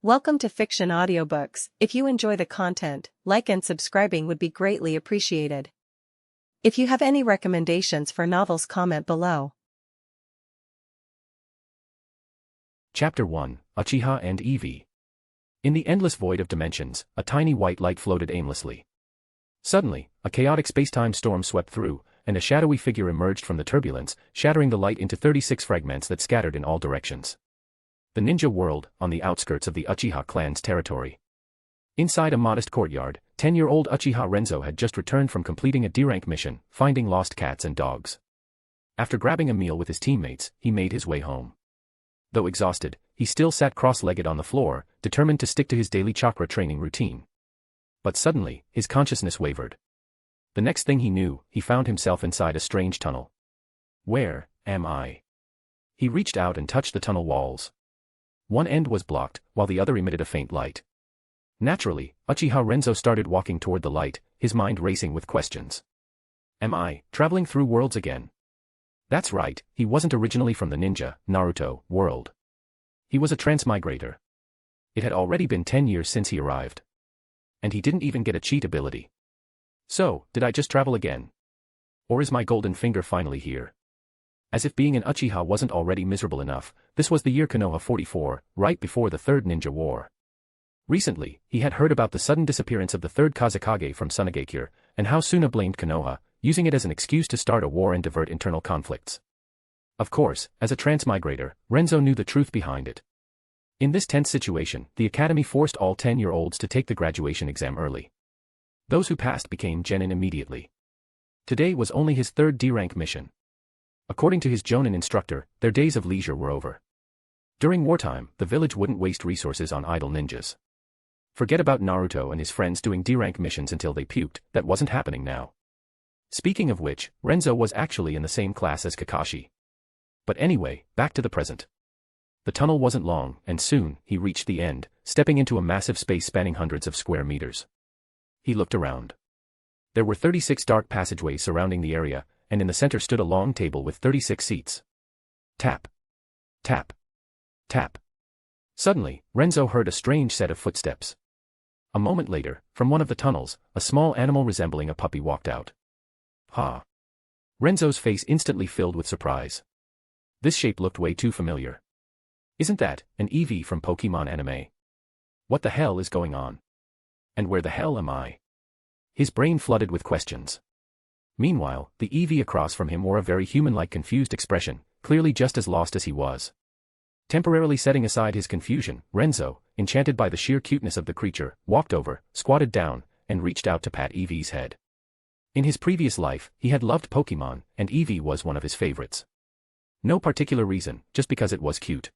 Welcome to Fiction Audiobooks. If you enjoy the content, like and subscribing would be greatly appreciated. If you have any recommendations for novels, comment below. Chapter 1, Uchiha and Eevee. In the endless void of dimensions, a tiny white light floated aimlessly. Suddenly, a chaotic space-time storm swept through, and a shadowy figure emerged from the turbulence, shattering the light into 36 fragments that scattered in all directions. The ninja world, on the outskirts of the Uchiha clan's territory. Inside a modest courtyard, 10-year-old Uchiha Renzo had just returned from completing a D-rank mission, finding lost cats and dogs. After grabbing a meal with his teammates, he made his way home. Though exhausted, he still sat cross-legged on the floor, determined to stick to his daily chakra training routine. But suddenly, his consciousness wavered. The next thing he knew, he found himself inside a strange tunnel. Where am I? He reached out and touched the tunnel walls. One end was blocked, while the other emitted a faint light. Naturally, Uchiha Renzo started walking toward the light, his mind racing with questions. Am I traveling through worlds again? That's right, he wasn't originally from the ninja, Naruto, world. He was a transmigrator. It had already been 10 years since he arrived. And he didn't even get a cheat ability. So, did I just travel again? Or is my golden finger finally here? As if being an Uchiha wasn't already miserable enough, this was the year Konoha 44, right before the Third Ninja War. Recently, he had heard about the sudden disappearance of the third Kazekage from Sunagakure, and how Suna blamed Konoha, using it as an excuse to start a war and divert internal conflicts. Of course, as a transmigrator, Renzo knew the truth behind it. In this tense situation, the academy forced all 10-year-olds to take the graduation exam early. Those who passed became genin immediately. Today was only his third D-rank mission. According to his Jonin instructor, their days of leisure were over. During wartime, the village wouldn't waste resources on idle ninjas. Forget about Naruto and his friends doing D-rank missions until they puked, that wasn't happening now. Speaking of which, Renzo was actually in the same class as Kakashi. But anyway, back to the present. The tunnel wasn't long, and soon, he reached the end, stepping into a massive space spanning hundreds of square meters. He looked around. There were 36 dark passageways surrounding the area, and in the center stood a long table with 36 seats. Tap. Tap. Tap. Suddenly, Renzo heard a strange set of footsteps. A moment later, from one of the tunnels, a small animal resembling a puppy walked out. Ha! Renzo's face instantly filled with surprise. This shape looked way too familiar. Isn't that an Eevee from Pokemon anime? What the hell is going on? And where the hell am I? His brain flooded with questions. Meanwhile, the Eevee across from him wore a very human-like confused expression, clearly just as lost as he was. Temporarily setting aside his confusion, Renzo, enchanted by the sheer cuteness of the creature, walked over, squatted down, and reached out to pat Eevee's head. In his previous life, he had loved Pokemon, and Eevee was one of his favorites. No particular reason, just because it was cute.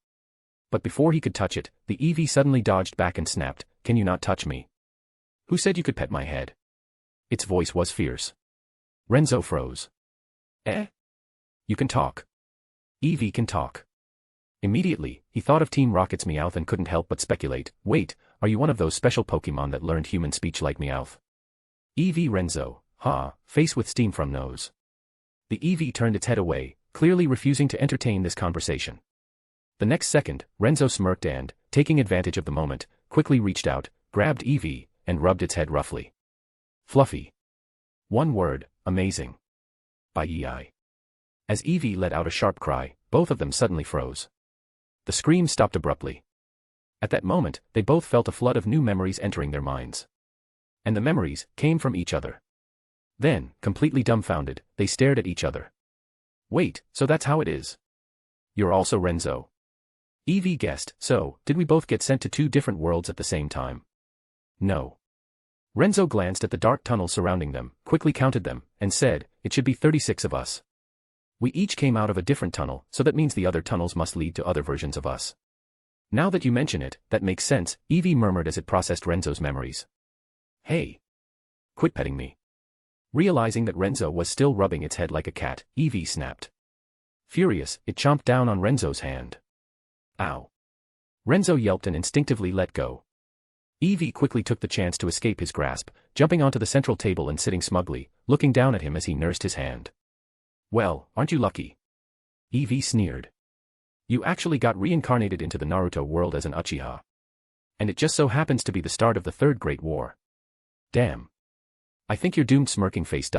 But before he could touch it, the Eevee suddenly dodged back and snapped, "Can you not touch me? Who said you could pet my head?" Its voice was fierce. Renzo froze. Eh? You can talk. Eevee can talk. Immediately, he thought of Team Rocket's Meowth and couldn't help but speculate, wait, are you one of those special Pokemon that learned human speech like Meowth? Eevee Renzo, face with steam from nose. The Eevee turned its head away, clearly refusing to entertain this conversation. The next second, Renzo smirked and, taking advantage of the moment, quickly reached out, grabbed Eevee, and rubbed its head roughly. Fluffy. One word, amazing. Bye. As Eevee let out a sharp cry, both of them suddenly froze. The scream stopped abruptly. At that moment, they both felt a flood of new memories entering their minds. And the memories came from each other. Then, completely dumbfounded, they stared at each other. Wait, so that's how it is? You're also Renzo? Eevee guessed, so, did we both get sent to two different worlds at the same time? No. Renzo glanced at the dark tunnels surrounding them, quickly counted them, and said, it should be 36 of us. We each came out of a different tunnel, so that means the other tunnels must lead to other versions of us. Now that you mention it, that makes sense, Eevee murmured as it processed Renzo's memories. Hey! Quit petting me. Realizing that Renzo was still rubbing its head like a cat, Eevee snapped. Furious, it chomped down on Renzo's hand. Ow! Renzo yelped and instinctively let go. Eevee quickly took the chance to escape his grasp, jumping onto the central table and sitting smugly, looking down at him as he nursed his hand. Well, aren't you lucky? Eevee sneered. You actually got reincarnated into the Naruto world as an Uchiha. And it just so happens to be the start of the Third Great War. Damn. I think you're doomed, smirking face.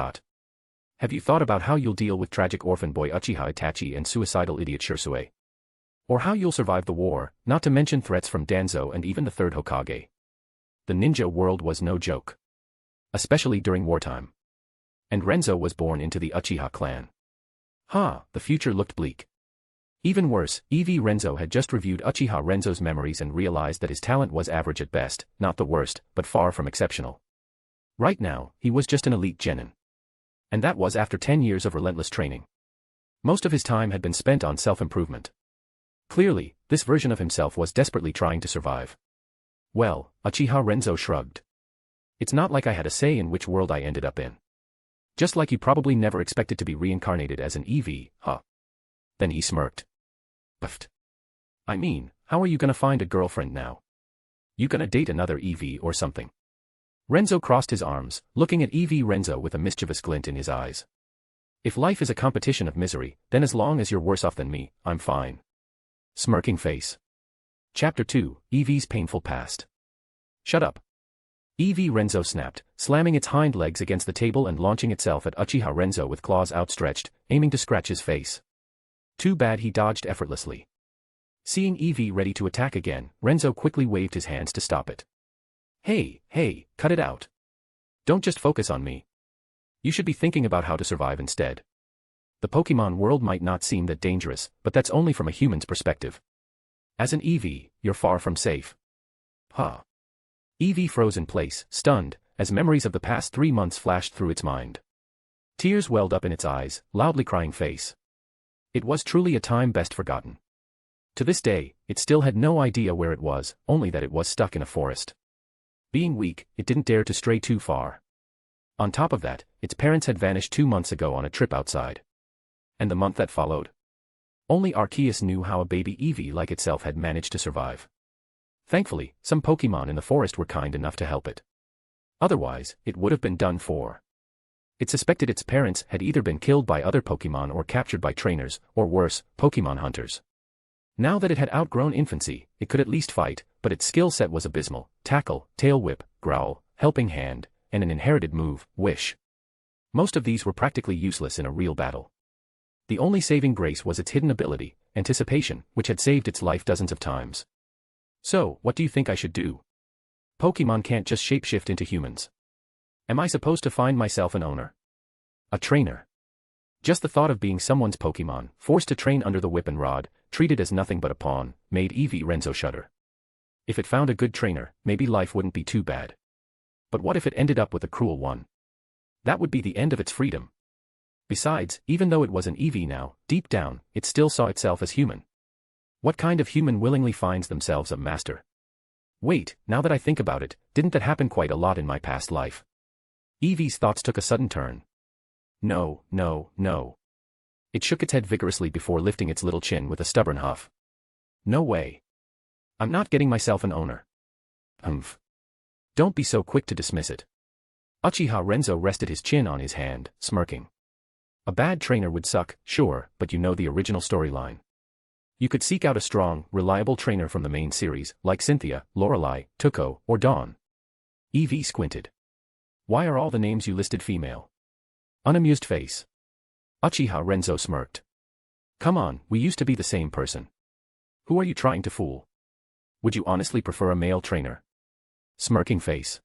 Have you thought about how you'll deal with tragic orphan boy Uchiha Itachi and suicidal idiot Shisui? Or how you'll survive the war, not to mention threats from Danzo and even the third Hokage? The ninja world was no joke. Especially during wartime. And Renzo was born into the Uchiha clan. The future looked bleak. Even worse, Eevee Renzo had just reviewed Uchiha Renzo's memories and realized that his talent was average at best, not the worst, but far from exceptional. Right now, he was just an elite genin. And that was after 10 years of relentless training. Most of his time had been spent on self-improvement. Clearly, this version of himself was desperately trying to survive. Well, Uchiha Renzo shrugged. It's not like I had a say in which world I ended up in. Just like you probably never expected to be reincarnated as an Eevee, huh? Then he smirked. Puffed. I mean, how are you gonna find a girlfriend now? You gonna date another Eevee or something? Renzo crossed his arms, looking at Eevee Renzo with a mischievous glint in his eyes. If life is a competition of misery, then as long as you're worse off than me, I'm fine. Smirking face. Chapter 2, Eevee's Painful Past. Shut up. Eevee Renzo snapped, slamming its hind legs against the table and launching itself at Uchiha Renzo with claws outstretched, aiming to scratch his face. Too bad he dodged effortlessly. Seeing Eevee ready to attack again, Renzo quickly waved his hands to stop it. Hey, cut it out. Don't just focus on me. You should be thinking about how to survive instead. The Pokemon world might not seem that dangerous, but that's only from a human's perspective. As an Eevee, you're far from safe. Eevee froze in place, stunned, as memories of the past 3 months flashed through its mind. Tears welled up in its eyes, loudly crying face. It was truly a time best forgotten. To this day, it still had no idea where it was, only that it was stuck in a forest. Being weak, it didn't dare to stray too far. On top of that, its parents had vanished 2 months ago on a trip outside. And the month that followed? Only Arceus knew how a baby Eevee like itself had managed to survive. Thankfully, some Pokemon in the forest were kind enough to help it. Otherwise, it would have been done for. It suspected its parents had either been killed by other Pokemon or captured by trainers, or worse, Pokemon hunters. Now that it had outgrown infancy, it could at least fight, but its skill set was abysmal: tackle, tail whip, growl, helping hand, and an inherited move, wish. Most of these were practically useless in a real battle. The only saving grace was its hidden ability, anticipation, which had saved its life dozens of times. So, what do you think I should do? Pokemon can't just shapeshift into humans. Am I supposed to find myself an owner? A trainer? Just the thought of being someone's Pokemon, forced to train under the whip and rod, treated as nothing but a pawn, made Eevee Renzo shudder. If it found a good trainer, maybe life wouldn't be too bad. But what if it ended up with a cruel one? That would be the end of its freedom. Besides, even though it was an Eevee now, deep down, it still saw itself as human. What kind of human willingly finds themselves a master? Wait, now that I think about it, didn't that happen quite a lot in my past life? Eevee's thoughts took a sudden turn. No. It shook its head vigorously before lifting its little chin with a stubborn huff. No way. I'm not getting myself an owner. Humph. Don't be so quick to dismiss it. Uchiha Renzo rested his chin on his hand, smirking. A bad trainer would suck, sure, but you know the original storyline. You could seek out a strong, reliable trainer from the main series, like Cynthia, Lorelei, Tuko, or Dawn. Eevee squinted. Why are all the names you listed female? Unamused face. Uchiha Renzo smirked. Come on, we used to be the same person. Who are you trying to fool? Would you honestly prefer a male trainer? Smirking face.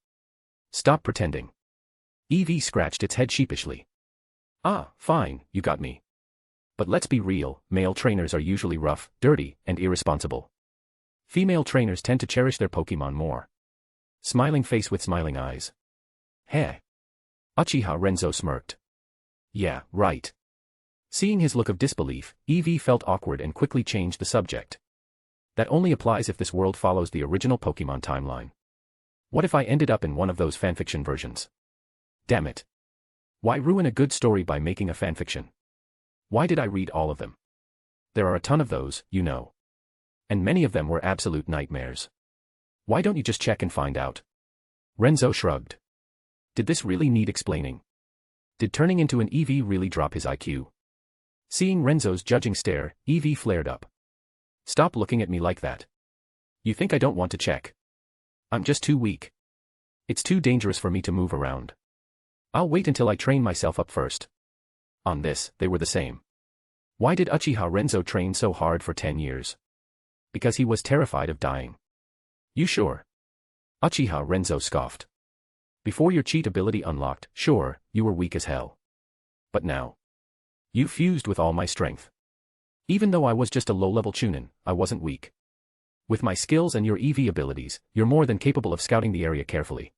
Stop pretending. Eevee scratched its head sheepishly. Fine, you got me. But let's be real, male trainers are usually rough, dirty, and irresponsible. Female trainers tend to cherish their Pokemon more. Smiling face with smiling eyes. Heh. Uchiha Renzo smirked. Yeah, right. Seeing his look of disbelief, Eevee felt awkward and quickly changed the subject. That only applies if this world follows the original Pokemon timeline. What if I ended up in one of those fanfiction versions? Damn it. Why ruin a good story by making a fanfiction? Why did I read all of them? There are a ton of those, you know. And many of them were absolute nightmares. Why don't you just check and find out? Renzo shrugged. Did this really need explaining? Did turning into an Eevee really drop his IQ? Seeing Renzo's judging stare, Eevee flared up. Stop looking at me like that. You think I don't want to check? I'm just too weak. It's too dangerous for me to move around. I'll wait until I train myself up first. On this, they were the same. Why did Uchiha Renzo train so hard for 10 years? Because he was terrified of dying. You sure? Uchiha Renzo scoffed. Before your cheat ability unlocked, sure, you were weak as hell. But now, you fused with all my strength. Even though I was just a low-level chunin, I wasn't weak. With my skills and your Eevee abilities, you're more than capable of scouting the area carefully.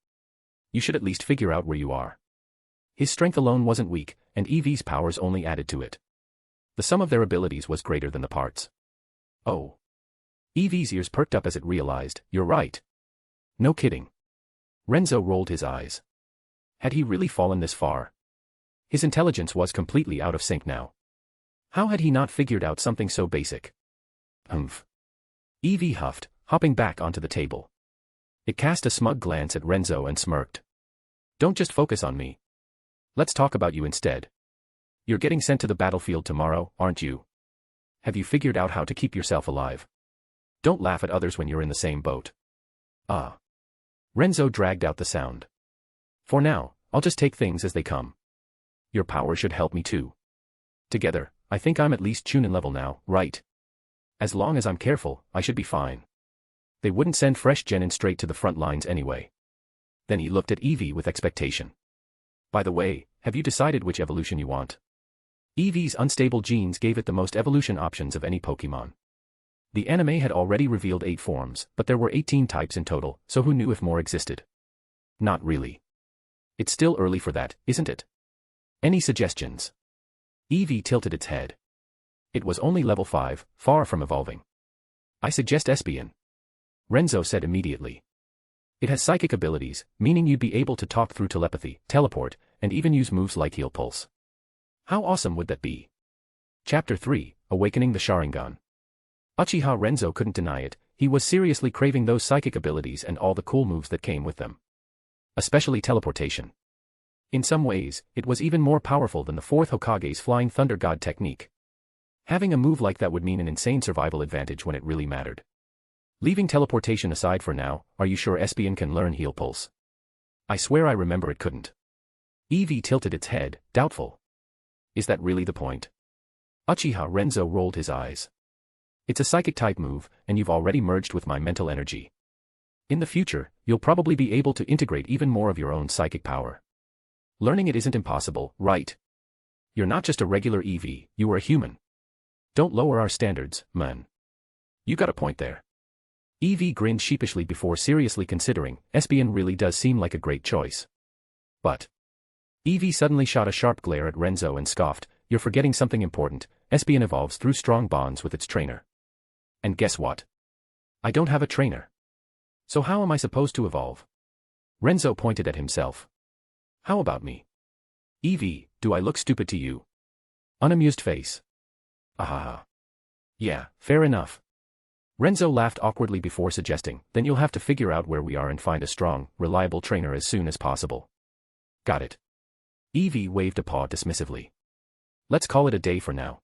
You should at least figure out where you are. His strength alone wasn't weak, and Eevee's powers only added to it. The sum of their abilities was greater than the parts. Oh. Eevee's ears perked up as it realized, you're right. No kidding. Renzo rolled his eyes. Had he really fallen this far? His intelligence was completely out of sync now. How had he not figured out something so basic? Humph. Eevee huffed, hopping back onto the table. It cast a smug glance at Renzo and smirked. Don't just focus on me. Let's talk about you instead. You're getting sent to the battlefield tomorrow, aren't you? Have you figured out how to keep yourself alive? Don't laugh at others when you're in the same boat. Ah. Renzo dragged out the sound. For now, I'll just take things as they come. Your power should help me too. Together, I think I'm at least Chunin level now, right? As long as I'm careful, I should be fine. They wouldn't send fresh genin straight to the front lines anyway. Then he looked at Eevee with expectation. By the way, have you decided which evolution you want? Eevee's unstable genes gave it the most evolution options of any Pokemon. The anime had already revealed 8 forms, but there were 18 types in total, so who knew if more existed? Not really. It's still early for that, isn't it? Any suggestions? Eevee tilted its head. It was only level 5, far from evolving. I suggest Espeon. Renzo said immediately. It has psychic abilities, meaning you'd be able to talk through telepathy, teleport, and even use moves like Heal Pulse. How awesome would that be? Chapter 3, Awakening the Sharingan. Uchiha Renzo couldn't deny it, he was seriously craving those psychic abilities and all the cool moves that came with them. Especially teleportation. In some ways, it was even more powerful than the 4th Hokage's Flying Thunder God technique. Having a move like that would mean an insane survival advantage when it really mattered. Leaving teleportation aside for now, are you sure Espeon can learn Heal Pulse? I swear I remember it couldn't. Eevee tilted its head, doubtful. Is that really the point? Uchiha Renzo rolled his eyes. It's a psychic-type move, and you've already merged with my mental energy. In the future, you'll probably be able to integrate even more of your own psychic power. Learning it isn't impossible, right? You're not just a regular Eevee, you are a human. Don't lower our standards, man. You got a point there. Eevee grinned sheepishly before seriously considering, Espeon really does seem like a great choice. But Eevee suddenly shot a sharp glare at Renzo and scoffed, you're forgetting something important, Espeon evolves through strong bonds with its trainer. And guess what? I don't have a trainer. So how am I supposed to evolve? Renzo pointed at himself. How about me? Eevee, do I look stupid to you? Unamused face. Ahaha. Yeah, fair enough. Renzo laughed awkwardly before suggesting, then you'll have to figure out where we are and find a strong, reliable trainer as soon as possible. Got it. Eevee waved a paw dismissively. Let's call it a day for now.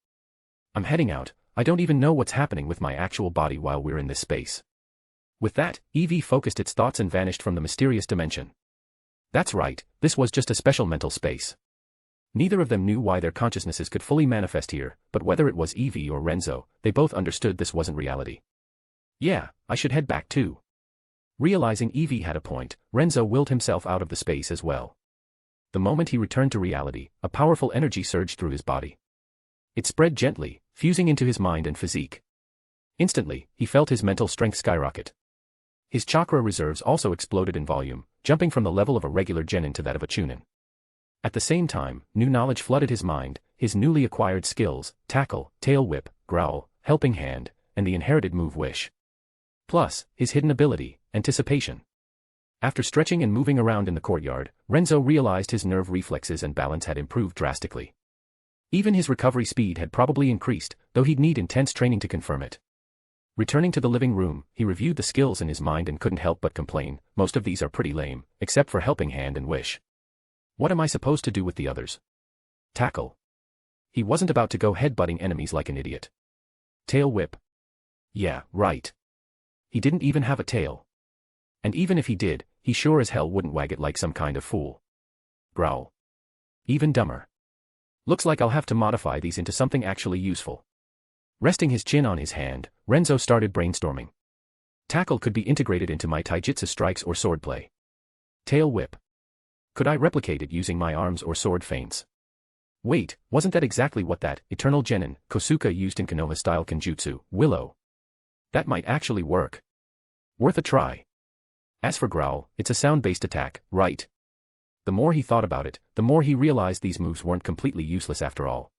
I'm heading out, I don't even know what's happening with my actual body while we're in this space. With that, Eevee focused its thoughts and vanished from the mysterious dimension. That's right, this was just a special mental space. Neither of them knew why their consciousnesses could fully manifest here, but whether it was Eevee or Renzo, they both understood this wasn't reality. Yeah, I should head back too. Realizing Eevee had a point, Renzo willed himself out of the space as well. The moment he returned to reality, a powerful energy surged through his body. It spread gently, fusing into his mind and physique. Instantly, he felt his mental strength skyrocket. His chakra reserves also exploded in volume, jumping from the level of a regular genin to that of a chunin. At the same time, new knowledge flooded his mind, his newly acquired skills, tackle, tail whip, growl, helping hand, and the inherited move wish. Plus, his hidden ability, anticipation. After stretching and moving around in the courtyard, Renzo realized his nerve reflexes and balance had improved drastically. Even his recovery speed had probably increased, though he'd need intense training to confirm it. Returning to the living room, he reviewed the skills in his mind and couldn't help but complain, most of these are pretty lame, except for helping hand and wish. What am I supposed to do with the others? Tackle. He wasn't about to go headbutting enemies like an idiot. Tail whip. Yeah, right. He didn't even have a tail. And even if he did, he sure as hell wouldn't wag it like some kind of fool. Growl. Even dumber. Looks like I'll have to modify these into something actually useful. Resting his chin on his hand, Renzo started brainstorming. Tackle could be integrated into my taijutsu strikes or swordplay. Tail whip. Could I replicate it using my arms or sword feints? Wait, wasn't that exactly what that eternal genin, Kosuka used in Konoha-style kenjutsu, Willow? That might actually work. Worth a try. As for growl, it's a sound-based attack, right? The more he thought about it, the more he realized these moves weren't completely useless after all.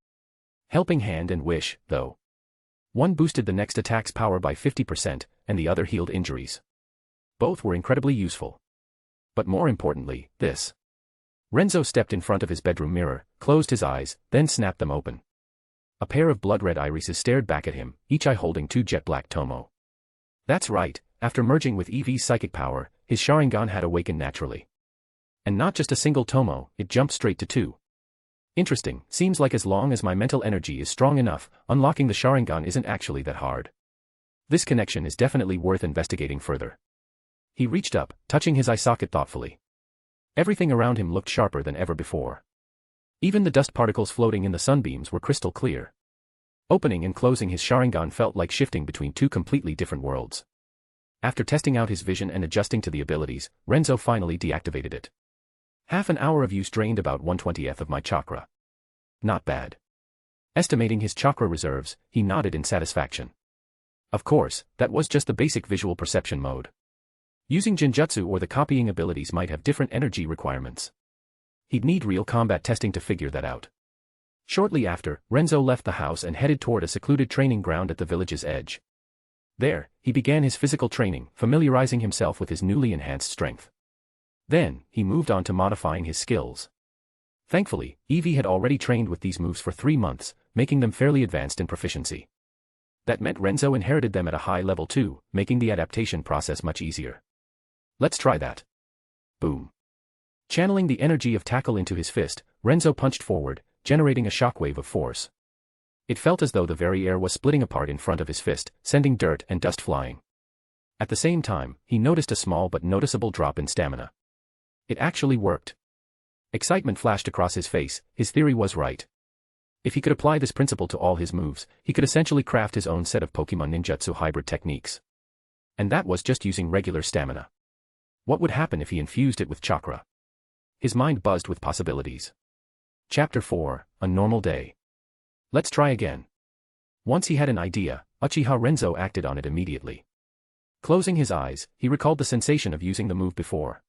Helping Hand and Wish, though. One boosted the next attack's power by 50%, and the other healed injuries. Both were incredibly useful. But more importantly, this. Renzo stepped in front of his bedroom mirror, closed his eyes, then snapped them open. A pair of blood-red irises stared back at him, each eye holding 2 jet-black tomo. That's right, after merging with Eevee's psychic power, his Sharingan had awakened naturally. And not just a single tomo, it jumped straight to 2. Interesting, seems like as long as my mental energy is strong enough, unlocking the Sharingan isn't actually that hard. This connection is definitely worth investigating further. He reached up, touching his eye socket thoughtfully. Everything around him looked sharper than ever before. Even the dust particles floating in the sunbeams were crystal clear. Opening and closing his Sharingan felt like shifting between 2 completely different worlds. After testing out his vision and adjusting to the abilities, Renzo finally deactivated it. Half an hour of use drained about 1/20th of my chakra. Not bad. Estimating his chakra reserves, he nodded in satisfaction. Of course, that was just the basic visual perception mode. Using Genjutsu or the copying abilities might have different energy requirements. He'd need real combat testing to figure that out. Shortly after, Renzo left the house and headed toward a secluded training ground at the village's edge. There, he began his physical training, familiarizing himself with his newly enhanced strength. Then, he moved on to modifying his skills. Thankfully, Eevee had already trained with these moves for 3 months, making them fairly advanced in proficiency. That meant Renzo inherited them at a high level too, making the adaptation process much easier. Let's try that. Boom. Channeling the energy of tackle into his fist, Renzo punched forward, generating a shockwave of force. It felt as though the very air was splitting apart in front of his fist, sending dirt and dust flying. At the same time, he noticed a small but noticeable drop in stamina. It actually worked. Excitement flashed across his face, his theory was right. If he could apply this principle to all his moves, he could essentially craft his own set of Pokemon ninjutsu hybrid techniques. And that was just using regular stamina. What would happen if he infused it with chakra? His mind buzzed with possibilities. Chapter 4, A Normal Day. Let's try again. Once he had an idea, Uchiha Renzo acted on it immediately. Closing his eyes, he recalled the sensation of using the move before.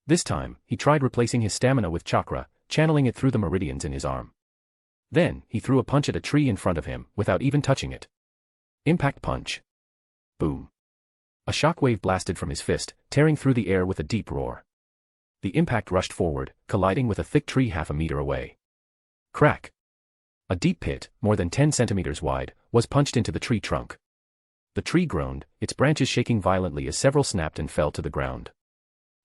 This time, he tried replacing his stamina with chakra, channeling it through the meridians in his arm. Then, he threw a punch at a tree in front of him, without even touching it. Impact punch. Boom. A shockwave blasted from his fist, tearing through the air with a deep roar. The impact rushed forward, colliding with a thick tree half a meter away. Crack. A deep pit, more than 10 centimeters wide, was punched into the tree trunk. The tree groaned, its branches shaking violently as several snapped and fell to the ground.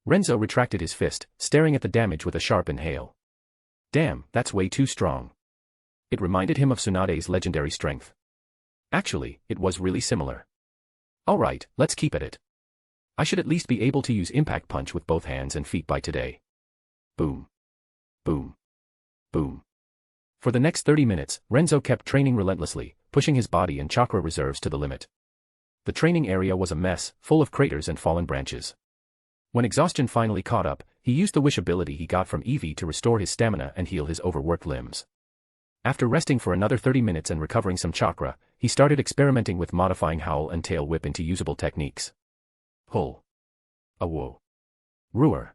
Renzo retracted his fist, staring at the damage with a sharp inhale. Damn, that's way too strong. It reminded him of Tsunade's legendary strength. Actually, it was really similar. Alright, let's keep at it. I should at least be able to use Impact Punch with both hands and feet by today. Boom. Boom. Boom. For the next 30 minutes, Renzo kept training relentlessly, pushing his body and chakra reserves to the limit. The training area was a mess, full of craters and fallen branches. When exhaustion finally caught up, he used the wish ability he got from Eevee to restore his stamina and heal his overworked limbs. After resting for another 30 minutes and recovering some chakra, he started experimenting with modifying Howl and Tail Whip into usable techniques. Pull. Awo. Roar.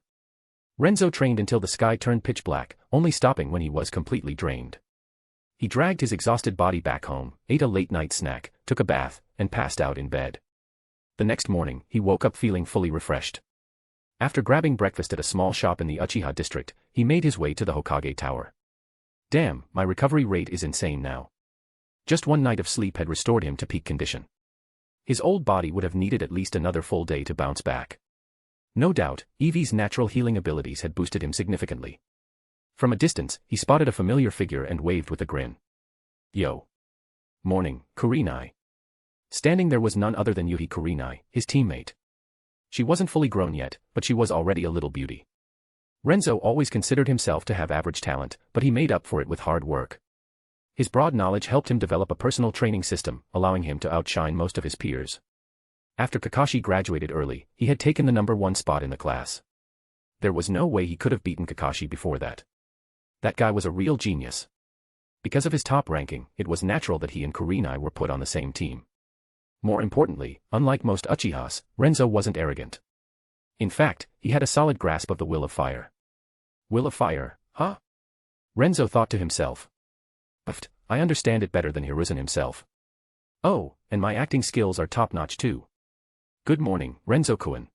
Renzo trained until the sky turned pitch black, only stopping when he was completely drained. He dragged his exhausted body back home, ate a late-night snack, took a bath, and passed out in bed. The next morning, he woke up feeling fully refreshed. After grabbing breakfast at a small shop in the Uchiha district, he made his way to the Hokage Tower. Damn, my recovery rate is insane now. Just one night of sleep had restored him to peak condition. His old body would have needed at least another full day to bounce back. No doubt, Eevee's natural healing abilities had boosted him significantly. From a distance, he spotted a familiar figure and waved with a grin. Yo. Morning, Kurenai. Standing there was none other than Yuhi Kurenai, his teammate. She wasn't fully grown yet, but she was already a little beauty. Renzo always considered himself to have average talent, but he made up for it with hard work. His broad knowledge helped him develop a personal training system, allowing him to outshine most of his peers. After Kakashi graduated early, he had taken the #1 spot in the class. There was no way he could have beaten Kakashi before that. That guy was a real genius. Because of his top ranking, it was natural that he and Kurenai were put on the same team. More importantly, unlike most Uchihas, Renzo wasn't arrogant. In fact, he had a solid grasp of the will of fire. Will of fire, huh? Renzo thought to himself. But I understand it better than Hiruzen himself. Oh, and my acting skills are top-notch too. Good morning, Renzo-kun.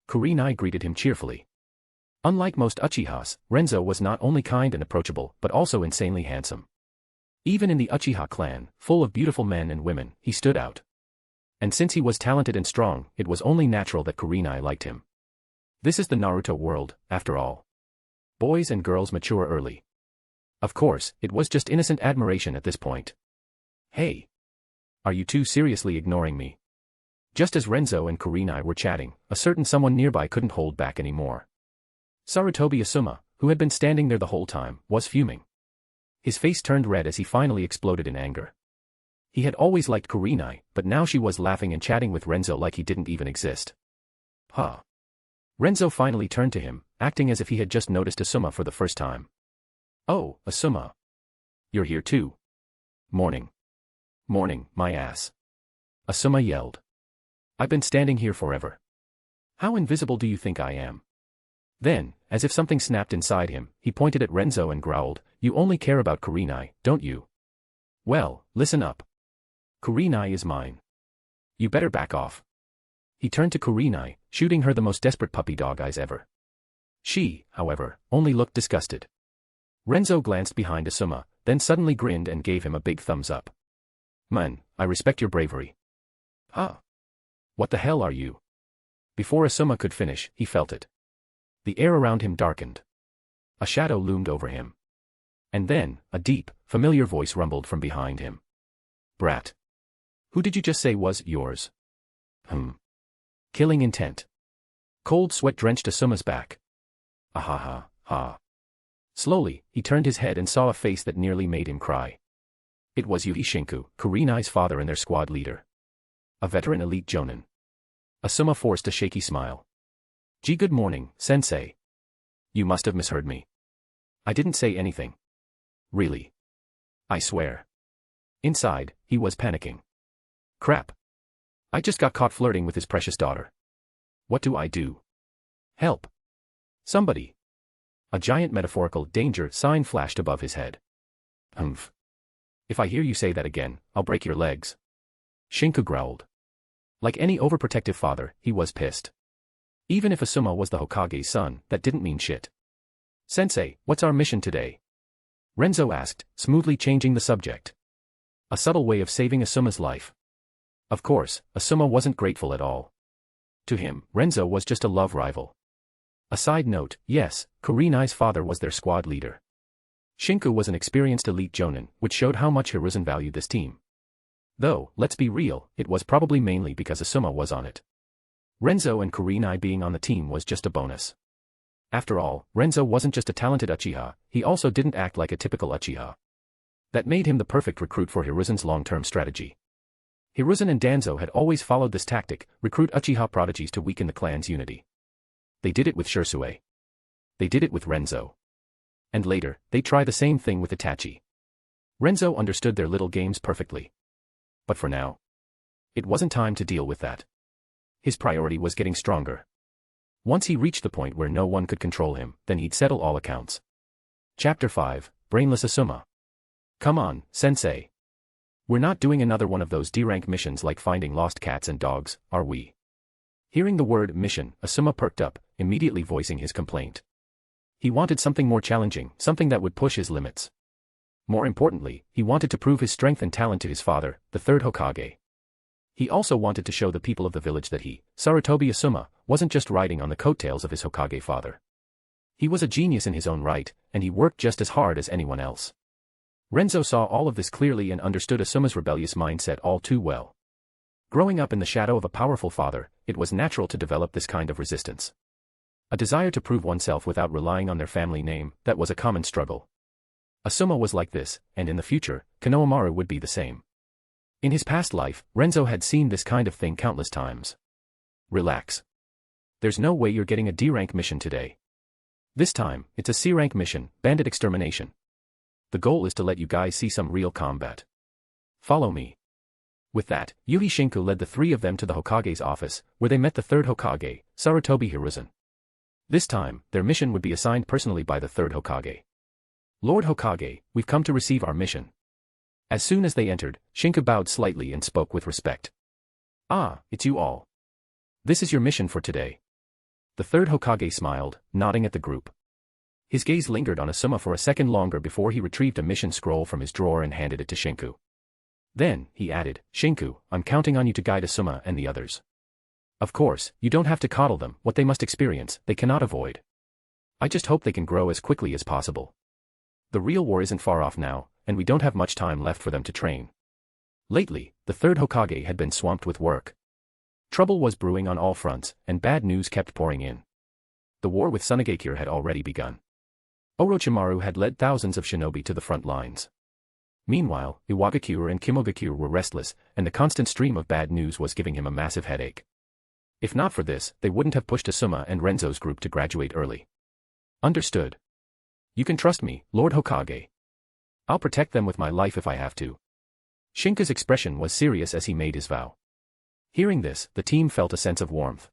Kurenai greeted him cheerfully. Unlike most Uchihas, Renzo was not only kind and approachable but also insanely handsome. Even in the Uchiha clan, full of beautiful men and women, he stood out. And since he was talented and strong, it was only natural that Kurenai liked him. This is the Naruto world, after all. Boys and girls mature early. Of course, it was just innocent admiration at this point. Hey! Are you two seriously ignoring me? Just as Renzo and Kurenai were chatting, a certain someone nearby couldn't hold back anymore. Sarutobi Asuma, who had been standing there the whole time, was fuming. His face turned red as he finally exploded in anger. He had always liked Kurenai, but now she was laughing and chatting with Renzo like he didn't even exist. Huh. Renzo finally turned to him, acting as if he had just noticed Asuma for the first time. Oh, Asuma. You're here too. Morning. Morning, my ass. Asuma yelled. I've been standing here forever. How invisible do you think I am? Then, as if something snapped inside him, he pointed at Renzo and growled, You only care about Kurenai, don't you? Well, listen up. Kurenai is mine. You better back off. He turned to Kurenai, shooting her the most desperate puppy dog eyes ever. She, however, only looked disgusted. Renzo glanced behind Asuma, then suddenly grinned and gave him a big thumbs up. Man, I respect your bravery. Huh? What the hell are you? Before Asuma could finish, he felt it. The air around him darkened. A shadow loomed over him. And then, a deep, familiar voice rumbled from behind him. Brat. Who did you just say was yours? Killing intent. Cold sweat drenched Asuma's back. Ha. Slowly, he turned his head and saw a face that nearly made him cry. It was Yuhi Shinku, Kurenai's father and their squad leader. A veteran elite jonin. Asuma forced a shaky smile. Gee, good morning, sensei. You must have misheard me. I didn't say anything. Really? I swear. Inside, he was panicking. Crap. I just got caught flirting with his precious daughter. What do I do? Help. Somebody. A giant metaphorical danger sign flashed above his head. If I hear you say that again, I'll break your legs. Shinku growled. Like any overprotective father, he was pissed. Even if Asuma was the Hokage's son, that didn't mean shit. Sensei, what's our mission today? Renzo asked, smoothly changing the subject. A subtle way of saving Asuma's life. Of course, Asuma wasn't grateful at all. To him, Renzo was just a love rival. A side note, yes, Kurenai's father was their squad leader. Shinku was an experienced elite jonin, which showed how much Hiruzen valued this team. Though, let's be real, it was probably mainly because Asuma was on it. Renzo and Kurenai being on the team was just a bonus. After all, Renzo wasn't just a talented Uchiha, he also didn't act like a typical Uchiha. That made him the perfect recruit for Hiruzen's long-term strategy. Hiruzen and Danzo had always followed this tactic, recruit Uchiha prodigies to weaken the clan's unity. They did it with Shisui. They did it with Renzo. And later, they try the same thing with Itachi. Renzo understood their little games perfectly. But for now, it wasn't time to deal with that. His priority was getting stronger. Once he reached the point where no one could control him, then he'd settle all accounts. Chapter 5, Brainless Asuma. Come on, sensei. We're not doing another one of those D-rank missions like finding lost cats and dogs, are we? Hearing the word mission, Asuma perked up, immediately voicing his complaint. He wanted something more challenging, something that would push his limits. More importantly, he wanted to prove his strength and talent to his father, the third Hokage. He also wanted to show the people of the village that he, Sarutobi Asuma, wasn't just riding on the coattails of his Hokage father. He was a genius in his own right, and he worked just as hard as anyone else. Renzo saw all of this clearly and understood Asuma's rebellious mindset all too well. Growing up in the shadow of a powerful father, it was natural to develop this kind of resistance. A desire to prove oneself without relying on their family name, that was a common struggle. Asuma was like this, and in the future, Konohamaru would be the same. In his past life, Renzo had seen this kind of thing countless times. Relax. There's no way you're getting a D-rank mission today. This time, it's a C-rank mission, Bandit extermination. The goal is to let you guys see some real combat. Follow me. With that, Yuhi Shinku led the three of them to the Hokage's office, where they met the third Hokage, Sarutobi Hiruzen. This time, their mission would be assigned personally by the third Hokage. Lord Hokage, we've come to receive our mission. As soon as they entered, Shinku bowed slightly and spoke with respect. Ah, it's you all. This is your mission for today. The third Hokage smiled, nodding at the group. His gaze lingered on Asuma for a second longer before he retrieved a mission scroll from his drawer and handed it to Shinku. Then, he added, Shinku, I'm counting on you to guide Asuma and the others. Of course, you don't have to coddle them. What they must experience, they cannot avoid. I just hope they can grow as quickly as possible. The real war isn't far off now, and we don't have much time left for them to train. Lately, the third Hokage had been swamped with work. Trouble was brewing on all fronts, and bad news kept pouring in. The war with Tsunagakure had already begun. Orochimaru had led thousands of shinobi to the front lines. Meanwhile, Iwagakure and Kimogakure were restless, and the constant stream of bad news was giving him a massive headache. If not for this, they wouldn't have pushed Asuma and Renzo's group to graduate early. Understood. You can trust me, Lord Hokage. I'll protect them with my life if I have to. Shinka's expression was serious as he made his vow. Hearing this, the team felt a sense of warmth.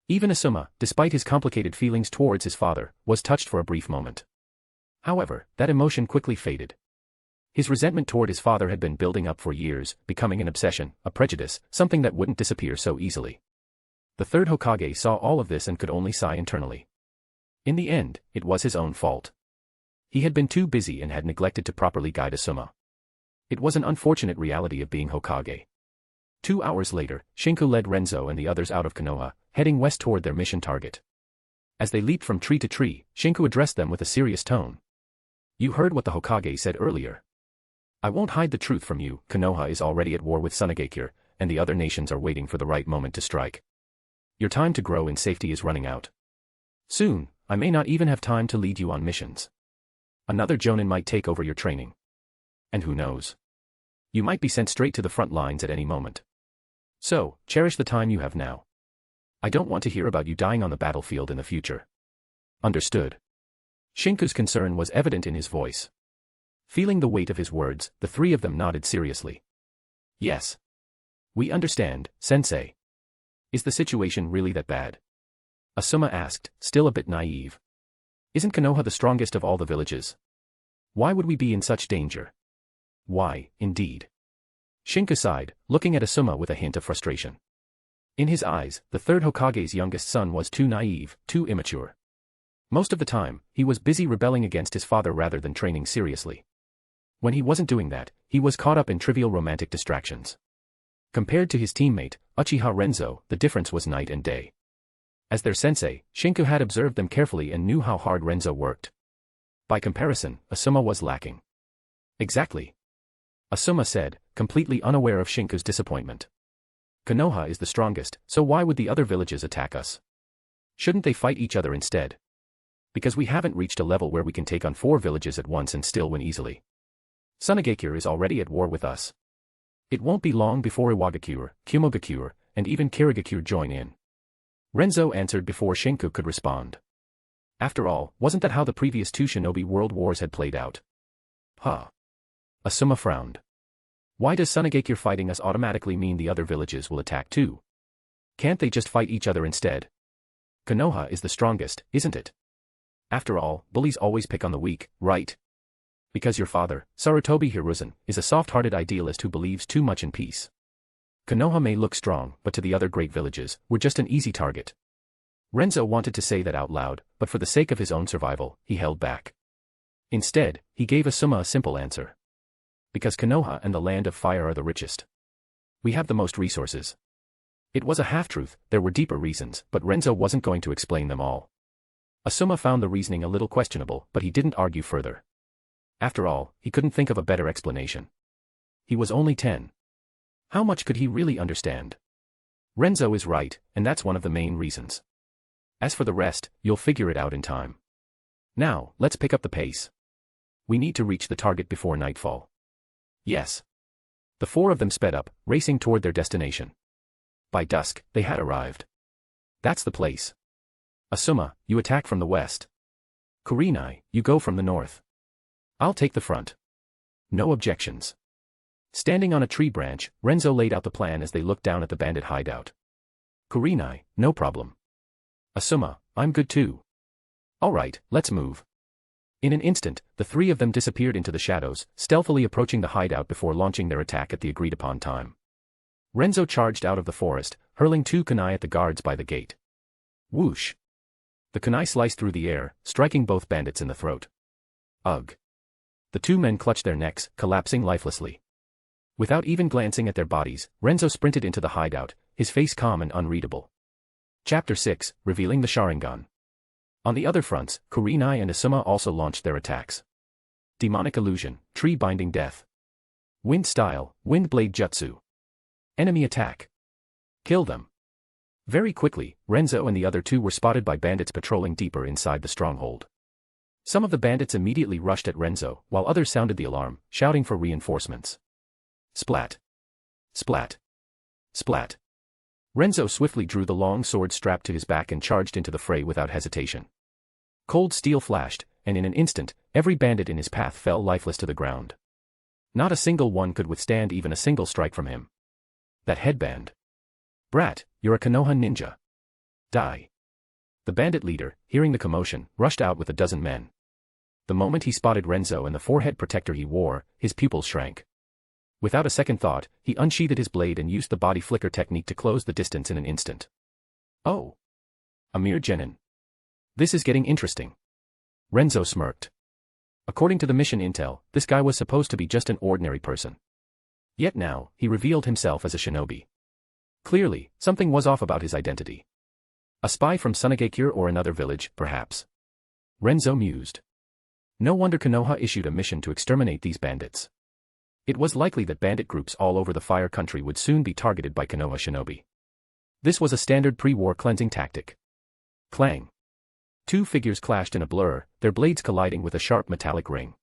Even Asuma, despite his complicated feelings towards his father, was touched for a brief moment. However, that emotion quickly faded. His resentment toward his father had been building up for years, becoming an obsession, a prejudice, something that wouldn't disappear so easily. The third Hokage saw all of this and could only sigh internally. In the end, it was his own fault. He had been too busy and had neglected to properly guide Asuma. It was an unfortunate reality of being Hokage. 2 hours later, Shinku led Renzo and the others out of Konoha, heading west toward their mission target. As they leaped from tree to tree, Shinku addressed them with a serious tone. You heard what the Hokage said earlier. I won't hide the truth from you. Konoha is already at war with Tsunagakure, and the other nations are waiting for the right moment to strike. Your time to grow in safety is running out. Soon, I may not even have time to lead you on missions. Another Jonin might take over your training. And who knows? You might be sent straight to the front lines at any moment. So, cherish the time you have now. I don't want to hear about you dying on the battlefield in the future. Understood. Shinku's concern was evident in his voice. Feeling the weight of his words, the three of them nodded seriously. Yes. We understand, Sensei. Is the situation really that bad? Asuma asked, still a bit naive. Isn't Konoha the strongest of all the villages? Why would we be in such danger? Why, indeed. Shinku sighed, looking at Asuma with a hint of frustration. In his eyes, the third Hokage's youngest son was too naive, too immature. Most of the time, he was busy rebelling against his father rather than training seriously. When he wasn't doing that, he was caught up in trivial romantic distractions. Compared to his teammate, Uchiha Renzo, the difference was night and day. As their sensei, Shinku had observed them carefully and knew how hard Renzo worked. By comparison, Asuma was lacking. Exactly. Asuma said, completely unaware of Shinku's disappointment. Konoha is the strongest, so why would the other villages attack us? Shouldn't they fight each other instead? Because we haven't reached a level where we can take on 4 villages at once and still win easily. Tsunagakure is already at war with us. It won't be long before Iwagakure, Kimogakure, and even Kirigakure join in. Renzo answered before Shinku could respond. After all, wasn't that how the previous 2 shinobi world wars had played out? Huh. Asuma frowned. Why does Tsunagakure fighting us automatically mean the other villages will attack too? Can't they just fight each other instead? Konoha is the strongest, isn't it? After all, bullies always pick on the weak, right? Because your father, Sarutobi Hiruzen, is a soft-hearted idealist who believes too much in peace. Konoha may look strong, but to the other great villages, we're just an easy target. Renzo wanted to say that out loud, but for the sake of his own survival, he held back. Instead, he gave Asuma a simple answer. Because Konoha and the Land of Fire are the richest. We have the most resources. It was a half-truth, there were deeper reasons, but Renzo wasn't going to explain them all. Asuma found the reasoning a little questionable, but he didn't argue further. After all, he couldn't think of a better explanation. He was only 10. How much could he really understand? Renzo is right, and that's one of the main reasons. As for the rest, you'll figure it out in time. Now, let's pick up the pace. We need to reach the target before nightfall. Yes. The four of them sped up, racing toward their destination. By dusk, they had arrived. That's the place. Asuma, you attack from the west. Kurenai, you go from the north. I'll take the front. No objections. Standing on a tree branch, Renzo laid out the plan as they looked down at the bandit hideout. Kurenai, no problem. Asuma, I'm good too. All right, let's move. In an instant, the three of them disappeared into the shadows, stealthily approaching the hideout before launching their attack at the agreed-upon time. Renzo charged out of the forest, hurling two kunai at the guards by the gate. Whoosh! The kunai sliced through the air, striking both bandits in the throat. Ugh! The two men clutched their necks, collapsing lifelessly. Without even glancing at their bodies, Renzo sprinted into the hideout, his face calm and unreadable. Chapter 6, Revealing the Sharingan. On the other fronts, Kurenai and Asuma also launched their attacks. Demonic Illusion, Tree Binding Death. Wind Style, Wind Blade Jutsu. Enemy Attack. Kill them. Very quickly, Renzo and the other two were spotted by bandits patrolling deeper inside the stronghold. Some of the bandits immediately rushed at Renzo, while others sounded the alarm, shouting for reinforcements. Splat. Splat. Splat. Renzo swiftly drew the long sword strapped to his back and charged into the fray without hesitation. Cold steel flashed, and in an instant, every bandit in his path fell lifeless to the ground. Not a single one could withstand even a single strike from him. That headband. Brat, you're a Konoha ninja. Die. The bandit leader, hearing the commotion, rushed out with a dozen men. The moment he spotted Renzo and the forehead protector he wore, his pupils shrank. Without a second thought, he unsheathed his blade and used the body flicker technique to close the distance in an instant. Oh. A mere genin. This is getting interesting. Renzo smirked. According to the mission intel, this guy was supposed to be just an ordinary person. Yet now, he revealed himself as a shinobi. Clearly, something was off about his identity. A spy from Sunagakure or another village, perhaps. Renzo mused. No wonder Konoha issued a mission to exterminate these bandits. It was likely that bandit groups all over the Fire Country would soon be targeted by Konoha shinobi. This was a standard pre-war cleansing tactic. Clang. Two figures clashed in a blur, their blades colliding with a sharp metallic ring.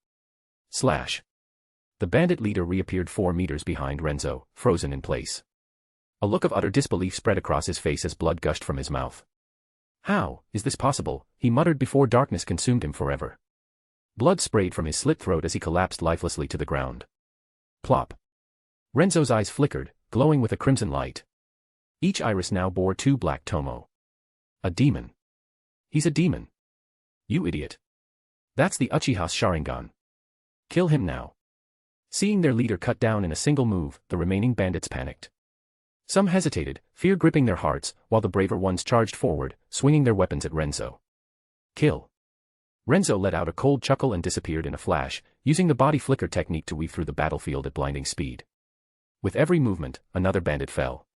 Slash. The bandit leader reappeared 4 meters behind Renzo, frozen in place. A look of utter disbelief spread across his face as blood gushed from his mouth. How is this possible? He muttered before darkness consumed him forever. Blood sprayed from his slit throat as he collapsed lifelessly to the ground. Plop. Renzo's eyes flickered, glowing with a crimson light. Each iris now bore 2 black tomo. A demon. He's a demon. You idiot. That's the Uchiha's Sharingan. Kill him now. Seeing their leader cut down in a single move, the remaining bandits panicked. Some hesitated, fear gripping their hearts, while the braver ones charged forward, swinging their weapons at Renzo. Kill. Renzo let out a cold chuckle and disappeared in a flash, using the body flicker technique to weave through the battlefield at blinding speed. With every movement, another bandit fell.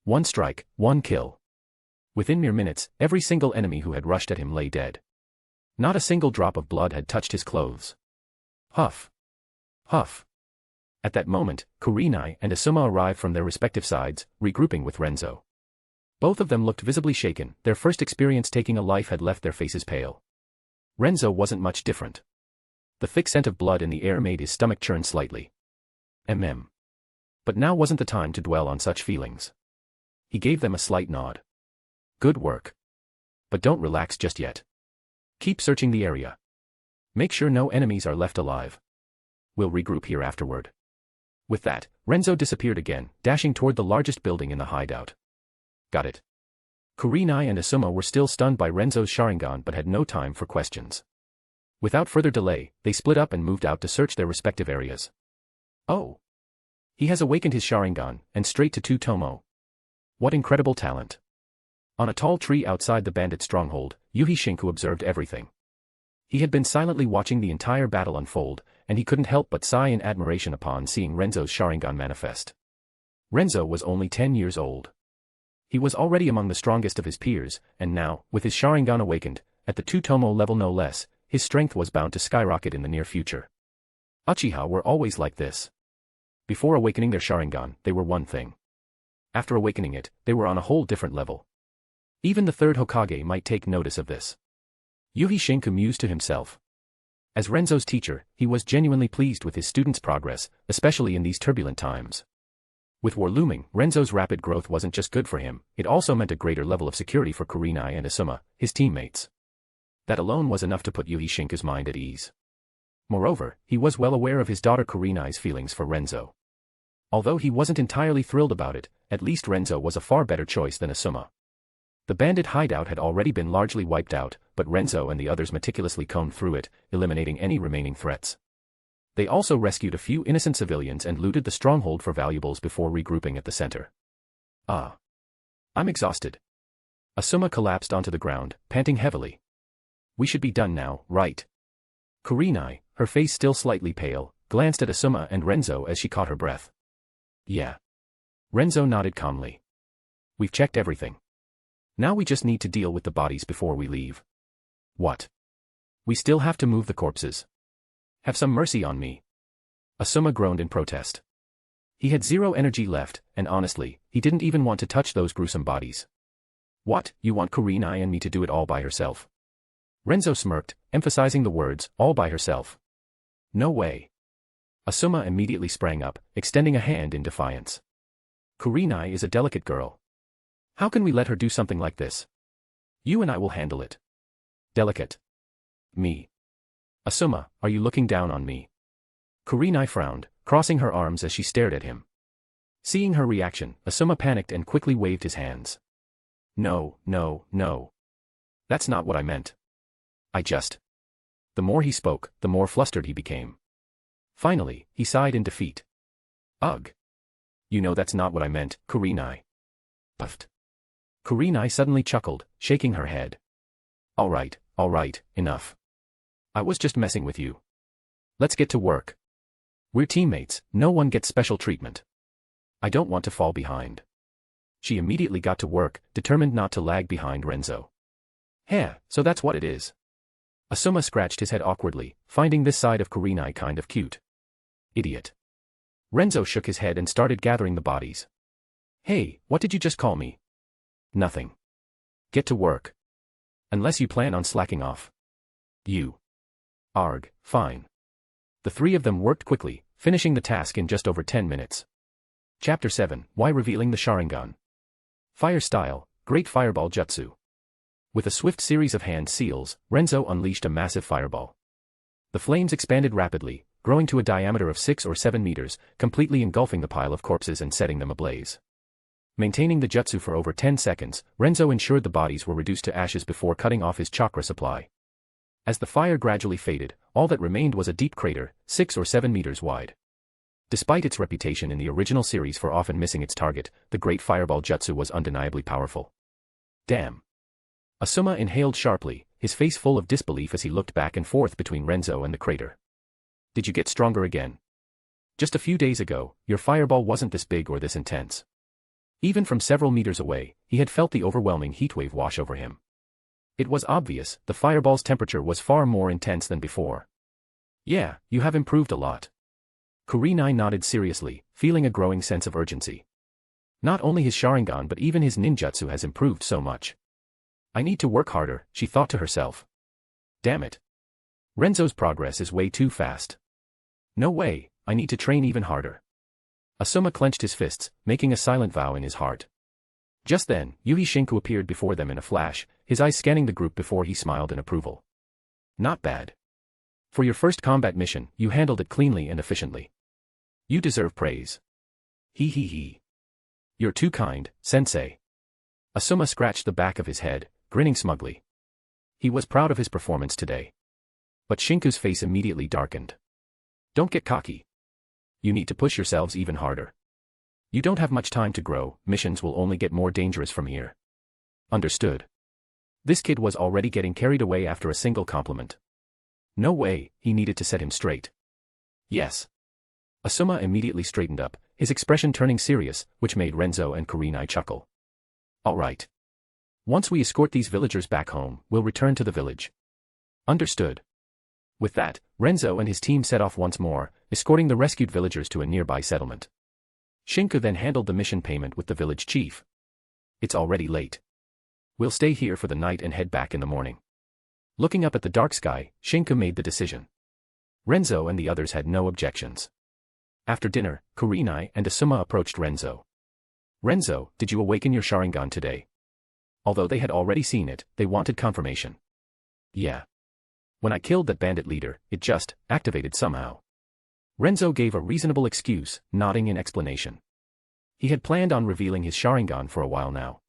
1 strike, 1 kill. Within mere minutes, every single enemy who had rushed at him lay dead. Not a single drop of blood had touched his clothes. Huff. Huff. At that moment, Kurenai and Asuma arrived from their respective sides, regrouping with Renzo. Both of them looked visibly shaken, their first experience taking a life had left their faces pale. Renzo wasn't much different. The thick scent of blood in the air made his stomach churn slightly. But now wasn't the time to dwell on such feelings. He gave them a slight nod. Good work. But don't relax just yet. Keep searching the area. Make sure no enemies are left alive. We'll regroup here afterward. With that, Renzo disappeared again, dashing toward the largest building in the hideout. Got it. Kurenai and Asuma were still stunned by Renzo's Sharingan but had no time for questions. Without further delay, they split up and moved out to search their respective areas. Oh. He has awakened his Sharingan, and straight to 2 tomo. What incredible talent. On a tall tree outside the bandit stronghold, Yuhi Shinku observed everything. He had been silently watching the entire battle unfold, and he couldn't help but sigh in admiration upon seeing Renzo's Sharingan manifest. Renzo was only 10 years old. He was already among the strongest of his peers, and now, with his Sharingan awakened, at the 2 tomo level no less, his strength was bound to skyrocket in the near future. Uchiha were always like this. Before awakening their Sharingan, they were one thing. After awakening it, they were on a whole different level. Even the third Hokage might take notice of this. Yuhi Shinku mused to himself. As Renzo's teacher, he was genuinely pleased with his students' progress, especially in these turbulent times. With war looming, Renzo's rapid growth wasn't just good for him, it also meant a greater level of security for Kurenai and Asuma, his teammates. That alone was enough to put Yuhi Shinku's mind at ease. Moreover, he was well aware of his daughter Kurenai's feelings for Renzo. Although he wasn't entirely thrilled about it, at least Renzo was a far better choice than Asuma. The bandit hideout had already been largely wiped out, but Renzo and the others meticulously combed through it, eliminating any remaining threats. They also rescued a few innocent civilians and looted the stronghold for valuables before regrouping at the center. Ah. I'm exhausted. Asuma collapsed onto the ground, panting heavily. We should be done now, right? Kurenai, her face still slightly pale, glanced at Asuma and Renzo as she caught her breath. Yeah. Renzo nodded calmly. We've checked everything. Now we just need to deal with the bodies before we leave. What? We still have to move the corpses. Have some mercy on me. Asuma groaned in protest. He had zero energy left, and honestly, he didn't even want to touch those gruesome bodies. What, you want Kurenai and me to do it all by herself? Renzo smirked, emphasizing the words, all by herself. No way. Asuma immediately sprang up, extending a hand in defiance. Kurenai is a delicate girl. How can we let her do something like this? You and I will handle it. Delicate. Me. Asuma, are you looking down on me? Kurenai frowned, crossing her arms as she stared at him. Seeing her reaction, Asuma panicked and quickly waved his hands. No, no, no. That's not what I meant. I just... The more he spoke, the more flustered he became. Finally, he sighed in defeat. Ugh. You know that's not what I meant, Kurenai. Puffed. Kurenai suddenly chuckled, shaking her head. All right, enough. I was just messing with you. Let's get to work. We're teammates, no one gets special treatment. I don't want to fall behind. She immediately got to work, determined not to lag behind Renzo. Heh, so that's what it is. Asuma scratched his head awkwardly, finding this side of Kurenai kind of cute. Idiot. Renzo shook his head and started gathering the bodies. Hey, what did you just call me? Nothing. Get to work. Unless you plan on slacking off. You. Arg, fine. The three of them worked quickly, finishing the task in just over 10 minutes. Chapter 7, Why Revealing the Sharingan. Fire Style, Great Fireball Jutsu. With a swift series of hand seals, Renzo unleashed a massive fireball. The flames expanded rapidly, growing to a diameter of 6 or 7 meters, completely engulfing the pile of corpses and setting them ablaze. Maintaining the jutsu for over 10 seconds, Renzo ensured the bodies were reduced to ashes before cutting off his chakra supply. As the fire gradually faded, all that remained was a deep crater, 6 or 7 meters wide. Despite its reputation in the original series for often missing its target, the Great Fireball Jutsu was undeniably powerful. Damn. Asuma inhaled sharply, his face full of disbelief as he looked back and forth between Renzo and the crater. Did you get stronger again? Just a few days ago, your fireball wasn't this big or this intense. Even from several meters away, he had felt the overwhelming heatwave wash over him. It was obvious, the fireball's temperature was far more intense than before. Yeah, you have improved a lot. Kurenai nodded seriously, feeling a growing sense of urgency. Not only his Sharingan but even his ninjutsu has improved so much. I need to work harder, she thought to herself. Damn it. Renzo's progress is way too fast. No way, I need to train even harder. Asuma clenched his fists, making a silent vow in his heart. Just then, Yuhi Shinku appeared before them in a flash, his eyes scanning the group before he smiled in approval. Not bad. For your first combat mission, you handled it cleanly and efficiently. You deserve praise. He. You're too kind, sensei. Asuma scratched the back of his head, grinning smugly. He was proud of his performance today. But Shinku's face immediately darkened. Don't get cocky. You need to push yourselves even harder. You don't have much time to grow, missions will only get more dangerous from here. Understood. This kid was already getting carried away after a single compliment. No way, he needed to set him straight. Yes. Asuma immediately straightened up, his expression turning serious, which made Renzo and Kurenai chuckle. All right. Once we escort these villagers back home, we'll return to the village. Understood. With that, Renzo and his team set off once more, escorting the rescued villagers to a nearby settlement. Shinku then handled the mission payment with the village chief. It's already late. We'll stay here for the night and head back in the morning. Looking up at the dark sky, Shinku made the decision. Renzo and the others had no objections. After dinner, Kurenai and Asuma approached Renzo. Renzo, did you awaken your Sharingan today? Although they had already seen it, they wanted confirmation. Yeah. When I killed that bandit leader, it just activated somehow. Renzo gave a reasonable excuse, nodding in explanation. He had planned on revealing his Sharingan for a while now.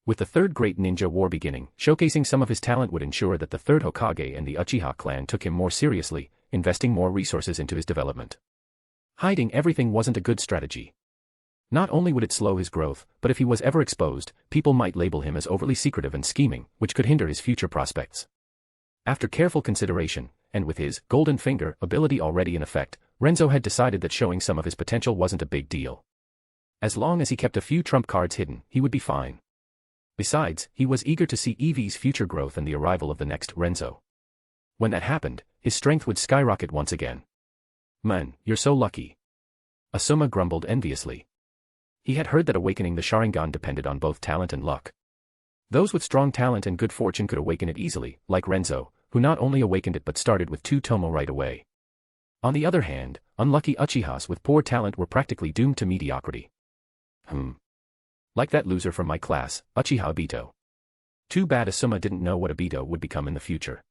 With the third great ninja war beginning, showcasing some of his talent would ensure that the third Hokage and the Uchiha clan took him more seriously, investing more resources into his development. Hiding everything wasn't a good strategy. Not only would it slow his growth, but if he was ever exposed, people might label him as overly secretive and scheming, which could hinder his future prospects. After careful consideration, and with his golden finger ability already in effect, Renzo had decided that showing some of his potential wasn't a big deal. As long as he kept a few trump cards hidden, he would be fine. Besides, he was eager to see Eevee's future growth and the arrival of the next Renzo. When that happened, his strength would skyrocket once again. Man, you're so lucky. Asuma grumbled enviously. He had heard that awakening the Sharingan depended on both talent and luck. Those with strong talent and good fortune could awaken it easily, like Renzo, who not only awakened it but started with 2 tomo right away. On the other hand, unlucky Uchihas with poor talent were practically doomed to mediocrity. Like that loser from my class, Uchiha Obito. Too bad Asuma didn't know what Obito would become in the future.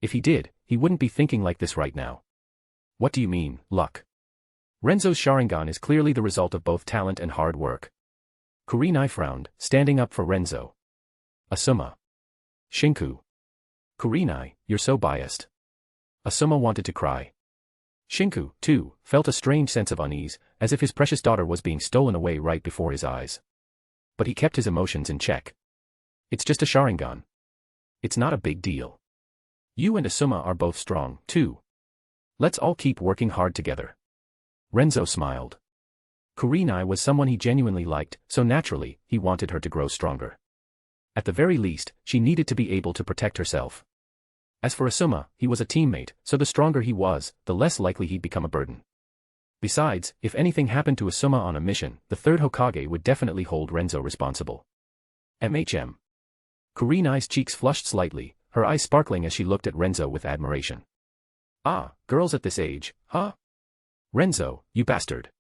If he did, he wouldn't be thinking like this right now. What do you mean, luck? Renzo's Sharingan is clearly the result of both talent and hard work. Kurenai frowned, standing up for Renzo. Asuma. Shinku. Kurenai, you're so biased. Asuma wanted to cry. Shinku, too, felt a strange sense of unease, as if his precious daughter was being stolen away right before his eyes. But he kept his emotions in check. It's just a Sharingan. It's not a big deal. You and Asuma are both strong, too. Let's all keep working hard together. Renzo smiled. Kurenai was someone he genuinely liked, so naturally, he wanted her to grow stronger. At the very least, she needed to be able to protect herself. As for Asuma, he was a teammate, so the stronger he was, the less likely he'd become a burden. Besides, if anything happened to Asuma on a mission, the third Hokage would definitely hold Renzo responsible. MHM. Kurenai's cheeks flushed slightly, her eyes sparkling as she looked at Renzo with admiration. Ah, girls at this age, huh? Renzo, you bastard.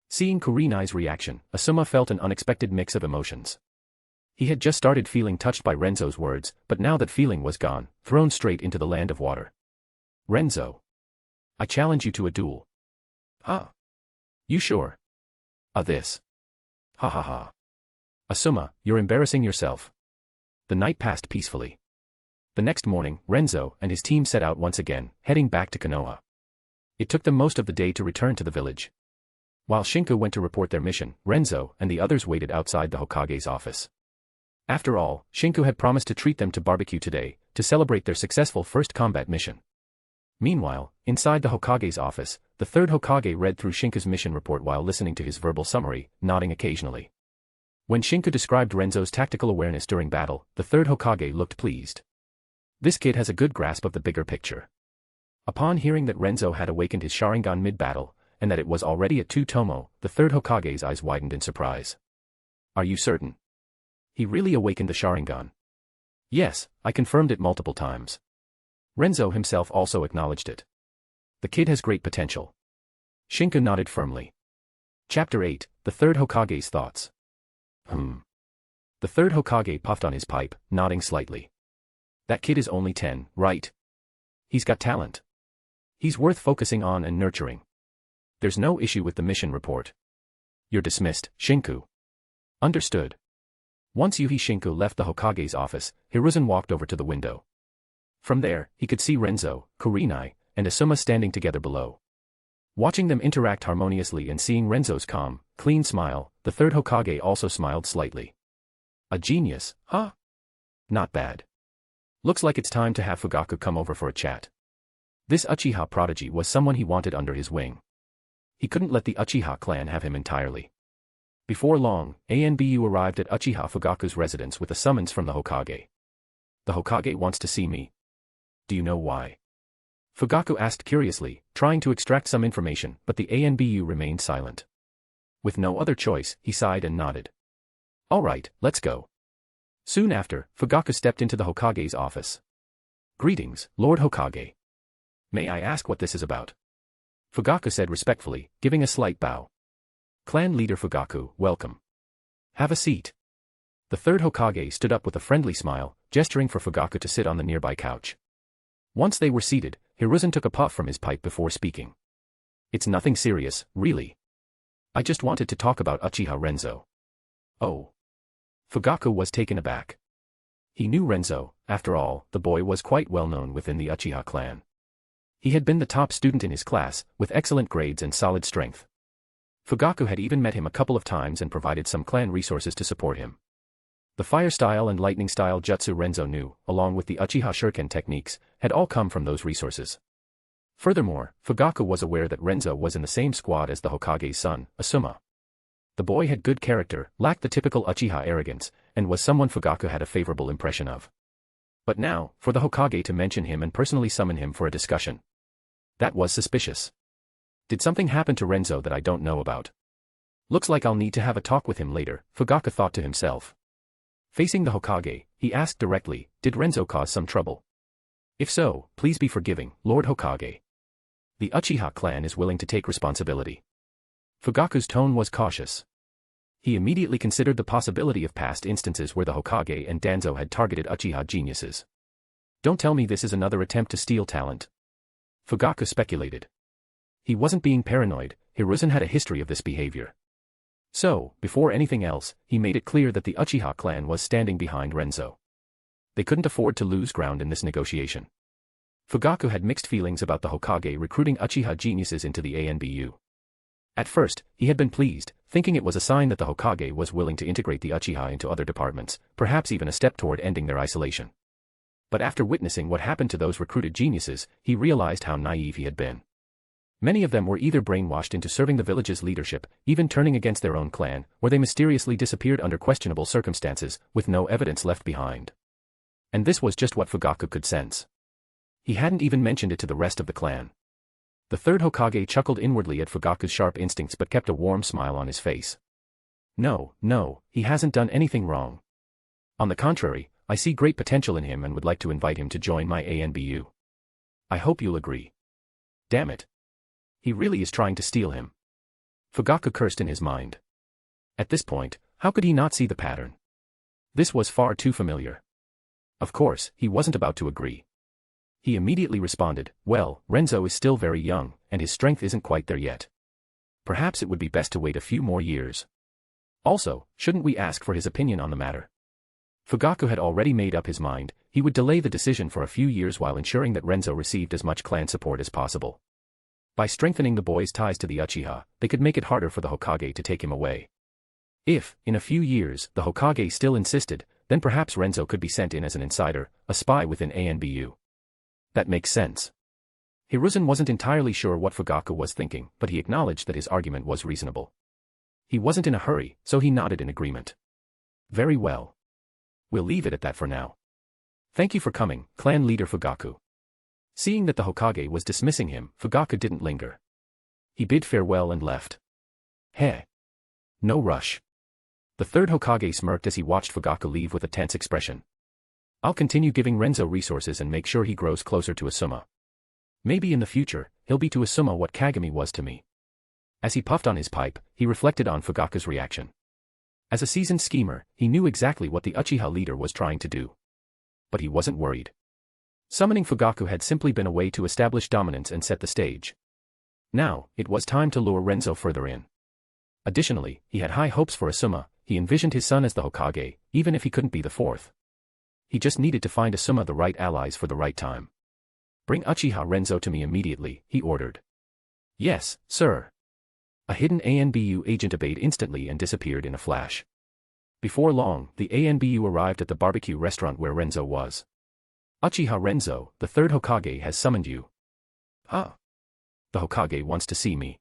Seeing Kurenai's reaction, Asuma felt an unexpected mix of emotions. He had just started feeling touched by Renzo's words, but now that feeling was gone, thrown straight into the land of water. Renzo. I challenge you to a duel. Huh? You sure? This. Ha ha ha. Asuma, you're embarrassing yourself. The night passed peacefully. The next morning, Renzo and his team set out once again, heading back to Konoha. It took them most of the day to return to the village. While Shinku went to report their mission, Renzo and the others waited outside the Hokage's office. After all, Shinku had promised to treat them to barbecue today, to celebrate their successful first combat mission. Meanwhile, inside the Hokage's office, the third Hokage read through Shinku's mission report while listening to his verbal summary, nodding occasionally. When Shinku described Renzo's tactical awareness during battle, the third Hokage looked pleased. This kid has a good grasp of the bigger picture. Upon hearing that Renzo had awakened his Sharingan mid-battle, and that it was already at 2 tomo, the third Hokage's eyes widened in surprise. Are you certain? He really awakened the Sharingan. Yes, I confirmed it multiple times. Renzo himself also acknowledged it. The kid has great potential. Shinku nodded firmly. Chapter 8, The Third Hokage's Thoughts. The third Hokage puffed on his pipe, nodding slightly. That kid is only 10, right? He's got talent. He's worth focusing on and nurturing. There's no issue with the mission report. You're dismissed, Shinku. Understood. Once Yuhi Shinku left the Hokage's office, Hiruzen walked over to the window. From there, he could see Renzo, Kurenai, and Asuma standing together below. Watching them interact harmoniously and seeing Renzo's calm, clean smile, the third Hokage also smiled slightly. A genius, huh? Not bad. Looks like it's time to have Fugaku come over for a chat. This Uchiha prodigy was someone he wanted under his wing. He couldn't let the Uchiha clan have him entirely. Before long, Anbu arrived at Uchiha Fugaku's residence with a summons from the Hokage. The Hokage wants to see me. Do you know why? Fugaku asked curiously, trying to extract some information, but the ANBU remained silent. With no other choice, he sighed and nodded. All right, let's go. Soon after, Fugaku stepped into the Hokage's office. Greetings, Lord Hokage. May I ask what this is about? Fugaku said respectfully, giving a slight bow. Clan leader Fugaku, welcome. Have a seat. The third Hokage stood up with a friendly smile, gesturing for Fugaku to sit on the nearby couch. Once they were seated, Hiruzen took a puff from his pipe before speaking. It's nothing serious, really. I just wanted to talk about Uchiha Renzo. Oh. Fugaku was taken aback. He knew Renzo, after all, the boy was quite well known within the Uchiha clan. He had been the top student in his class, with excellent grades and solid strength. Fugaku had even met him a couple of times and provided some clan resources to support him. The fire style and lightning style jutsu Renzo knew, along with the Uchiha Shuriken techniques, had all come from those resources. Furthermore, Fugaku was aware that Renzo was in the same squad as the Hokage's son, Asuma. The boy had good character, lacked the typical Uchiha arrogance, and was someone Fugaku had a favorable impression of. But now, for the Hokage to mention him and personally summon him for a discussion. That was suspicious. Did something happen to Renzo that I don't know about? Looks like I'll need to have a talk with him later, Fugaku thought to himself. Facing the Hokage, he asked directly, did Renzo cause some trouble? If so, please be forgiving, Lord Hokage. The Uchiha clan is willing to take responsibility. Fugaku's tone was cautious. He immediately considered the possibility of past instances where the Hokage and Danzo had targeted Uchiha geniuses. Don't tell me this is another attempt to steal talent. Fugaku speculated. He wasn't being paranoid, Hiruzen had a history of this behavior. So, before anything else, he made it clear that the Uchiha clan was standing behind Renzo. They couldn't afford to lose ground in this negotiation. Fugaku had mixed feelings about the Hokage recruiting Uchiha geniuses into the ANBU. At first, he had been pleased, thinking it was a sign that the Hokage was willing to integrate the Uchiha into other departments, perhaps even a step toward ending their isolation. But after witnessing what happened to those recruited geniuses, he realized how naive he had been. Many of them were either brainwashed into serving the village's leadership, even turning against their own clan, or they mysteriously disappeared under questionable circumstances, with no evidence left behind. And this was just what Fugaku could sense. He hadn't even mentioned it to the rest of the clan. The third Hokage chuckled inwardly at Fugaku's sharp instincts but kept a warm smile on his face. No, he hasn't done anything wrong. On the contrary, I see great potential in him and would like to invite him to join my ANBU. I hope you'll agree. Damn it. He really is trying to steal him. Fugaku cursed in his mind. At this point, how could he not see the pattern? This was far too familiar. Of course, he wasn't about to agree. He immediately responded, well, Renzo is still very young, and his strength isn't quite there yet. Perhaps it would be best to wait a few more years. Also, shouldn't we ask for his opinion on the matter? Fugaku had already made up his mind, he would delay the decision for a few years while ensuring that Renzo received as much clan support as possible. By strengthening the boy's ties to the Uchiha, they could make it harder for the Hokage to take him away. If, in a few years, the Hokage still insisted, then perhaps Renzo could be sent in as an insider, a spy within ANBU. That makes sense. Hiruzen wasn't entirely sure what Fugaku was thinking, but he acknowledged that his argument was reasonable. He wasn't in a hurry, so he nodded in agreement. Very well. We'll leave it at that for now. Thank you for coming, clan leader Fugaku. Seeing that the Hokage was dismissing him, Fugaku didn't linger. He bid farewell and left. Heh. No rush. The third Hokage smirked as he watched Fugaku leave with a tense expression. I'll continue giving Renzo resources and make sure he grows closer to Asuma. Maybe in the future, he'll be to Asuma what Kagami was to me. As he puffed on his pipe, he reflected on Fugaku's reaction. As a seasoned schemer, he knew exactly what the Uchiha leader was trying to do. But he wasn't worried. Summoning Fugaku had simply been a way to establish dominance and set the stage. Now, it was time to lure Renzo further in. Additionally, he had high hopes for Asuma, he envisioned his son as the Hokage, even if he couldn't be the fourth. He just needed to find Asuma the right allies for the right time. Bring Uchiha Renzo to me immediately, he ordered. Yes, sir. A hidden ANBU agent obeyed instantly and disappeared in a flash. Before long, the ANBU arrived at the barbecue restaurant where Renzo was. Uchiha Renzo, the third Hokage has summoned you. Ah. The Hokage wants to see me.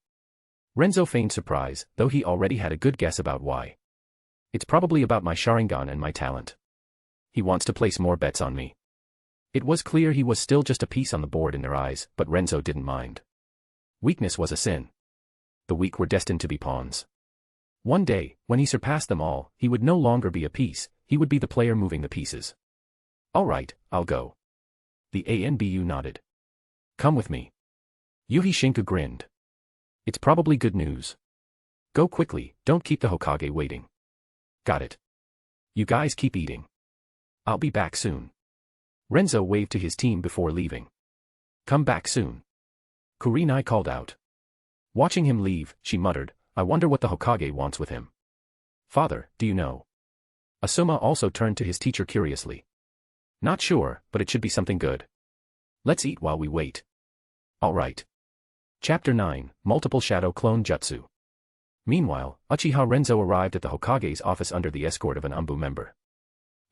Renzo feigned surprise, though he already had a good guess about why. It's probably about my Sharingan and my talent. He wants to place more bets on me. It was clear he was still just a piece on the board in their eyes, but Renzo didn't mind. Weakness was a sin. The weak were destined to be pawns. One day, when he surpassed them all, he would no longer be a piece, he would be the player moving the pieces. All right, I'll go. The ANBU nodded. Come with me. Yuhi Shinku grinned. It's probably good news. Go quickly, don't keep the Hokage waiting. Got it. You guys keep eating. I'll be back soon. Renzo waved to his team before leaving. Come back soon. Kurenai called out. Watching him leave, she muttered, I wonder what the Hokage wants with him. Father, do you know? Asuma also turned to his teacher curiously. Not sure, but it should be something good. Let's eat while we wait. All right. Chapter 9, Multiple Shadow Clone Jutsu. Meanwhile, Uchiha Renzo arrived at the Hokage's office under the escort of an Umbu member.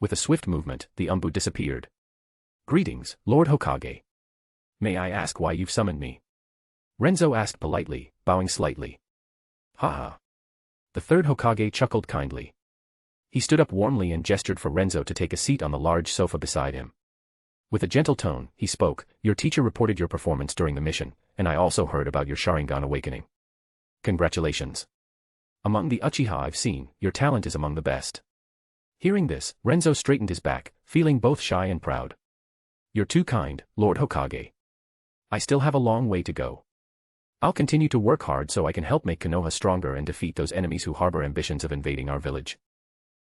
With a swift movement, the Umbu disappeared. Greetings, Lord Hokage. May I ask why you've summoned me? Renzo asked politely, bowing slightly. Haha. The third Hokage chuckled kindly. He stood up warmly and gestured for Renzo to take a seat on the large sofa beside him. With a gentle tone, he spoke, Your teacher reported your performance during the mission, and I also heard about your Sharingan awakening. Congratulations. Among the Uchiha I've seen, your talent is among the best. Hearing this, Renzo straightened his back, feeling both shy and proud. You're too kind, Lord Hokage. I still have a long way to go. I'll continue to work hard so I can help make Konoha stronger and defeat those enemies who harbor ambitions of invading our village.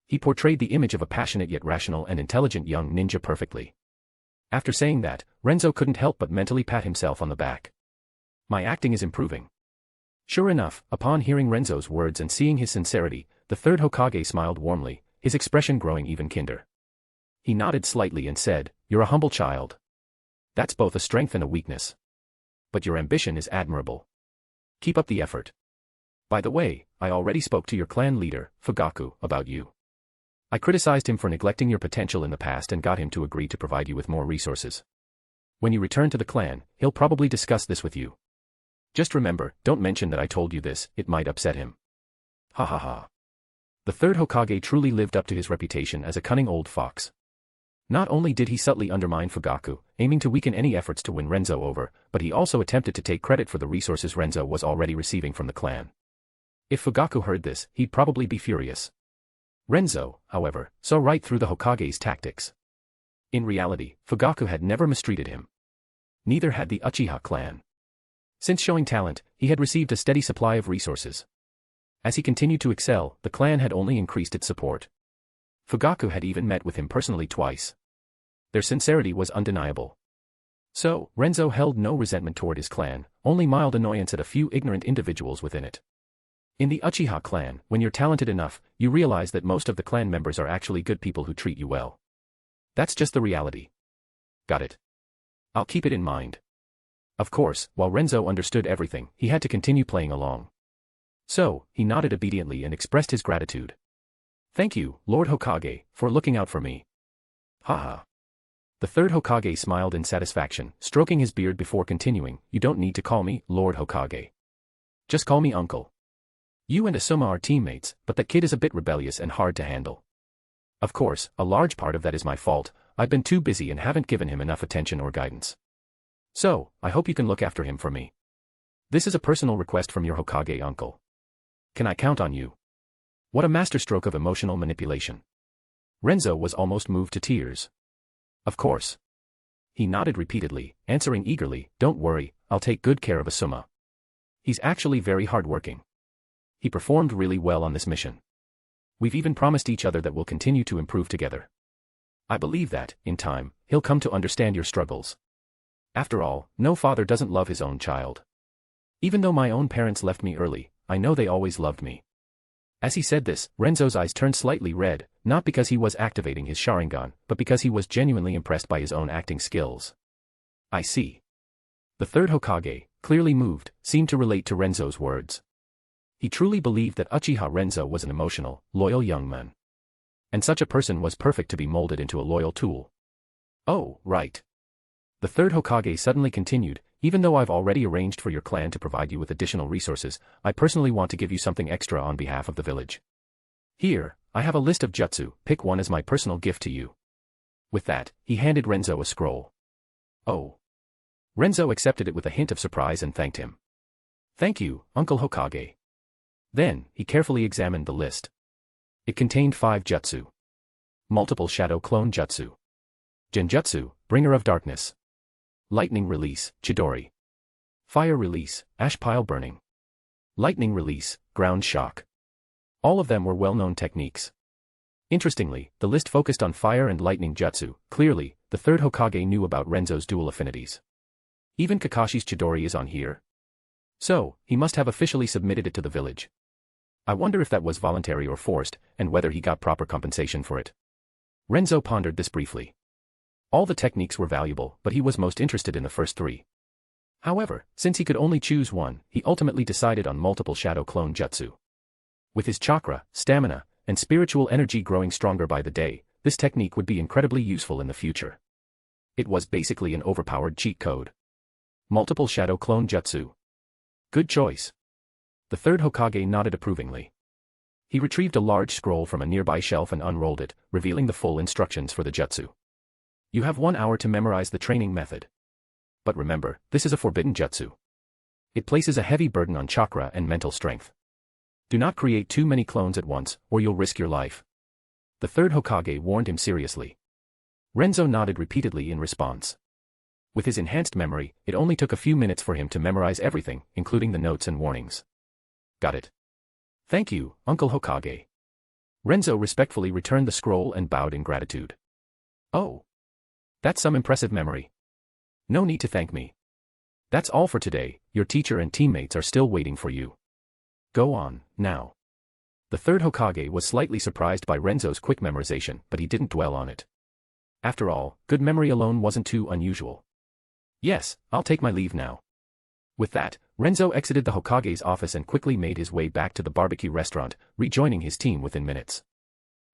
He portrayed the image of a passionate yet rational and intelligent young ninja perfectly. After saying that, Renzo couldn't help but mentally pat himself on the back. My acting is improving. Sure enough, upon hearing Renzo's words and seeing his sincerity, the third Hokage smiled warmly, his expression growing even kinder. He nodded slightly and said, You're a humble child. That's both a strength and a weakness. But your ambition is admirable. Keep up the effort. By the way, I already spoke to your clan leader, Fugaku, about you. I criticized him for neglecting your potential in the past and got him to agree to provide you with more resources. When you return to the clan, he'll probably discuss this with you. Just remember, don't mention that I told you this, it might upset him. Ha ha ha. The third Hokage truly lived up to his reputation as a cunning old fox. Not only did he subtly undermine Fugaku, aiming to weaken any efforts to win Renzo over, but he also attempted to take credit for the resources Renzo was already receiving from the clan. If Fugaku heard this, he'd probably be furious. Renzo, however, saw right through the Hokage's tactics. In reality, Fugaku had never mistreated him. Neither had the Uchiha clan. Since showing talent, he had received a steady supply of resources. As he continued to excel, the clan had only increased its support. Fugaku had even met with him personally twice. Their sincerity was undeniable. So, Renzo held no resentment toward his clan, only mild annoyance at a few ignorant individuals within it. In the Uchiha clan, when you're talented enough, you realize that most of the clan members are actually good people who treat you well. That's just the reality. Got it. I'll keep it in mind. Of course, while Renzo understood everything, he had to continue playing along. So, he nodded obediently and expressed his gratitude. Thank you, Lord Hokage, for looking out for me. Haha. The third Hokage smiled in satisfaction, stroking his beard before continuing, You don't need to call me Lord Hokage. Just call me Uncle. You and Asuma are teammates, but that kid is a bit rebellious and hard to handle. Of course, a large part of that is my fault, I've been too busy and haven't given him enough attention or guidance. So, I hope you can look after him for me. This is a personal request from your Hokage uncle. Can I count on you? What a masterstroke of emotional manipulation. Renzo was almost moved to tears. Of course. He nodded repeatedly, answering eagerly, Don't worry, I'll take good care of Asuma. He's actually very hardworking. He performed really well on this mission. We've even promised each other that we'll continue to improve together. I believe that, in time, he'll come to understand your struggles. After all, no father doesn't love his own child. Even though my own parents left me early, I know they always loved me. As he said this, Renzo's eyes turned slightly red, not because he was activating his Sharingan, but because he was genuinely impressed by his own acting skills. I see. The third Hokage, clearly moved, seemed to relate to Renzo's words. He truly believed that Uchiha Renzo was an emotional, loyal young man. And such a person was perfect to be molded into a loyal tool. Oh, right. The third Hokage suddenly continued, Even though I've already arranged for your clan to provide you with additional resources, I personally want to give you something extra on behalf of the village. Here, I have a list of jutsu, pick one as my personal gift to you. With that, he handed Renzo a scroll. Oh. Renzo accepted it with a hint of surprise and thanked him. Thank you, Uncle Hokage. Then, he carefully examined the list. It contained 5 jutsu. Multiple shadow clone jutsu. Genjutsu, bringer of darkness. Lightning release, Chidori. Fire release, ash pile burning. Lightning release, ground shock. All of them were well-known techniques. Interestingly, the list focused on fire and lightning jutsu. Clearly, the third Hokage knew about Renzo's dual affinities. Even Kakashi's Chidori is on here. So, he must have officially submitted it to the village. I wonder if that was voluntary or forced, and whether he got proper compensation for it. Renzo pondered this briefly. All the techniques were valuable, but he was most interested in the first 3. However, since he could only choose one, he ultimately decided on multiple shadow clone jutsu. With his chakra, stamina, and spiritual energy growing stronger by the day, this technique would be incredibly useful in the future. It was basically an overpowered cheat code. Multiple shadow clone jutsu. Good choice. The third Hokage nodded approvingly. He retrieved a large scroll from a nearby shelf and unrolled it, revealing the full instructions for the jutsu. You have 1 hour to memorize the training method. But remember, this is a forbidden jutsu. It places a heavy burden on chakra and mental strength. Do not create too many clones at once, or you'll risk your life. The third Hokage warned him seriously. Renzo nodded repeatedly in response. With his enhanced memory, it only took a few minutes for him to memorize everything, including the notes and warnings. Got it. Thank you, Uncle Hokage. Renzo respectfully returned the scroll and bowed in gratitude. Oh. That's some impressive memory. No need to thank me. That's all for today, your teacher and teammates are still waiting for you. Go on, now. The third Hokage was slightly surprised by Renzo's quick memorization, but he didn't dwell on it. After all, good memory alone wasn't too unusual. Yes, I'll take my leave now. With that, Renzo exited the Hokage's office and quickly made his way back to the barbecue restaurant, rejoining his team within minutes.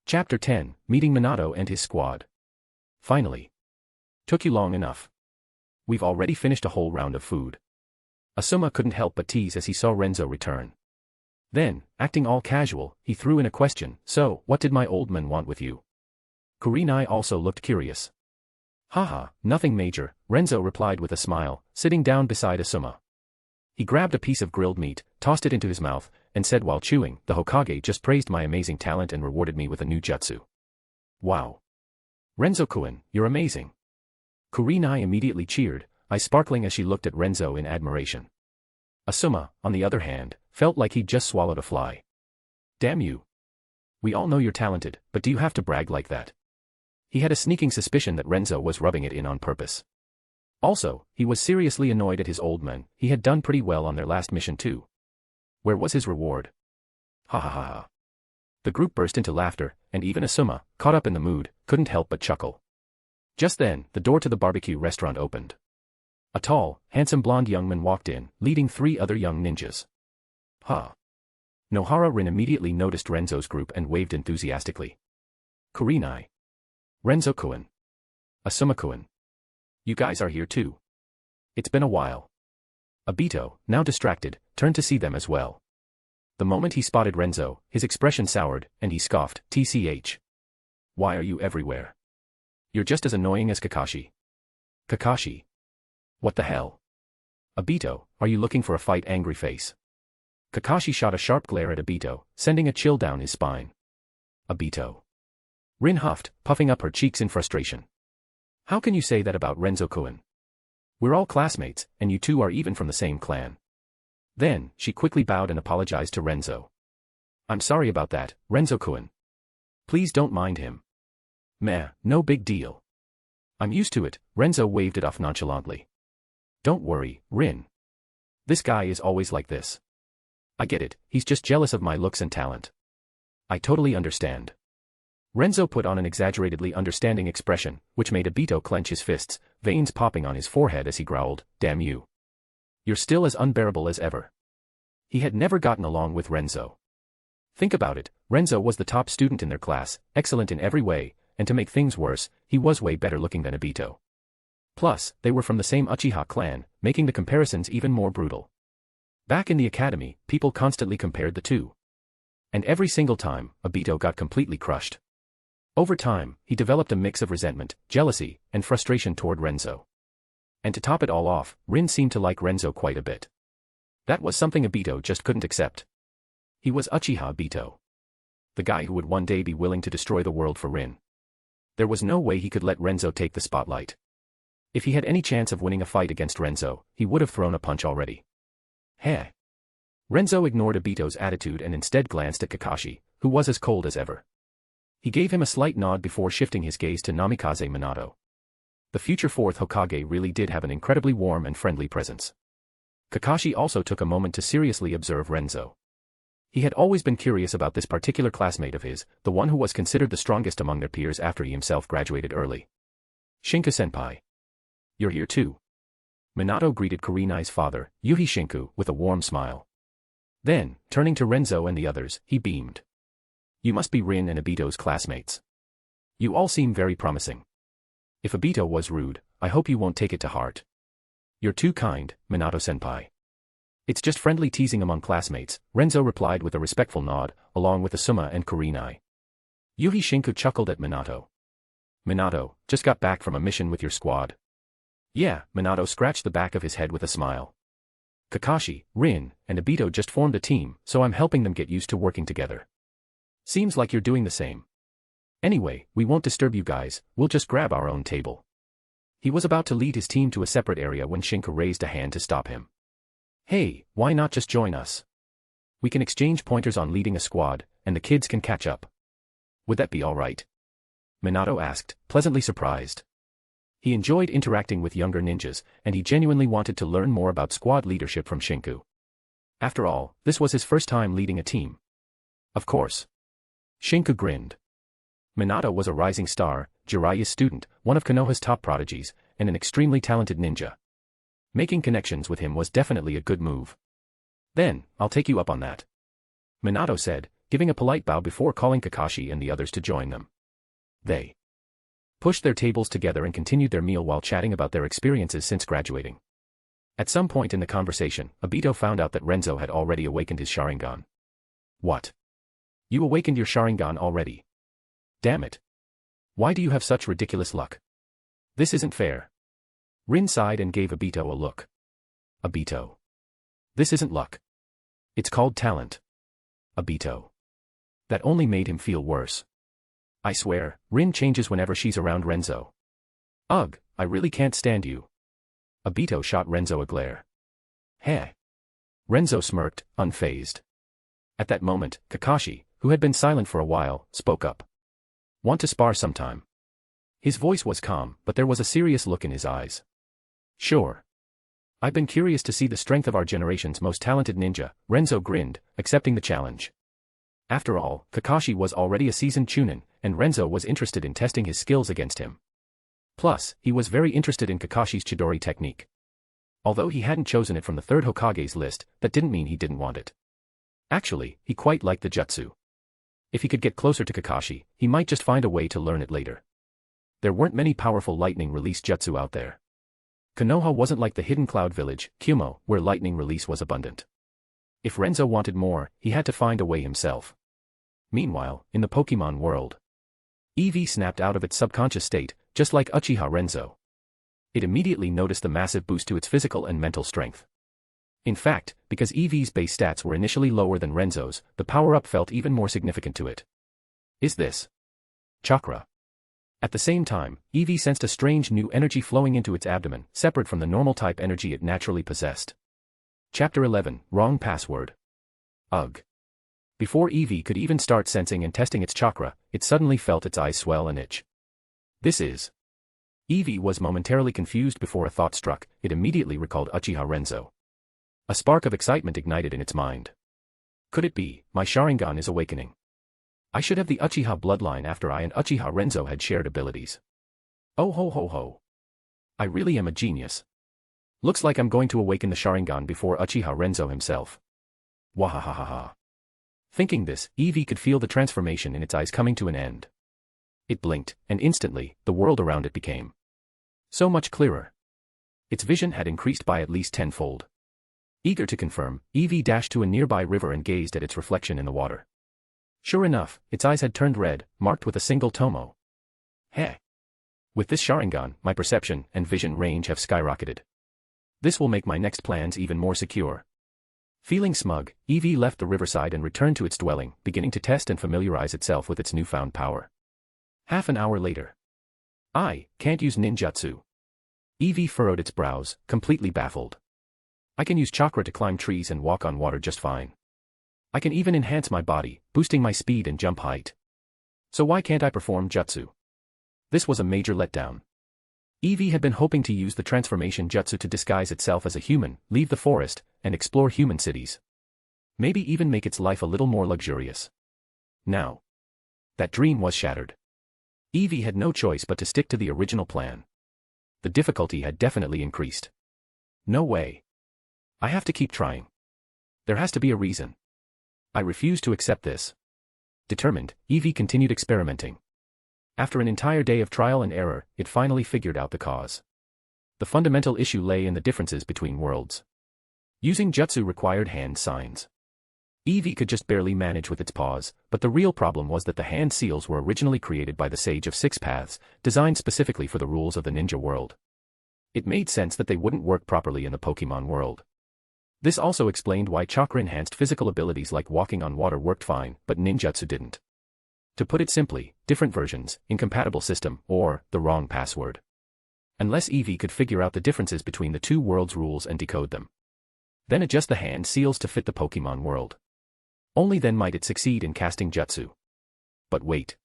Chapter 10, Meeting Minato and his squad. Finally. Took you long enough. We've already finished a whole round of food. Asuma couldn't help but tease as he saw Renzo return. Then, acting all casual, he threw in a question, so, what did my old man want with you? Kurenai also looked curious. Haha, nothing major, Renzo replied with a smile, sitting down beside Asuma. He grabbed a piece of grilled meat, tossed it into his mouth, and said while chewing, the Hokage just praised my amazing talent and rewarded me with a new jutsu. Wow. Renzo-kun, you're amazing. Kurenai immediately cheered, eyes sparkling as she looked at Renzo in admiration. Asuma, on the other hand, felt like he'd just swallowed a fly. Damn you. We all know you're talented, but do you have to brag like that? He had a sneaking suspicion that Renzo was rubbing it in on purpose. Also, he was seriously annoyed at his old man. He had done pretty well on their last mission too. Where was his reward? Ha ha ha ha. The group burst into laughter, and even Asuma, caught up in the mood, couldn't help but chuckle. Just then, the door to the barbecue restaurant opened. A tall, handsome blonde young man walked in, leading 3 other young ninjas. Ha. Nohara Rin immediately noticed Renzo's group and waved enthusiastically. Kurenai. Renzo-kun. Asuma-kun. You guys are here too. It's been a while. Obito, now distracted, turned to see them as well. The moment he spotted Renzo, his expression soured, and he scoffed, "TCH. Why are you everywhere? You're just as annoying as Kakashi." Kakashi? What the hell? Obito, are you looking for a fight? Angry face. Kakashi shot a sharp glare at Obito, sending a chill down his spine. Obito. Rin huffed, puffing up her cheeks in frustration. How can you say that about Renzo-kun? We're all classmates, and you two are even from the same clan. Then, she quickly bowed and apologized to Renzo. I'm sorry about that, Renzo-kun. Please don't mind him. Meh, no big deal. I'm used to it, Renzo waved it off nonchalantly. Don't worry, Rin. This guy is always like this. I get it, he's just jealous of my looks and talent. I totally understand. Renzo put on an exaggeratedly understanding expression, which made Obito clench his fists, veins popping on his forehead as he growled, "Damn you. You're still as unbearable as ever." He had never gotten along with Renzo. Think about it, Renzo was the top student in their class, excellent in every way, and to make things worse, he was way better looking than Obito. Plus, they were from the same Uchiha clan, making the comparisons even more brutal. Back in the academy, people constantly compared the two. And every single time, Obito got completely crushed. Over time, he developed a mix of resentment, jealousy, and frustration toward Renzo. And to top it all off, Rin seemed to like Renzo quite a bit. That was something Obito just couldn't accept. He was Uchiha Obito. The guy who would one day be willing to destroy the world for Rin. There was no way he could let Renzo take the spotlight. If he had any chance of winning a fight against Renzo, he would have thrown a punch already. Heh. Renzo ignored Obito's attitude and instead glanced at Kakashi, who was as cold as ever. He gave him a slight nod before shifting his gaze to Namikaze Minato. The future fourth Hokage really did have an incredibly warm and friendly presence. Kakashi also took a moment to seriously observe Renzo. He had always been curious about this particular classmate of his, the one who was considered the strongest among their peers after he himself graduated early. Shinku-senpai. You're here too. Minato greeted Kurenai's father, Yuhi Shinku, with a warm smile. Then, turning to Renzo and the others, he beamed. You must be Rin and Obito's classmates. You all seem very promising. If Obito was rude, I hope you won't take it to heart. You're too kind, Minato-senpai. It's just friendly teasing among classmates, Renzo replied with a respectful nod, along with Asuma and Kurenai. Yuhi Shinku chuckled at Minato. Minato, just got back from a mission with your squad. Yeah, Minato scratched the back of his head with a smile. Kakashi, Rin, and Obito just formed a team, so I'm helping them get used to working together. Seems like you're doing the same. Anyway, we won't disturb you guys, we'll just grab our own table. He was about to lead his team to a separate area when Shinku raised a hand to stop him. Hey, why not just join us? We can exchange pointers on leading a squad, and the kids can catch up. Would that be alright? Minato asked, pleasantly surprised. He enjoyed interacting with younger ninjas, and he genuinely wanted to learn more about squad leadership from Shinku. After all, this was his first time leading a team. Of course. Shinku grinned. Minato was a rising star, Jiraiya's student, one of Konoha's top prodigies, and an extremely talented ninja. Making connections with him was definitely a good move. Then, I'll take you up on that. Minato said, giving a polite bow before calling Kakashi and the others to join them. They pushed their tables together and continued their meal while chatting about their experiences since graduating. At some point in the conversation, Obito found out that Renzo had already awakened his Sharingan. What? You awakened your Sharingan already? Damn it. Why do you have such ridiculous luck? This isn't fair. Rin sighed and gave Obito a look. Obito. This isn't luck. It's called talent. Obito. That only made him feel worse. I swear, Rin changes whenever she's around Renzo. Ugh, I really can't stand you. Obito shot Renzo a glare. Heh. Renzo smirked, unfazed. At that moment, Kakashi, who had been silent for a while, spoke up. Want to spar sometime? His voice was calm, but there was a serious look in his eyes. Sure. I've been curious to see the strength of our generation's most talented ninja, Renzo grinned, accepting the challenge. After all, Kakashi was already a seasoned chunin, and Renzo was interested in testing his skills against him. Plus, he was very interested in Kakashi's Chidori technique. Although he hadn't chosen it from the third Hokage's list, that didn't mean he didn't want it. Actually, he quite liked the jutsu. If he could get closer to Kakashi, he might just find a way to learn it later. There weren't many powerful lightning release jutsu out there. Konoha wasn't like the hidden cloud village, Kumo, where lightning release was abundant. If Renzo wanted more, he had to find a way himself. Meanwhile, in the Pokemon world, Eevee snapped out of its subconscious state, just like Uchiha Renzo. It immediately noticed the massive boost to its physical and mental strength. In fact, because Eevee's base stats were initially lower than Renzo's, the power-up felt even more significant to it. Is this chakra? At the same time, Eevee sensed a strange new energy flowing into its abdomen, separate from the normal type energy it naturally possessed. Chapter 11, Wrong Password. Ugh. Before Eevee could even start sensing and testing its chakra, it suddenly felt its eyes swell and itch. This is... Eevee was momentarily confused before a thought struck. It immediately recalled Uchiha Renzo. A spark of excitement ignited in its mind. Could it be, my Sharingan is awakening? I should have the Uchiha bloodline after I and Uchiha Renzo had shared abilities. Oh ho ho ho. I really am a genius. Looks like I'm going to awaken the Sharingan before Uchiha Renzo himself. Wahahaha. Thinking this, Eevee could feel the transformation in its eyes coming to an end. It blinked, and instantly, the world around it became so much clearer. Its vision had increased by at least tenfold. Eager to confirm, Eevee dashed to a nearby river and gazed at its reflection in the water. Sure enough, its eyes had turned red, marked with a single tomo. Heh. With this Sharingan, my perception and vision range have skyrocketed. This will make my next plans even more secure. Feeling smug, Eevee left the riverside and returned to its dwelling, beginning to test and familiarize itself with its newfound power. Half an hour later. I can't use ninjutsu. Eevee furrowed its brows, completely baffled. I can use chakra to climb trees and walk on water just fine. I can even enhance my body, boosting my speed and jump height. So why can't I perform jutsu? This was a major letdown. Eevee had been hoping to use the transformation jutsu to disguise itself as a human, leave the forest, and explore human cities. Maybe even make its life a little more luxurious. Now, that dream was shattered. Eevee had no choice but to stick to the original plan. The difficulty had definitely increased. No way. I have to keep trying. There has to be a reason. I refuse to accept this. Determined, Eevee continued experimenting. After an entire day of trial and error, it finally figured out the cause. The fundamental issue lay in the differences between worlds. Using jutsu required hand signs. Eevee could just barely manage with its paws, but the real problem was that the hand seals were originally created by the Sage of Six Paths, designed specifically for the rules of the ninja world. It made sense that they wouldn't work properly in the Pokemon world. This also explained why chakra-enhanced physical abilities like walking on water worked fine, but ninjutsu didn't. To put it simply, different versions, incompatible system, or the wrong password. Unless Eevee could figure out the differences between the two worlds' rules and decode them. Then adjust the hand seals to fit the Pokemon world. Only then might it succeed in casting jutsu. But wait.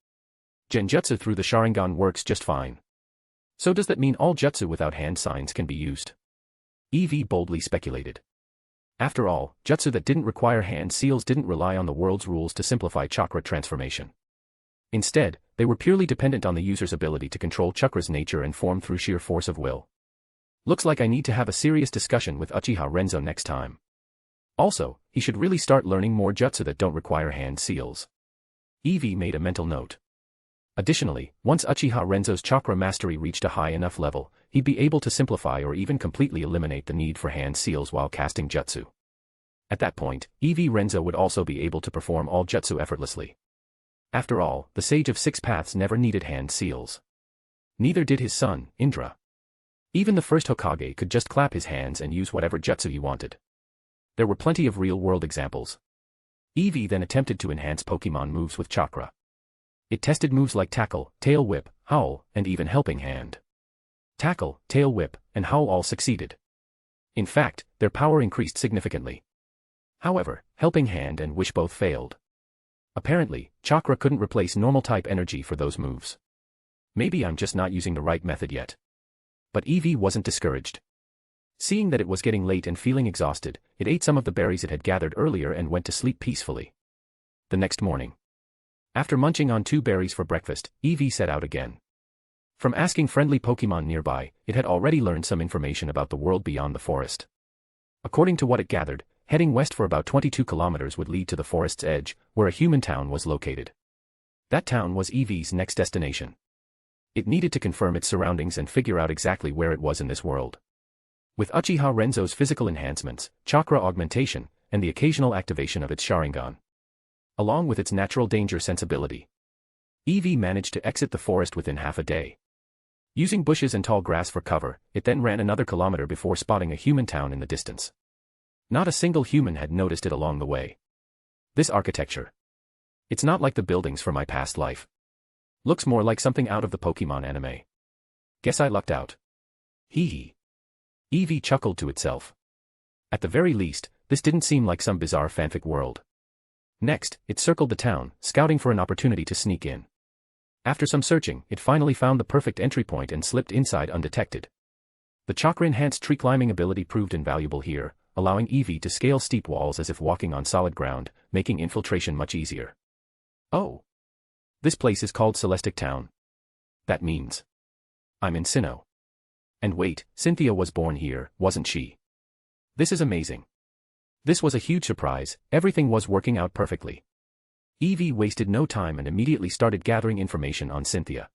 Genjutsu through the Sharingan works just fine. So does that mean all jutsu without hand signs can be used? Eevee boldly speculated. After all, jutsu that didn't require hand seals didn't rely on the world's rules to simplify chakra transformation. Instead, they were purely dependent on the user's ability to control chakra's nature and form through sheer force of will. Looks like I need to have a serious discussion with Uchiha Renzo next time. Also, he should really start learning more jutsu that don't require hand seals. Eevee made a mental note. Additionally, once Uchiha Renzo's chakra mastery reached a high enough level, he'd be able to simplify or even completely eliminate the need for hand seals while casting jutsu. At that point, Eevee Renzo would also be able to perform all jutsu effortlessly. After all, the Sage of Six Paths never needed hand seals. Neither did his son, Indra. Even the first Hokage could just clap his hands and use whatever jutsu he wanted. There were plenty of real-world examples. Eevee then attempted to enhance Pokemon moves with chakra. It tested moves like Tackle, Tail Whip, Howl, and even Helping Hand. Tackle, Tail Whip, and Howl all succeeded. In fact, their power increased significantly. However, Helping Hand and Wish both failed. Apparently, chakra couldn't replace normal-type energy for those moves. Maybe I'm just not using the right method yet. But Eevee wasn't discouraged. Seeing that it was getting late and feeling exhausted, it ate some of the berries it had gathered earlier and went to sleep peacefully. The next morning. After munching on 2 berries for breakfast, Eevee set out again. From asking friendly Pokemon nearby, it had already learned some information about the world beyond the forest. According to what it gathered, heading west for about 22 kilometers would lead to the forest's edge, where a human town was located. That town was Eevee's next destination. It needed to confirm its surroundings and figure out exactly where it was in this world. With Uchiha Renzo's physical enhancements, chakra augmentation, and the occasional activation of its Sharingan, along with its natural danger sensibility, Eevee managed to exit the forest within half a day. Using bushes and tall grass for cover, it then ran another kilometer before spotting a human town in the distance. Not a single human had noticed it along the way. This architecture. It's not like the buildings from my past life. Looks more like something out of the Pokemon anime. Guess I lucked out. Hee hee. Eevee chuckled to itself. At the very least, this didn't seem like some bizarre fanfic world. Next, it circled the town, scouting for an opportunity to sneak in. After some searching, it finally found the perfect entry point and slipped inside undetected. The chakra-enhanced tree climbing ability proved invaluable here, allowing Eevee to scale steep walls as if walking on solid ground, making infiltration much easier. Oh. This place is called Celestic Town. That means I'm in Sinnoh. And wait, Cynthia was born here, wasn't she? This is amazing. This was a huge surprise, everything was working out perfectly. Eevee wasted no time and immediately started gathering information on Cynthia.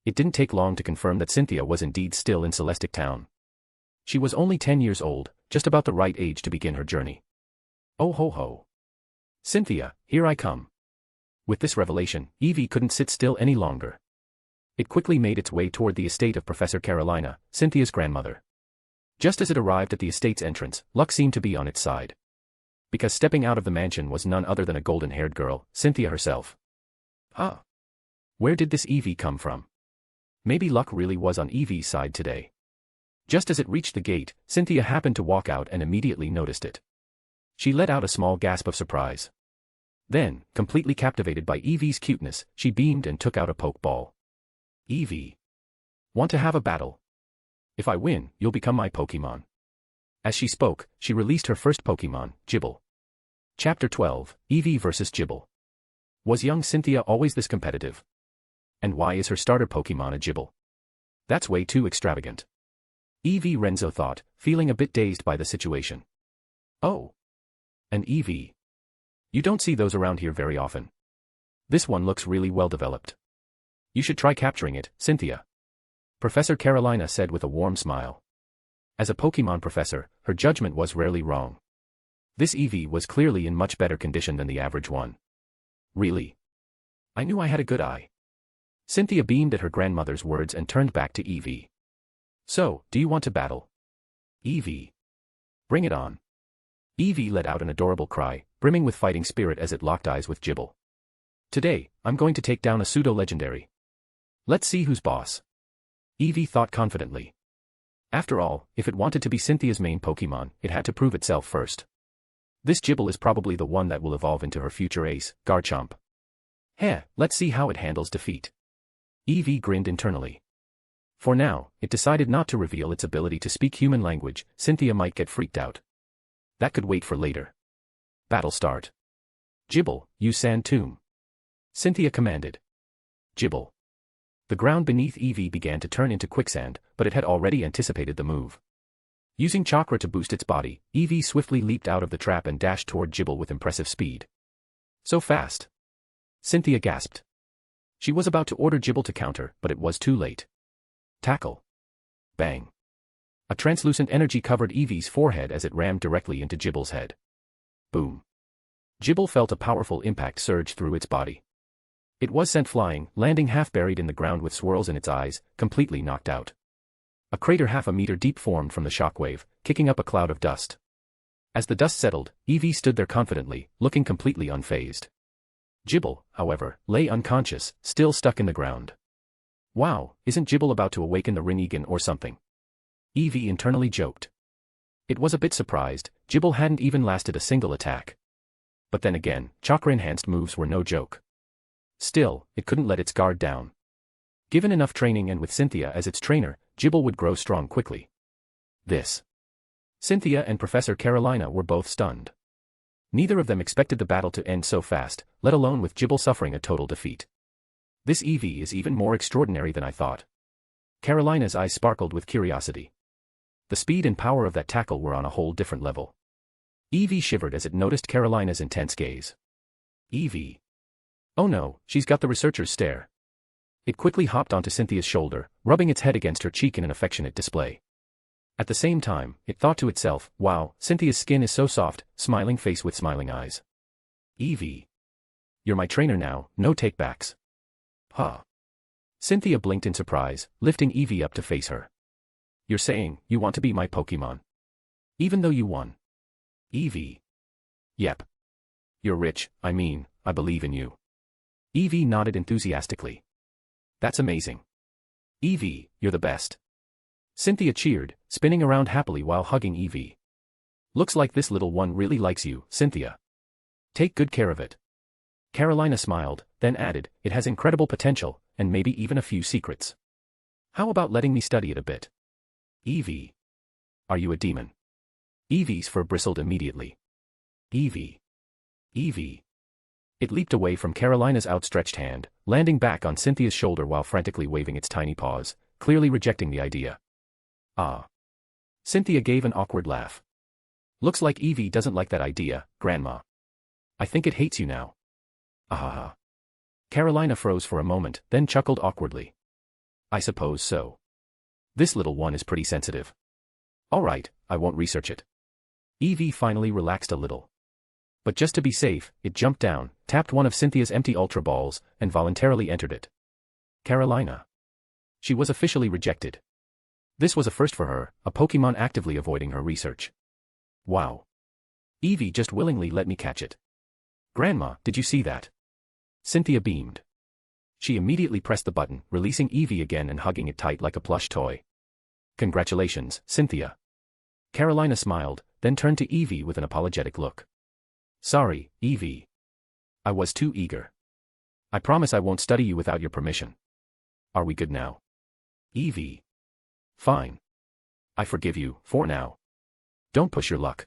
It didn't take long to confirm that Cynthia was indeed still in Celestic Town. She was only 10 years old, just about the right age to begin her journey. Oh ho ho. Cynthia, here I come. With this revelation, Eevee couldn't sit still any longer. It quickly made its way toward the estate of Professor Carolina, Cynthia's grandmother. Just as it arrived at the estate's entrance, luck seemed to be on its side. Because stepping out of the mansion was none other than a golden-haired girl, Cynthia herself. Ah. Where did this Eevee come from? Maybe luck really was on Eevee's side today. Just as it reached the gate, Cynthia happened to walk out and immediately noticed it. She let out a small gasp of surprise. Then, completely captivated by Eevee's cuteness, she beamed and took out a pokeball. Eevee. Want to have a battle? If I win, you'll become my Pokemon. As she spoke, she released her first Pokemon, Gible. Chapter 12, Eevee vs. Gible. Was young Cynthia always this competitive? And why is her starter Pokemon a Gible? That's way too extravagant. Eevee, Renzo thought, feeling a bit dazed by the situation. Oh. An Eevee. You don't see those around here very often. This one looks really well developed. You should try capturing it, Cynthia. Professor Carolina said with a warm smile. As a Pokemon professor, her judgment was rarely wrong. This Eevee was clearly in much better condition than the average one. Really? I knew I had a good eye. Cynthia beamed at her grandmother's words and turned back to Eevee. So, do you want to battle? Eevee. Bring it on. Eevee let out an adorable cry, brimming with fighting spirit as it locked eyes with Gible. Today, I'm going to take down a pseudo-legendary. Let's see who's boss. Eevee thought confidently. After all, if it wanted to be Cynthia's main Pokemon, it had to prove itself first. This Gible is probably the one that will evolve into her future ace, Garchomp. Heh, let's see how it handles defeat. Eevee grinned internally. For now, it decided not to reveal its ability to speak human language. Cynthia might get freaked out. That could wait for later. Battle start. Gible, use Sand Tomb. Cynthia commanded. Gible. The ground beneath Eevee began to turn into quicksand, but it had already anticipated the move. Using chakra to boost its body, Eevee swiftly leaped out of the trap and dashed toward Gible with impressive speed. So fast. Cynthia gasped. She was about to order Gible to counter, but it was too late. Tackle. Bang. A translucent energy covered Eevee's forehead as it rammed directly into Gible's head. Boom. Gible felt a powerful impact surge through its body. It was sent flying, landing half buried in the ground with swirls in its eyes, completely knocked out. A crater half a meter deep formed from the shockwave, kicking up a cloud of dust. As the dust settled, Eevee stood there confidently, looking completely unfazed. Gible, however, lay unconscious, still stuck in the ground. Wow, isn't Gible about to awaken the Rinnegan or something? Eevee internally joked. It was a bit surprised, Gible hadn't even lasted a single attack. But then again, chakra-enhanced moves were no joke. Still, it couldn't let its guard down. Given enough training and with Cynthia as its trainer, Gible would grow strong quickly. This. Cynthia and Professor Carolina were both stunned. Neither of them expected the battle to end so fast, let alone with Gible suffering a total defeat. This Eevee is even more extraordinary than I thought. Carolina's eyes sparkled with curiosity. The speed and power of that tackle were on a whole different level. Eevee shivered as it noticed Carolina's intense gaze. Eevee. Oh no, she's got the researcher's stare. It quickly hopped onto Cynthia's shoulder, rubbing its head against her cheek in an affectionate display. At the same time, it thought to itself, wow, Cynthia's skin is so soft, smiling face with smiling eyes. Eevee. You're my trainer now, no takebacks. Huh. Cynthia blinked in surprise, lifting Eevee up to face her. You're saying, you want to be my Pokemon? Even though you won. Eevee. Yep. You're rich, I believe in you. Eevee nodded enthusiastically. That's amazing. Eevee, you're the best. Cynthia cheered, spinning around happily while hugging Eevee. Looks like this little one really likes you, Cynthia. Take good care of it. Carolina smiled, then added, it has incredible potential, and maybe even a few secrets. How about letting me study it a bit? Eevee. Are you a demon? Eevee's fur bristled immediately. Eevee. Eevee. It leaped away from Carolina's outstretched hand, landing back on Cynthia's shoulder while frantically waving its tiny paws, clearly rejecting the idea. Ah. Cynthia gave an awkward laugh. Looks like Eevee doesn't like that idea, Grandma. I think it hates you now. Ahaha. Carolina froze for a moment, then chuckled awkwardly. I suppose so. This little one is pretty sensitive. All right, I won't research it. Eevee finally relaxed a little. But just to be safe, it jumped down, tapped one of Cynthia's empty Ultra Balls, and voluntarily entered it. Carolina. She was officially rejected. This was a first for her, a Pokemon actively avoiding her research. Wow. Eevee just willingly let me catch it. Grandma, did you see that? Cynthia beamed. She immediately pressed the button, releasing Eevee again and hugging it tight like a plush toy. Congratulations, Cynthia. Carolina smiled, then turned to Eevee with an apologetic look. Sorry, Eevee. I was too eager. I promise I won't study you without your permission. Are we good now? Eevee. Fine. I forgive you, for now. Don't push your luck.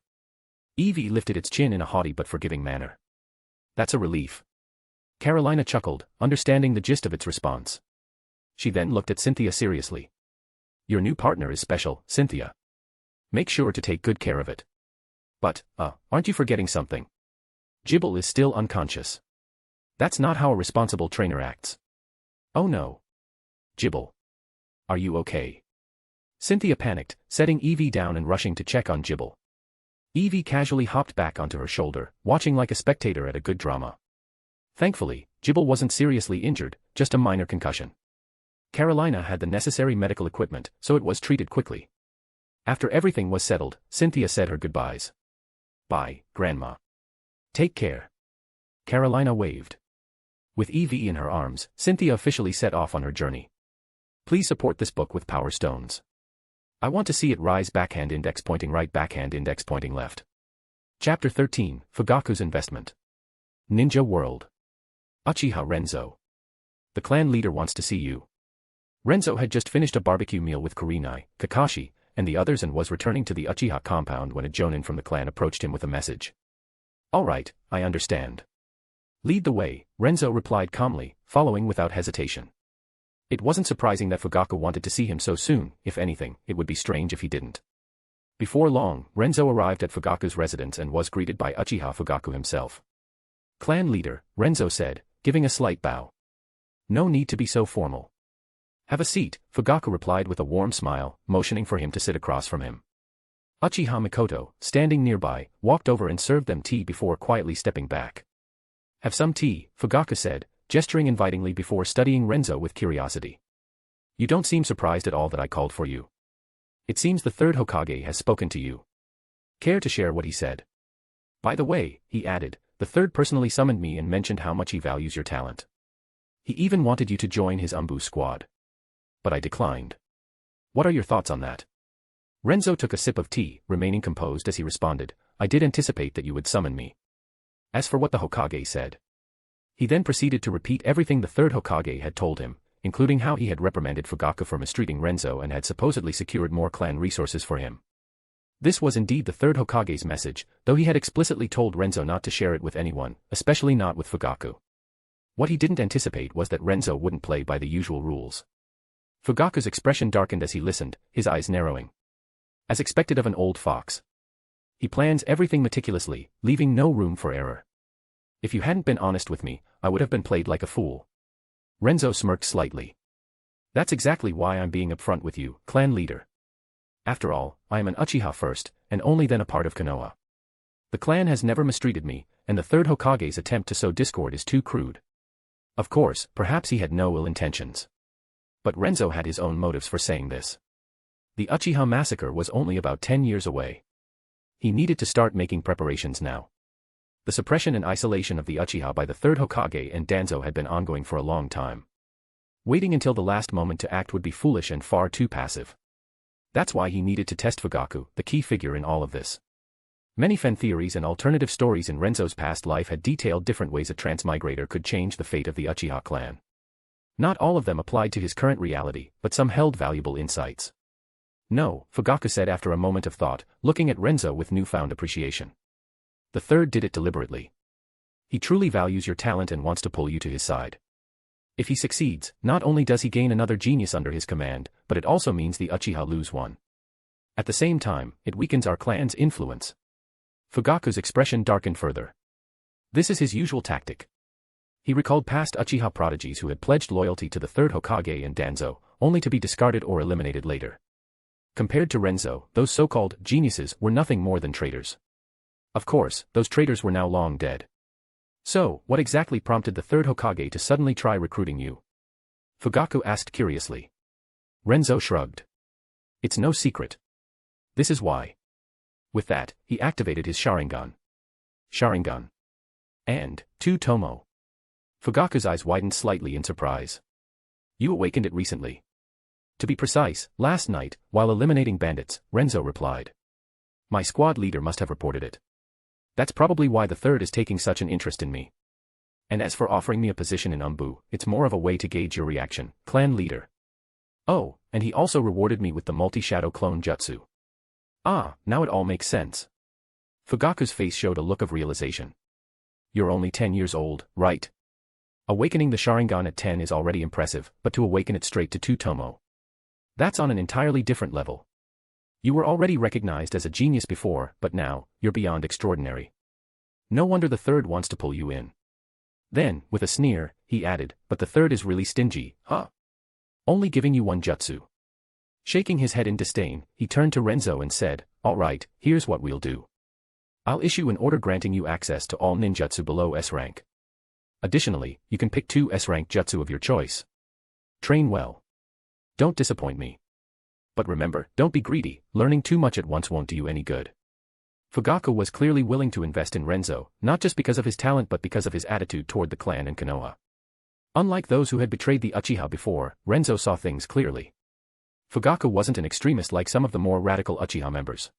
Eevee lifted its chin in a haughty but forgiving manner. That's a relief. Carolina chuckled, understanding the gist of its response. She then looked at Cynthia seriously. Your new partner is special, Cynthia. Make sure to take good care of it. But, aren't you forgetting something? Gible is still unconscious. That's not how a responsible trainer acts. Oh no. Gible. Are you okay? Cynthia panicked, setting Eevee down and rushing to check on Gible. Eevee casually hopped back onto her shoulder, watching like a spectator at a good drama. Thankfully, Gible wasn't seriously injured, just a minor concussion. Carolina had the necessary medical equipment, so it was treated quickly. After everything was settled, Cynthia said her goodbyes. Bye, Grandma. Take care. Carolina waved. With Eevee in her arms, Cynthia officially set off on her journey. Please support this book with Power Stones. I want to see it rise. Backhand index pointing right, backhand index pointing left. Chapter 13, Fugaku's Investment. Ninja World. Uchiha Renzo. The clan leader wants to see you. Renzo had just finished a barbecue meal with Kurenai, Kakashi, and the others and was returning to the Uchiha compound when a jonin from the clan approached him with a message. All right, I understand. Lead the way, Renzo replied calmly, following without hesitation. It wasn't surprising that Fugaku wanted to see him so soon. If anything, it would be strange if he didn't. Before long, Renzo arrived at Fugaku's residence and was greeted by Uchiha Fugaku himself. Clan leader, Renzo said, giving a slight bow. No need to be so formal. Have a seat, Fugaku replied with a warm smile, motioning for him to sit across from him. Uchiha Mikoto, standing nearby, walked over and served them tea before quietly stepping back. Have some tea, Fugaku said, gesturing invitingly before studying Renzo with curiosity. You don't seem surprised at all that I called for you. It seems the third Hokage has spoken to you. Care to share what he said? By the way, he added, the third personally summoned me and mentioned how much he values your talent. He even wanted you to join his Umbu squad. But I declined. What are your thoughts on that? Renzo took a sip of tea, remaining composed as he responded, I did anticipate that you would summon me. As for what the Hokage said. He then proceeded to repeat everything the third Hokage had told him, including how he had reprimanded Fugaku for mistreating Renzo and had supposedly secured more clan resources for him. This was indeed the third Hokage's message, though he had explicitly told Renzo not to share it with anyone, especially not with Fugaku. What he didn't anticipate was that Renzo wouldn't play by the usual rules. Fugaku's expression darkened as he listened, his eyes narrowing. As expected of an old fox. He plans everything meticulously, leaving no room for error. If you hadn't been honest with me, I would have been played like a fool. Renzo smirked slightly. That's exactly why I'm being upfront with you, clan leader. After all, I am an Uchiha first, and only then a part of Konoha. The clan has never mistreated me, and the third Hokage's attempt to sow discord is too crude. Of course, perhaps he had no ill intentions. But Renzo had his own motives for saying this. The Uchiha massacre was only about 10 years away. He needed to start making preparations now. The suppression and isolation of the Uchiha by the third Hokage and Danzo had been ongoing for a long time. Waiting until the last moment to act would be foolish and far too passive. That's why he needed to test Fugaku, the key figure in all of this. Many fan theories and alternative stories in Renzo's past life had detailed different ways a transmigrator could change the fate of the Uchiha clan. Not all of them applied to his current reality, but some held valuable insights. No, Fugaku said after a moment of thought, looking at Renzo with newfound appreciation. The third did it deliberately. He truly values your talent and wants to pull you to his side. If he succeeds, not only does he gain another genius under his command, but it also means the Uchiha lose one. At the same time, it weakens our clan's influence. Fugaku's expression darkened further. This is his usual tactic. He recalled past Uchiha prodigies who had pledged loyalty to the third Hokage and Danzo, only to be discarded or eliminated later. Compared to Renzo, those so-called geniuses were nothing more than traitors. Of course, those traitors were now long dead. So, what exactly prompted the third Hokage to suddenly try recruiting you? Fugaku asked curiously. Renzo shrugged. It's no secret. This is why. With that, he activated his Sharingan. Sharingan. And, 2 Tomo. Fugaku's eyes widened slightly in surprise. You awakened it recently. To be precise, last night, while eliminating bandits, Renzo replied. My squad leader must have reported it. That's probably why the third is taking such an interest in me. And as for offering me a position in Umbu, it's more of a way to gauge your reaction, clan leader. Oh, and he also rewarded me with the multi-shadow clone jutsu. Ah, now it all makes sense. Fugaku's face showed a look of realization. You're only 10 years old, right? Awakening the Sharingan at 10 is already impressive, but to awaken it straight to 2 Tomo. That's on an entirely different level. You were already recognized as a genius before, but now, you're beyond extraordinary. No wonder the third wants to pull you in. Then, with a sneer, he added, but the third is really stingy, huh? Only giving you 1 jutsu. Shaking his head in disdain, he turned to Renzo and said, all right, here's what we'll do. I'll issue an order granting you access to all ninjutsu below S rank. Additionally, you can pick 2 S-rank jutsu of your choice. Train well. Don't disappoint me. But remember, don't be greedy, learning too much at once won't do you any good. Fugaku was clearly willing to invest in Renzo, not just because of his talent but because of his attitude toward the clan and Konoha. Unlike those who had betrayed the Uchiha before, Renzo saw things clearly. Fugaku wasn't an extremist like some of the more radical Uchiha members.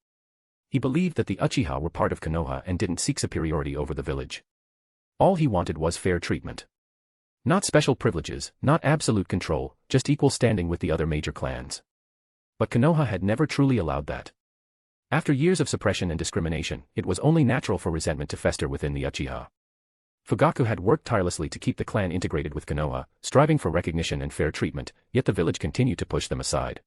He believed that the Uchiha were part of Konoha and didn't seek superiority over the village. All he wanted was fair treatment. Not special privileges, not absolute control, just equal standing with the other major clans. But Konoha had never truly allowed that. After years of suppression and discrimination, it was only natural for resentment to fester within the Uchiha. Fugaku had worked tirelessly to keep the clan integrated with Konoha, striving for recognition and fair treatment, yet the village continued to push them aside.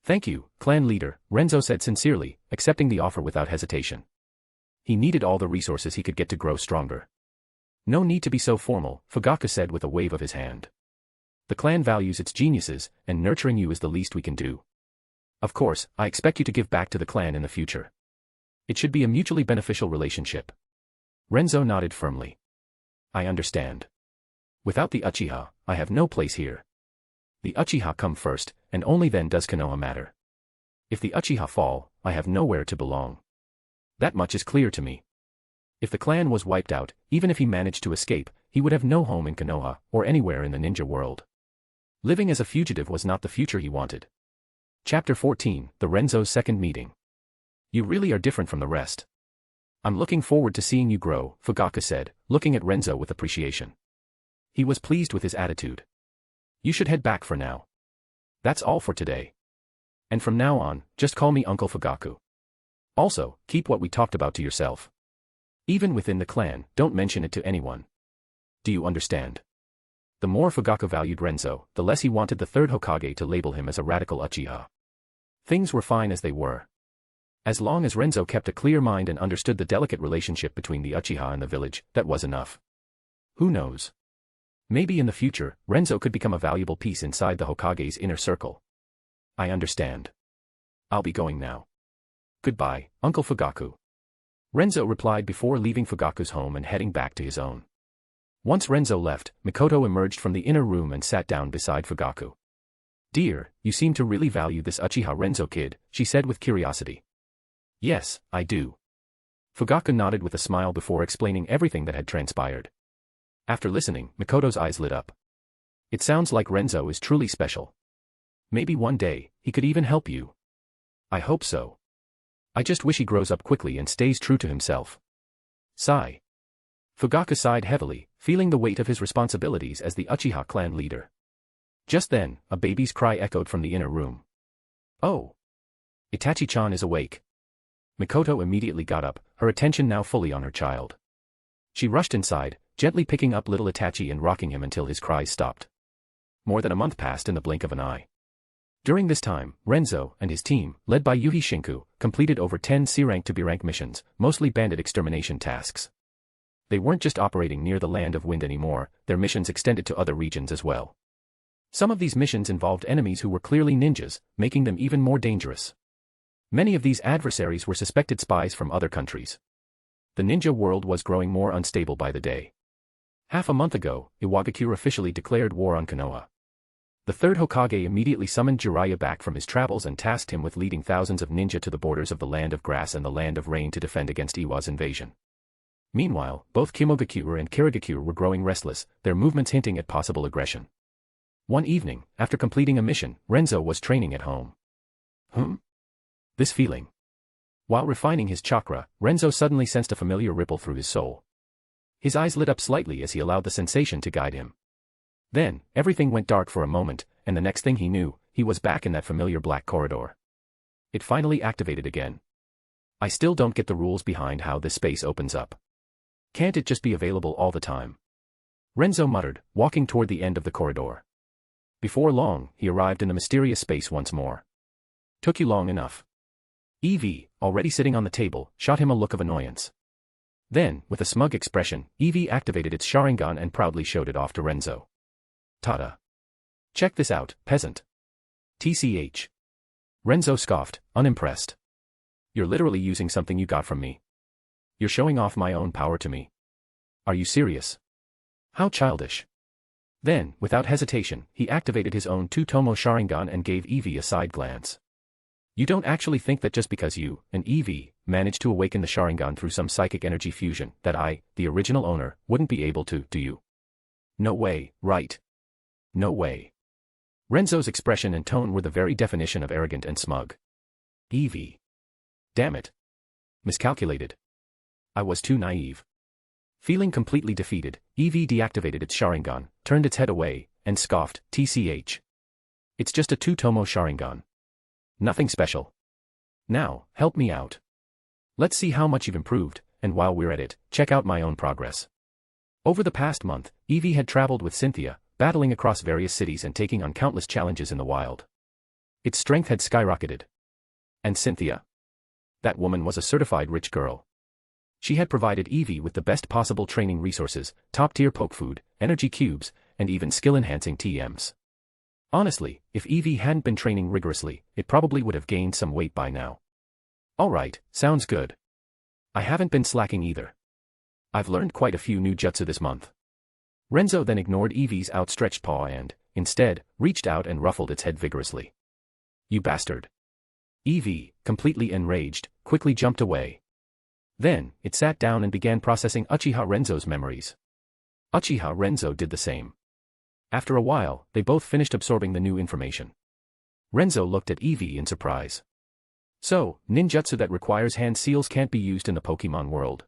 Thank you, clan leader, Renzo said sincerely, accepting the offer without hesitation. He needed all the resources he could get to grow stronger. No need to be so formal, Fugaku said with a wave of his hand. The clan values its geniuses, and nurturing you is the least we can do. Of course, I expect you to give back to the clan in the future. It should be a mutually beneficial relationship. Renzo nodded firmly. I understand. Without the Uchiha, I have no place here. The Uchiha come first, and only then does Konoha matter. If the Uchiha fall, I have nowhere to belong. That much is clear to me. If the clan was wiped out, even if he managed to escape, he would have no home in Konoha, or anywhere in the ninja world. Living as a fugitive was not the future he wanted. Chapter 14, The Renzo's Second Meeting. You really are different from the rest. I'm looking forward to seeing you grow, Fugaku said, looking at Renzo with appreciation. He was pleased with his attitude. You should head back for now. That's all for today. And from now on, just call me Uncle Fugaku. Also, keep what we talked about to yourself. Even within the clan, don't mention it to anyone. Do you understand? The more Fugaku valued Renzo, the less he wanted the third Hokage to label him as a radical Uchiha. Things were fine as they were. As long as Renzo kept a clear mind and understood the delicate relationship between the Uchiha and the village, that was enough. Who knows? Maybe in the future, Renzo could become a valuable piece inside the Hokage's inner circle. I understand. I'll be going now. Goodbye, Uncle Fugaku. Renzo replied before leaving Fugaku's home and heading back to his own. Once Renzo left, Mikoto emerged from the inner room and sat down beside Fugaku. Dear, you seem to really value this Uchiha Renzo kid, she said with curiosity. Yes, I do. Fugaku nodded with a smile before explaining everything that had transpired. After listening, Mikoto's eyes lit up. It sounds like Renzo is truly special. Maybe one day, he could even help you. I hope so. I just wish he grows up quickly and stays true to himself. Sigh. Fugaku sighed heavily, feeling the weight of his responsibilities as the Uchiha clan leader. Just then, a baby's cry echoed from the inner room. Oh! Itachi-chan is awake. Mikoto immediately got up, her attention now fully on her child. She rushed inside, gently picking up little Itachi and rocking him until his cries stopped. More than a month passed in the blink of an eye. During this time, Renzo and his team, led by Yuhi Shinku, completed over 10 C-rank to B-rank missions, mostly bandit extermination tasks. They weren't just operating near the land of wind anymore, their missions extended to other regions as well. Some of these missions involved enemies who were clearly ninjas, making them even more dangerous. Many of these adversaries were suspected spies from other countries. the ninja world was growing more unstable by the day. Half a month ago, Iwagakure officially declared war on Konoha. The third Hokage immediately summoned Jiraiya back from his travels and tasked him with leading thousands of ninja to the borders of the Land of Grass and the Land of Rain to defend against Iwa's invasion. Meanwhile, both Kimogakure and Kirigakure were growing restless, their movements hinting at possible aggression. One evening, after completing a mission, Renzo was training at home. This feeling. While refining his chakra, Renzo suddenly sensed a familiar ripple through his soul. His eyes lit up slightly as he allowed the sensation to guide him. Then, everything went dark for a moment, and the next thing he knew, he was back in that familiar black corridor. It finally activated again. I still don't get the rules behind how this space opens up. Can't it just be available all the time? Renzo muttered, walking toward the end of the corridor. Before long, he arrived in the mysterious space once more. Took you long enough. Eevee, already sitting on the table, shot him a look of annoyance. Then, with a smug expression, Eevee activated its Sharingan and proudly showed it off to Renzo. Tada. Check this out, peasant. TCH. Renzo scoffed, unimpressed. You're literally using something you got from me. You're showing off my own power to me. Are you serious? How childish. Then, without hesitation, he activated his own two-tomo Sharingan and gave Eevee a side glance. You don't actually think that just because you, and Eevee, managed to awaken the Sharingan through some psychic energy fusion, that I, the original owner, wouldn't be able to, do you? No way, right? No way. Renzo's expression and tone were the very definition of arrogant and smug. Eevee. Damn it. Miscalculated. I was too naive. Feeling completely defeated, Eevee deactivated its Sharingan, turned its head away, and scoffed, TCH. It's just a two-tomo Sharingan. Nothing special. Now, help me out. Let's see how much you've improved, and while we're at it, check out my own progress. Over the past month, Eevee had traveled with Cynthia, battling across various cities and taking on countless challenges in the wild. Its strength had skyrocketed. And Cynthia? That woman was a certified rich girl. She had provided Eevee with the best possible training resources, top-tier poke food, energy cubes, and even skill-enhancing TMs. Honestly, if Eevee hadn't been training rigorously, it probably would have gained some weight by now. Alright, sounds good. I haven't been slacking either. I've learned quite a few new jutsu this month. Renzo then ignored Eevee's outstretched paw and, instead, reached out and ruffled its head vigorously. You bastard. Eevee, completely enraged, quickly jumped away. Then, it sat down and began processing Uchiha Renzo's memories. Uchiha Renzo did the same. After a while, they both finished absorbing the new information. Renzo looked at Eevee in surprise. So, ninjutsu that requires hand seals can't be used in the Pokemon world.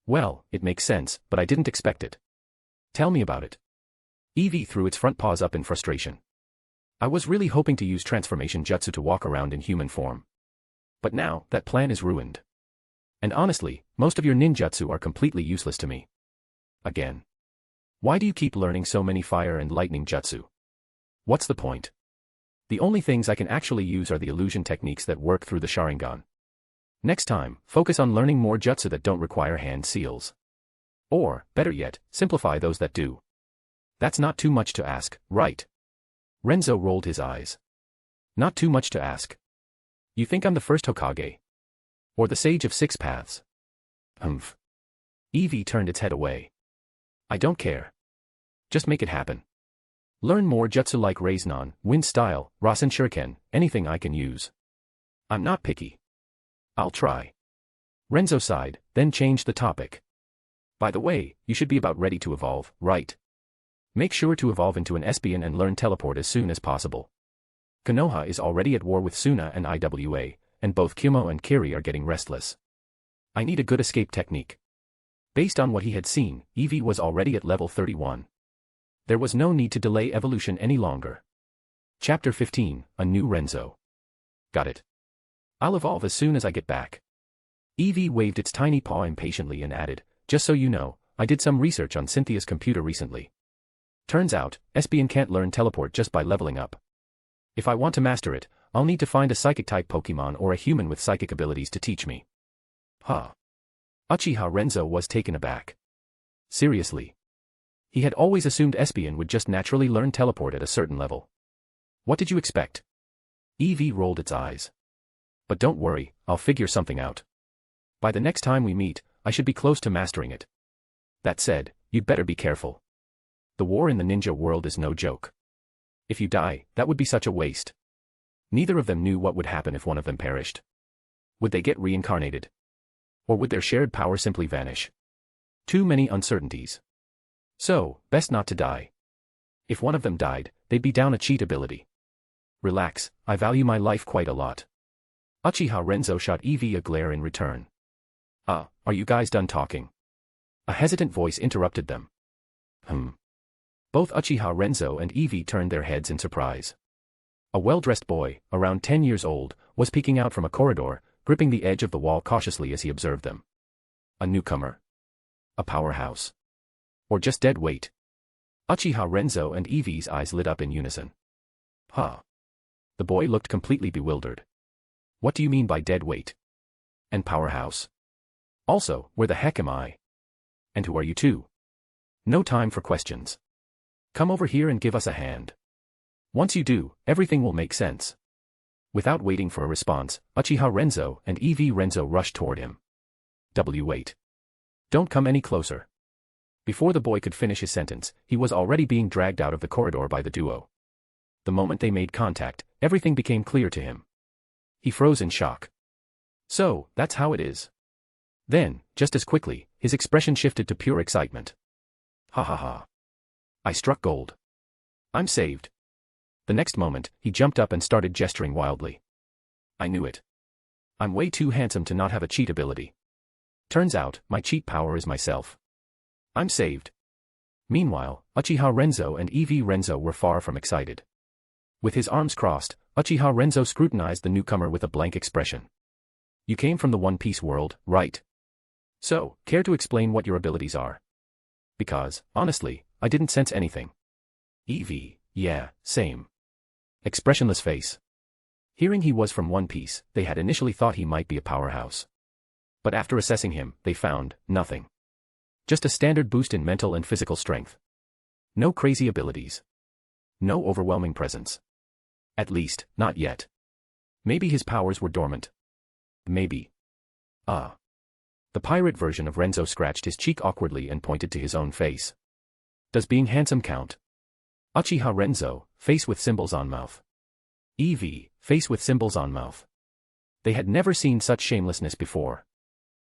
Well, it makes sense, but I didn't expect it. Tell me about it. Eevee threw its front paws up in frustration. I was really hoping to use transformation jutsu to walk around in human form. But now, that plan is ruined. And honestly, most of your ninjutsu are completely useless to me. Again. Why do you keep learning so many fire and lightning jutsu? What's the point? The only things I can actually use are the illusion techniques that work through the Sharingan. Next time, focus on learning more jutsu that don't require hand seals. Or, better yet, simplify those that do. That's not too much to ask, right? Renzo rolled his eyes. Not too much to ask. You think I'm the first Hokage? Or the Sage of Six Paths? Humph. Eevee turned its head away. I don't care. Just make it happen. Learn more jutsu like Rasengan, Wind Style, Rasen Shuriken, anything I can use. I'm not picky. I'll try. Renzo sighed, then changed the topic. By the way, you should be about ready to evolve, right? Make sure to evolve into an Espeon and learn teleport as soon as possible. Konoha is already at war with Suna and IWA, and both Kumo and Kiri are getting restless. I need a good escape technique. Based on what he had seen, Eevee was already at level 31. There was no need to delay evolution any longer. Chapter 15, A New Renzo. Got it. I'll evolve as soon as I get back. Eevee waved its tiny paw impatiently and added, just so you know, I did some research on Cynthia's computer recently. Turns out, Espeon can't learn teleport just by leveling up. If I want to master it, I'll need to find a psychic-type Pokemon or a human with psychic abilities to teach me. Huh. Uchiha Renzo was taken aback. Seriously. He had always assumed Espeon would just naturally learn teleport at a certain level. What did you expect? Eevee rolled its eyes. But don't worry, I'll figure something out. By the next time we meet, I should be close to mastering it. That said, you'd better be careful. The war in the ninja world is no joke. If you die, that would be such a waste. Neither of them knew what would happen if one of them perished. Would they get reincarnated? Or would their shared power simply vanish? Too many uncertainties. So, best not to die. If one of them died, they'd be down a cheat ability. Relax, I value my life quite a lot. Uchiha Renzo shot Eevee a glare in return. Are you guys done talking? A hesitant voice interrupted them. Both Uchiha Renzo and Eevee turned their heads in surprise. A well-dressed boy, around 10 years old, was peeking out from a corridor, gripping the edge of the wall cautiously as he observed them. A newcomer? A powerhouse? Or just dead weight? Uchiha Renzo and Eevee's eyes lit up in unison. The boy looked completely bewildered. What do you mean by dead weight? And powerhouse? Also, where the heck am I? And who are you two? No time for questions. Come over here and give us a hand. Once you do, everything will make sense. Without waiting for a response, Uchiha Renzo and Eevee Renzo rushed toward him. Wait. Don't come any closer. Before the boy could finish his sentence, he was already being dragged out of the corridor by the duo. The moment they made contact, everything became clear to him. He froze in shock. So, that's how it is. Then, just as quickly, his expression shifted to pure excitement. Ha. I struck gold. I'm saved. The next moment, he jumped up and started gesturing wildly. I knew it. I'm way too handsome to not have a cheat ability. Turns out, my cheat power is myself. I'm saved. Meanwhile, Uchiha Renzo and Eevee Renzo were far from excited. With his arms crossed, Uchiha Renzo scrutinized the newcomer with a blank expression. You came from the One Piece world, right? So, care to explain what your abilities are? Because, honestly, I didn't sense anything. Eevee, yeah, same. Expressionless face. Hearing he was from One Piece, they had initially thought he might be a powerhouse. But after assessing him, they found nothing. Just a standard boost in mental and physical strength. No crazy abilities. No overwhelming presence. At least, not yet. Maybe his powers were dormant. Maybe. The pirate version of Renzo scratched his cheek awkwardly and pointed to his own face. Does being handsome count? Uchiha Renzo, face with symbols on mouth. Eevee, face with symbols on mouth. They had never seen such shamelessness before.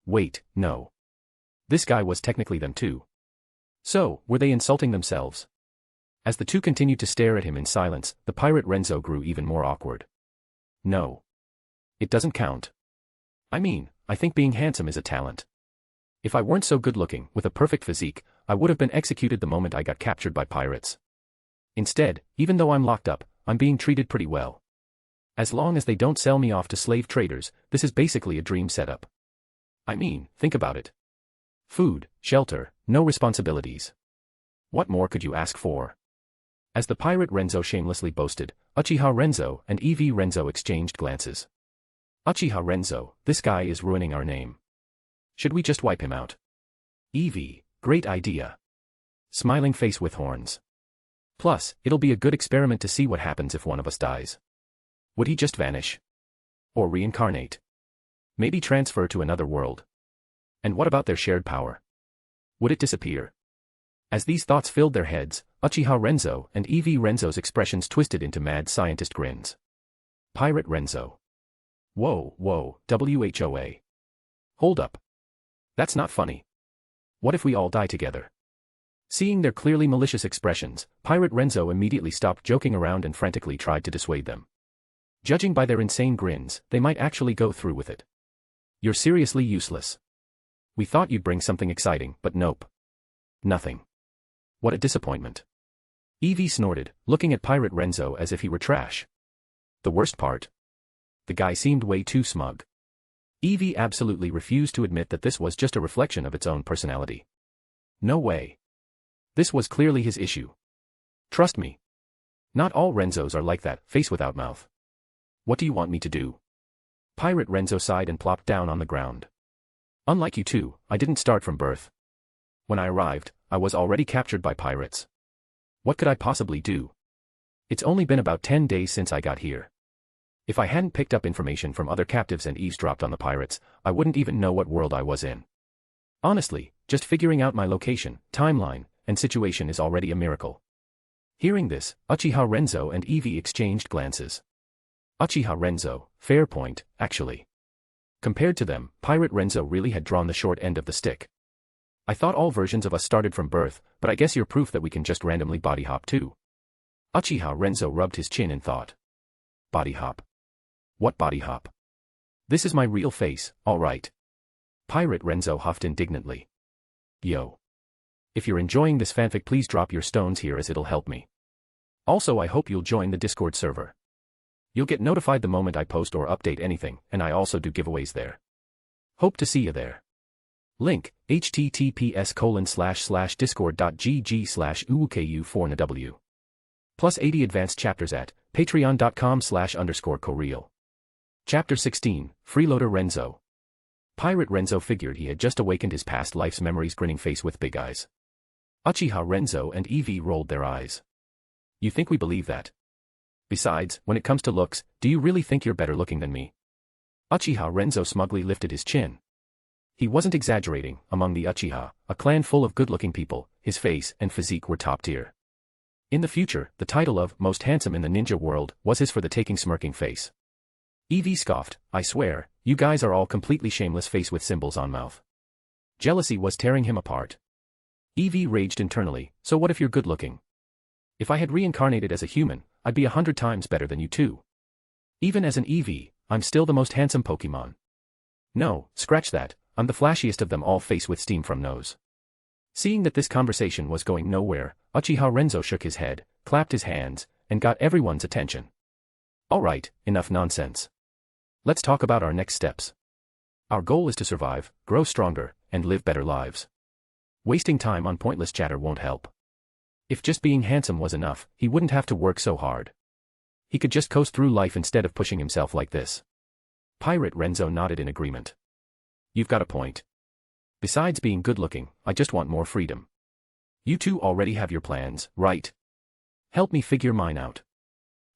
Wait, no. This guy was technically them too. So, were they insulting themselves? As the two continued to stare at him in silence, the pirate Renzo grew even more awkward. No. It doesn't count. I mean, I think being handsome is a talent. If I weren't so good-looking, with a perfect physique, I would have been executed the moment I got captured by pirates. Instead, even though I'm locked up, I'm being treated pretty well. As long as they don't sell me off to slave traders, this is basically a dream setup. I mean, think about it. Food, shelter, no responsibilities. What more could you ask for? As the pirate Renzo shamelessly boasted, Uchiha Renzo and Eevee Renzo exchanged glances. Uchiha Renzo, this guy is ruining our name. Should we just wipe him out? Eevee, great idea. Smiling face with horns. Plus, it'll be a good experiment to see what happens if one of us dies. Would he just vanish? Or reincarnate? Maybe transfer to another world? And what about their shared power? Would it disappear? As these thoughts filled their heads, Uchiha Renzo and Eevee Renzo's expressions twisted into mad scientist grins. Pirate Renzo. Whoa, WHOA. Hold up. That's not funny. What if we all die together? Seeing their clearly malicious expressions, Pirate Renzo immediately stopped joking around and frantically tried to dissuade them. Judging by their insane grins, they might actually go through with it. You're seriously useless. We thought you'd bring something exciting, but nope. Nothing. What a disappointment. Eevee snorted, looking at Pirate Renzo as if he were trash. The worst part? The guy seemed way too smug. Eevee absolutely refused to admit that this was just a reflection of its own personality. No way. This was clearly his issue. Trust me. Not all Renzos are like that, face without mouth. What do you want me to do? Pirate Renzo sighed and plopped down on the ground. Unlike you two, I didn't start from birth. When I arrived, I was already captured by pirates. What could I possibly do? It's only been about 10 days since I got here. If I hadn't picked up information from other captives and eavesdropped on the pirates, I wouldn't even know what world I was in. Honestly, just figuring out my location, timeline, and situation is already a miracle. Hearing this, Uchiha Renzo and Eevee exchanged glances. Uchiha Renzo, fair point, actually. Compared to them, Pirate Renzo really had drawn the short end of the stick. I thought all versions of us started from birth, but I guess you're proof that we can just randomly body hop too. Uchiha Renzo rubbed his chin in thought. Body hop? What body hop? This is my real face, alright. Pirate Renzo huffed indignantly. Yo. If you're enjoying this fanfic, please drop your stones here as it'll help me. Also, I hope you'll join the Discord server. You'll get notified the moment I post or update anything, and I also do giveaways there. Hope to see you there. Link, https://discord.gg/uuku4nw. Plus 80 advanced chapters at patreon.com/_coreal. Chapter 16, Freeloader Renzo. Pirate Renzo figured he had just awakened his past life's memories, grinning face with big eyes. Uchiha Renzo and Eevee rolled their eyes. You think we believe that? Besides, when it comes to looks, do you really think you're better looking than me? Uchiha Renzo smugly lifted his chin. He wasn't exaggerating. Among the Uchiha, a clan full of good-looking people, his face and physique were top tier. In the future, the title of most handsome in the ninja world was his for the taking, smirking face. Eevee scoffed, I swear, you guys are all completely shameless face with symbols on mouth. Jealousy was tearing him apart. Eevee raged internally, so what if you're good-looking? If I had reincarnated as a human, I'd be 100 times better than you too. Even as an Eevee, I'm still the most handsome Pokemon. No, scratch that, I'm the flashiest of them all, face with steam from nose. Seeing that this conversation was going nowhere, Uchiha Renzo shook his head, clapped his hands, and got everyone's attention. Alright, enough nonsense. Let's talk about our next steps. Our goal is to survive, grow stronger, and live better lives. Wasting time on pointless chatter won't help. If just being handsome was enough, he wouldn't have to work so hard. He could just coast through life instead of pushing himself like this. Pirate Renzo nodded in agreement. You've got a point. Besides being good-looking, I just want more freedom. You two already have your plans, right? Help me figure mine out.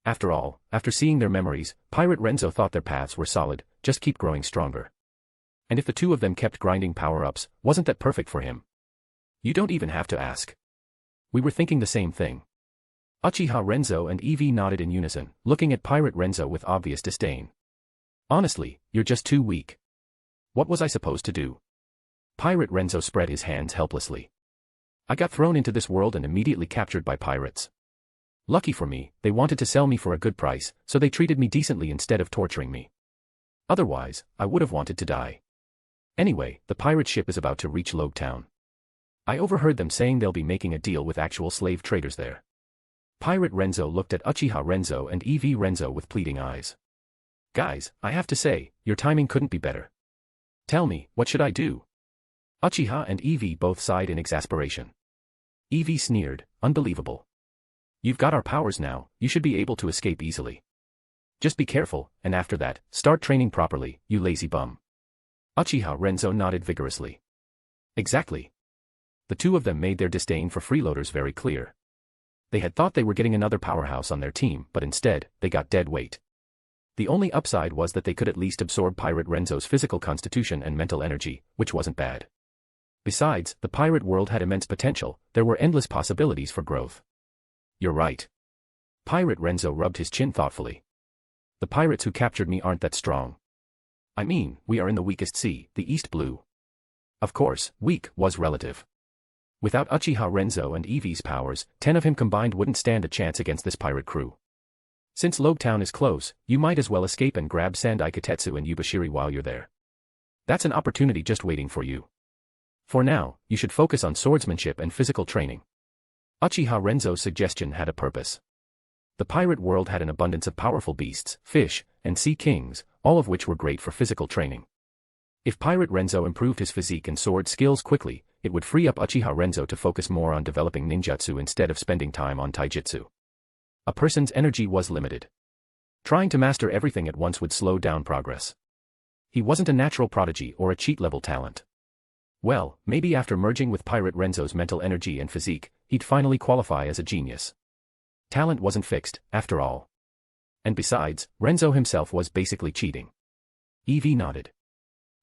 After all, after seeing their memories, Pirate Renzo thought their paths were solid, just keep growing stronger. And if the two of them kept grinding power-ups, wasn't that perfect for him? You don't even have to ask. We were thinking the same thing. Uchiha Renzo and Eevee nodded in unison, looking at Pirate Renzo with obvious disdain. Honestly, you're just too weak. What was I supposed to do? Pirate Renzo spread his hands helplessly. I got thrown into this world and immediately captured by pirates. Lucky for me, they wanted to sell me for a good price, so they treated me decently instead of torturing me. Otherwise, I would have wanted to die. Anyway, the pirate ship is about to reach Logue Town. I overheard them saying they'll be making a deal with actual slave traders there. Pirate Renzo looked at Uchiha Renzo and Eevee Renzo with pleading eyes. Guys, I have to say, your timing couldn't be better. Tell me, what should I do? Uchiha and Eevee both sighed in exasperation. Eevee sneered, unbelievable. You've got our powers now, you should be able to escape easily. Just be careful, and after that, start training properly, you lazy bum. Uchiha Renzo nodded vigorously. Exactly. The two of them made their disdain for freeloaders very clear. They had thought they were getting another powerhouse on their team, but instead, they got dead weight. The only upside was that they could at least absorb Pirate Renzo's physical constitution and mental energy, which wasn't bad. Besides, the pirate world had immense potential, there were endless possibilities for growth. You're right. Pirate Renzo rubbed his chin thoughtfully. The pirates who captured me aren't that strong. I mean, we are in the weakest sea, the East Blue. Of course, weak was relative. Without Uchiha Renzo and Eevee's powers, 10 of him combined wouldn't stand a chance against this pirate crew. Since Logue Town is close, you might as well escape and grab Sandai Katetsu and Yubashiri while you're there. That's an opportunity just waiting for you. For now, you should focus on swordsmanship and physical training. Uchiha Renzo's suggestion had a purpose. The pirate world had an abundance of powerful beasts, fish, and sea kings, all of which were great for physical training. If Pirate Renzo improved his physique and sword skills quickly, it would free up Uchiha Renzo to focus more on developing ninjutsu instead of spending time on taijutsu. A person's energy was limited. Trying to master everything at once would slow down progress. He wasn't a natural prodigy or a cheat-level talent. Well, maybe after merging with Pirate Renzo's mental energy and physique, he'd finally qualify as a genius. Talent wasn't fixed, after all. And besides, Renzo himself was basically cheating. Eevee nodded.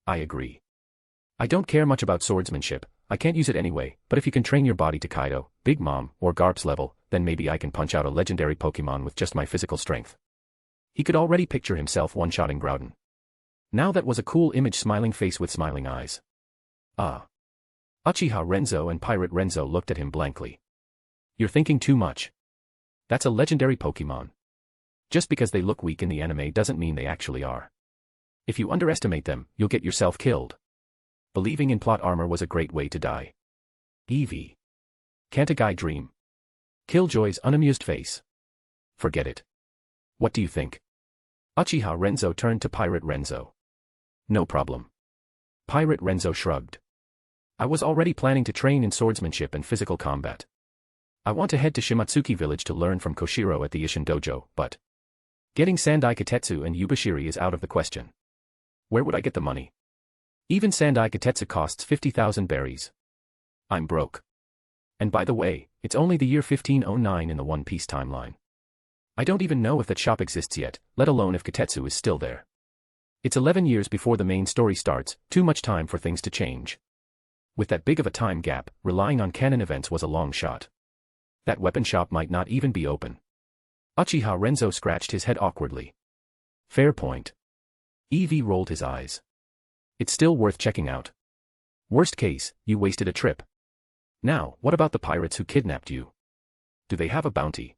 I agree. I don't care much about swordsmanship, I can't use it anyway, but if you can train your body to Kaido, Big Mom, or Garp's level, then maybe I can punch out a legendary Pokemon with just my physical strength. He could already picture himself one-shotting Groudon. Now that was a cool image, smiling face with smiling eyes. Ah. Uchiha Renzo and Pirate Renzo looked at him blankly. You're thinking too much. That's a legendary Pokemon. Just because they look weak in the anime doesn't mean they actually are. If you underestimate them, you'll get yourself killed. Believing in plot armor was a great way to die. Eevee. Can't a guy dream? Killjoy's unamused face. Forget it. What do you think? Uchiha Renzo turned to Pirate Renzo. No problem. Pirate Renzo shrugged. I was already planning to train in swordsmanship and physical combat. I want to head to Shimatsuki village to learn from Koshiro at the Ishin dojo, but getting Sandai Katetsu and Yubashiri is out of the question. Where would I get the money? Even Sandai Katetsu costs 50,000 berries. I'm broke. And by the way, it's only the year 1509 in the One Piece timeline. I don't even know if that shop exists yet, let alone if Katetsu is still there. It's 11 years before the main story starts, too much time for things to change. With that big of a time gap, relying on canon events was a long shot. That weapon shop might not even be open. Uchiha Renzo scratched his head awkwardly. Fair point. Eevee rolled his eyes. It's still worth checking out. Worst case, you wasted a trip. Now, what about the pirates who kidnapped you? Do they have a bounty?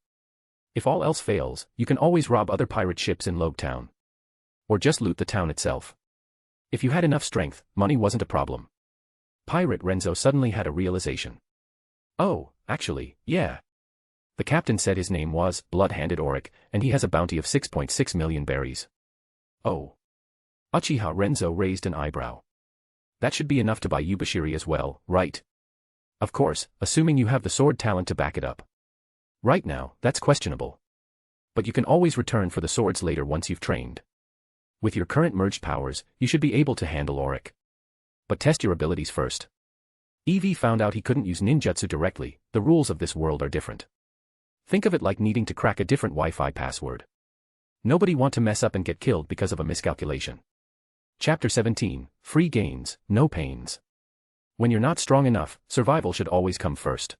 If all else fails, you can always rob other pirate ships in Logue Town. Or just loot the town itself. If you had enough strength, money wasn't a problem. Pirate Renzo suddenly had a realization. Oh, actually, yeah. The captain said his name was Blood-Handed Auric, and he has a bounty of 6.6 million berries. Oh. Uchiha Renzo raised an eyebrow. That should be enough to buy Yubashiri as well, right? Of course, assuming you have the sword talent to back it up. Right now, that's questionable. But you can always return for the swords later once you've trained. With your current merged powers, you should be able to handle Auric. But test your abilities first. Eevee found out he couldn't use ninjutsu directly, the rules of this world are different. Think of it like needing to crack a different Wi-Fi password. Nobody want to mess up and get killed because of a miscalculation. Chapter 17, Free Gains, No Pains. When you're not strong enough, survival should always come first.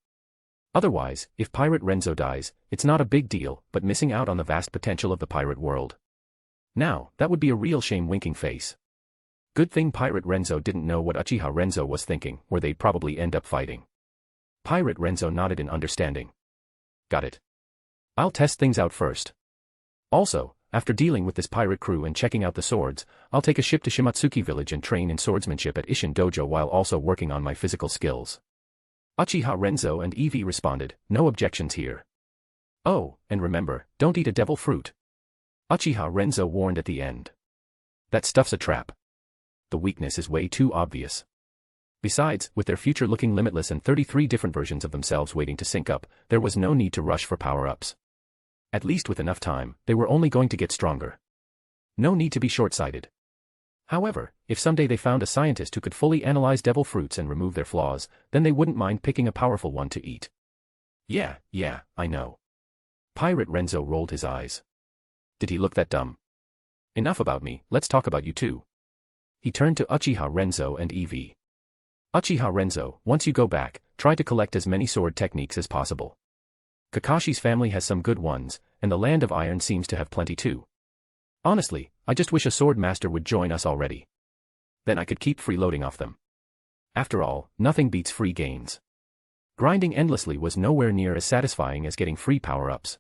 Otherwise, if Pirate Renzo dies, it's not a big deal, but missing out on the vast potential of the pirate world. Now, that would be a real shame, winking face. Good thing Pirate Renzo didn't know what Uchiha Renzo was thinking, or they'd probably end up fighting. Pirate Renzo nodded in understanding. Got it. I'll test things out first. Also, after dealing with this pirate crew and checking out the swords, I'll take a ship to Shimatsuki village and train in swordsmanship at Ishin dojo while also working on my physical skills. Uchiha Renzo and Eevee responded, no objections here. Oh, and remember, don't eat a devil fruit. Uchiha Renzo warned at the end. That stuff's a trap. The weakness is way too obvious. Besides, with their future looking limitless and 33 different versions of themselves waiting to sync up, there was no need to rush for power-ups. At least with enough time, they were only going to get stronger. No need to be short-sighted. However, if someday they found a scientist who could fully analyze devil fruits and remove their flaws, then they wouldn't mind picking a powerful one to eat. Yeah, I know. Pirate Renzo rolled his eyes. Did he look that dumb? Enough about me, let's talk about you too. He turned to Uchiha Renzo and Eevee. Uchiha Renzo, once you go back, try to collect as many sword techniques as possible. Kakashi's family has some good ones, and the Land of Iron seems to have plenty too. Honestly, I just wish a sword master would join us already. Then I could keep freeloading off them. After all, nothing beats free gains. Grinding endlessly was nowhere near as satisfying as getting free power-ups.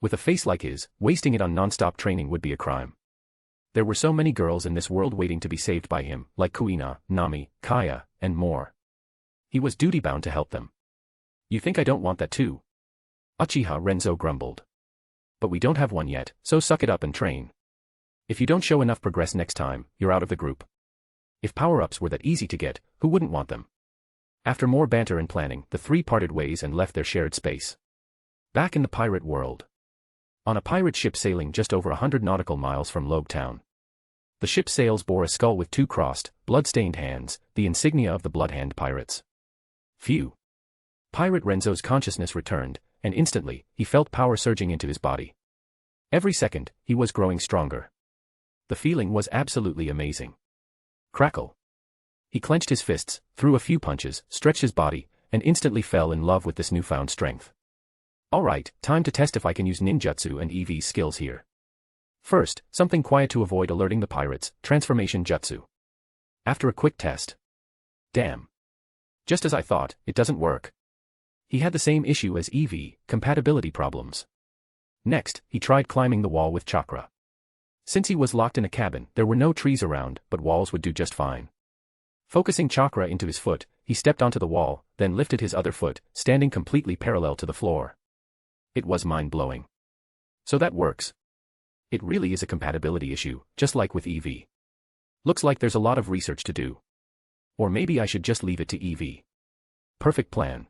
With a face like his, wasting it on non-stop training would be a crime. There were so many girls in this world waiting to be saved by him, like Kuina, Nami, Kaya, and more. He was duty-bound to help them. You think I don't want that too? Uchiha Renzo grumbled. But we don't have one yet, so suck it up and train. If you don't show enough progress next time, you're out of the group. If power-ups were that easy to get, who wouldn't want them? After more banter and planning, the three parted ways and left their shared space. Back in the pirate world. On a pirate ship sailing just over 100 nautical miles from Logue Town. The ship's sails bore a skull with two crossed, blood-stained hands, the insignia of the Bloodhand pirates. Phew. Pirate Renzo's consciousness returned, and instantly, he felt power surging into his body. Every second, he was growing stronger. The feeling was absolutely amazing. Crackle. He clenched his fists, threw a few punches, stretched his body, and instantly fell in love with this newfound strength. Alright, time to test if I can use ninjutsu and Eevee's skills here. First, something quiet to avoid alerting the pirates, transformation jutsu. After a quick test. Damn. Just as I thought, it doesn't work. He had the same issue as Eevee, compatibility problems. Next, he tried climbing the wall with chakra. Since he was locked in a cabin, there were no trees around, but walls would do just fine. Focusing chakra into his foot, he stepped onto the wall, then lifted his other foot, standing completely parallel to the floor. It was mind-blowing. So that works. It really is a compatibility issue, just like with Eevee. Looks like there's a lot of research to do. Or maybe I should just leave it to Eevee. Perfect plan.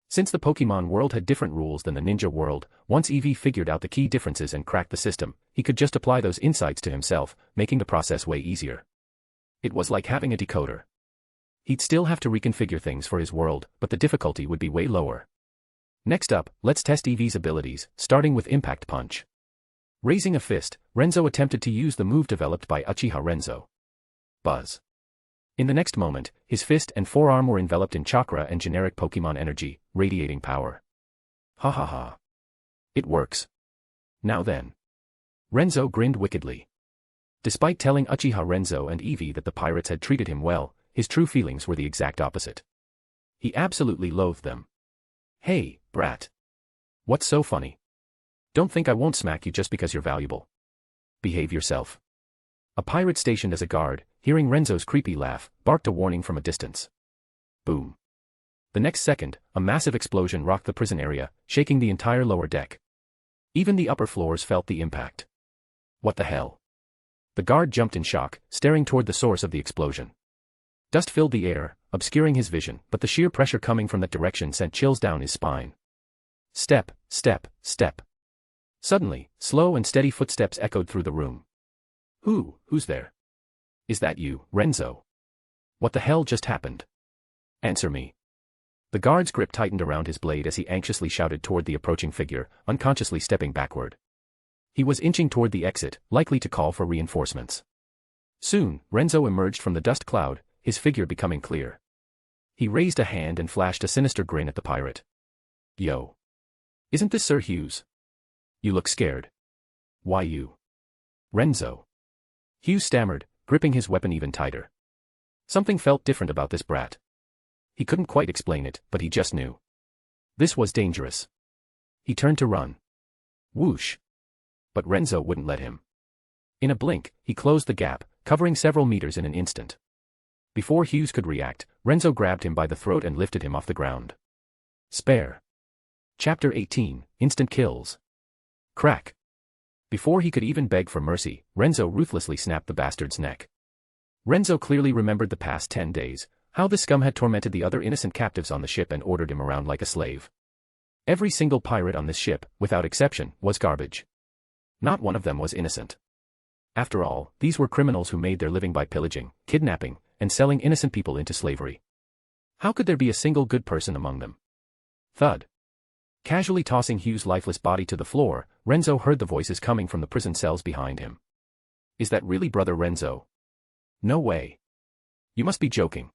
Since the Pokemon world had different rules than the ninja world, once Eevee figured out the key differences and cracked the system, he could just apply those insights to himself, making the process way easier. It was like having a decoder. He'd still have to reconfigure things for his world, but the difficulty would be way lower. Next up, let's test Eevee's abilities, starting with Impact Punch. Raising a fist, Renzo attempted to use the move developed by Uchiha Renzo. Buzz. In the next moment, his fist and forearm were enveloped in chakra and generic Pokemon energy, radiating power. Ha ha ha. It works. Now then. Renzo grinned wickedly. Despite telling Uchiha Renzo and Eevee that the pirates had treated him well, his true feelings were the exact opposite. He absolutely loathed them. Hey, brat. What's so funny? Don't think I won't smack you just because you're valuable. Behave yourself. A pirate stationed as a guard, hearing Renzo's creepy laugh, barked a warning from a distance. Boom. The next second, a massive explosion rocked the prison area, shaking the entire lower deck. Even the upper floors felt the impact. What the hell? The guard jumped in shock, staring toward the source of the explosion. Dust filled the air, obscuring his vision, but the sheer pressure coming from that direction sent chills down his spine. Step, step, step. Suddenly, slow and steady footsteps echoed through the room. Who's there? Is that you, Renzo? What the hell just happened? Answer me. The guard's grip tightened around his blade as he anxiously shouted toward the approaching figure, unconsciously stepping backward. He was inching toward the exit, likely to call for reinforcements. Soon, Renzo emerged from the dust cloud, his figure becoming clear. He raised a hand and flashed a sinister grin at the pirate. Yo. Isn't this Sir Hughes? You look scared. Why you? Renzo. Hughes stammered, gripping his weapon even tighter. Something felt different about this brat. He couldn't quite explain it, but he just knew. This was dangerous. He turned to run. Whoosh. But Renzo wouldn't let him. In a blink, he closed the gap, covering several meters in an instant. Before Hughes could react, Renzo grabbed him by the throat and lifted him off the ground. Spare. Chapter 18, Instant Kills. Crack. Before he could even beg for mercy, Renzo ruthlessly snapped the bastard's neck. Renzo clearly remembered the past 10 days, how the scum had tormented the other innocent captives on the ship and ordered him around like a slave. Every single pirate on this ship, without exception, was garbage. Not one of them was innocent. After all, these were criminals who made their living by pillaging, kidnapping, and selling innocent people into slavery. How could there be a single good person among them? Thud. Casually tossing Hughes' lifeless body to the floor, Renzo heard the voices coming from the prison cells behind him. Is that really Brother Renzo? No way. You must be joking.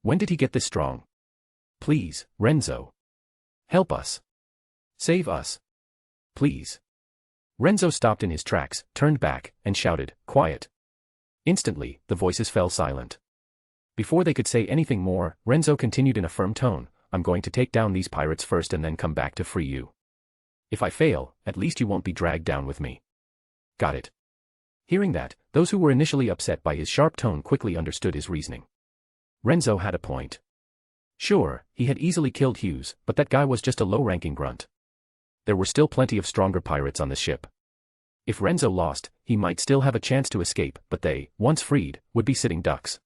When did he get this strong? Please, Renzo. Help us. Save us. Please. Renzo stopped in his tracks, turned back, and shouted, "Quiet." Instantly, the voices fell silent. Before they could say anything more, Renzo continued in a firm tone, "I'm going to take down these pirates first and then come back to free you. If I fail, at least you won't be dragged down with me. Got it?" Hearing that, those who were initially upset by his sharp tone quickly understood his reasoning. Renzo had a point. Sure, he had easily killed Hughes, but that guy was just a low-ranking grunt. There were still plenty of stronger pirates on the ship. If Renzo lost, he might still have a chance to escape, but they, once freed, would be sitting ducks.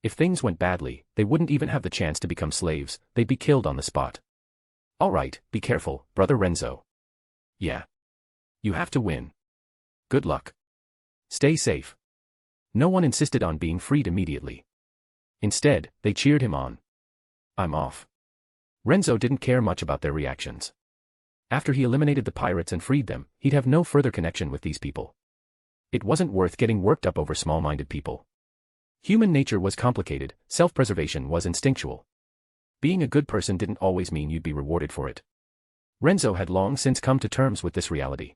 If things went badly, they wouldn't even have the chance to become slaves, they'd be killed on the spot. Alright, be careful, Brother Renzo. Yeah. You have to win. Good luck. Stay safe. No one insisted on being freed immediately. Instead, they cheered him on. I'm off. Renzo didn't care much about their reactions. After he eliminated the pirates and freed them, he'd have no further connection with these people. It wasn't worth getting worked up over small-minded people. Human nature was complicated, self-preservation was instinctual. Being a good person didn't always mean you'd be rewarded for it. Renzo had long since come to terms with this reality.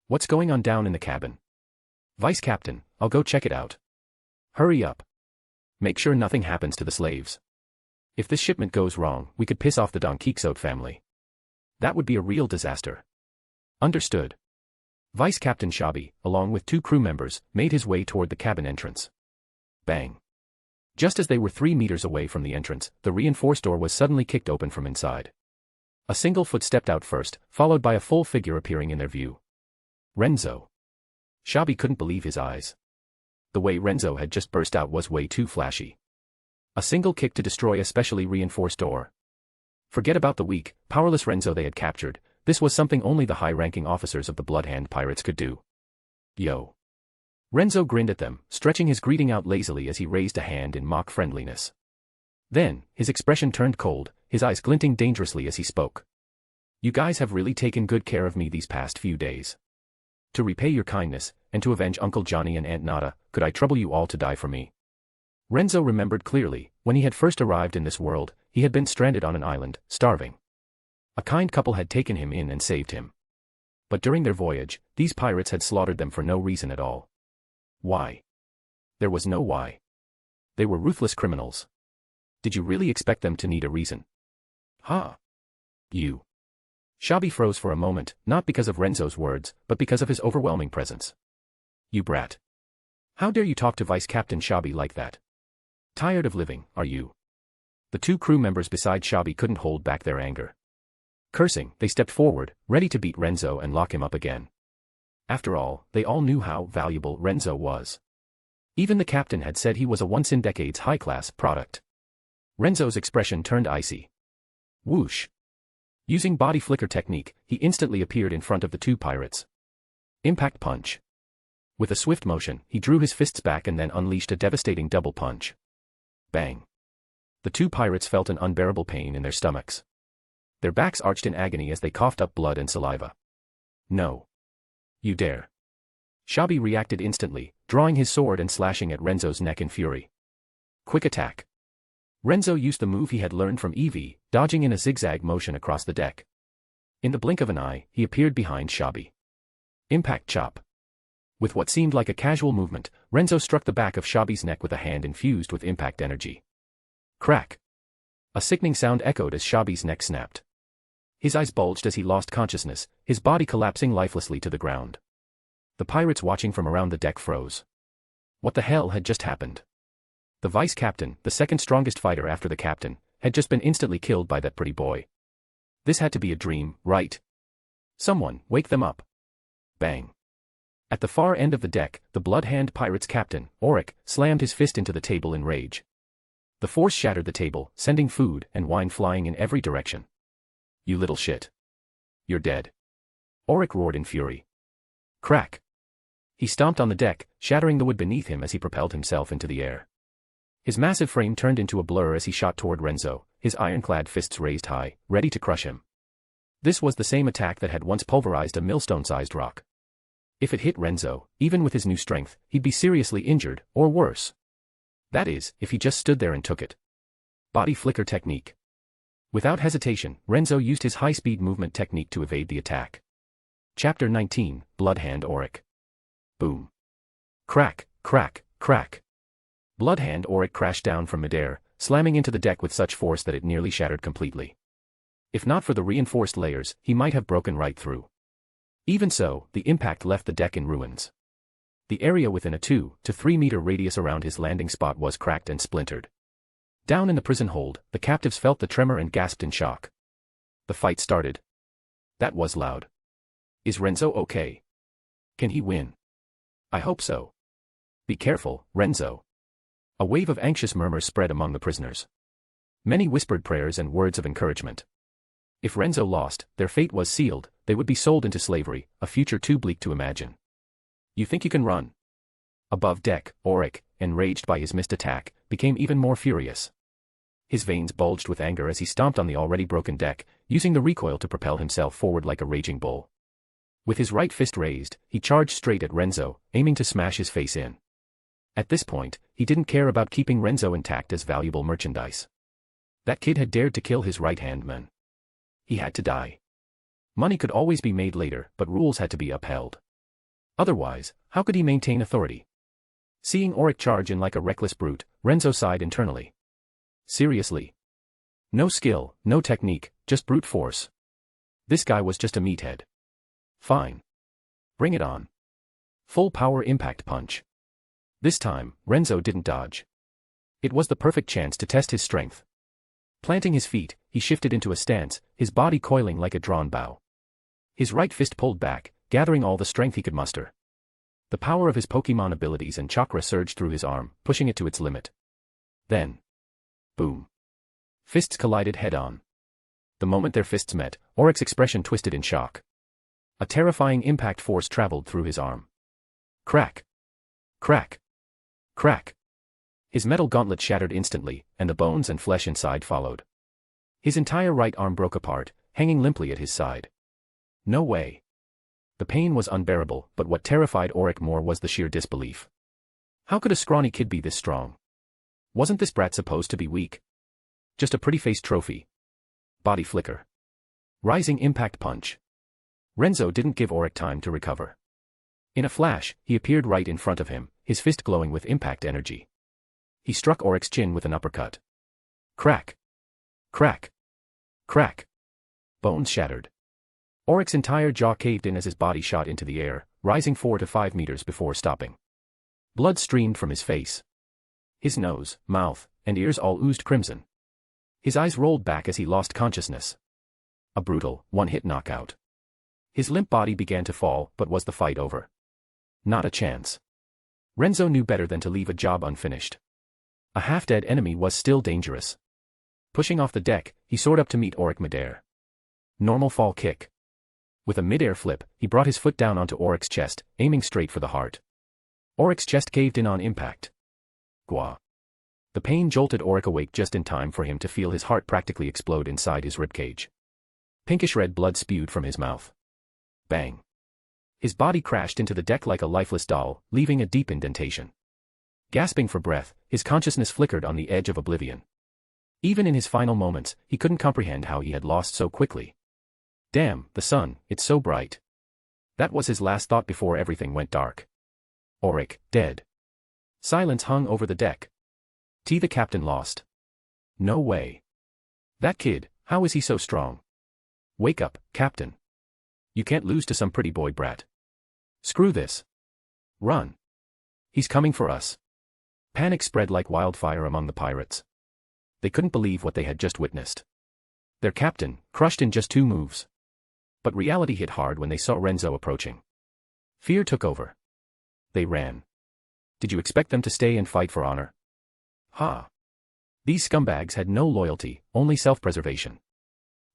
What's going on down in the cabin? Vice Captain, I'll go check it out. Hurry up. Make sure nothing happens to the slaves. If this shipment goes wrong, we could piss off the Don Quixote family. That would be a real disaster. Understood. Vice Captain Shabi, along with 2 crew members, made his way toward the cabin entrance. Bang. Just as they were 3 meters away from the entrance, the reinforced door was suddenly kicked open from inside. A single foot stepped out first, followed by a full figure appearing in their view. Renzo. Shabi couldn't believe his eyes. The way Renzo had just burst out was way too flashy. A single kick to destroy a specially reinforced door. Forget about the weak, powerless Renzo they had captured, this was something only the high-ranking officers of the Bloodhand pirates could do. Yo. Renzo grinned at them, stretching his greeting out lazily as he raised a hand in mock friendliness. Then, his expression turned cold, his eyes glinting dangerously as he spoke. You guys have really taken good care of me these past few days. To repay your kindness, and to avenge Uncle Johnny and Aunt Nada, could I trouble you all to die for me? Renzo remembered clearly, when he had first arrived in this world, he had been stranded on an island, starving. A kind couple had taken him in and saved him. But during their voyage, these pirates had slaughtered them for no reason at all. Why? There was no why. They were ruthless criminals. Did you really expect them to need a reason? Huh? You. Shabi froze for a moment, not because of Renzo's words, but because of his overwhelming presence. You brat. How dare you talk to Vice Captain Shabi like that? Tired of living, are you? The 2 crew members beside Shabi couldn't hold back their anger. Cursing, they stepped forward, ready to beat Renzo and lock him up again. After all, they all knew how valuable Renzo was. Even the captain had said he was a once-in-decades high-class product. Renzo's expression turned icy. Whoosh. Using body flicker technique, he instantly appeared in front of the 2 pirates. Impact punch. With a swift motion, he drew his fists back and then unleashed a devastating double punch. Bang. The 2 pirates felt an unbearable pain in their stomachs. Their backs arched in agony as they coughed up blood and saliva. No. You dare. Shabi reacted instantly, drawing his sword and slashing at Renzo's neck in fury. Quick attack. Renzo used the move he had learned from Eevee, dodging in a zigzag motion across the deck. In the blink of an eye, he appeared behind Shabi. Impact chop. With what seemed like a casual movement, Renzo struck the back of Shabi's neck with a hand infused with impact energy. Crack. A sickening sound echoed as Shabi's neck snapped. His eyes bulged as he lost consciousness, his body collapsing lifelessly to the ground. The pirates watching from around the deck froze. What the hell had just happened? The vice captain, the second strongest fighter after the captain, had just been instantly killed by that pretty boy. This had to be a dream, right? Someone, wake them up. Bang. At the far end of the deck, the Bloodhand Pirates captain, Auric, slammed his fist into the table in rage. The force shattered the table, sending food and wine flying in every direction. You little shit. You're dead. Auric roared in fury. Crack. He stomped on the deck, shattering the wood beneath him as he propelled himself into the air. His massive frame turned into a blur as he shot toward Renzo, his ironclad fists raised high, ready to crush him. This was the same attack that had once pulverized a millstone-sized rock. If it hit Renzo, even with his new strength, he'd be seriously injured, or worse. That is, if he just stood there and took it. Body flicker technique. Without hesitation, Renzo used his high-speed movement technique to evade the attack. Chapter 19, Bloodhand Auric. Boom. Crack, crack, crack. Bloodhand Auric crashed down from midair, slamming into the deck with such force that it nearly shattered completely. If not for the reinforced layers, he might have broken right through. Even so, the impact left the deck in ruins. The area within a 2 to 3 meter radius around his landing spot was cracked and splintered. Down in the prison hold, the captives felt the tremor and gasped in shock. The fight started. That was loud. Is Renzo okay? Can he win? I hope so. Be careful, Renzo. A wave of anxious murmurs spread among the prisoners. Many whispered prayers and words of encouragement. If Renzo lost, their fate was sealed, they would be sold into slavery, a future too bleak to imagine. You think you can run? Above deck, Auric, enraged by his missed attack, became even more furious. His veins bulged with anger as he stomped on the already broken deck, using the recoil to propel himself forward like a raging bull. With his right fist raised, he charged straight at Renzo, aiming to smash his face in. At this point, he didn't care about keeping Renzo intact as valuable merchandise. That kid had dared to kill his right-hand man. He had to die. Money could always be made later, but rules had to be upheld. Otherwise, how could he maintain authority? Seeing Auric charge in like a reckless brute, Renzo sighed internally. Seriously? No skill, no technique, just brute force. This guy was just a meathead. Fine. Bring it on. Full power impact punch. This time, Renzo didn't dodge. It was the perfect chance to test his strength. Planting his feet, he shifted into a stance, his body coiling like a drawn bow. His right fist pulled back, gathering all the strength he could muster. The power of his Pokemon abilities and chakra surged through his arm, pushing it to its limit. Then, boom. Fists collided head-on. The moment their fists met, Auric's expression twisted in shock. A terrifying impact force traveled through his arm. Crack. Crack. Crack. His metal gauntlet shattered instantly, and the bones and flesh inside followed. His entire right arm broke apart, hanging limply at his side. No way. The pain was unbearable, but what terrified Auric more was the sheer disbelief. How could a scrawny kid be this strong? Wasn't this brat supposed to be weak? Just a pretty-faced trophy. Body flicker. Rising impact punch. Renzo didn't give Auric time to recover. In a flash, he appeared right in front of him, his fist glowing with impact energy. He struck Auric's chin with an uppercut. Crack. Crack. Crack. Bones shattered. Auric's entire jaw caved in as his body shot into the air, rising 4 to 5 meters before stopping. Blood streamed from his face. His nose, mouth, and ears all oozed crimson. His eyes rolled back as he lost consciousness. A brutal, one-hit knockout. His limp body began to fall, but was the fight over? Not a chance. Renzo knew better than to leave a job unfinished. A half-dead enemy was still dangerous. Pushing off the deck, he soared up to meet Auric midair. Normal fall kick. With a mid-air flip, he brought his foot down onto Auric's chest, aiming straight for the heart. Auric's chest caved in on impact. Gwa. The pain jolted Auric awake just in time for him to feel his heart practically explode inside his ribcage. Pinkish-red blood spewed from his mouth. Bang. His body crashed into the deck like a lifeless doll, leaving a deep indentation. Gasping for breath, his consciousness flickered on the edge of oblivion. Even in his final moments, he couldn't comprehend how he had lost so quickly. Damn, the sun, it's so bright. That was his last thought before everything went dark. Auric, dead. Silence hung over the deck. The captain lost. No way. That kid, how is he so strong? Wake up, Captain. You can't lose to some pretty boy brat. Screw this. Run. He's coming for us. Panic spread like wildfire among the pirates. They couldn't believe what they had just witnessed. Their captain, crushed in just 2 moves. But reality hit hard when they saw Renzo approaching. Fear took over. They ran. Did you expect them to stay and fight for honor? Ha! These scumbags had no loyalty, only self-preservation.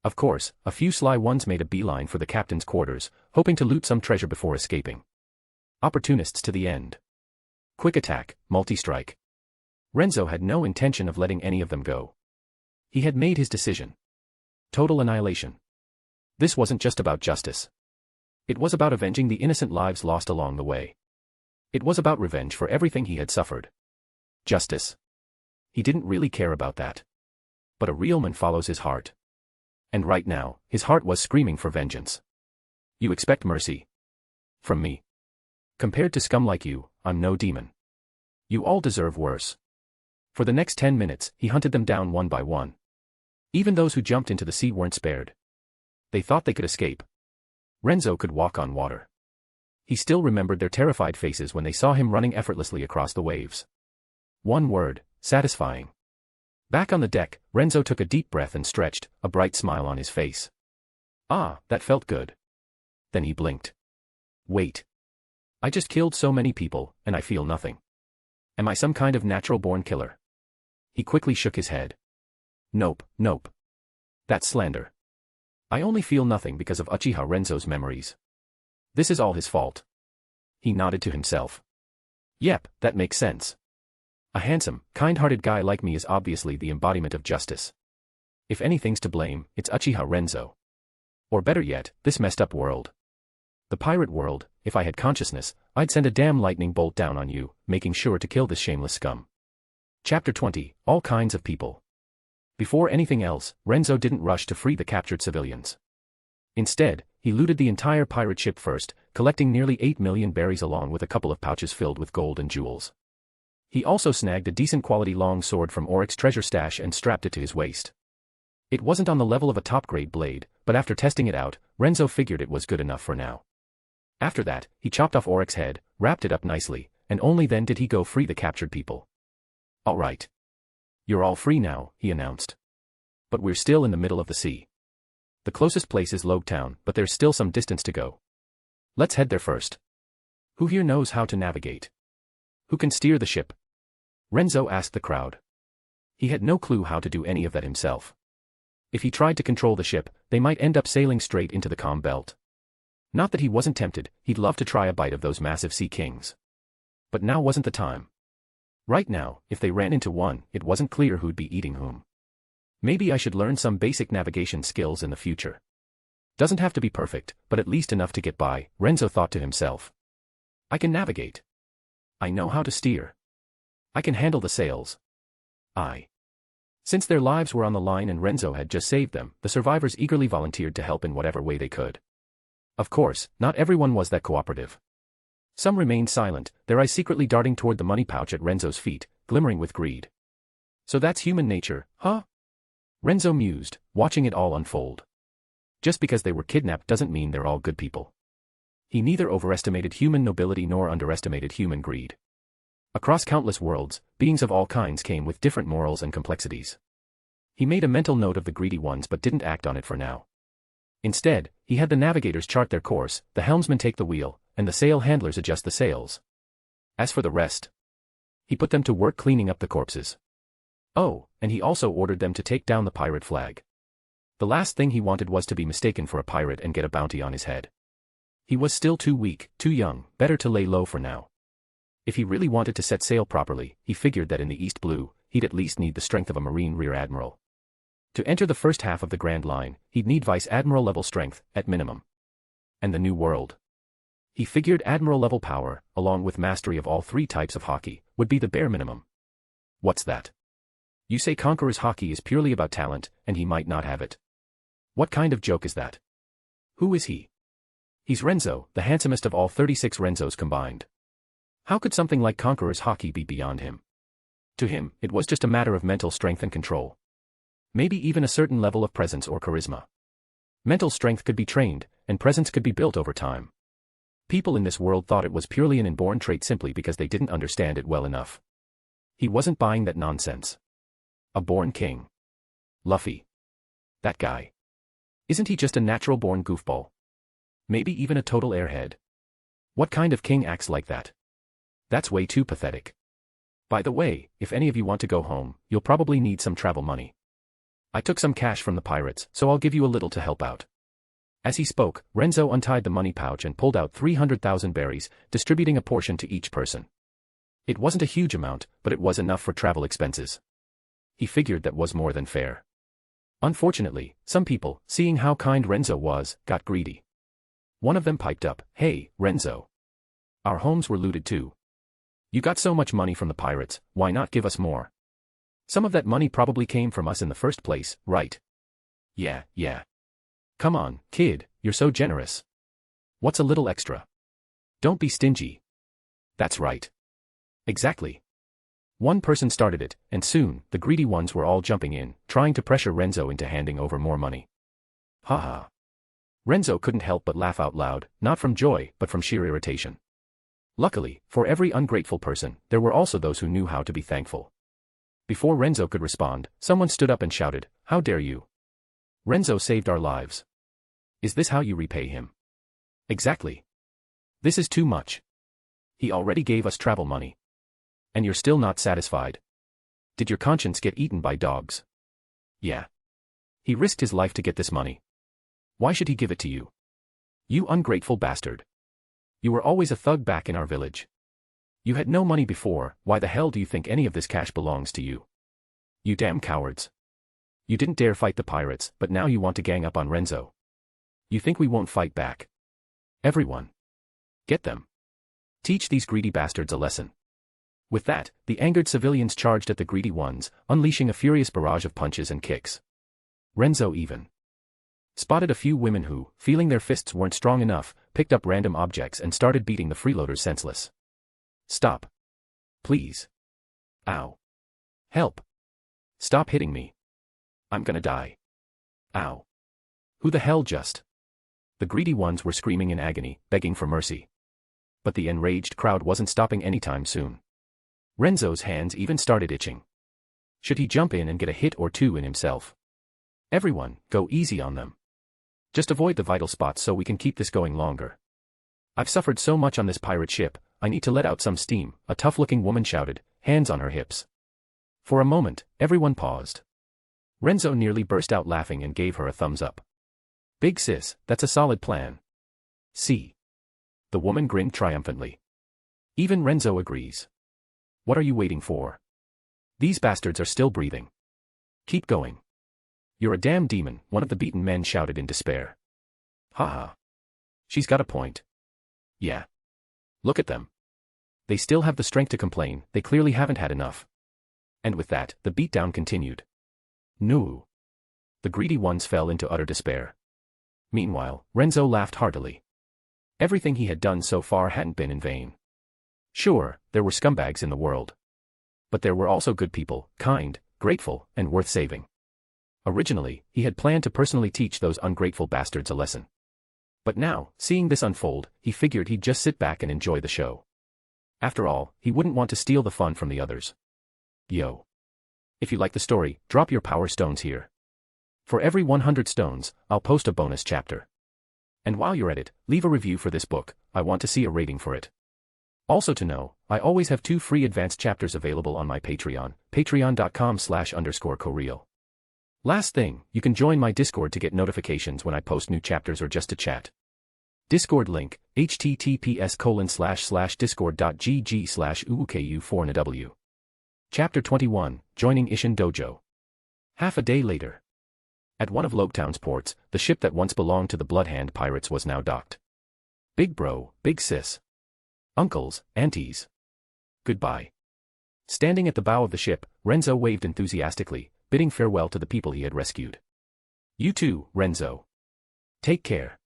Of course, a few sly ones made a beeline for the captain's quarters, hoping to loot some treasure before escaping. Opportunists to the end. Quick attack, multi-strike. Renzo had no intention of letting any of them go. He had made his decision. Total annihilation. This wasn't just about justice. It was about avenging the innocent lives lost along the way. It was about revenge for everything he had suffered. Justice. He didn't really care about that. But a real man follows his heart. And right now, his heart was screaming for vengeance. You expect mercy? From me. Compared to scum like you, I'm no demon. You all deserve worse. For the next 10 minutes, he hunted them down one by one. Even those who jumped into the sea weren't spared. They thought they could escape. Renzo could walk on water. He still remembered their terrified faces when they saw him running effortlessly across the waves. One word, satisfying. Back on the deck, Renzo took a deep breath and stretched, a bright smile on his face. Ah, that felt good. Then he blinked. Wait. I just killed so many people, and I feel nothing. Am I some kind of natural-born killer? He quickly shook his head. Nope, nope. That's slander. I only feel nothing because of Uchiha Renzo's memories. This is all his fault. He nodded to himself. Yep, that makes sense. A handsome, kind-hearted guy like me is obviously the embodiment of justice. If anything's to blame, it's Uchiha Renzo. Or better yet, this messed up world. The pirate world, if I had consciousness, I'd send a damn lightning bolt down on you, making sure to kill this shameless scum. Chapter 20, All Kinds of People. Before anything else, Renzo didn't rush to free the captured civilians. Instead, he looted the entire pirate ship first, collecting nearly 8 million berries along with a couple of pouches filled with gold and jewels. He also snagged a decent quality long sword from Oryx's treasure stash and strapped it to his waist. It wasn't on the level of a top-grade blade, but after testing it out, Renzo figured it was good enough for now. After that, he chopped off Oryx's head, wrapped it up nicely, and only then did he go free the captured people. "All right. You're all free now," he announced. "But we're still in the middle of the sea. The closest place is Logue Town, but there's still some distance to go. Let's head there first. Who here knows how to navigate? Who can steer the ship?" Renzo asked the crowd. He had no clue how to do any of that himself. If he tried to control the ship, they might end up sailing straight into the calm belt. Not that he wasn't tempted, he'd love to try a bite of those massive sea kings. But now wasn't the time. Right now, if they ran into one, it wasn't clear who'd be eating whom. Maybe I should learn some basic navigation skills in the future. Doesn't have to be perfect, but at least enough to get by, Renzo thought to himself. I can navigate. I know how to steer. I can handle the sails. Since their lives were on the line and Renzo had just saved them, the survivors eagerly volunteered to help in whatever way they could. Of course, not everyone was that cooperative. Some remained silent, their eyes secretly darting toward the money pouch at Renzo's feet, glimmering with greed. So that's human nature, huh? Renzo mused, watching it all unfold. Just because they were kidnapped doesn't mean they're all good people. He neither overestimated human nobility nor underestimated human greed. Across countless worlds, beings of all kinds came with different morals and complexities. He made a mental note of the greedy ones but didn't act on it for now. Instead, he had the navigators chart their course, the helmsman take the wheel, and the sail handlers adjust the sails. As for the rest, he put them to work cleaning up the corpses. Oh, and he also ordered them to take down the pirate flag. The last thing he wanted was to be mistaken for a pirate and get a bounty on his head. He was still too weak, too young, better to lay low for now. If he really wanted to set sail properly, he figured that in the East Blue, he'd at least need the strength of a Marine Rear Admiral. To enter the first half of the Grand Line, he'd need Vice Admiral level strength, at minimum. And the New World. He figured Admiral level power, along with mastery of all 3 types of hockey, would be the bare minimum. What's that? You say Conqueror's hockey is purely about talent, and he might not have it. What kind of joke is that? Who is he? He's Renzo, the handsomest of all 36 Renzos combined. How could something like Conqueror's hockey be beyond him? To him, it was just a matter of mental strength and control. Maybe even a certain level of presence or charisma. Mental strength could be trained, and presence could be built over time. People in this world thought it was purely an inborn trait simply because they didn't understand it well enough. He wasn't buying that nonsense. A born king. Luffy. That guy. Isn't he just a natural-born goofball? Maybe even a total airhead. What kind of king acts like that? That's way too pathetic. By the way, if any of you want to go home, you'll probably need some travel money. I took some cash from the pirates, so I'll give you a little to help out. As he spoke, Renzo untied the money pouch and pulled out 300,000 berries, distributing a portion to each person. It wasn't a huge amount, but it was enough for travel expenses. He figured that was more than fair. Unfortunately, some people, seeing how kind Renzo was, got greedy. One of them piped up, "Hey, Renzo. Our homes were looted too. You got so much money from the pirates, why not give us more? Some of that money probably came from us in the first place, right?" Yeah. Come on, kid, you're so generous. What's a little extra? Don't be stingy. That's right. Exactly. One person started it, and soon, the greedy ones were all jumping in, trying to pressure Renzo into handing over more money. Haha. Renzo couldn't help but laugh out loud, not from joy, but from sheer irritation. Luckily, for every ungrateful person, there were also those who knew how to be thankful. Before Renzo could respond, someone stood up and shouted, "How dare you? Renzo saved our lives. Is this how you repay him?" Exactly. This is too much. He already gave us travel money. And you're still not satisfied. Did your conscience get eaten by dogs? Yeah. He risked his life to get this money. Why should he give it to you? You ungrateful bastard. You were always a thug back in our village. You had no money before, why the hell do you think any of this cash belongs to you? You damn cowards. You didn't dare fight the pirates, but now you want to gang up on Renzo. You think we won't fight back? Everyone. Get them. Teach these greedy bastards a lesson. With that, the angered civilians charged at the greedy ones, unleashing a furious barrage of punches and kicks. Renzo even spotted a few women who, feeling their fists weren't strong enough, picked up random objects and started beating the freeloaders senseless. Stop. Please. Ow. Help. Stop hitting me. I'm gonna die. Ow. Who the hell just? The greedy ones were screaming in agony, begging for mercy. But the enraged crowd wasn't stopping anytime soon. Renzo's hands even started itching. Should he jump in and get a hit or two in himself? Everyone, go easy on them. Just avoid the vital spots so we can keep this going longer. I've suffered so much on this pirate ship, I need to let out some steam, a tough-looking woman shouted, hands on her hips. For a moment, everyone paused. Renzo nearly burst out laughing and gave her a thumbs up. Big sis, that's a solid plan. See. The woman grinned triumphantly. Even Renzo agrees. What are you waiting for? These bastards are still breathing. Keep going. You're a damn demon, one of the beaten men shouted in despair. Haha. She's got a point. Yeah. Look at them. They still have the strength to complain, they clearly haven't had enough. And with that, the beatdown continued. No. The greedy ones fell into utter despair. Meanwhile, Renzo laughed heartily. Everything he had done so far hadn't been in vain. Sure, there were scumbags in the world. But there were also good people, kind, grateful, and worth saving. Originally, he had planned to personally teach those ungrateful bastards a lesson. But now, seeing this unfold, he figured he'd just sit back and enjoy the show. After all, he wouldn't want to steal the fun from the others. Yo. If you like the story, drop your power stones here. For every 100 stones, I'll post a bonus chapter. And while you're at it, leave a review for this book, I want to see a rating for it. Also to know, I always have 2 free advanced chapters available on my Patreon, patreon.com/_koreal. Last thing, you can join my Discord to get notifications when I post new chapters or just to chat. Discord link, https://discord.gg/uuku4nw. Chapter 21, Joining Ishin Dojo. Half a day later. At one of Lobetown's ports, the ship that once belonged to the Bloodhand pirates was now docked. Big bro, big sis. Uncles, aunties. Goodbye. Standing at the bow of the ship, Renzo waved enthusiastically, bidding farewell to the people he had rescued. You too, Renzo. Take care.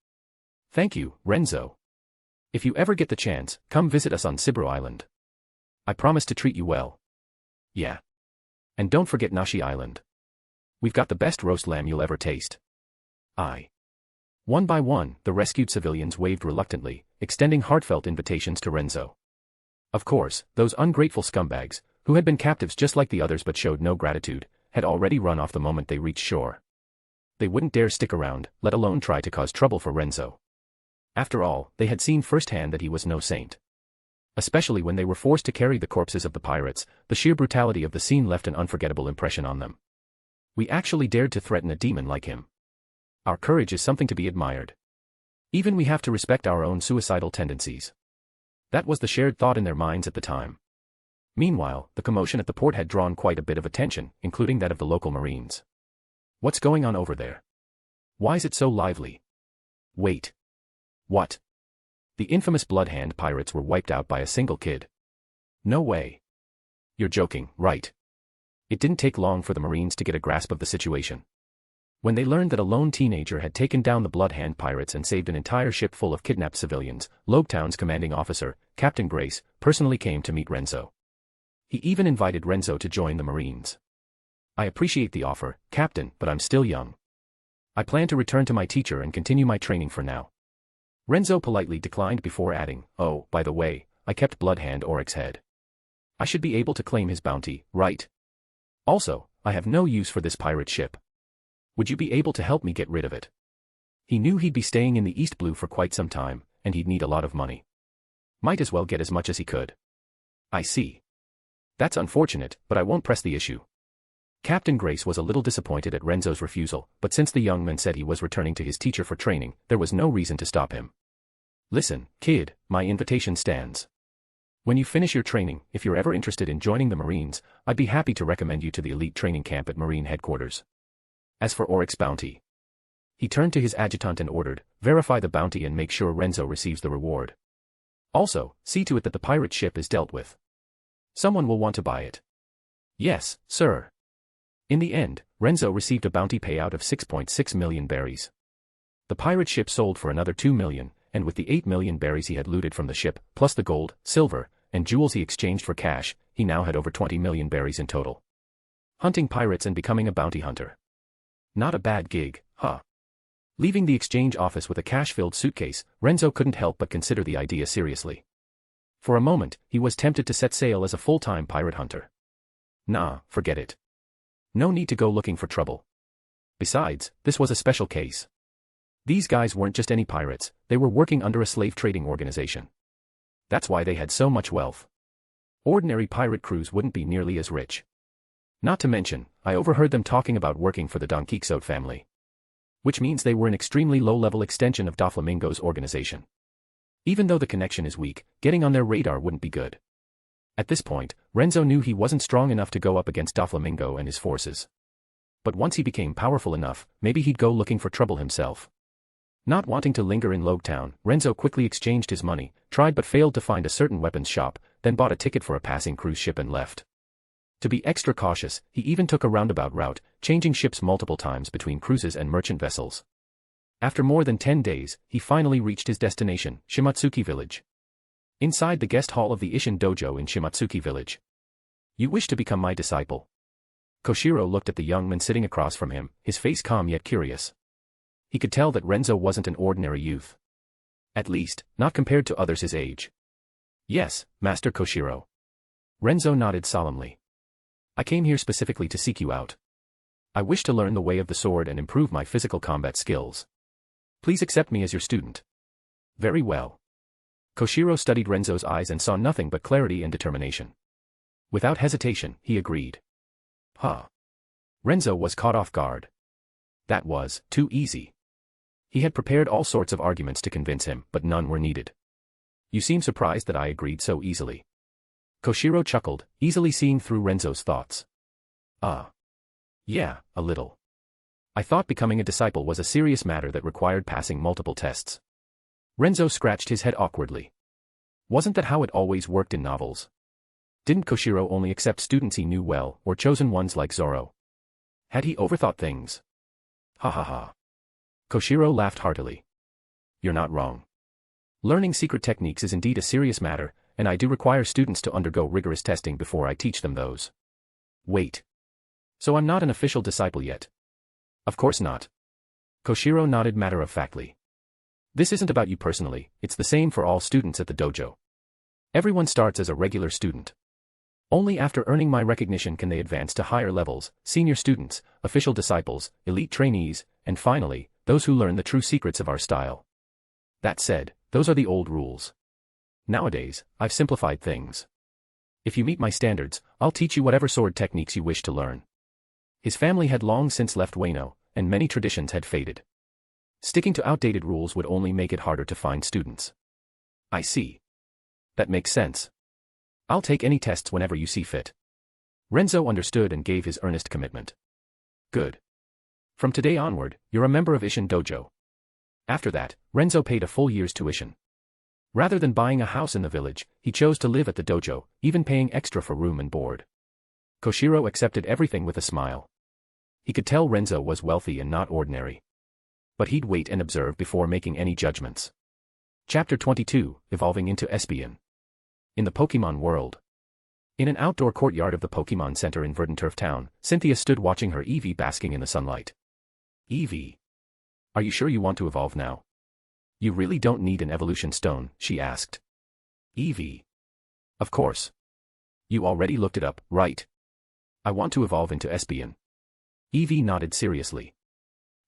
Thank you, Renzo. If you ever get the chance, come visit us on Sibro Island. I promise to treat you well. Yeah. And don't forget Nashi Island. We've got the best roast lamb you'll ever taste. Aye. One by one, the rescued civilians waved reluctantly, extending heartfelt invitations to Renzo. Of course, those ungrateful scumbags, who had been captives just like the others but showed no gratitude, had already run off the moment they reached shore. They wouldn't dare stick around, let alone try to cause trouble for Renzo. After all, they had seen firsthand that he was no saint. Especially when they were forced to carry the corpses of the pirates, the sheer brutality of the scene left an unforgettable impression on them. We actually dared to threaten a demon like him. Our courage is something to be admired. Even we have to respect our own suicidal tendencies. That was the shared thought in their minds at the time. Meanwhile, the commotion at the port had drawn quite a bit of attention, including that of the local Marines. What's going on over there? Why is it so lively? Wait. What? The infamous Bloodhand pirates were wiped out by a single kid. No way. You're joking, right? It didn't take long for the Marines to get a grasp of the situation. When they learned that a lone teenager had taken down the Bloodhand pirates and saved an entire ship full of kidnapped civilians, Lobetown's commanding officer, Captain Grace, personally came to meet Renzo. He even invited Renzo to join the Marines. I appreciate the offer, Captain, but I'm still young. I plan to return to my teacher and continue my training for now. Renzo politely declined before adding, oh, by the way, I kept Bloodhand Oryx's head. I should be able to claim his bounty, right? Also, I have no use for this pirate ship. Would you be able to help me get rid of it? He knew he'd be staying in the East Blue for quite some time, and he'd need a lot of money. Might as well get as much as he could. I see. That's unfortunate, but I won't press the issue. Captain Grace was a little disappointed at Renzo's refusal, but since the young man said he was returning to his teacher for training, there was no reason to stop him. Listen, kid, my invitation stands. When you finish your training, if you're ever interested in joining the Marines, I'd be happy to recommend you to the elite training camp at Marine headquarters. As for Oryx's bounty, He turned to his adjutant and ordered, "Verify the bounty and make sure Renzo receives the reward. Also, see to it that the pirate ship is dealt with. Someone will want to buy it." "Yes, sir." In the end, Renzo received a bounty payout of 6.6 million berries. The pirate ship sold for another 2 million, and with the 8 million berries he had looted from the ship, plus the gold, silver, and jewels he exchanged for cash, he now had over 20 million berries in total. Hunting pirates and becoming a bounty hunter. Not a bad gig, huh? Leaving the exchange office with a cash-filled suitcase, Renzo couldn't help but consider the idea seriously. For a moment, he was tempted to set sail as a full-time pirate hunter. Nah, forget it. No need to go looking for trouble. Besides, this was a special case. These guys weren't just any pirates, they were working under a slave trading organization. That's why they had so much wealth. Ordinary pirate crews wouldn't be nearly as rich. Not to mention, I overheard them talking about working for the Don Quixote family. Which means they were an extremely low-level extension of Doflamingo's organization. Even though the connection is weak, getting on their radar wouldn't be good. At this point, Renzo knew he wasn't strong enough to go up against Doflamingo and his forces. But once he became powerful enough, maybe he'd go looking for trouble himself. Not wanting to linger in Town, Renzo quickly exchanged his money, tried but failed to find a certain weapons shop, then bought a ticket for a passing cruise ship and left. To be extra cautious, he even took a roundabout route, changing ships multiple times between cruises and merchant vessels. After more than 10 days, he finally reached his destination, Shimatsuki Village. Inside the guest hall of the Ishin Dojo in Shimatsuki Village. "You wish to become my disciple?" Koshiro looked at the young man sitting across from him, his face calm yet curious. He could tell that Renzo wasn't an ordinary youth. At least, not compared to others his age. "Yes, Master Koshiro." Renzo nodded solemnly. "I came here specifically to seek you out. I wish to learn the way of the sword and improve my physical combat skills. Please accept me as your student." "Very well." Koshiro studied Renzo's eyes and saw nothing but clarity and determination. Without hesitation, he agreed. Huh. Renzo was caught off guard. That was too easy. He had prepared all sorts of arguments to convince him, but none were needed. "You seem surprised that I agreed so easily." Koshiro chuckled, easily seeing through Renzo's thoughts. Yeah, a little. I thought becoming a disciple was a serious matter that required passing multiple tests." Renzo scratched his head awkwardly. Wasn't that how it always worked in novels? Didn't Koshiro only accept students he knew well, or chosen ones like Zoro? Had he overthought things? Ha ha ha. Koshiro laughed heartily. "You're not wrong. Learning secret techniques is indeed a serious matter, and I do require students to undergo rigorous testing before I teach them those." "Wait. So I'm not an official disciple yet?" "Of course not." Koshiro nodded matter-of-factly. "This isn't about you personally, it's the same for all students at the dojo. Everyone starts as a regular student. Only after earning my recognition can they advance to higher levels, senior students, official disciples, elite trainees, and finally, those who learn the true secrets of our style. That said, those are the old rules. Nowadays, I've simplified things. If you meet my standards, I'll teach you whatever sword techniques you wish to learn." His family had long since left Wano, and many traditions had faded. Sticking to outdated rules would only make it harder to find students. "I see. That makes sense. I'll take any tests whenever you see fit." Renzo understood and gave his earnest commitment. "Good. From today onward, you're a member of Ishin Dojo." After that, Renzo paid a full year's tuition. Rather than buying a house in the village, he chose to live at the dojo, even paying extra for room and board. Koshiro accepted everything with a smile. He could tell Renzo was wealthy and not ordinary. But he'd wait and observe before making any judgments. Chapter 22, Evolving into Espeon. In the Pokemon world. In an outdoor courtyard of the Pokemon Center in Verdanturf Town, Cynthia stood watching her Eevee basking in the sunlight. "Eevee, are you sure you want to evolve now? You really don't need an evolution stone," she asked. "Eevee. Of course. You already looked it up, right? I want to evolve into Espeon." Eevee nodded seriously.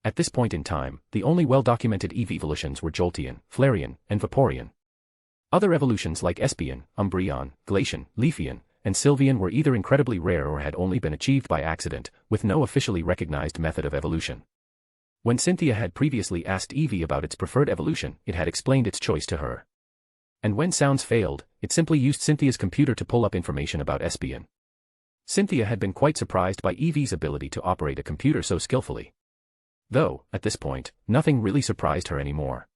At this point in time, the only well-documented Eevee evolutions were Jolteon, Flareon, and Vaporeon. Other evolutions like Espeon, Umbreon, Glaceon, Leafeon, and Sylveon were either incredibly rare or had only been achieved by accident, with no officially recognized method of evolution. When Cynthia had previously asked Eevee about its preferred evolution, it had explained its choice to her. And when sounds failed, it simply used Cynthia's computer to pull up information about Espeon. Cynthia had been quite surprised by Eevee's ability to operate a computer so skillfully. Though, at this point, nothing really surprised her anymore.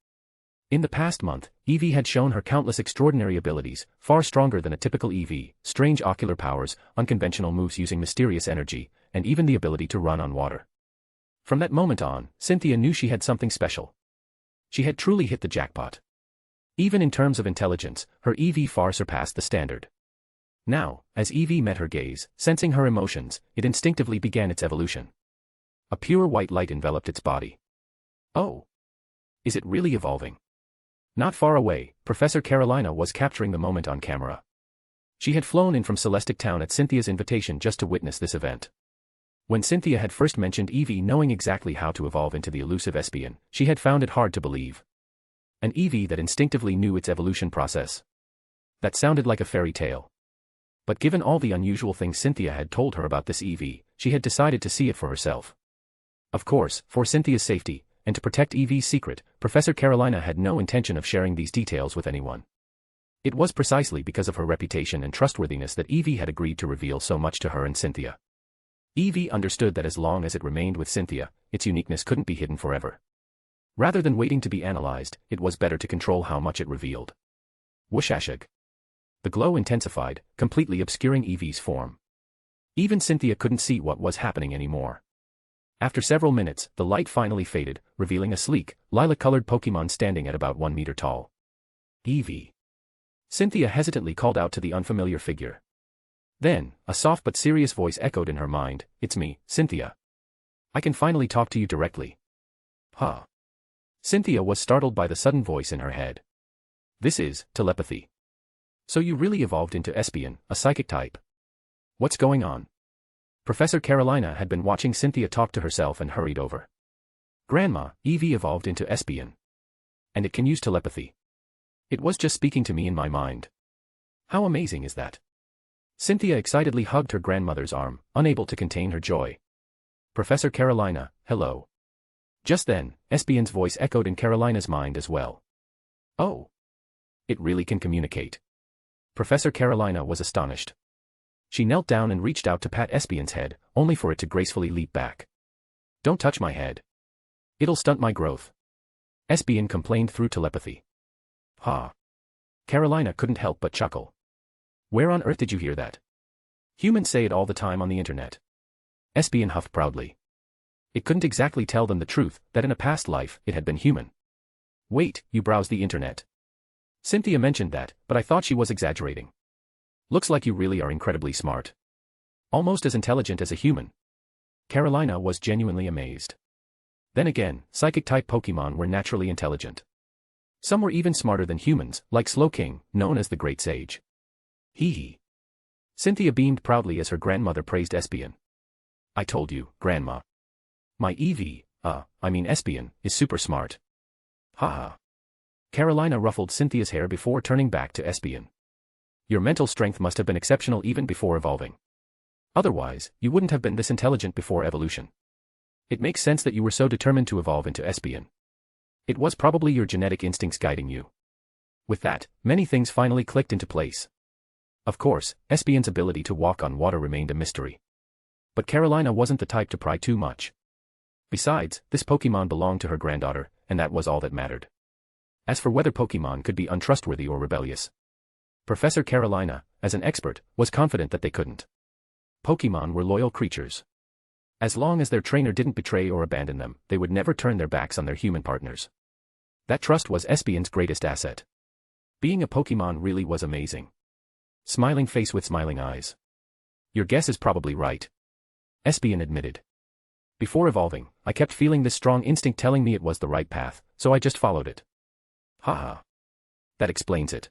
In the past month, Eevee had shown her countless extraordinary abilities, far stronger than a typical Eevee, strange ocular powers, unconventional moves using mysterious energy, and even the ability to run on water. From that moment on, Cynthia knew she had something special. She had truly hit the jackpot. Even in terms of intelligence, her Eevee far surpassed the standard. Now, as Eevee met her gaze, sensing her emotions, it instinctively began its evolution. A pure white light enveloped its body. Oh! Is it really evolving? Not far away, Professor Carolina was capturing the moment on camera. She had flown in from Celestic Town at Cynthia's invitation just to witness this event. When Cynthia had first mentioned Eevee knowing exactly how to evolve into the elusive Espeon, she had found it hard to believe. An Eevee that instinctively knew its evolution process. That sounded like a fairy tale. But given all the unusual things Cynthia had told her about this Eevee, she had decided to see it for herself. Of course, for Cynthia's safety, and to protect Eevee's secret, Professor Carolina had no intention of sharing these details with anyone. It was precisely because of her reputation and trustworthiness that Eevee had agreed to reveal so much to her and Cynthia. Eevee understood that as long as it remained with Cynthia, its uniqueness couldn't be hidden forever. Rather than waiting to be analyzed, it was better to control how much it revealed. Whooshashag. The glow intensified, completely obscuring Eevee's form. Even Cynthia couldn't see what was happening anymore. After several minutes, the light finally faded, revealing a sleek, lilac-colored Pokémon standing at about 1 meter tall. Eevee. Cynthia hesitantly called out to the unfamiliar figure. Then, a soft but serious voice echoed in her mind, "It's me, Cynthia. I can finally talk to you directly." Huh. Cynthia was startled by the sudden voice in her head. This is telepathy. So you really evolved into Espeon, a psychic type. What's going on? Professor Carolina had been watching Cynthia talk to herself and hurried over. Grandma, Eevee evolved into Espeon. And it can use telepathy. It was just speaking to me in my mind. How amazing is that? Cynthia excitedly hugged her grandmother's arm, unable to contain her joy. Professor Carolina, hello. Just then, Espeon's voice echoed in Carolina's mind as well. Oh. It really can communicate. Professor Carolina was astonished. She knelt down and reached out to pat Espeon's head, only for it to gracefully leap back. Don't touch my head. It'll stunt my growth. Espeon complained through telepathy. Ha. Carolina couldn't help but chuckle. Where on earth did you hear that? Humans say it all the time on the internet. Espeon huffed proudly. It couldn't exactly tell them the truth, that in a past life, it had been human. Wait, you browse the internet. Cynthia mentioned that, but I thought she was exaggerating. Looks like you really are incredibly smart. Almost as intelligent as a human. Carolina was genuinely amazed. Then again, psychic-type Pokémon were naturally intelligent. Some were even smarter than humans, like Slowking, known as the Great Sage. Hee hee. Cynthia beamed proudly as her grandmother praised Espeon. I told you, Grandma. My Eevee, Espeon, is super smart. Ha. Carolina ruffled Cynthia's hair before turning back to Espeon. Your mental strength must have been exceptional even before evolving. Otherwise, you wouldn't have been this intelligent before evolution. It makes sense that you were so determined to evolve into Espeon. It was probably your genetic instincts guiding you. With that, many things finally clicked into place. Of course, Espeon's ability to walk on water remained a mystery. But Carolina wasn't the type to pry too much. Besides, this Pokémon belonged to her granddaughter, and that was all that mattered. As for whether Pokémon could be untrustworthy or rebellious, Professor Carolina, as an expert, was confident that they couldn't. Pokémon were loyal creatures. As long as their trainer didn't betray or abandon them, they would never turn their backs on their human partners. That trust was Espeon's greatest asset. Being a Pokémon really was amazing. Smiling face with smiling eyes. Your guess is probably right. Espeon admitted. Before evolving, I kept feeling this strong instinct telling me it was the right path, so I just followed it. Haha. That explains it.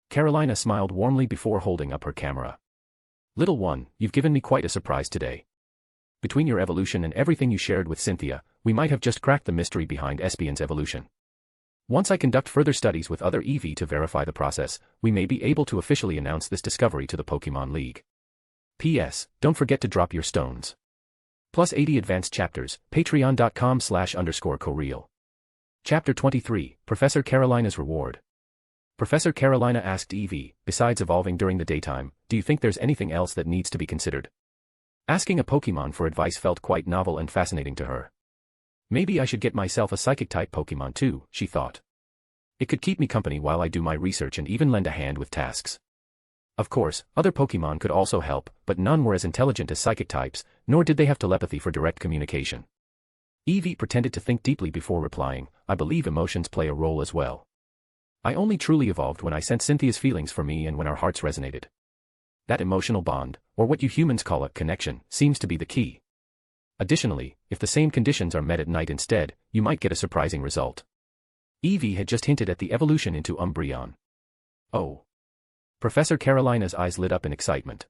Carolina smiled warmly before holding up her camera. Little one, you've given me quite a surprise today. Between your evolution and everything you shared with Cynthia, we might have just cracked the mystery behind Espeon's evolution. Once I conduct further studies with other Eevee to verify the process, we may be able to officially announce this discovery to the Pokémon League. P.S. Don't forget to drop your stones. Plus 80 advanced chapters, patreon.com/_coreal. Chapter 23, Professor Carolina's Reward. Professor Carolina asked Eevee, besides evolving during the daytime, do you think there's anything else that needs to be considered? Asking a Pokémon for advice felt quite novel and fascinating to her. Maybe I should get myself a psychic-type Pokemon too, she thought. It could keep me company while I do my research and even lend a hand with tasks. Of course, other Pokemon could also help, but none were as intelligent as psychic types, nor did they have telepathy for direct communication. Eevee pretended to think deeply before replying, I believe emotions play a role as well. I only truly evolved when I sensed Cynthia's feelings for me and when our hearts resonated. That emotional bond, or what you humans call a connection, seems to be the key. Additionally, if the same conditions are met at night instead, you might get a surprising result. Eevee had just hinted at the evolution into Umbreon. Oh. Professor Carolina's eyes lit up in excitement.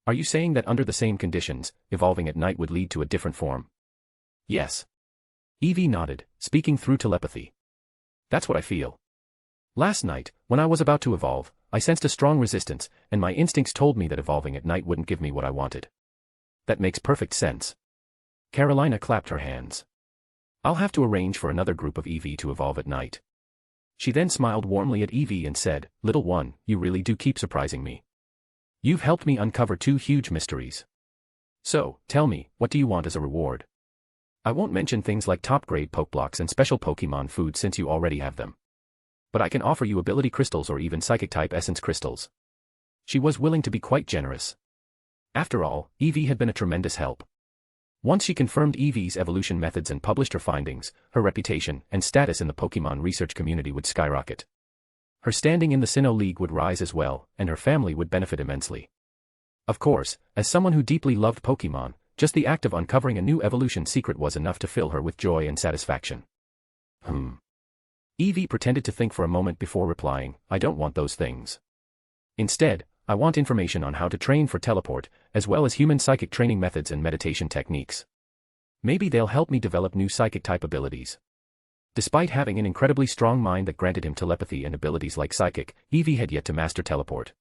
Are you saying that under the same conditions, evolving at night would lead to a different form? Yes. Eevee nodded, speaking through telepathy. That's what I feel. Last night, when I was about to evolve, I sensed a strong resistance, and my instincts told me that evolving at night wouldn't give me what I wanted. That makes perfect sense. Carolina clapped her hands. I'll have to arrange for another group of Eevee to evolve at night. She then smiled warmly at Eevee and said, Little one, you really do keep surprising me. You've helped me uncover 2 huge mysteries. So, tell me, what do you want as a reward? I won't mention things like top-grade Pokeblocks and special Pokemon food since you already have them. But I can offer you ability crystals or even psychic-type essence crystals. She was willing to be quite generous. After all, Eevee had been a tremendous help. Once she confirmed Eevee's evolution methods and published her findings, her reputation and status in the Pokemon research community would skyrocket. Her standing in the Sinnoh League would rise as well, and her family would benefit immensely. Of course, as someone who deeply loved Pokemon, just the act of uncovering a new evolution secret was enough to fill her with joy and satisfaction. Eevee pretended to think for a moment before replying, I don't want those things. Instead, I want information on how to train for teleport, as well as human psychic training methods and meditation techniques. Maybe they'll help me develop new psychic-type abilities. Despite having an incredibly strong mind that granted him telepathy and abilities like psychic, Eevee had yet to master teleport.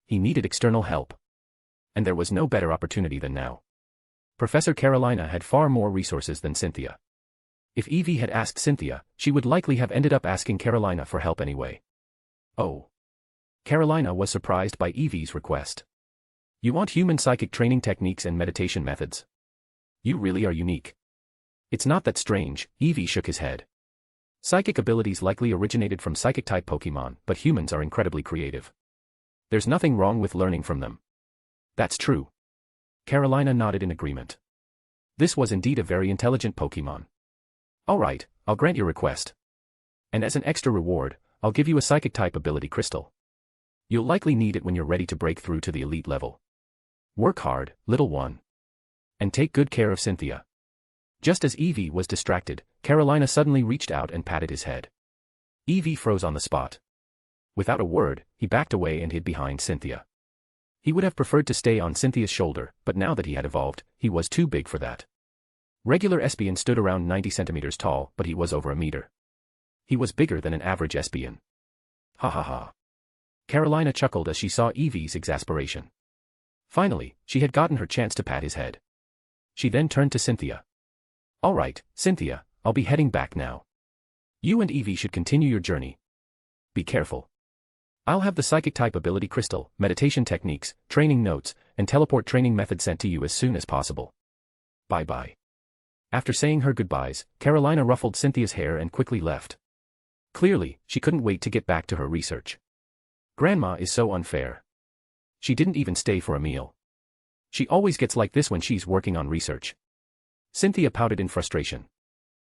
He needed external help. And there was no better opportunity than now. Professor Carolina had far more resources than Cynthia. If Eevee had asked Cynthia, she would likely have ended up asking Carolina for help anyway. Oh. Carolina was surprised by Eevee's request. You want human psychic training techniques and meditation methods? You really are unique. It's not that strange, Eevee shook his head. Psychic abilities likely originated from psychic-type Pokemon, but humans are incredibly creative. There's nothing wrong with learning from them. That's true. Carolina nodded in agreement. This was indeed a very intelligent Pokemon. Alright, I'll grant your request. And as an extra reward, I'll give you a psychic-type ability crystal. You'll likely need it when you're ready to break through to the elite level. Work hard, little one. And take good care of Cynthia. Just as Eevee was distracted, Carolina suddenly reached out and patted his head. Eevee froze on the spot. Without a word, he backed away and hid behind Cynthia. He would have preferred to stay on Cynthia's shoulder, but now that he had evolved, he was too big for that. Regular Espeon stood around 90 centimeters tall, but he was over a meter. He was bigger than an average Espeon. Ha ha ha. Carolina chuckled as she saw Eevee's exasperation. Finally, she had gotten her chance to pat his head. She then turned to Cynthia. All right, Cynthia, I'll be heading back now. You and Eevee should continue your journey. Be careful. I'll have the psychic-type ability crystal, meditation techniques, training notes, and teleport training method sent to you as soon as possible. Bye-bye. After saying her goodbyes, Carolina ruffled Cynthia's hair and quickly left. Clearly, she couldn't wait to get back to her research. Grandma is so unfair. She didn't even stay for a meal. She always gets like this when she's working on research. Cynthia pouted in frustration.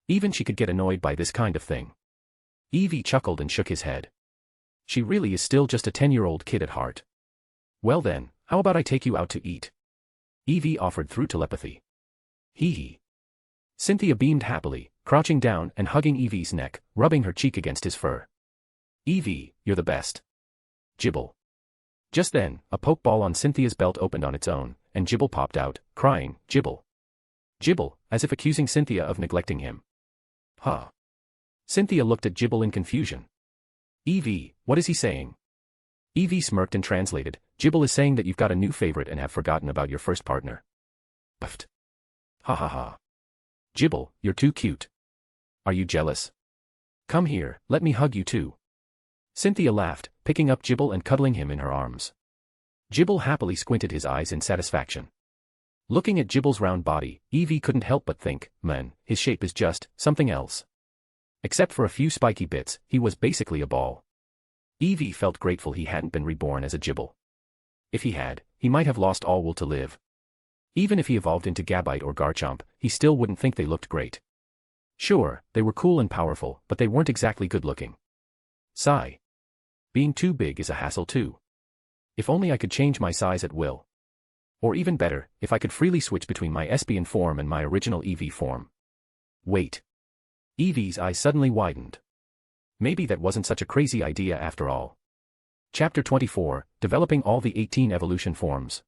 Even she could get annoyed by this kind of thing. Eevee chuckled and shook his head. She really is still just a 10-year-old kid at heart. Well then, how about I take you out to eat? Eevee offered through telepathy. Hee hee. Cynthia beamed happily, crouching down and hugging Eevee's neck, rubbing her cheek against his fur. Eevee, you're the best. Gibble. Just then, a pokeball on Cynthia's belt opened on its own, and Gibble popped out, crying, Gibble. Gibble, as if accusing Cynthia of neglecting him. Huh. Cynthia looked at Gibble in confusion. Eevee, what is he saying? Eevee smirked and translated, Gibble is saying that you've got a new favorite and have forgotten about your first partner. Puffed. Ha ha ha. Gibble, you're too cute. Are you jealous? Come here, let me hug you too. Cynthia laughed, picking up Gibble and cuddling him in her arms. Gibble happily squinted his eyes in satisfaction. Looking at Gibble's round body, Eevee couldn't help but think, man, his shape is just something else. Except for a few spiky bits, he was basically a ball. Eevee felt grateful he hadn't been reborn as a Gibble. If he had, he might have lost all will to live. Even if he evolved into Gabite or Garchomp, he still wouldn't think they looked great. Sure, they were cool and powerful, but they weren't exactly good-looking. Sigh. Being too big is a hassle too. If only I could change my size at will. Or even better, if I could freely switch between my Espeon form and my original Eevee form. Wait. Eevee's eyes suddenly widened. Maybe that wasn't such a crazy idea after all. Chapter 24, Developing all the 18 evolution forms.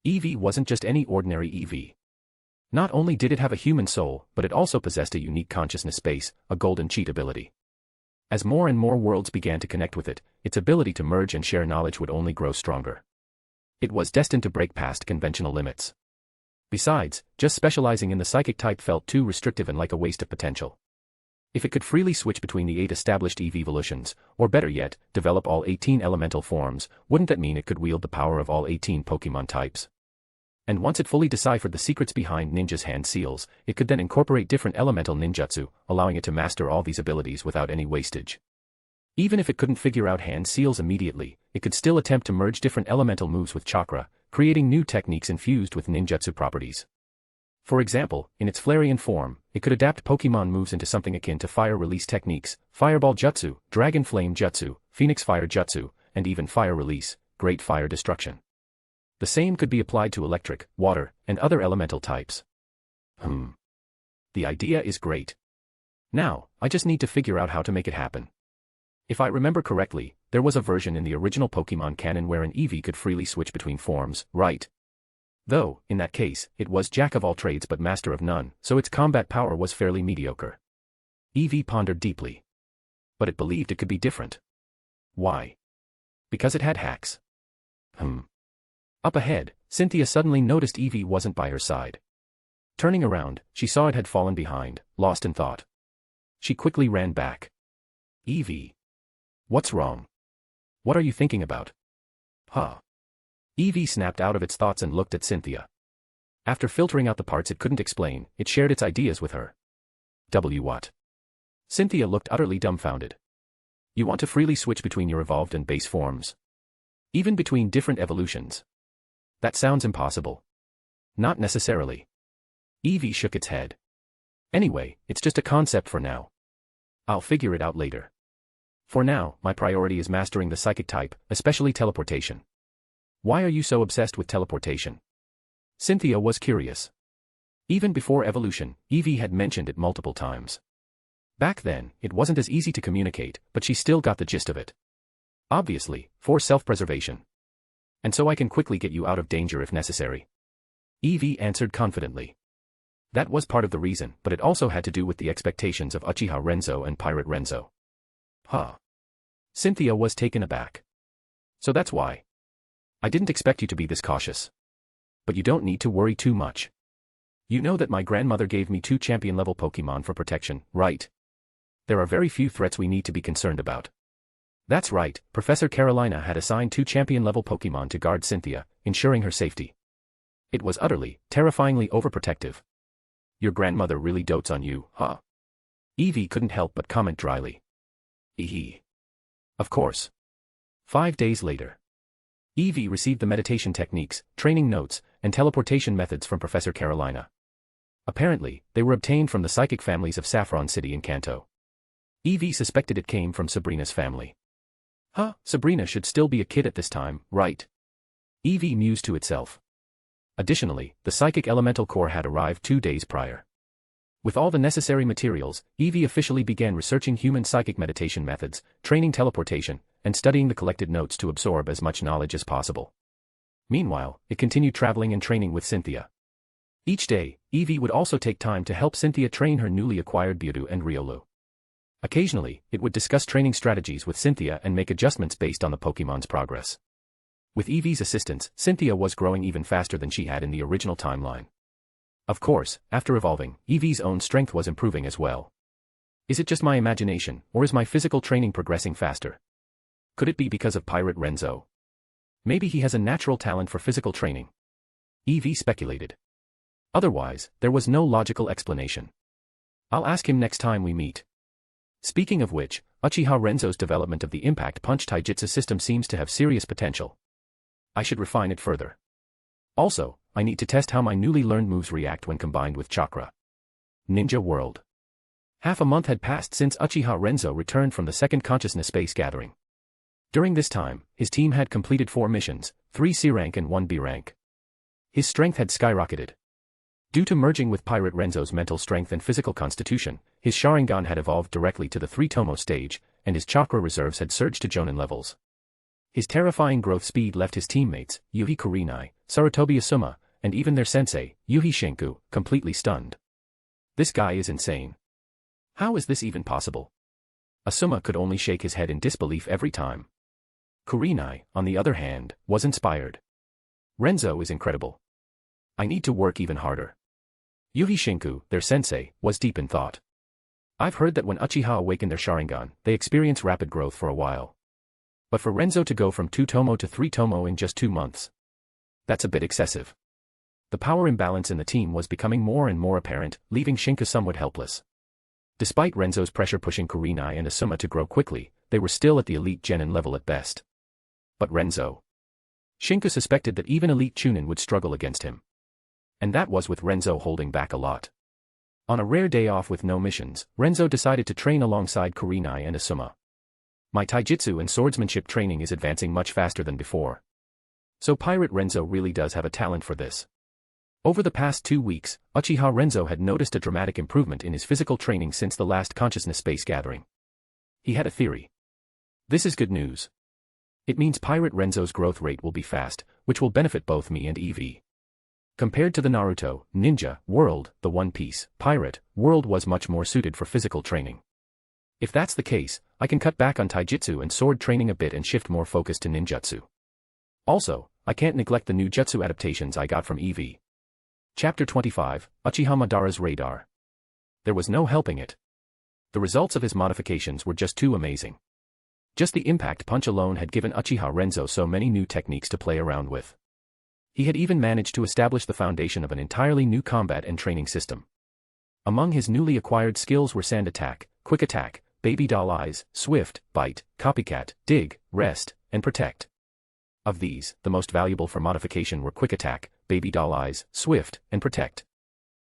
Eevee wasn't just any ordinary Eevee. Not only did it have a human soul, but it also possessed a unique consciousness space, a golden cheat ability. As more and more worlds began to connect with it, its ability to merge and share knowledge would only grow stronger. It was destined to break past conventional limits. Besides, just specializing in the psychic type felt too restrictive and like a waste of potential. If it could freely switch between the 8 established Eevee evolutions, or better yet, develop all 18 elemental forms, wouldn't that mean it could wield the power of all 18 Pokémon types? And once it fully deciphered the secrets behind Ninja's hand seals, it could then incorporate different elemental ninjutsu, allowing it to master all these abilities without any wastage. Even if it couldn't figure out hand seals immediately, it could still attempt to merge different elemental moves with chakra, creating new techniques infused with ninjutsu properties. For example, in its Flareon form, it could adapt Pokémon moves into something akin to fire release techniques, Fireball Jutsu, Dragon Flame Jutsu, Phoenix Fire Jutsu, and even Fire Release, Great Fire Destruction. The same could be applied to electric, water, and other elemental types. The idea is great. Now, I just need to figure out how to make it happen. If I remember correctly, there was a version in the original Pokémon canon where an Eevee could freely switch between forms, right? Though, in that case, it was jack of all trades but master of none, so its combat power was fairly mediocre. Eevee pondered deeply. But it believed it could be different. Why? Because it had hacks. Up ahead, Cynthia suddenly noticed Eevee wasn't by her side. Turning around, she saw it had fallen behind, lost in thought. She quickly ran back. Eevee. What's wrong? What are you thinking about? Eevee snapped out of its thoughts and looked at Cynthia. After filtering out the parts it couldn't explain, it shared its ideas with her. What? Cynthia looked utterly dumbfounded. You want to freely switch between your evolved and base forms? Even between different evolutions? That sounds impossible. Not necessarily. Eevee shook its head. Anyway, it's just a concept for now. I'll figure it out later. For now, my priority is mastering the psychic type, especially teleportation. Why are you so obsessed with teleportation? Cynthia was curious. Even before evolution, Eevee had mentioned it multiple times. Back then, it wasn't as easy to communicate, but she still got the gist of it. Obviously, for self-preservation. And so I can quickly get you out of danger if necessary. Eevee answered confidently. That was part of the reason, but it also had to do with the expectations of Uchiha Renzo and Pirate Renzo. Cynthia was taken aback. So that's why. I didn't expect you to be this cautious. But you don't need to worry too much. You know that my grandmother gave me 2 champion-level Pokémon for protection, right? There are very few threats we need to be concerned about. That's right, Professor Carolina had assigned 2 champion-level Pokémon to guard Cynthia, ensuring her safety. It was utterly, terrifyingly overprotective. Your grandmother really dotes on you, huh? Eevee couldn't help but comment dryly. Of course. 5 days later. Eevee received the meditation techniques, training notes, and teleportation methods from Professor Carolina. Apparently, they were obtained from the psychic families of Saffron City in Kanto. Eevee suspected it came from Sabrina's family. Sabrina should still be a kid at this time, right? Eevee mused to itself. Additionally, the psychic elemental core had arrived 2 days prior. With all the necessary materials, Eevee officially began researching human psychic meditation methods, training teleportation, and studying the collected notes to absorb as much knowledge as possible. Meanwhile, it continued traveling and training with Cynthia. Each day, Eevee would also take time to help Cynthia train her newly acquired Byaru and Riolu. Occasionally, it would discuss training strategies with Cynthia and make adjustments based on the Pokémon's progress. With Eevee's assistance, Cynthia was growing even faster than she had in the original timeline. Of course, after evolving, Eevee's own strength was improving as well. Is it just my imagination, or is my physical training progressing faster? Could it be because of Pirate Renzo? Maybe he has a natural talent for physical training. Eevee speculated. Otherwise, there was no logical explanation. I'll ask him next time we meet. Speaking of which, Uchiha Renzo's development of the Impact Punch Taijutsu system seems to have serious potential. I should refine it further. Also, I need to test how my newly learned moves react when combined with chakra. Ninja World. Half a month had passed since Uchiha Renzo returned from the second consciousness space gathering. During this time, his team had completed 4 missions, 3 C rank and 1 B rank. His strength had skyrocketed. Due to merging with Pirate Renzo's mental strength and physical constitution, his Sharingan had evolved directly to the 3-Tomo stage, and his chakra reserves had surged to Jonin levels. His terrifying growth speed left his teammates, Yuhi Kurenai, Sarutobi Asuma, and even their sensei, Yuhi Shinku, completely stunned. This guy is insane. How is this even possible? Asuma could only shake his head in disbelief every time. Kurenai, on the other hand, was inspired. Renzo is incredible. I need to work even harder. Yuhi Shinku, their sensei, was deep in thought. I've heard that when Uchiha awaken their Sharingan, they experience rapid growth for a while. But for Renzo to go from 2-Tomo to 3-Tomo in just 2 months. That's a bit excessive. The power imbalance in the team was becoming more and more apparent, leaving Shinku somewhat helpless. Despite Renzo's pressure pushing Kurenai and Asuma to grow quickly, they were still at the elite Genin level at best. But Renzo. Shinku suspected that even elite Chunin would struggle against him. And that was with Renzo holding back a lot. On a rare day off with no missions, Renzo decided to train alongside Kurenai and Asuma. My taijutsu and swordsmanship training is advancing much faster than before. So Pirate Renzo really does have a talent for this. Over the past 2 weeks, Uchiha Renzo had noticed a dramatic improvement in his physical training since the last consciousness space gathering. He had a theory. This is good news. It means Pirate Renzo's growth rate will be fast, which will benefit both me and Eevee. Compared to the Naruto, Ninja, World, the One Piece, Pirate, World was much more suited for physical training. If that's the case, I can cut back on taijutsu and sword training a bit and shift more focus to ninjutsu. Also, I can't neglect the new jutsu adaptations I got from Eevee. Chapter 25, Uchiha Madara's Radar. There was no helping it. The results of his modifications were just too amazing. Just the impact punch alone had given Uchiha Renzo so many new techniques to play around with. He had even managed to establish the foundation of an entirely new combat and training system. Among his newly acquired skills were Sand Attack, Quick Attack, Baby Doll Eyes, Swift, Bite, Copycat, Dig, Rest, and Protect. Of these, the most valuable for modification were Quick Attack, Baby Doll Eyes, Swift, and Protect.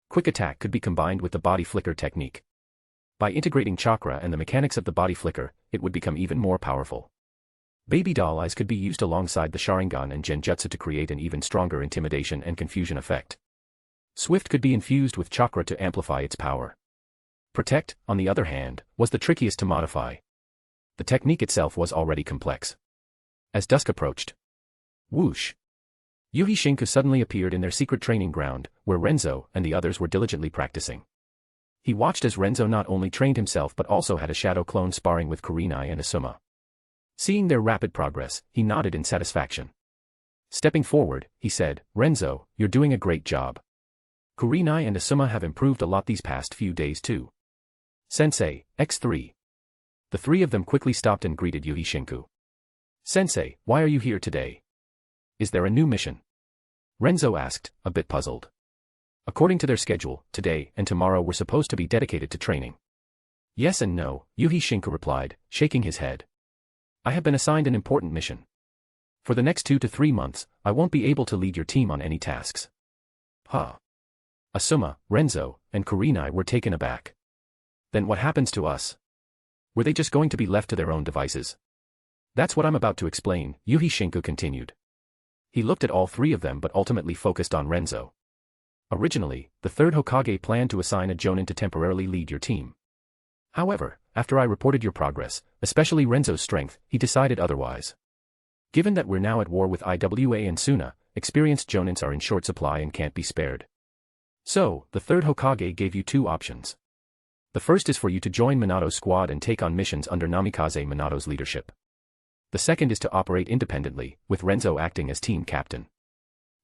Quick Attack could be combined with the Body Flicker technique. By integrating chakra and the mechanics of the Body Flicker, it would become even more powerful. Baby Doll Eyes could be used alongside the Sharingan and Genjutsu to create an even stronger intimidation and confusion effect. Swift could be infused with chakra to amplify its power. Protect, on the other hand, was the trickiest to modify. The technique itself was already complex. As dusk approached. Whoosh! Yuhi Shinku suddenly appeared in their secret training ground, where Renzo and the others were diligently practicing. He watched as Renzo not only trained himself but also had a shadow clone sparring with Kurenai and Asuma. Seeing their rapid progress, he nodded in satisfaction. Stepping forward, he said, "Renzo, you're doing a great job. Kurenai and Asuma have improved a lot these past few days too." Sensei, X3. The 3 of them quickly stopped and greeted Yuhi Shinku. "Sensei, why are you here today? Is there a new mission?" Renzo asked, a bit puzzled. According to their schedule, today and tomorrow were supposed to be dedicated to training. Yes and no, Yuhi Shinku replied, shaking his head. I have been assigned an important mission. For the next 2 to 3 months, I won't be able to lead your team on any tasks. Huh. Asuma, Renzo, and Kurenai were taken aback. Then what happens to us? Were they just going to be left to their own devices? That's what I'm about to explain, Yuhi Shinku continued. He looked at all 3 of them but ultimately focused on Renzo. Originally, the 3rd Hokage planned to assign a Jonin to temporarily lead your team. However, after I reported your progress, especially Renzo's strength, he decided otherwise. Given that we're now at war with Iwa and Suna, experienced Jonins are in short supply and can't be spared. So, the 3rd Hokage gave you 2 options. The first is for you to join Minato's squad and take on missions under Namikaze Minato's leadership. The second is to operate independently, with Renzo acting as team captain.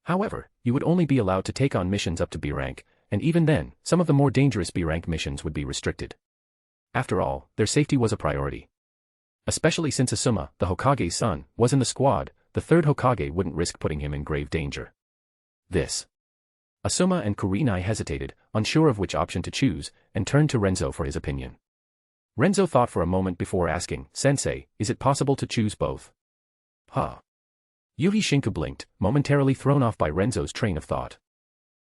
However, you would only be allowed to take on missions up to B rank, and even then, some of the more dangerous B rank missions would be restricted. After all, their safety was a priority. Especially since Asuma, the Hokage's son, was in the squad, the 3rd Hokage wouldn't risk putting him in grave danger. this. Asuma and Kurenai hesitated, unsure of which option to choose, and turned to Renzo for his opinion. Renzo thought for a moment before asking, "Sensei, is it possible to choose both?" Huh. Yuhi Shinku blinked, momentarily thrown off by Renzo's train of thought.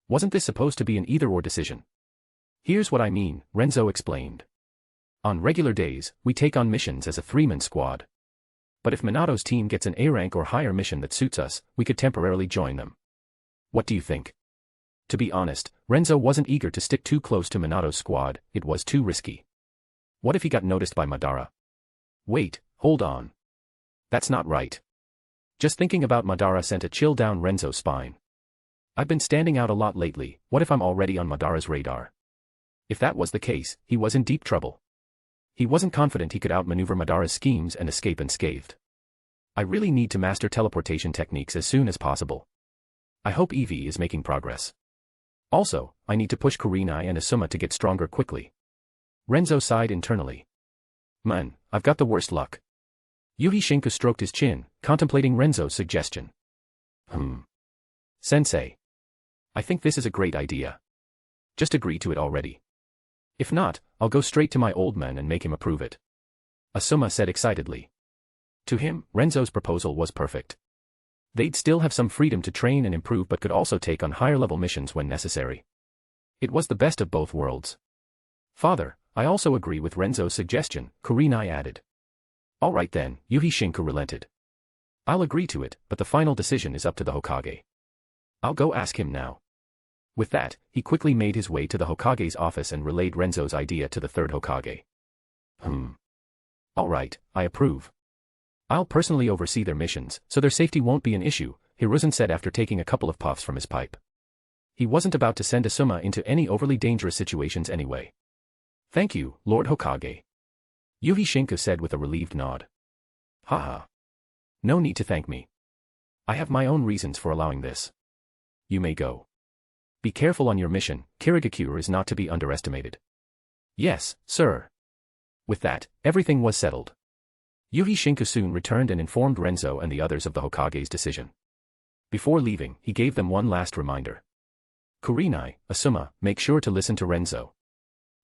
Wasn't this supposed to be an either-or decision? Here's what I mean, Renzo explained. On regular days, we take on missions as a three-man squad. But if Minato's team gets an A rank or higher mission that suits us, we could temporarily join them. What do you think? To be honest, Renzo wasn't eager to stick too close to Minato's squad, it was too risky. What if he got noticed by Madara? Wait, hold on. That's not right. Just thinking about Madara sent a chill down Renzo's spine. I've been standing out a lot lately, what if I'm already on Madara's radar? If that was the case, he was in deep trouble. He wasn't confident he could outmaneuver Madara's schemes and escape unscathed. I really need to master teleportation techniques as soon as possible. I hope Eevee is making progress. Also, I need to push Kurenai and Asuma to get stronger quickly. Renzo sighed internally. Man, I've got the worst luck. Yuhi Shinku stroked his chin, contemplating Renzo's suggestion. Sensei. I think this is a great idea. Just agree to it already. If not, I'll go straight to my old man and make him approve it. Asuma said excitedly. To him, Renzo's proposal was perfect. They'd still have some freedom to train and improve but could also take on higher-level missions when necessary. It was the best of both worlds. Father, I also agree with Renzo's suggestion, Kurenai added. All right then, Yuhi Shinku relented. I'll agree to it, but the final decision is up to the Hokage. I'll go ask him now. With that, he quickly made his way to the Hokage's office and relayed Renzo's idea to the third Hokage. All right, I approve. I'll personally oversee their missions, so their safety won't be an issue, Hiruzen said after taking a couple of puffs from his pipe. He wasn't about to send Asuma into any overly dangerous situations anyway. Thank you, Lord Hokage. Yuhi Shinku said with a relieved nod. Haha. No need to thank me. I have my own reasons for allowing this. You may go. Be careful on your mission, Kirigakure is not to be underestimated. Yes, sir. With that, everything was settled. Yuhi Shinku soon returned and informed Renzo and the others of the Hokage's decision. Before leaving, he gave them one last reminder. Kurenai, Asuma, make sure to listen to Renzo.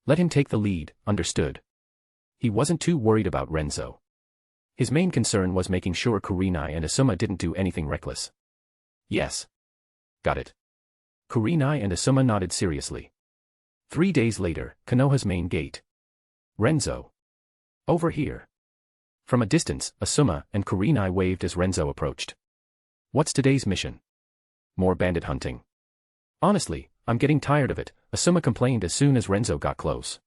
Let him take the lead, understood? He wasn't too worried about Renzo. His main concern was making sure Kurenai and Asuma didn't do anything reckless. Yes. Got it. Kurenai and Asuma nodded seriously. 3 days later, Konoha's main gate. Renzo. Over here. From a distance, Asuma and Kurenai waved as Renzo approached. What's today's mission? More bandit hunting. Honestly, I'm getting tired of it, Asuma complained as soon as Renzo got close.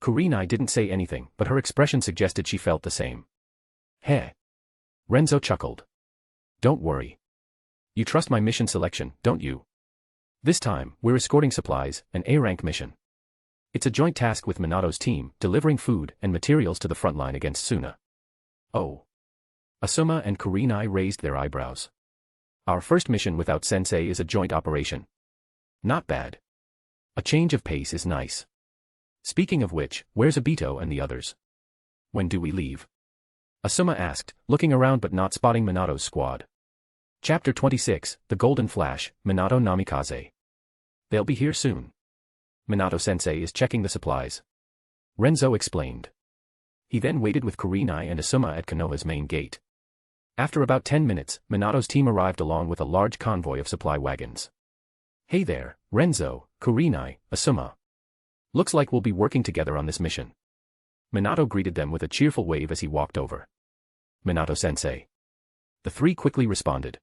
Kurenai didn't say anything, but her expression suggested she felt the same. Heh. Renzo chuckled. Don't worry. You trust my mission selection, don't you? This time, we're escorting supplies, an A-rank mission. It's a joint task with Minato's team, delivering food and materials to the front line against Suna. Oh. Asuma and Kurenai raised their eyebrows. Our first mission without Sensei is a joint operation. Not bad. A change of pace is nice. Speaking of which, where's Obito and the others? When do we leave? Asuma asked, looking around but not spotting Minato's squad. Chapter 26, The Golden Flash, Minato Namikaze. They'll be here soon. Minato-sensei is checking the supplies. Renzo explained. He then waited with Kurenai and Asuma at Konoha's main gate. After about 10 minutes, Minato's team arrived along with a large convoy of supply wagons. Hey there, Renzo, Kurenai, Asuma. Looks like we'll be working together on this mission. Minato greeted them with a cheerful wave as he walked over. Minato-sensei. The three quickly responded.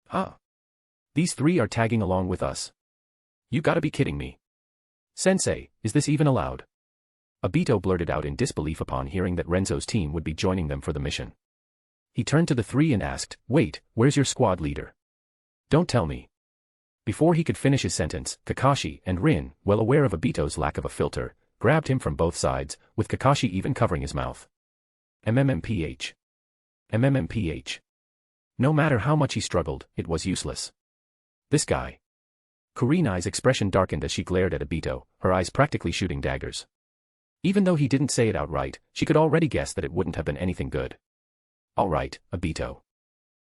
Huh? These three are tagging along with us. You gotta be kidding me. Sensei, is this even allowed? Obito blurted out in disbelief upon hearing that Renzo's team would be joining them for the mission. He turned to the three and asked, wait, where's your squad leader? Don't tell me. Before he could finish his sentence, Kakashi and Rin, well aware of Obito's lack of a filter, grabbed him from both sides, with Kakashi even covering his mouth. MMMPH. MMMPH. No matter how much he struggled, it was useless. This guy. Kurenai's expression darkened as she glared at Obito, her eyes practically shooting daggers. Even though he didn't say it outright, she could already guess that it wouldn't have been anything good. All right, Obito.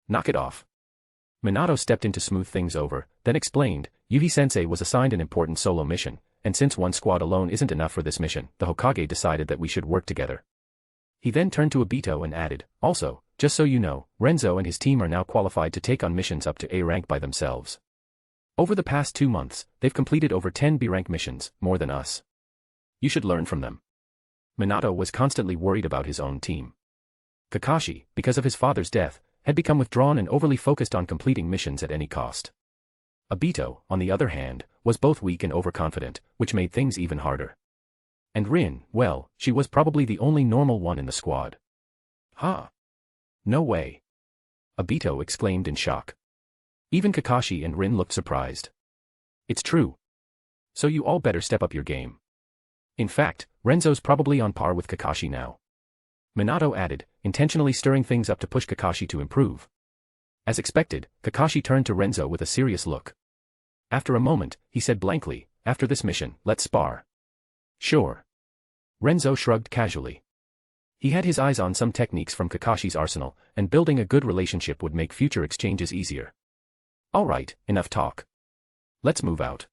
Knock it off. Minato stepped in to smooth things over, then explained, Eevee-sensei was assigned an important solo mission, and since one squad alone isn't enough for this mission, the Hokage decided that we should work together. He then turned to Obito and added, also, just so you know, Renzo and his team are now qualified to take on missions up to A rank by themselves. Over the past 2 months, they've completed over 10 B rank missions, more than us. You should learn from them. Minato was constantly worried about his own team. Kakashi, because of his father's death, had become withdrawn and overly focused on completing missions at any cost. Obito, on the other hand, was both weak and overconfident, which made things even harder. And Rin, well, she was probably the only normal one in the squad. Huh? No way. Obito exclaimed in shock. Even Kakashi and Rin looked surprised. It's true. So you all better step up your game. In fact, Renzo's probably on par with Kakashi now. Minato added, intentionally stirring things up to push Kakashi to improve. As expected, Kakashi turned to Renzo with a serious look. After a moment, he said blankly, after this mission, let's spar. Sure. Renzo shrugged casually. He had his eyes on some techniques from Kakashi's arsenal, and building a good relationship would make future exchanges easier. Alright, enough talk. Let's move out.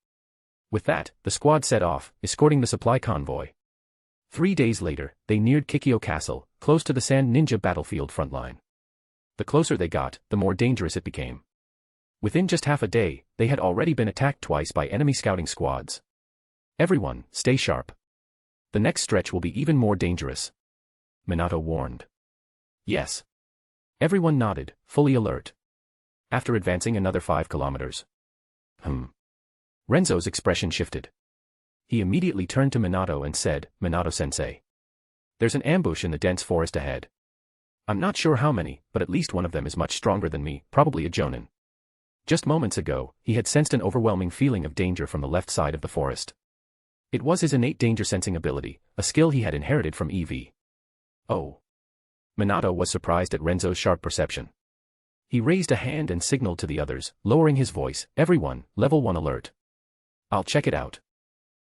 With that, the squad set off, escorting the supply convoy. 3 days later, they neared Kikyo Castle, close to the Sand Ninja battlefield frontline. The closer they got, the more dangerous it became. Within just half a day, they had already been attacked twice by enemy scouting squads. Everyone, stay sharp. The next stretch will be even more dangerous. Minato warned. Yes. Everyone nodded, fully alert. After advancing another 5 kilometers. Renzo's expression shifted. He immediately turned to Minato and said, Minato-sensei. There's an ambush in the dense forest ahead. I'm not sure how many, but at least one of them is much stronger than me, probably a Jonin. Just moments ago, he had sensed an overwhelming feeling of danger from the left side of the forest. It was his innate danger-sensing ability, a skill he had inherited from Eevee. Oh. Minato was surprised at Renzo's sharp perception. He raised a hand and signaled to the others, lowering his voice, everyone, level 1 alert. I'll check it out.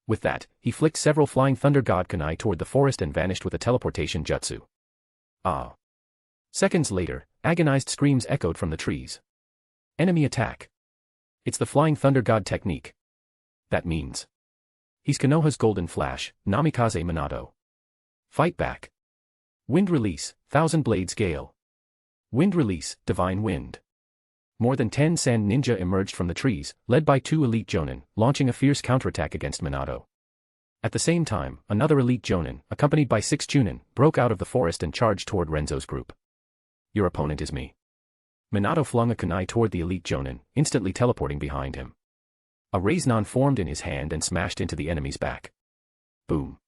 With that, he flicked several flying thunder god kunai toward the forest and vanished with a teleportation jutsu. Ah. Seconds later, agonized screams echoed from the trees. Enemy attack. It's the flying thunder god technique. That means. He's Konoha's golden flash, Namikaze Minato. Fight back. Wind release, Thousand Blades Gale. Wind release, Divine Wind. More than 10 sand ninja emerged from the trees, led by 2 elite Jonin, launching a fierce counterattack against Minato. At the same time, another elite Jonin, accompanied by 6 Chunin, broke out of the forest and charged toward Renzo's group. Your opponent is me. Minato flung a kunai toward the elite Jonin, instantly teleporting behind him. A Raiznon formed in his hand and smashed into the enemy's back. Boom.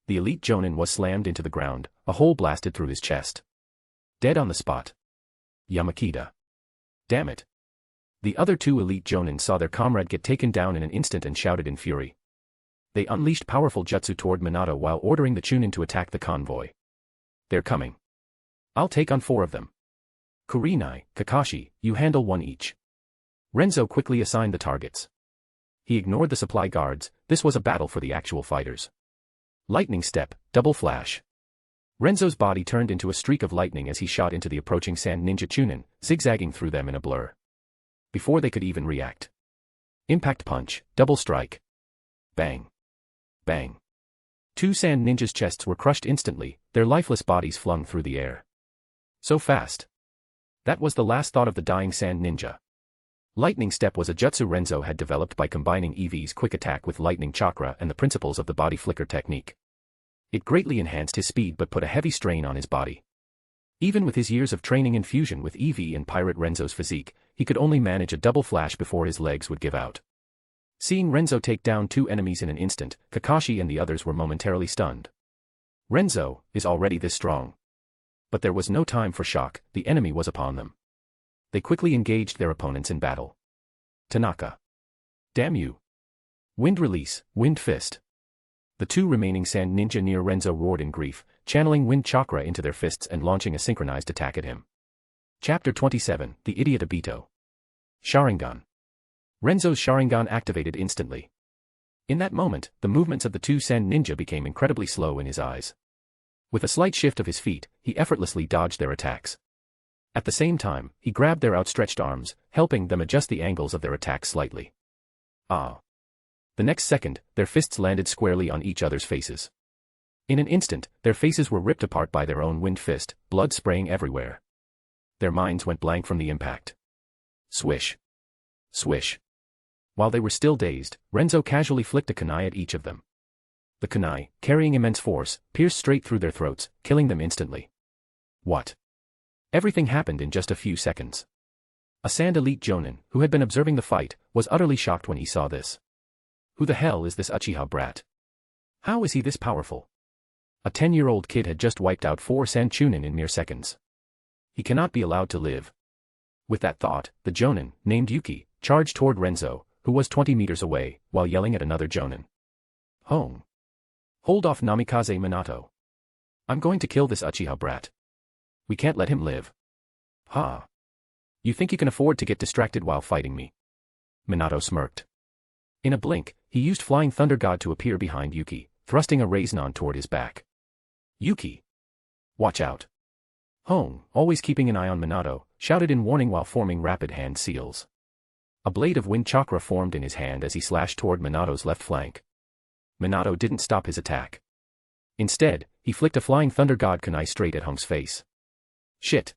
The elite Jonin was slammed into the ground, a hole blasted through his chest. Dead on the spot. Yamakita. Damn it. The other 2 elite Jonin saw their comrade get taken down in an instant and shouted in fury. They unleashed powerful jutsu toward Minato while ordering the Chunin to attack the convoy. They're coming. I'll take on 4 of them. Kurenai, Kakashi, you handle 1 each. Renzo quickly assigned the targets. He ignored the supply guards, this was a battle for the actual fighters. Lightning step, double flash. Renzo's body turned into a streak of lightning as he shot into the approaching sand ninja Chunin, zigzagging through them in a blur. Before they could even react. Impact punch, double strike. Bang. Bang. 2 sand ninjas' chests were crushed instantly, their lifeless bodies flung through the air. So fast. That was the last thought of the dying sand ninja. Lightning Step was a jutsu Renzo had developed by combining Eevee's quick attack with lightning chakra and the principles of the body flicker technique. It greatly enhanced his speed but put a heavy strain on his body. Even with his years of training and fusion with Eevee and Pirate Renzo's physique, he could only manage a double flash before his legs would give out. Seeing Renzo take down 2 enemies in an instant, Kakashi and the others were momentarily stunned. Renzo is already this strong. But there was no time for shock, the enemy was upon them. They quickly engaged their opponents in battle. Tanaka. Damn you. Wind release, wind fist. The 2 remaining sand ninja near Renzo roared in grief, channeling wind chakra into their fists and launching a synchronized attack at him. Chapter 27, The Idiot Obito. Sharingan. Renzo's Sharingan activated instantly. In that moment, the movements of the 2 sand ninja became incredibly slow in his eyes. With a slight shift of his feet, he effortlessly dodged their attacks. At the same time, he grabbed their outstretched arms, helping them adjust the angles of their attacks slightly. Ah! The next second, their fists landed squarely on each other's faces. In an instant, their faces were ripped apart by their own wind fist, blood spraying everywhere. Their minds went blank from the impact. Swish. Swish. While they were still dazed, Renzo casually flicked a kunai at each of them. The kunai, carrying immense force, pierced straight through their throats, killing them instantly. What? Everything happened in just a few seconds. A Sand Elite Jonin, who had been observing the fight, was utterly shocked when he saw this. Who the hell is this Uchiha brat? How is he this powerful? A 10-year-old kid had just wiped out 4 Sand Chunin in mere seconds. He cannot be allowed to live. With that thought, the Jonin, named Yuki, charged toward Renzo, who was 20 meters away, while yelling at another Jonin. Home. Hold off Namikaze Minato. I'm going to kill this Uchiha brat. We can't let him live. Ha. You think you can afford to get distracted while fighting me? Minato smirked. In a blink, he used Flying Thunder God to appear behind Yuki, thrusting a Raiznon toward his back. Yuki. Watch out. Hong, always keeping an eye on Minato, shouted in warning while forming rapid hand seals. A blade of wind chakra formed in his hand as he slashed toward Minato's left flank. Minato didn't stop his attack. Instead, he flicked a Flying Thunder God kunai straight at Hong's face. Shit.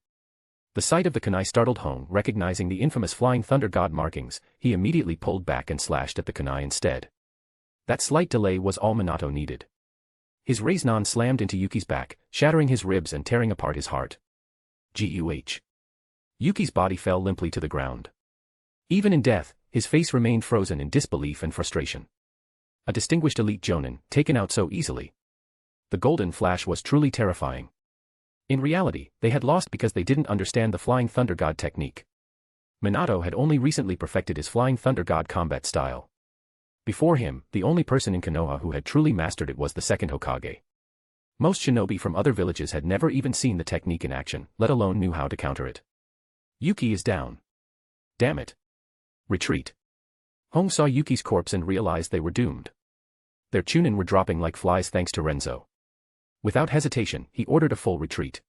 The sight of the kunai startled Hong. Recognizing the infamous Flying Thunder God markings, he immediately pulled back and slashed at the kunai instead. That slight delay was all Minato needed. His Raiznon slammed into Yuki's back, shattering his ribs and tearing apart his heart. Guh. Yuki's body fell limply to the ground. Even in death, his face remained frozen in disbelief and frustration. A distinguished elite Jonin, taken out so easily. The golden flash was truly terrifying. In reality, they had lost because they didn't understand the Flying Thunder God technique. Minato had only recently perfected his Flying Thunder God combat style. Before him, the only person in Konoha who had truly mastered it was the second Hokage. Most shinobi from other villages had never even seen the technique in action, let alone knew how to counter it. Yuki is down. Damn it. Retreat. Hong saw Yuki's corpse and realized they were doomed. Their Chunin were dropping like flies thanks to Renzo. Without hesitation, he ordered a full retreat.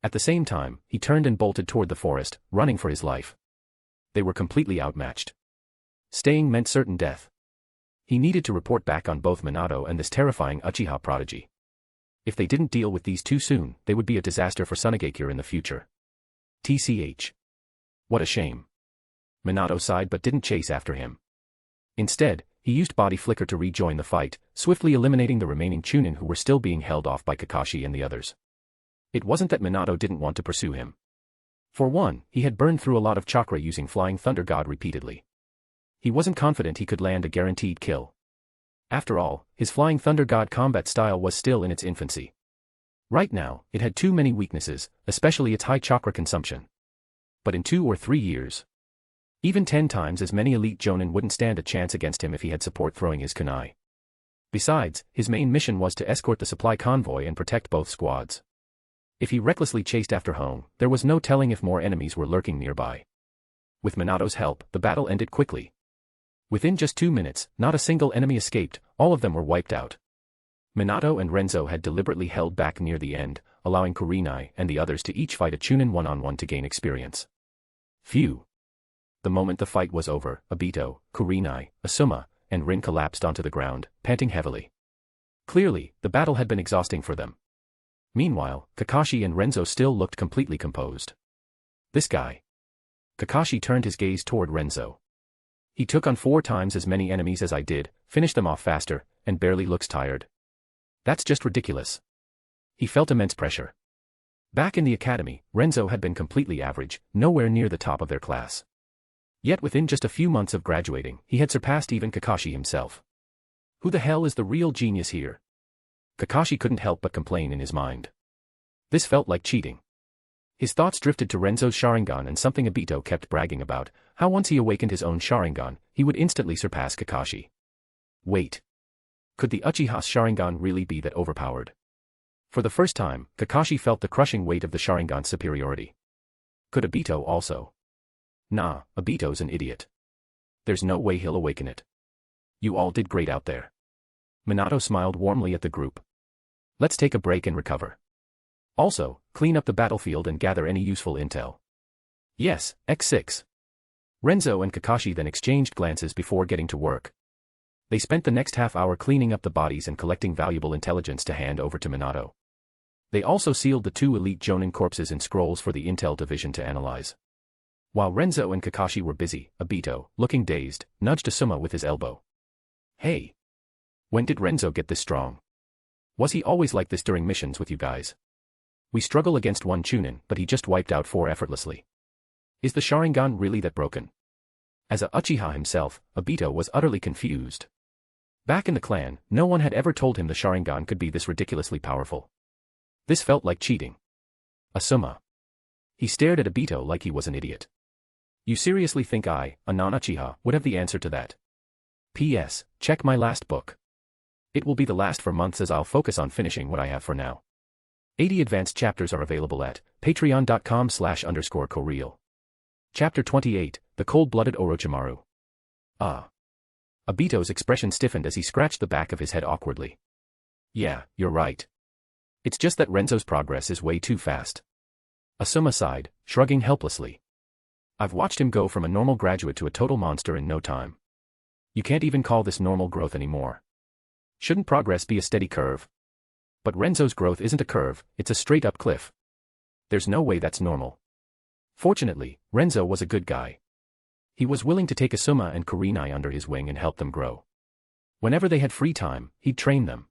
At the same time, he turned and bolted toward the forest, running for his life. They were completely outmatched. Staying meant certain death. He needed to report back on both Minato and this terrifying Uchiha prodigy. If they didn't deal with these too soon, they would be a disaster for Sunagakure in the future. TCH. What a shame. Minato sighed but didn't chase after him. Instead, he used Body Flicker to rejoin the fight, swiftly eliminating the remaining Chunin who were still being held off by Kakashi and the others. It wasn't that Minato didn't want to pursue him. For one, he had burned through a lot of chakra using Flying Thunder God repeatedly. He wasn't confident he could land a guaranteed kill. After all, his Flying Thunder God combat style was still in its infancy. Right now, it had too many weaknesses, especially its high chakra consumption. But in 2 or 3 years, even 10 times as many elite Jonin wouldn't stand a chance against him if he had support throwing his kunai. Besides, his main mission was to escort the supply convoy and protect both squads. If he recklessly chased after Hong, there was no telling if more enemies were lurking nearby. With Minato's help, the battle ended quickly. Within just 2 minutes, not a single enemy escaped, all of them were wiped out. Minato and Renzo had deliberately held back near the end, allowing Kurenai and the others to each fight a Chunin one-on-one to gain experience. Phew. The moment the fight was over, Obito, Kurenai, Asuma, and Rin collapsed onto the ground, panting heavily. Clearly, the battle had been exhausting for them. Meanwhile, Kakashi and Renzo still looked completely composed. This guy. Kakashi turned his gaze toward Renzo. He took on 4 times as many enemies as I did, finished them off faster, and barely looks tired. That's just ridiculous. He felt immense pressure. Back in the academy, Renzo had been completely average, nowhere near the top of their class. Yet within just a few months of graduating, he had surpassed even Kakashi himself. Who the hell is the real genius here? Kakashi couldn't help but complain in his mind. This felt like cheating. His thoughts drifted to Renzo's Sharingan and something Obito kept bragging about, how once he awakened his own Sharingan, he would instantly surpass Kakashi. Wait. Could the Uchiha's Sharingan really be that overpowered? For the first time, Kakashi felt the crushing weight of the Sharingan's superiority. Could Obito also? Nah, Obito's an idiot. There's no way he'll awaken it. You all did great out there. Minato smiled warmly at the group. Let's take a break and recover. Also, clean up the battlefield and gather any useful intel. Yes, X6. Renzo and Kakashi then exchanged glances before getting to work. They spent the next half hour cleaning up the bodies and collecting valuable intelligence to hand over to Minato. They also sealed the 2 elite Jonin corpses in scrolls for the intel division to analyze. While Renzo and Kakashi were busy, Obito, looking dazed, nudged Asuma with his elbow. Hey! When did Renzo get this strong? Was he always like this during missions with you guys? We struggle against one Chunin, but he just wiped out 4 effortlessly. Is the Sharingan really that broken? As a Uchiha himself, Obito was utterly confused. Back in the clan, no one had ever told him the Sharingan could be this ridiculously powerful. This felt like cheating. Asuma. He stared at Obito like he was an idiot. You seriously think I, a non-Uchiha, would have the answer to that? P.S. Check my last book. It will be the last for months as I'll focus on finishing what I have for now. 80 advanced chapters are available at patreon.com/_koreal. Chapter 28, The Cold-Blooded Orochimaru. Ah. Obito's expression stiffened as he scratched the back of his head awkwardly. Yeah, you're right. It's just that Renzo's progress is way too fast. Asuma sighed, shrugging helplessly. I've watched him go from a normal graduate to a total monster in no time. You can't even call this normal growth anymore. Shouldn't progress be a steady curve? But Renzo's growth isn't a curve, it's a straight-up cliff. There's no way that's normal. Fortunately, Renzo was a good guy. He was willing to take Asuma and Kurenai under his wing and help them grow. Whenever they had free time, he'd train them.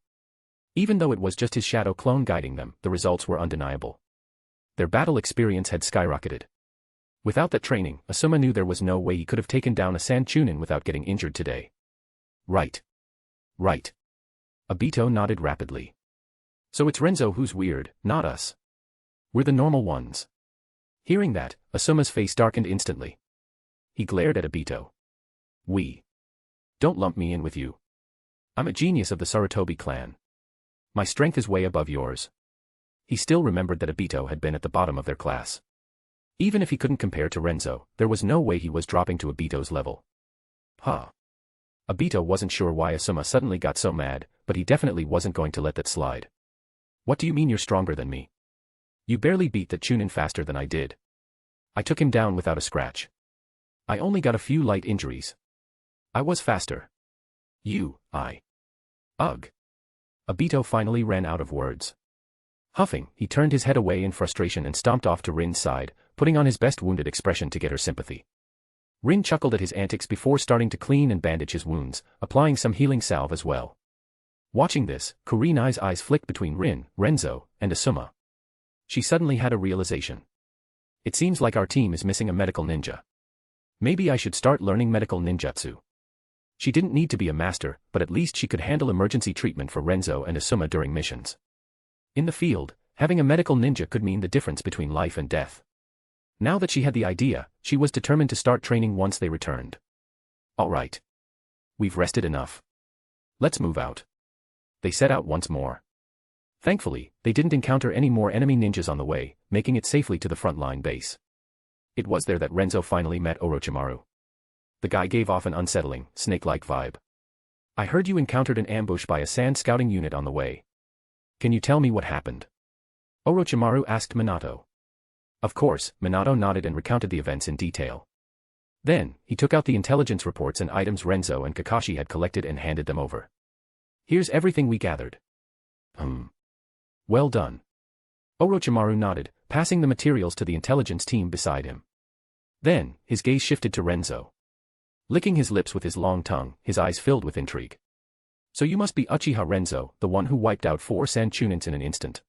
Even though it was just his shadow clone guiding them, the results were undeniable. Their battle experience had skyrocketed. Without that training, Asuma knew there was no way he could have taken down a Sand Chunin without getting injured today. Right. Right. Obito nodded rapidly. So it's Renzo who's weird, not us. We're the normal ones. Hearing that, Asuma's face darkened instantly. He glared at Obito. We. Don't lump me in with you. I'm a genius of the Sarutobi clan. My strength is way above yours. He still remembered that Obito had been at the bottom of their class. Even if he couldn't compare to Renzo, there was no way he was dropping to Obito's level. Huh. Obito wasn't sure why Asuma suddenly got so mad, but he definitely wasn't going to let that slide. What do you mean you're stronger than me? You barely beat that Chunin faster than I did. I took him down without a scratch. I only got a few light injuries. I was faster. Ugh. Obito finally ran out of words. Huffing, he turned his head away in frustration and stomped off to Rin's side, putting on his best wounded expression to get her sympathy. Rin chuckled at his antics before starting to clean and bandage his wounds, applying some healing salve as well. Watching this, Kurenai's eyes flicked between Rin, Renzo, and Asuma. She suddenly had a realization. It seems like our team is missing a medical ninja. Maybe I should start learning medical ninjutsu. She didn't need to be a master, but at least she could handle emergency treatment for Renzo and Asuma during missions. In the field, having a medical ninja could mean the difference between life and death. Now that she had the idea, she was determined to start training once they returned. All right. We've rested enough. Let's move out. They set out once more. Thankfully, they didn't encounter any more enemy ninjas on the way, making it safely to the frontline base. It was there that Renzo finally met Orochimaru. The guy gave off an unsettling, snake-like vibe. I heard you encountered an ambush by a sand scouting unit on the way. Can you tell me what happened? Orochimaru asked Minato. Of course, Minato nodded and recounted the events in detail. Then, he took out the intelligence reports and items Renzo and Kakashi had collected and handed them over. Here's everything we gathered. Well done. Orochimaru nodded, passing the materials to the intelligence team beside him. Then, his gaze shifted to Renzo. Licking his lips with his long tongue, his eyes filled with intrigue. So you must be Uchiha Renzo, the one who wiped out 4 Sand Chunins in an instant.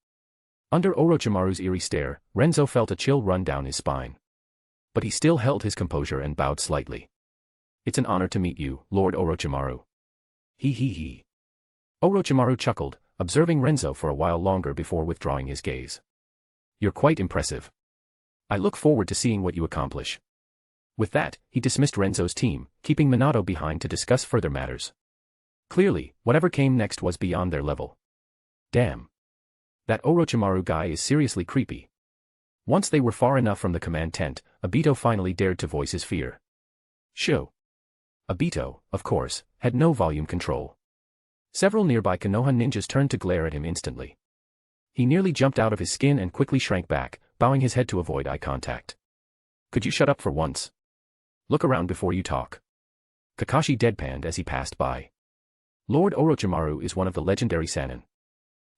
Under Orochimaru's eerie stare, Renzo felt a chill run down his spine. But he still held his composure and bowed slightly. It's an honor to meet you, Lord Orochimaru. He. Orochimaru chuckled, observing Renzo for a while longer before withdrawing his gaze. You're quite impressive. I look forward to seeing what you accomplish. With that, he dismissed Renzo's team, keeping Minato behind to discuss further matters. Clearly, whatever came next was beyond their level. Damn. That Orochimaru guy is seriously creepy. Once they were far enough from the command tent, Obito finally dared to voice his fear. Sho. Obito, of course, had no volume control. Several nearby Konoha ninjas turned to glare at him instantly. He nearly jumped out of his skin and quickly shrank back, bowing his head to avoid eye contact. Could you shut up for once? Look around before you talk. Kakashi deadpanned as he passed by. Lord Orochimaru is one of the legendary Sannin.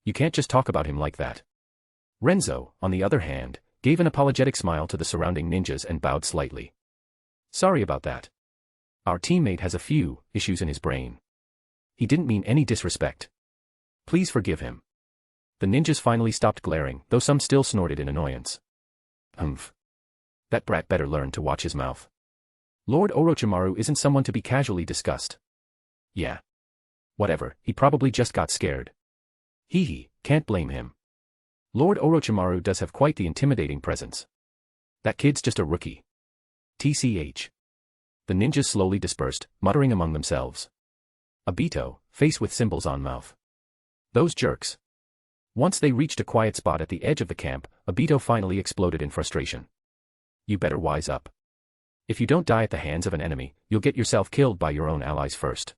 You can't just talk about him like that. Renzo, on the other hand, gave an apologetic smile to the surrounding ninjas and bowed slightly. Sorry about that. Our teammate has a few issues in his brain. He didn't mean any disrespect. Please forgive him. The ninjas finally stopped glaring, though some still snorted in annoyance. Humph. That brat better learn to watch his mouth. Lord Orochimaru isn't someone to be casually discussed. Yeah. Whatever, he probably just got scared. Hee, can't blame him. Lord Orochimaru does have quite the intimidating presence. That kid's just a rookie. TCH. The ninjas slowly dispersed, muttering among themselves. Obito, face with symbols on mouth. Those jerks. Once they reached a quiet spot at the edge of the camp, Obito finally exploded in frustration. You better wise up. If you don't die at the hands of an enemy, you'll get yourself killed by your own allies first.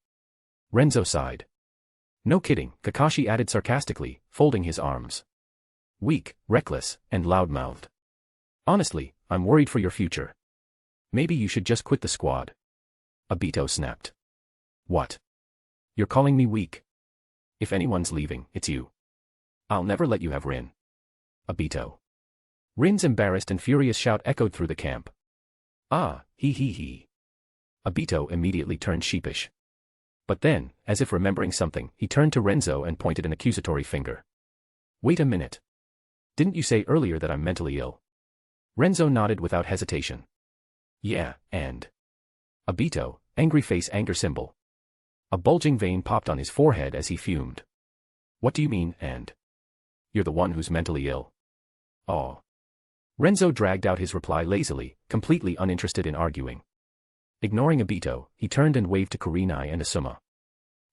Renzo sighed. No kidding, Kakashi added sarcastically, folding his arms. Weak, reckless, and loud-mouthed. Honestly, I'm worried for your future. Maybe you should just quit the squad. Obito snapped. What? You're calling me weak? If anyone's leaving, it's you. I'll never let you have Rin. Obito. Rin's embarrassed and furious shout echoed through the camp. Ah, he. Obito immediately turned sheepish. But then, as if remembering something, he turned to Renzo and pointed an accusatory finger. Wait a minute. Didn't you say earlier that I'm mentally ill? Renzo nodded without hesitation. Yeah, and... Obito, angry face anger symbol. A bulging vein popped on his forehead as he fumed. What do you mean, and? You're the one who's mentally ill. Aw. Renzo dragged out his reply lazily, completely uninterested in arguing. Ignoring Obito, he turned and waved to Kurenai and Asuma.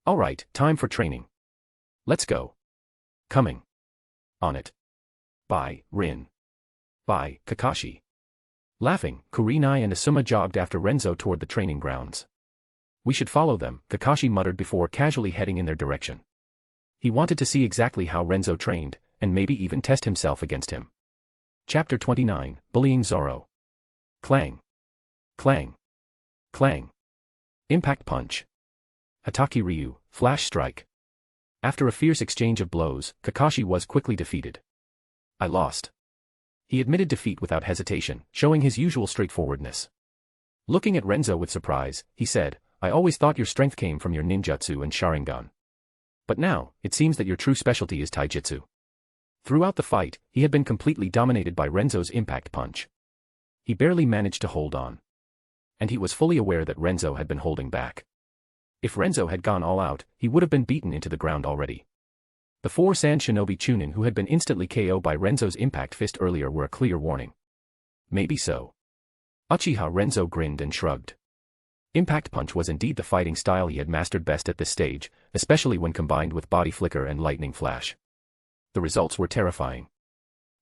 Alright, time for training. Let's go. Coming. On it. Bye, Rin. Bye, Kakashi. Laughing, Kurenai and Asuma jogged after Renzo toward the training grounds. We should follow them, Kakashi muttered before casually heading in their direction. He wanted to see exactly how Renzo trained, and maybe even test himself against him. Chapter 29, Bullying Zoro. Clang. Clang. Clang. Impact punch. Hatake Ryu, flash strike. After a fierce exchange of blows, Kakashi was quickly defeated. I lost. He admitted defeat without hesitation, showing his usual straightforwardness. Looking at Renzo with surprise, he said, I always thought your strength came from your ninjutsu and Sharingan. But now, it seems that your true specialty is taijutsu. Throughout the fight, he had been completely dominated by Renzo's impact punch. He barely managed to hold on. And he was fully aware that Renzo had been holding back. If Renzo had gone all out, he would have been beaten into the ground already. The 4 Sand Shinobi Chunin who had been instantly KO'd by Renzo's impact fist earlier were a clear warning. Maybe so. Uchiha Renzo grinned and shrugged. Impact punch was indeed the fighting style he had mastered best at this stage, especially when combined with body flicker and lightning flash. The results were terrifying.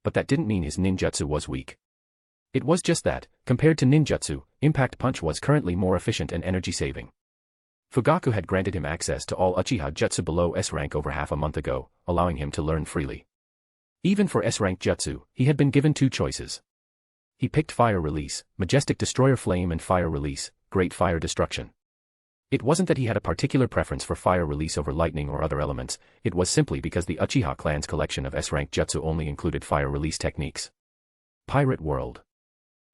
But that didn't mean his ninjutsu was weak. It was just that, compared to ninjutsu, impact punch was currently more efficient and energy-saving. Fugaku had granted him access to all Uchiha Jutsu below S rank over half a month ago, allowing him to learn freely. Even for S rank Jutsu, he had been given 2 choices. He picked Fire Release, Majestic Destroyer Flame, and Fire Release, Great Fire Destruction. It wasn't that he had a particular preference for Fire Release over Lightning or other elements, it was simply because the Uchiha clan's collection of S rank Jutsu only included Fire Release techniques. Pirate World.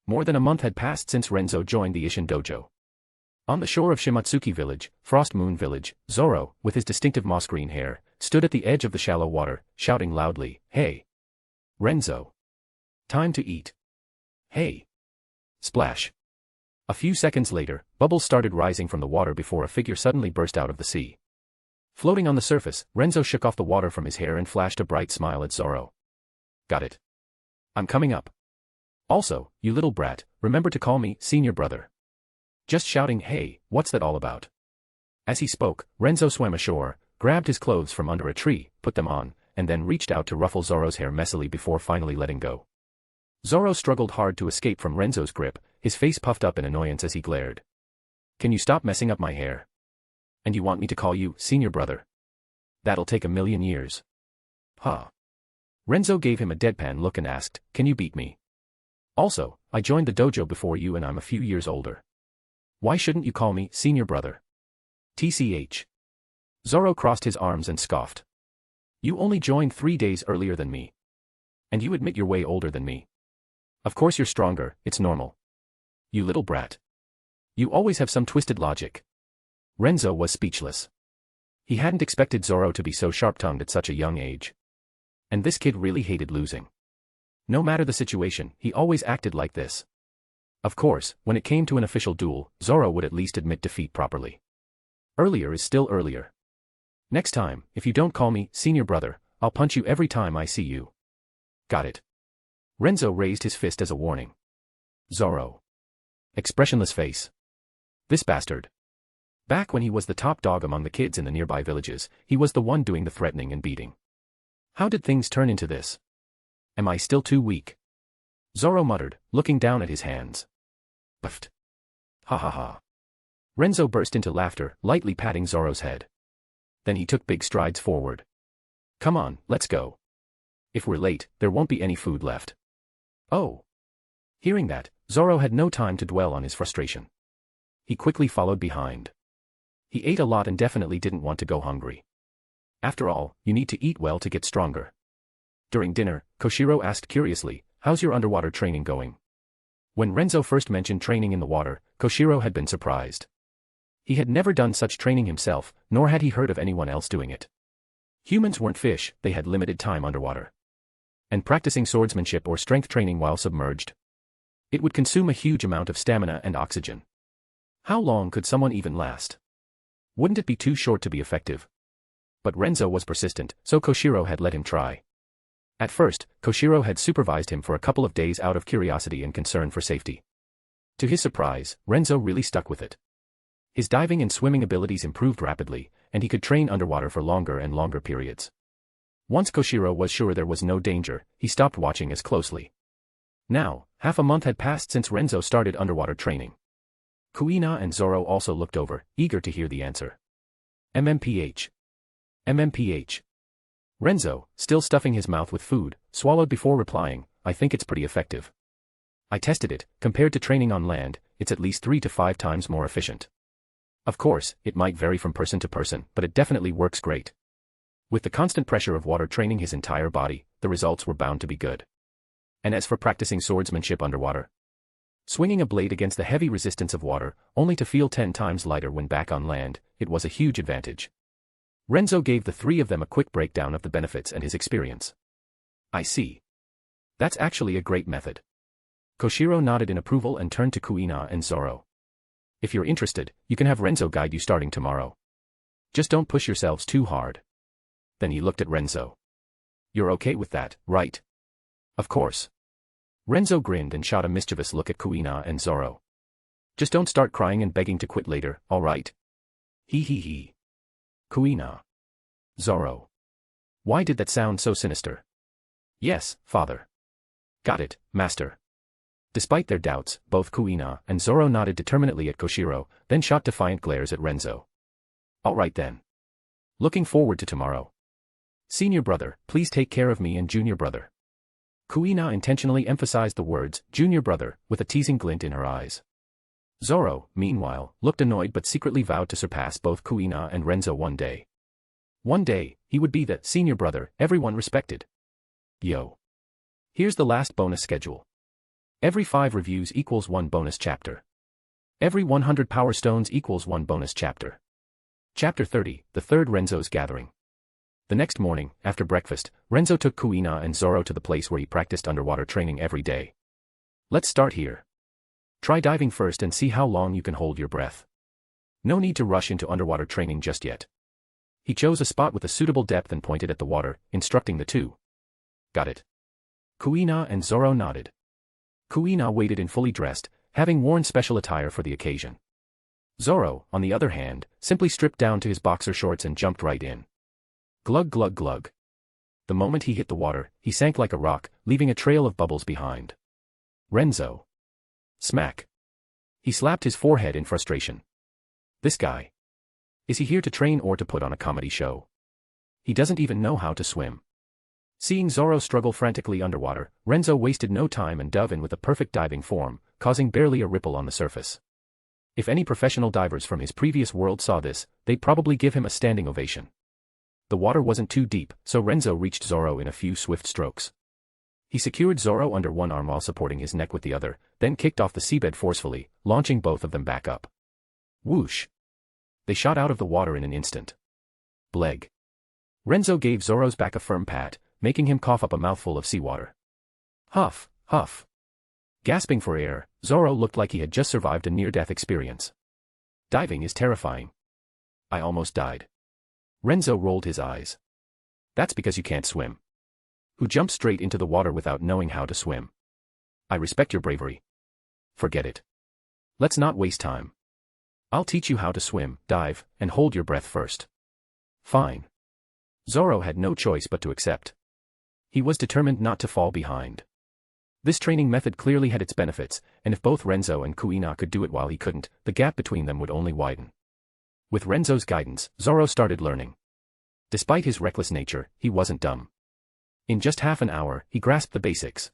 More than a month had passed since Renzo joined the Ishin Dojo. On the shore of Shimatsuki Village, Frost Moon Village, Zoro, with his distinctive moss green hair, stood at the edge of the shallow water, shouting loudly, Hey! Renzo! Time to eat! Hey! Splash! A few seconds later, bubbles started rising from the water before a figure suddenly burst out of the sea. Floating on the surface, Renzo shook off the water from his hair and flashed a bright smile at Zoro. Got it. I'm coming up. Also, you little brat, remember to call me senior brother. Just shouting, hey, what's that all about? As he spoke, Renzo swam ashore, grabbed his clothes from under a tree, put them on, and then reached out to ruffle Zoro's hair messily before finally letting go. Zoro struggled hard to escape from Renzo's grip, his face puffed up in annoyance as he glared. Can you stop messing up my hair? And you want me to call you senior brother? That'll take 1,000,000 years. Huh. Renzo gave him a deadpan look and asked, "Can you beat me? Also, I joined the dojo before you and I'm a few years older. Why shouldn't you call me senior brother?" TCH. Zoro crossed his arms and scoffed. "You only joined 3 days earlier than me. And you admit you're way older than me. Of course you're stronger, it's normal. You little brat. You always have some twisted logic." Renzo was speechless. He hadn't expected Zoro to be so sharp-tongued at such a young age. And this kid really hated losing. No matter the situation, he always acted like this. Of course, when it came to an official duel, Zoro would at least admit defeat properly. Earlier is still earlier. "Next time, if you don't call me senior brother, I'll punch you every time I see you. Got it?" Renzo raised his fist as a warning. Zoro. Expressionless face. This bastard. Back when he was the top dog among the kids in the nearby villages, he was the one doing the threatening and beating. How did things turn into this? Am I still too weak? Zoro muttered, looking down at his hands. Puffed. Ha ha ha. Renzo burst into laughter, lightly patting Zoro's head. Then he took big strides forward. "Come on, let's go. If we're late, there won't be any food left." Oh. Hearing that, Zoro had no time to dwell on his frustration. He quickly followed behind. He ate a lot and definitely didn't want to go hungry. After all, you need to eat well to get stronger. During dinner, Koshiro asked curiously, "How's your underwater training going?" When Renzo first mentioned training in the water, Koshiro had been surprised. He had never done such training himself, nor had he heard of anyone else doing it. Humans weren't fish, they had limited time underwater. And practicing swordsmanship or strength training while submerged, it would consume a huge amount of stamina and oxygen. How long could someone even last? Wouldn't it be too short to be effective? But Renzo was persistent, so Koshiro had let him try. At first, Koshiro had supervised him for a couple of days out of curiosity and concern for safety. To his surprise, Renzo really stuck with it. His diving and swimming abilities improved rapidly, and he could train underwater for longer and longer periods. Once Koshiro was sure there was no danger, he stopped watching as closely. Now, half a month had passed since Renzo started underwater training. Kuina and Zoro also looked over, eager to hear the answer. MMPH. MMPH. Renzo, still stuffing his mouth with food, swallowed before replying, "I think it's pretty effective. I tested it, compared to training on land, it's at least 3 to 5 times more efficient. Of course, it might vary from person to person, but it definitely works great." With the constant pressure of water training his entire body, the results were bound to be good. And as for practicing swordsmanship underwater, swinging a blade against the heavy resistance of water, only to feel 10 times lighter when back on land, it was a huge advantage. Renzo gave the three of them a quick breakdown of the benefits and his experience. "I see. That's actually a great method." Koshiro nodded in approval and turned to Kuina and Zoro. "If you're interested, you can have Renzo guide you starting tomorrow. Just don't push yourselves too hard." Then he looked at Renzo. "You're okay with that, right?" "Of course." Renzo grinned and shot a mischievous look at Kuina and Zoro. "Just don't start crying and begging to quit later, all right?" He he he. Kuina. Zoro. Why did that sound so sinister? "Yes, father." "Got it, master." Despite their doubts, both Kuina and Zoro nodded determinedly at Koshiro, then shot defiant glares at Renzo. "All right then. Looking forward to tomorrow. Senior brother, please take care of me and junior brother." Kuina intentionally emphasized the words, junior brother, with a teasing glint in her eyes. Zoro, meanwhile, looked annoyed but secretly vowed to surpass both Kuina and Renzo one day. One day, he would be the senior brother everyone respected. Yo. Here's the last bonus schedule. Every 5 reviews equals 1 bonus chapter. Every 100 power stones equals 1 bonus chapter. Chapter 30, the third Renzo's gathering. The next morning, after breakfast, Renzo took Kuina and Zoro to the place where he practiced underwater training every day. "Let's start here. Try diving first and see how long you can hold your breath. No need to rush into underwater training just yet." He chose a spot with a suitable depth and pointed at the water, instructing the two. "Got it." Kuina and Zoro nodded. Kuina waited in fully dressed, having worn special attire for the occasion. Zoro, on the other hand, simply stripped down to his boxer shorts and jumped right in. Glug glug glug. The moment he hit the water, he sank like a rock, leaving a trail of bubbles behind. Renzo. Smack. He slapped his forehead in frustration. This guy. Is he here to train or to put on a comedy show? He doesn't even know how to swim. Seeing Zoro struggle frantically underwater, Renzo wasted no time and dove in with a perfect diving form, causing barely a ripple on the surface. If any professional divers from his previous world saw this, they'd probably give him a standing ovation. The water wasn't too deep, so Renzo reached Zoro in a few swift strokes. He secured Zoro under one arm while supporting his neck with the other, then kicked off the seabed forcefully, launching both of them back up. Whoosh! They shot out of the water in an instant. Bleg. Renzo gave Zoro's back a firm pat, making him cough up a mouthful of seawater. Huff, huff. Gasping for air, Zoro looked like he had just survived a near-death experience. Diving is terrifying. I almost died. Renzo rolled his eyes. That's because you can't swim. Who jumped straight into the water without knowing how to swim? I respect your bravery. Forget it. Let's not waste time. I'll teach you how to swim, dive, and hold your breath first. Fine. Zoro had no choice but to accept. He was determined not to fall behind. This training method clearly had its benefits, and if both Renzo and Kuina could do it while he couldn't, the gap between them would only widen. With Renzo's guidance, Zoro started learning. Despite his reckless nature, he wasn't dumb. In just half an hour, he grasped the basics.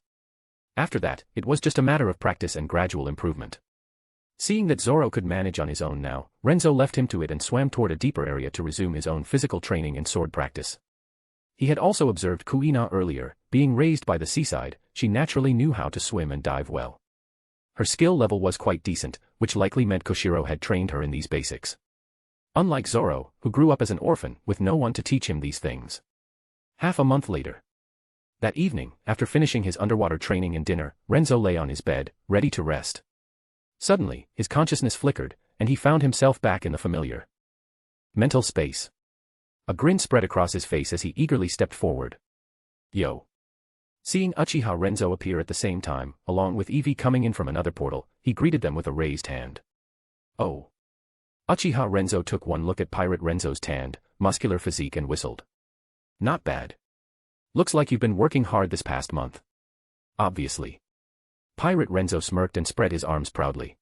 After that, it was just a matter of practice and gradual improvement. Seeing that Zoro could manage on his own now, Renzo left him to it and swam toward a deeper area to resume his own physical training and sword practice. He had also observed Kuina earlier. Being raised by the seaside, she naturally knew how to swim and dive well. Her skill level was quite decent, which likely meant Koshiro had trained her in these basics. Unlike Zoro, who grew up as an orphan with no one to teach him these things. Half a month later. That evening, after finishing his underwater training and dinner, Renzo lay on his bed, ready to rest. Suddenly, his consciousness flickered, and he found himself back in the familiar mental space. A grin spread across his face as he eagerly stepped forward. Yo. Seeing Uchiha Renzo appear at the same time, along with Eevee coming in from another portal, he greeted them with a raised hand. Oh. Uchiha Renzo took one look at Pirate Renzo's tanned, muscular physique and whistled. Not bad. Looks like you've been working hard this past month. Obviously. Pirate Renzo smirked and spread his arms proudly.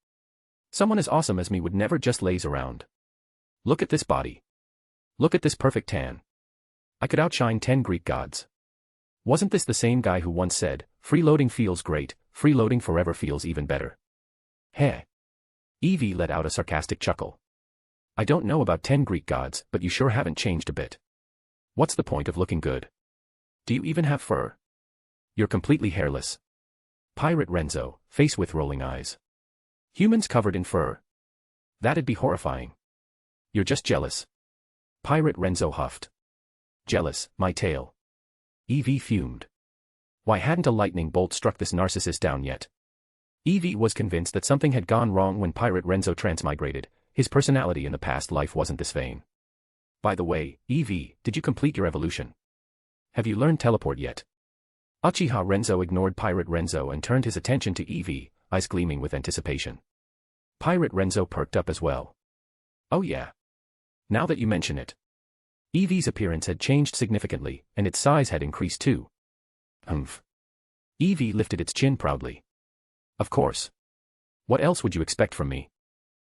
Someone as awesome as me would never just laze around. Look at this body. Look at this perfect tan. I could outshine 10 Greek gods. Wasn't this the same guy who once said, freeloading feels great, freeloading forever feels even better? Heh. Eevee let out a sarcastic chuckle. I don't know about 10 Greek gods, but you sure haven't changed a bit. What's the point of looking good? Do you even have fur? You're completely hairless. Pirate Renzo, face with rolling eyes. Humans covered in fur. That'd be horrifying. You're just jealous. Pirate Renzo huffed. Jealous, my tail. Eevee fumed. Why hadn't a lightning bolt struck this narcissist down yet? Eevee was convinced that something had gone wrong when Pirate Renzo transmigrated. His personality in the past life wasn't this vain. By the way, Eevee, did you complete your evolution? Have you learned teleport yet? Uchiha Renzo ignored Pirate Renzo and turned his attention to Eevee, eyes gleaming with anticipation. Pirate Renzo perked up as well. Oh yeah. Now that you mention it. Eevee's appearance had changed significantly, and its size had increased too. Humph. Eevee lifted its chin proudly. Of course. What else would you expect from me?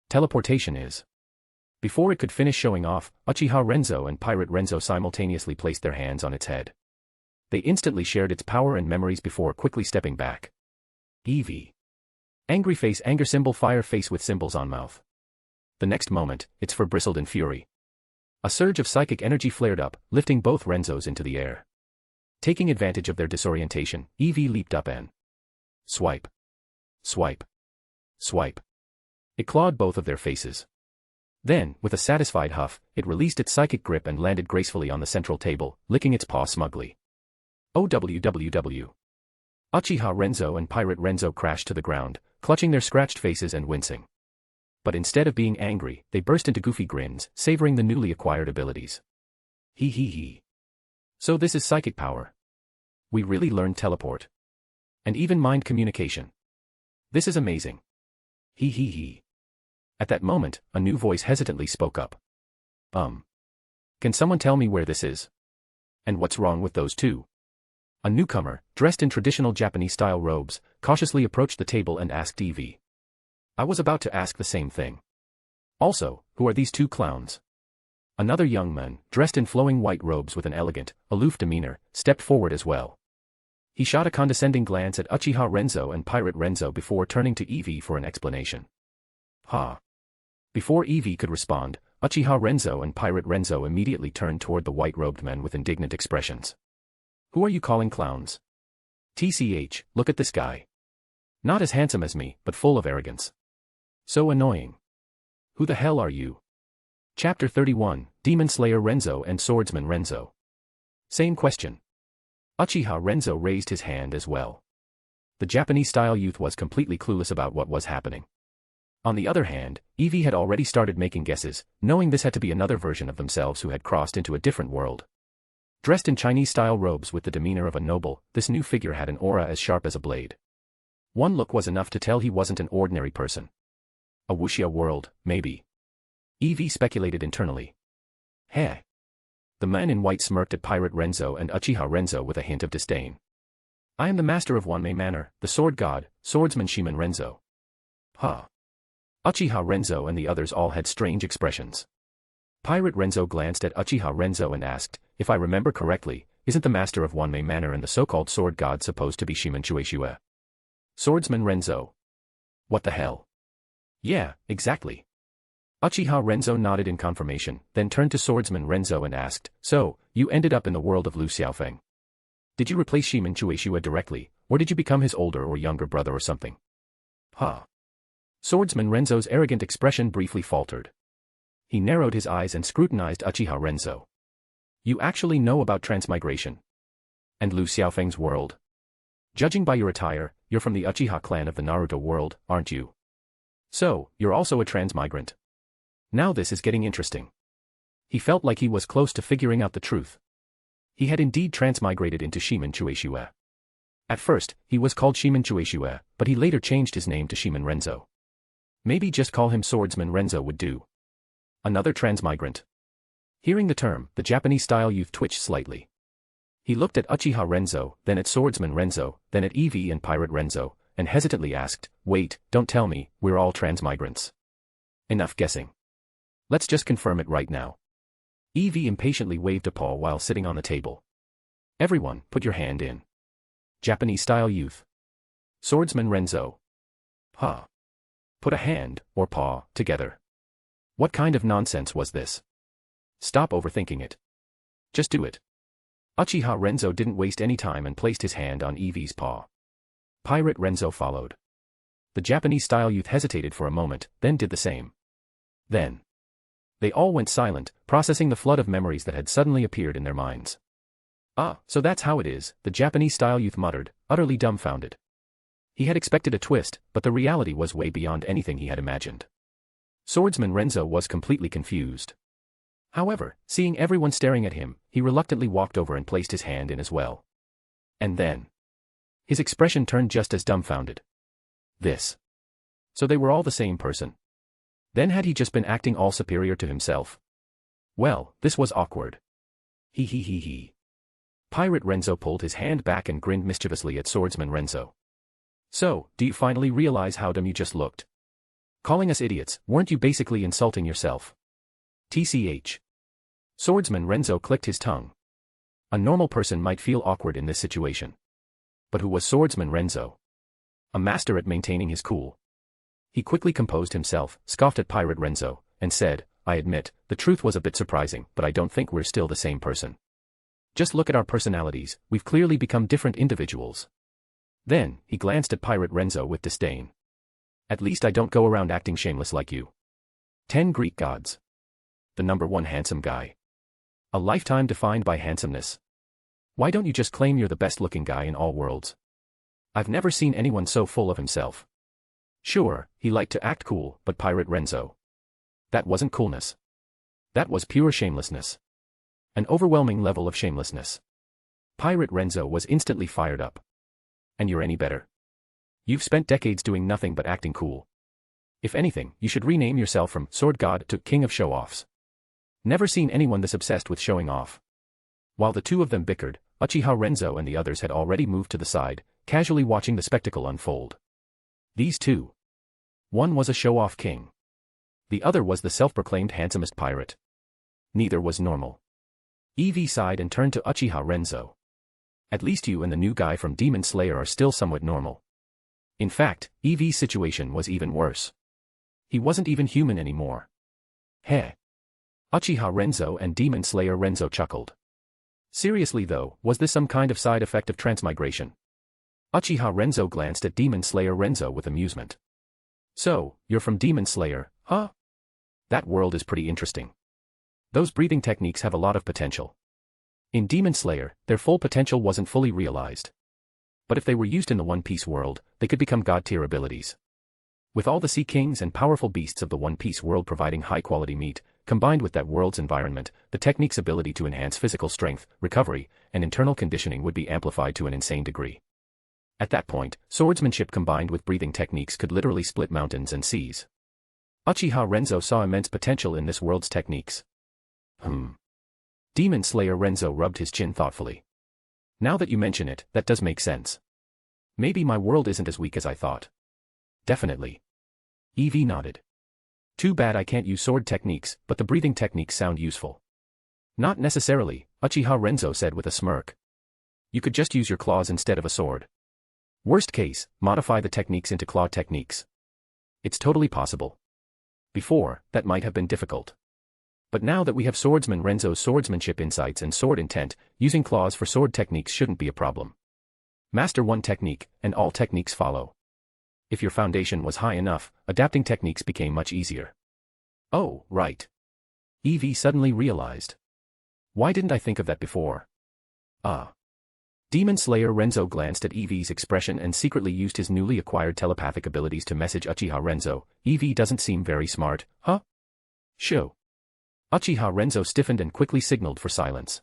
Teleportation is. Before it could finish showing off, Uchiha Renzo and Pirate Renzo simultaneously placed their hands on its head. They instantly shared its power and memories before quickly stepping back. Eevee. Angry face, anger symbol, fire face with symbols on mouth. The next moment, its fur bristled in fury. A surge of psychic energy flared up, lifting both Renzos into the air. Taking advantage of their disorientation, Eevee leaped up and swipe. Swipe. Swipe. It clawed both of their faces. Then, with a satisfied huff, it released its psychic grip and landed gracefully on the central table, licking its paw smugly. OWWW. Uchiha Renzo and Pirate Renzo crashed to the ground, clutching their scratched faces and wincing. But instead of being angry, they burst into goofy grins, savoring the newly acquired abilities. Hee hee hee. So this is psychic power. We really learned teleport. And even mind communication. This is amazing. Hee hee hee. At that moment, a new voice hesitantly spoke up. Can someone tell me where this is? And what's wrong with those two? A newcomer, dressed in traditional Japanese-style robes, cautiously approached the table and asked Eevee. I was about to ask the same thing. Also, who are these two clowns? Another young man, dressed in flowing white robes with an elegant, aloof demeanor, stepped forward as well. He shot a condescending glance at Uchiha Renzo and Pirate Renzo before turning to Eevee for an explanation. Ha! Before Eevee could respond, Uchiha Renzo and Pirate Renzo immediately turned toward the white-robed men with indignant expressions. Who are you calling clowns? TCH, look at this guy. Not as handsome as me, but full of arrogance. So annoying. Who the hell are you? Chapter 31, Demon Slayer Renzo and Swordsman Renzo. Same question. Uchiha Renzo raised his hand as well. The Japanese-style youth was completely clueless about what was happening. On the other hand, Eevee had already started making guesses, knowing this had to be another version of themselves who had crossed into a different world. Dressed in Chinese-style robes with the demeanor of a noble, this new figure had an aura as sharp as a blade. One look was enough to tell he wasn't an ordinary person. A wuxia world, maybe. Eevee speculated internally. Heh. The man in white smirked at Pirate Renzo and Uchiha Renzo with a hint of disdain. I am the master of Wanmei Manor, the sword god, swordsman Shiman Renzo. Huh. Uchiha Renzo and the others all had strange expressions. Pirate Renzo glanced at Uchiha Renzo and asked, if I remember correctly, isn't the master of Wanmei Manor and the so-called sword god supposed to be Shiman Chueshue? Swordsman Renzo. What the hell? Yeah, exactly. Uchiha Renzo nodded in confirmation, then turned to Swordsman Renzo and asked, so, you ended up in the world of Lu Xiaofeng. Did you replace Shiman Chueshue directly, or did you become his older or younger brother or something? Huh. Swordsman Renzo's arrogant expression briefly faltered. He narrowed his eyes and scrutinized Uchiha Renzo. You actually know about transmigration? And Lu Xiaofeng's world? Judging by your attire, you're from the Uchiha clan of the Naruto world, aren't you? So, you're also a transmigrant. Now this is getting interesting. He felt like he was close to figuring out the truth. He had indeed transmigrated into Shiman Chueshue. At first, he was called Shiman Chueshue, but he later changed his name to Shiman Renzo. Maybe just call him Swordsman Renzo would do. Another transmigrant. Hearing the term, the Japanese-style youth twitched slightly. He looked at Uchiha Renzo, then at Swordsman Renzo, then at Eevee and Pirate Renzo, and hesitantly asked, wait, don't tell me, we're all transmigrants. Enough guessing. Let's just confirm it right now. Eevee impatiently waved a paw while sitting on the table. Everyone, put your hand in. Japanese-style youth. Swordsman Renzo. Huh. Put a hand, or paw, together. What kind of nonsense was this? Stop overthinking it. Just do it. Uchiha Renzo didn't waste any time and placed his hand on Eevee's paw. Pirate Renzo followed. The Japanese-style youth hesitated for a moment, then did the same. Then. They all went silent, processing the flood of memories that had suddenly appeared in their minds. Ah, so that's how it is, the Japanese-style youth muttered, utterly dumbfounded. He had expected a twist, but the reality was way beyond anything he had imagined. Swordsman Renzo was completely confused. However, seeing everyone staring at him, he reluctantly walked over and placed his hand in as well. And then. His expression turned just as dumbfounded. This. So they were all the same person. Then had he just been acting all superior to himself? Well, this was awkward. He. Pirate Renzo pulled his hand back and grinned mischievously at Swordsman Renzo. So, do you finally realize how dumb you just looked? Calling us idiots, weren't you basically insulting yourself? TCH. Swordsman Renzo clicked his tongue. A normal person might feel awkward in this situation. But who was Swordsman Renzo? A master at maintaining his cool. He quickly composed himself, scoffed at Pirate Renzo, and said, I admit, the truth was a bit surprising, but I don't think we're still the same person. Just look at our personalities, we've clearly become different individuals. Then, he glanced at Pirate Renzo with disdain. At least I don't go around acting shameless like you. 10 Greek gods. The #1 handsome guy. A lifetime defined by handsomeness. Why don't you just claim you're the best-looking guy in all worlds? I've never seen anyone so full of himself. Sure, he liked to act cool, but Pirate Renzo. That wasn't coolness. That was pure shamelessness. An overwhelming level of shamelessness. Pirate Renzo was instantly fired up. And you're any better? You've spent decades doing nothing but acting cool. If anything, you should rename yourself from Sword God to King of Show-Offs. Never seen anyone this obsessed with showing off. While the two of them bickered, Uchiha Renzo and the others had already moved to the side, casually watching the spectacle unfold. These two. One was a show-off king. The other was the self-proclaimed handsomest pirate. Neither was normal. Eevee sighed and turned to Uchiha Renzo. At least you and the new guy from Demon Slayer are still somewhat normal. In fact, Eevee's situation was even worse. He wasn't even human anymore. Heh. Uchiha Renzo and Demon Slayer Renzo chuckled. Seriously though, was this some kind of side effect of transmigration? Uchiha Renzo glanced at Demon Slayer Renzo with amusement. So, you're from Demon Slayer, huh? That world is pretty interesting. Those breathing techniques have a lot of potential. In Demon Slayer, their full potential wasn't fully realized. But if they were used in the One Piece world, they could become god-tier abilities. With all the Sea Kings and powerful beasts of the One Piece world providing high-quality meat, combined with that world's environment, the technique's ability to enhance physical strength, recovery, and internal conditioning would be amplified to an insane degree. At that point, swordsmanship combined with breathing techniques could literally split mountains and seas. Uchiha Renzo saw immense potential in this world's techniques. Demon Slayer Renzo rubbed his chin thoughtfully. Now that you mention it, that does make sense. Maybe my world isn't as weak as I thought. Definitely. Eevee nodded. Too bad I can't use sword techniques, but the breathing techniques sound useful. Not necessarily, Uchiha Renzo said with a smirk. You could just use your claws instead of a sword. Worst case, modify the techniques into claw techniques. It's totally possible. Before, that might have been difficult. But now that we have Swordsman Renzo's swordsmanship insights and sword intent, using claws for sword techniques shouldn't be a problem. Master one technique, and all techniques follow. If your foundation was high enough, adapting techniques became much easier. Oh, right. Eevee suddenly realized. Why didn't I think of that before? Demon Slayer Renzo glanced at Eevee's expression and secretly used his newly acquired telepathic abilities to message Uchiha Renzo. Eevee doesn't seem very smart, huh? Sho. Uchiha Renzo stiffened and quickly signaled for silence.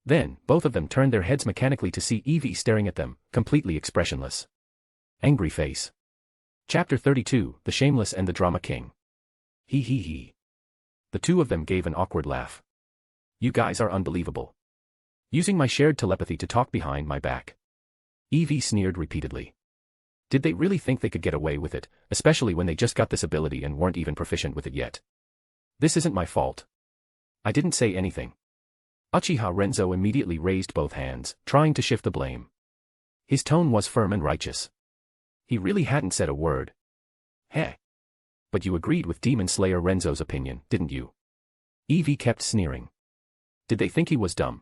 Then, both of them turned their heads mechanically to see Eevee staring at them, completely expressionless. Angry face. Chapter 32, The Shameless and the Drama King. He. The two of them gave an awkward laugh. You guys are unbelievable. Using my shared telepathy to talk behind my back. Eevee sneered repeatedly. Did they really think they could get away with it, especially when they just got this ability and weren't even proficient with it yet? This isn't my fault. I didn't say anything. Uchiha Renzo immediately raised both hands, trying to shift the blame. His tone was firm and righteous. He really hadn't said a word. Heh. But you agreed with Demon Slayer Renzo's opinion, didn't you? Eevee kept sneering. Did they think he was dumb?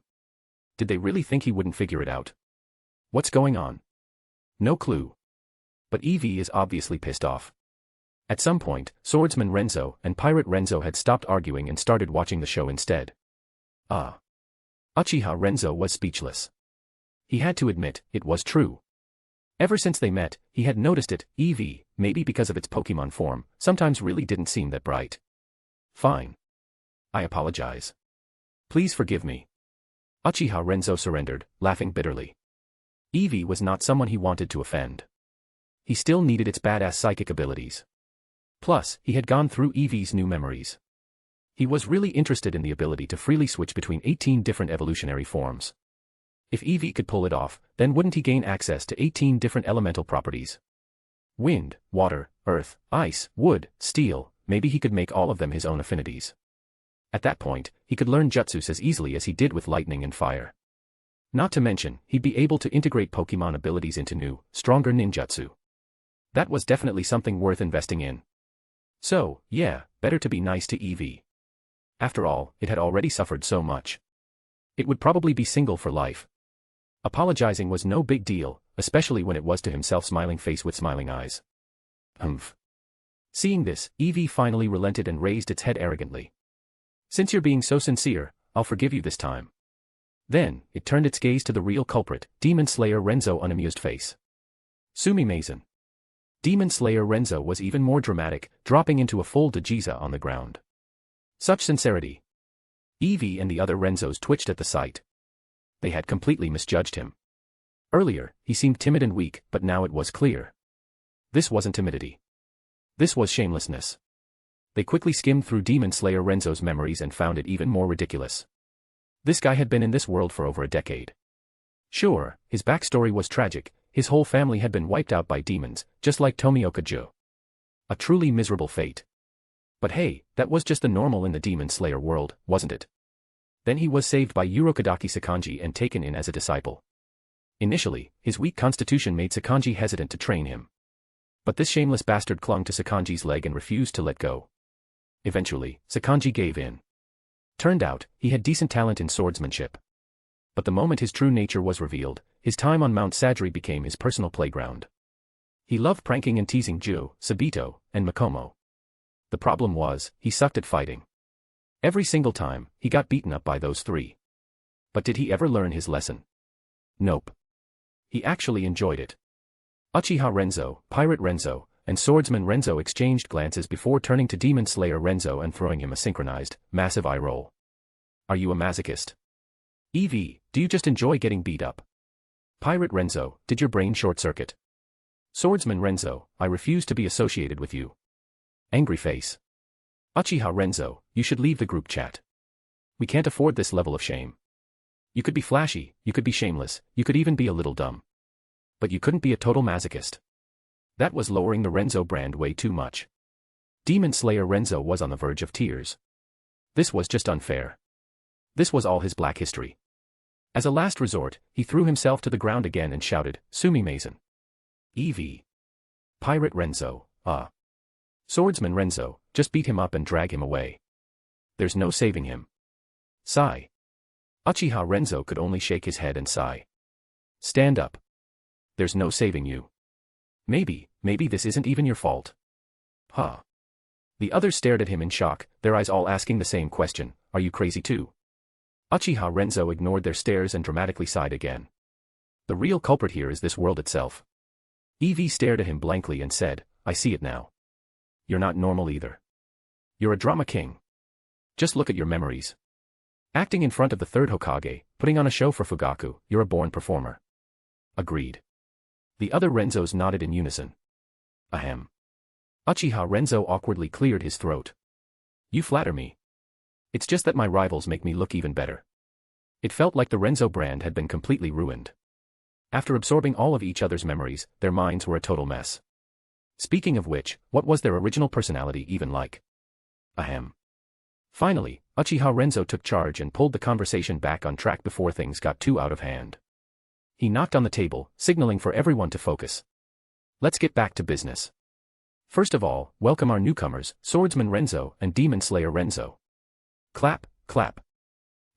Did they really think he wouldn't figure it out? What's going on? No clue. But Eevee is obviously pissed off. At some point, Swordsman Renzo and Pirate Renzo had stopped arguing and started watching the show instead. Uchiha Renzo was speechless. He had to admit, it was true. Ever since they met, he had noticed it. Eevee, maybe because of its Pokemon form, sometimes really didn't seem that bright. Fine. I apologize. Please forgive me. Uchiha Renzo surrendered, laughing bitterly. Eevee was not someone he wanted to offend. He still needed its badass psychic abilities. Plus, he had gone through Eevee's new memories. He was really interested in the ability to freely switch between 18 different evolutionary forms. If Eevee could pull it off, then wouldn't he gain access to 18 different elemental properties? Wind, water, earth, ice, wood, steel, maybe he could make all of them his own affinities. At that point, he could learn jutsus as easily as he did with lightning and fire. Not to mention, he'd be able to integrate Pokemon abilities into new, stronger ninjutsu. That was definitely something worth investing in. So, yeah, better to be nice to Eevee. After all, it had already suffered so much. It would probably be single for life. Apologizing was no big deal, especially when it was to himself smiling face with smiling eyes. Seeing this, Eevee finally relented and raised its head arrogantly. Since you're being so sincere, I'll forgive you this time. Then, it turned its gaze to the real culprit, Demon Slayer Renzo unamused face. Sumimasen. Demon Slayer Renzo was even more dramatic, dropping into a full Dajiza on the ground. Such sincerity. Eevee and the other Renzos twitched at the sight. They had completely misjudged him. Earlier, he seemed timid and weak, but now it was clear. This wasn't timidity. This was shamelessness. They quickly skimmed through Demon Slayer Renzo's memories and found it even more ridiculous. This guy had been in this world for over a decade. Sure, his backstory was tragic, his whole family had been wiped out by demons, just like Tomioka Jo. A truly miserable fate. But hey, that was just the normal in the Demon Slayer world, wasn't it? Then he was saved by Urokodaki Sakanji and taken in as a disciple. Initially, his weak constitution made Sakanji hesitant to train him. But this shameless bastard clung to Sakanji's leg and refused to let go. Eventually, Sakanji gave in. Turned out, he had decent talent in swordsmanship. But the moment his true nature was revealed, his time on Mount Sajiri became his personal playground. He loved pranking and teasing Ju, Sabito, and Makomo. The problem was, he sucked at fighting. Every single time, he got beaten up by those three. But did he ever learn his lesson? Nope. He actually enjoyed it. Uchiha Renzo, Pirate Renzo, and Swordsman Renzo exchanged glances before turning to Demon Slayer Renzo and throwing him a synchronized, massive eye roll. Are you a masochist? Eevee, do you just enjoy getting beat up? Pirate Renzo, did your brain short-circuit? Swordsman Renzo, I refuse to be associated with you. Angry face. Uchiha Renzo, you should leave the group chat. We can't afford this level of shame. You could be flashy, you could be shameless, you could even be a little dumb. But you couldn't be a total masochist. That was lowering the Renzo brand way too much. Demon Slayer Renzo was on the verge of tears. This was just unfair. This was all his black history. As a last resort, he threw himself to the ground again and shouted, Sumimasen. Eevee. Pirate Renzo, Swordsman Renzo, just beat him up and drag him away. There's no saving him. Sigh. Uchiha Renzo could only shake his head and sigh. Stand up. There's no saving you. Maybe this isn't even your fault. Huh. The others stared at him in shock, their eyes all asking the same question, are you crazy too? Uchiha Renzo ignored their stares and dramatically sighed again. The real culprit here is this world itself. Eevee stared at him blankly and said, I see it now. You're not normal either. You're a drama king. Just look at your memories. Acting in front of the third Hokage, putting on a show for Fugaku, you're a born performer. Agreed. The other Renzos nodded in unison. Ahem. Uchiha Renzo awkwardly cleared his throat. You flatter me. It's just that my rivals make me look even better. It felt like the Renzo brand had been completely ruined. After absorbing all of each other's memories, their minds were a total mess. Speaking of which, what was their original personality even like? Ahem. Finally, Uchiha Renzo took charge and pulled the conversation back on track before things got too out of hand. He knocked on the table, signaling for everyone to focus. Let's get back to business. First of all, welcome our newcomers, Swordsman Renzo and Demon Slayer Renzo. Clap, clap.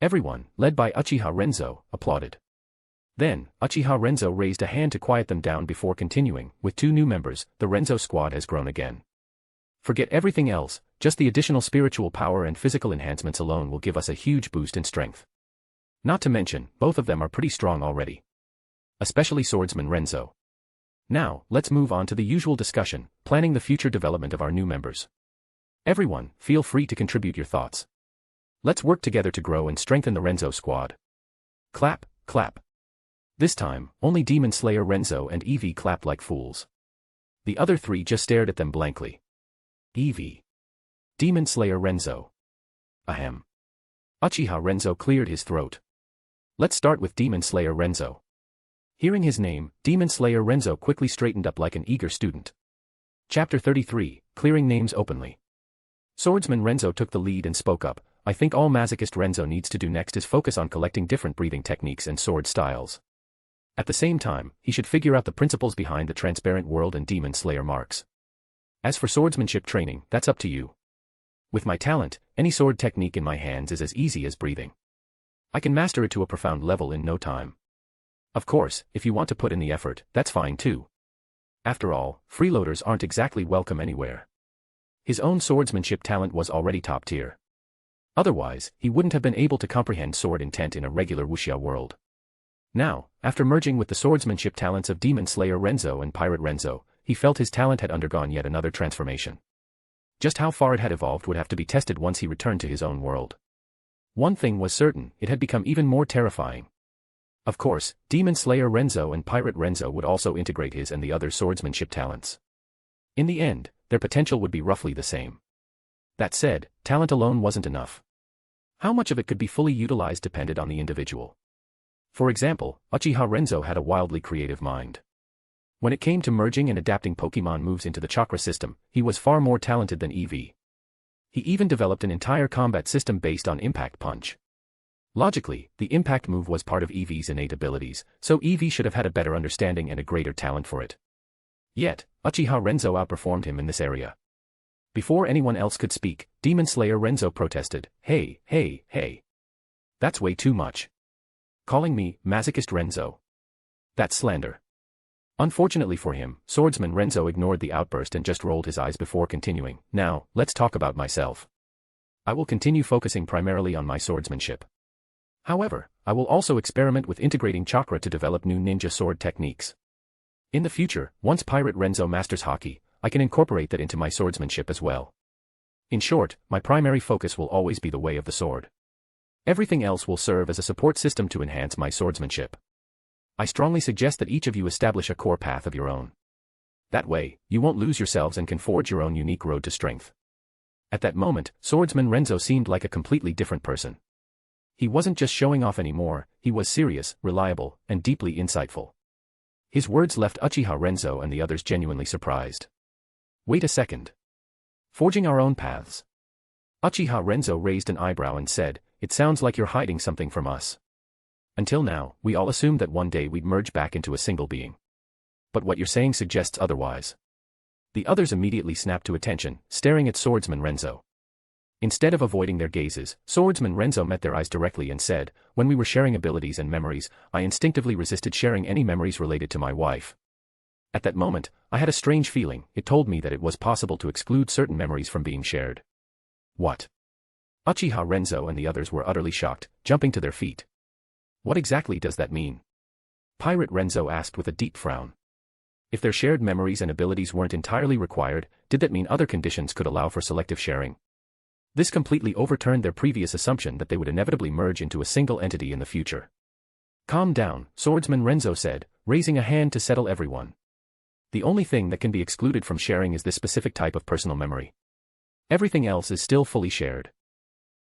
Everyone, led by Uchiha Renzo, applauded. Then, Uchiha Renzo raised a hand to quiet them down before continuing, with 2 new members, the Renzo squad has grown again. Forget everything else, just the additional spiritual power and physical enhancements alone will give us a huge boost in strength. Not to mention, both of them are pretty strong already. Especially Swordsman Renzo. Now, let's move on to the usual discussion, planning the future development of our new members. Everyone, feel free to contribute your thoughts. Let's work together to grow and strengthen the Renzo squad. Clap, clap. This time, only Demon Slayer Renzo and Eevee clapped like fools. The other 3 just stared at them blankly. Eevee. Demon Slayer Renzo. Ahem. Uchiha Renzo cleared his throat. Let's start with Demon Slayer Renzo. Hearing his name, Demon Slayer Renzo quickly straightened up like an eager student. Chapter 33, Clearing Names Openly. Swordsman Renzo took the lead and spoke up, I think all masochist Renzo needs to do next is focus on collecting different breathing techniques and sword styles. At the same time, he should figure out the principles behind the transparent world and Demon Slayer marks. As for swordsmanship training, that's up to you. With my talent, any sword technique in my hands is as easy as breathing. I can master it to a profound level in no time. Of course, if you want to put in the effort, that's fine too. After all, freeloaders aren't exactly welcome anywhere. His own swordsmanship talent was already top tier. Otherwise, he wouldn't have been able to comprehend sword intent in a regular wuxia world. Now, after merging with the swordsmanship talents of Demon Slayer Renzo and Pirate Renzo, he felt his talent had undergone yet another transformation. Just how far it had evolved would have to be tested once he returned to his own world. One thing was certain, it had become even more terrifying. Of course, Demon Slayer Renzo and Pirate Renzo would also integrate his and the other swordsmanship talents. In the end, their potential would be roughly the same. That said, talent alone wasn't enough. How much of it could be fully utilized depended on the individual. For example, Uchiha Renzo had a wildly creative mind. When it came to merging and adapting Pokemon moves into the chakra system, he was far more talented than Eevee. He even developed an entire combat system based on impact punch. Logically, the impact move was part of Eevee's innate abilities, so Eevee should have had a better understanding and a greater talent for it. Yet, Uchiha Renzo outperformed him in this area. Before anyone else could speak, Demon Slayer Renzo protested, "Hey, hey, hey. That's way too much. Calling me masochist Renzo. That's slander." Unfortunately for him, swordsman Renzo ignored the outburst and just rolled his eyes before continuing, "Now, let's talk about myself. I will continue focusing primarily on my swordsmanship. However, I will also experiment with integrating chakra to develop new ninja sword techniques. In the future, once Pirate Renzo masters Haki, I can incorporate that into my swordsmanship as well. In short, my primary focus will always be the way of the sword. Everything else will serve as a support system to enhance my swordsmanship. I strongly suggest that each of you establish a core path of your own. That way, you won't lose yourselves and can forge your own unique road to strength." At that moment, swordsman Renzo seemed like a completely different person. He wasn't just showing off anymore, he was serious, reliable, and deeply insightful. His words left Uchiha Renzo and the others genuinely surprised. "Wait a second. Forging our own paths?" Uchiha Renzo raised an eyebrow and said, "It sounds like you're hiding something from us. Until now, we all assumed that one day we'd merge back into a single being. But what you're saying suggests otherwise." The others immediately snapped to attention, staring at swordsman Renzo. Instead of avoiding their gazes, swordsman Renzo met their eyes directly and said, "When we were sharing abilities and memories, I instinctively resisted sharing any memories related to my wife. At that moment, I had a strange feeling. It told me that it was possible to exclude certain memories from being shared." "What?" Uchiha Renzo and the others were utterly shocked, jumping to their feet. "What exactly does that mean?" Pirate Renzo asked with a deep frown. If their shared memories and abilities weren't entirely required, did that mean other conditions could allow for selective sharing? This completely overturned their previous assumption that they would inevitably merge into a single entity in the future. "Calm down," swordsman Renzo said, raising a hand to settle everyone. "The only thing that can be excluded from sharing is this specific type of personal memory. Everything else is still fully shared.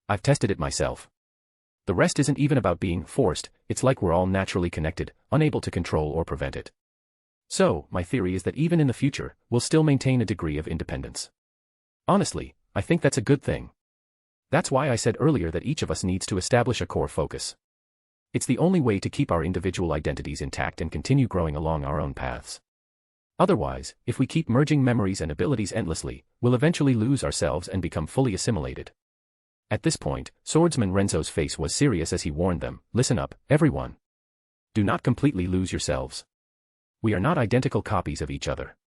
I've tested it myself. The rest isn't even about being forced, it's like we're all naturally connected, unable to control or prevent it. So, my theory is that even in the future, we'll still maintain a degree of independence. Honestly, I think that's a good thing. That's why I said earlier that each of us needs to establish a core focus. It's the only way to keep our individual identities intact and continue growing along our own paths. Otherwise, if we keep merging memories and abilities endlessly, we'll eventually lose ourselves and become fully assimilated." At this point, swordsman Renzo's face was serious as he warned them, "Listen up, everyone. Do not completely lose yourselves. We are not identical copies of each other.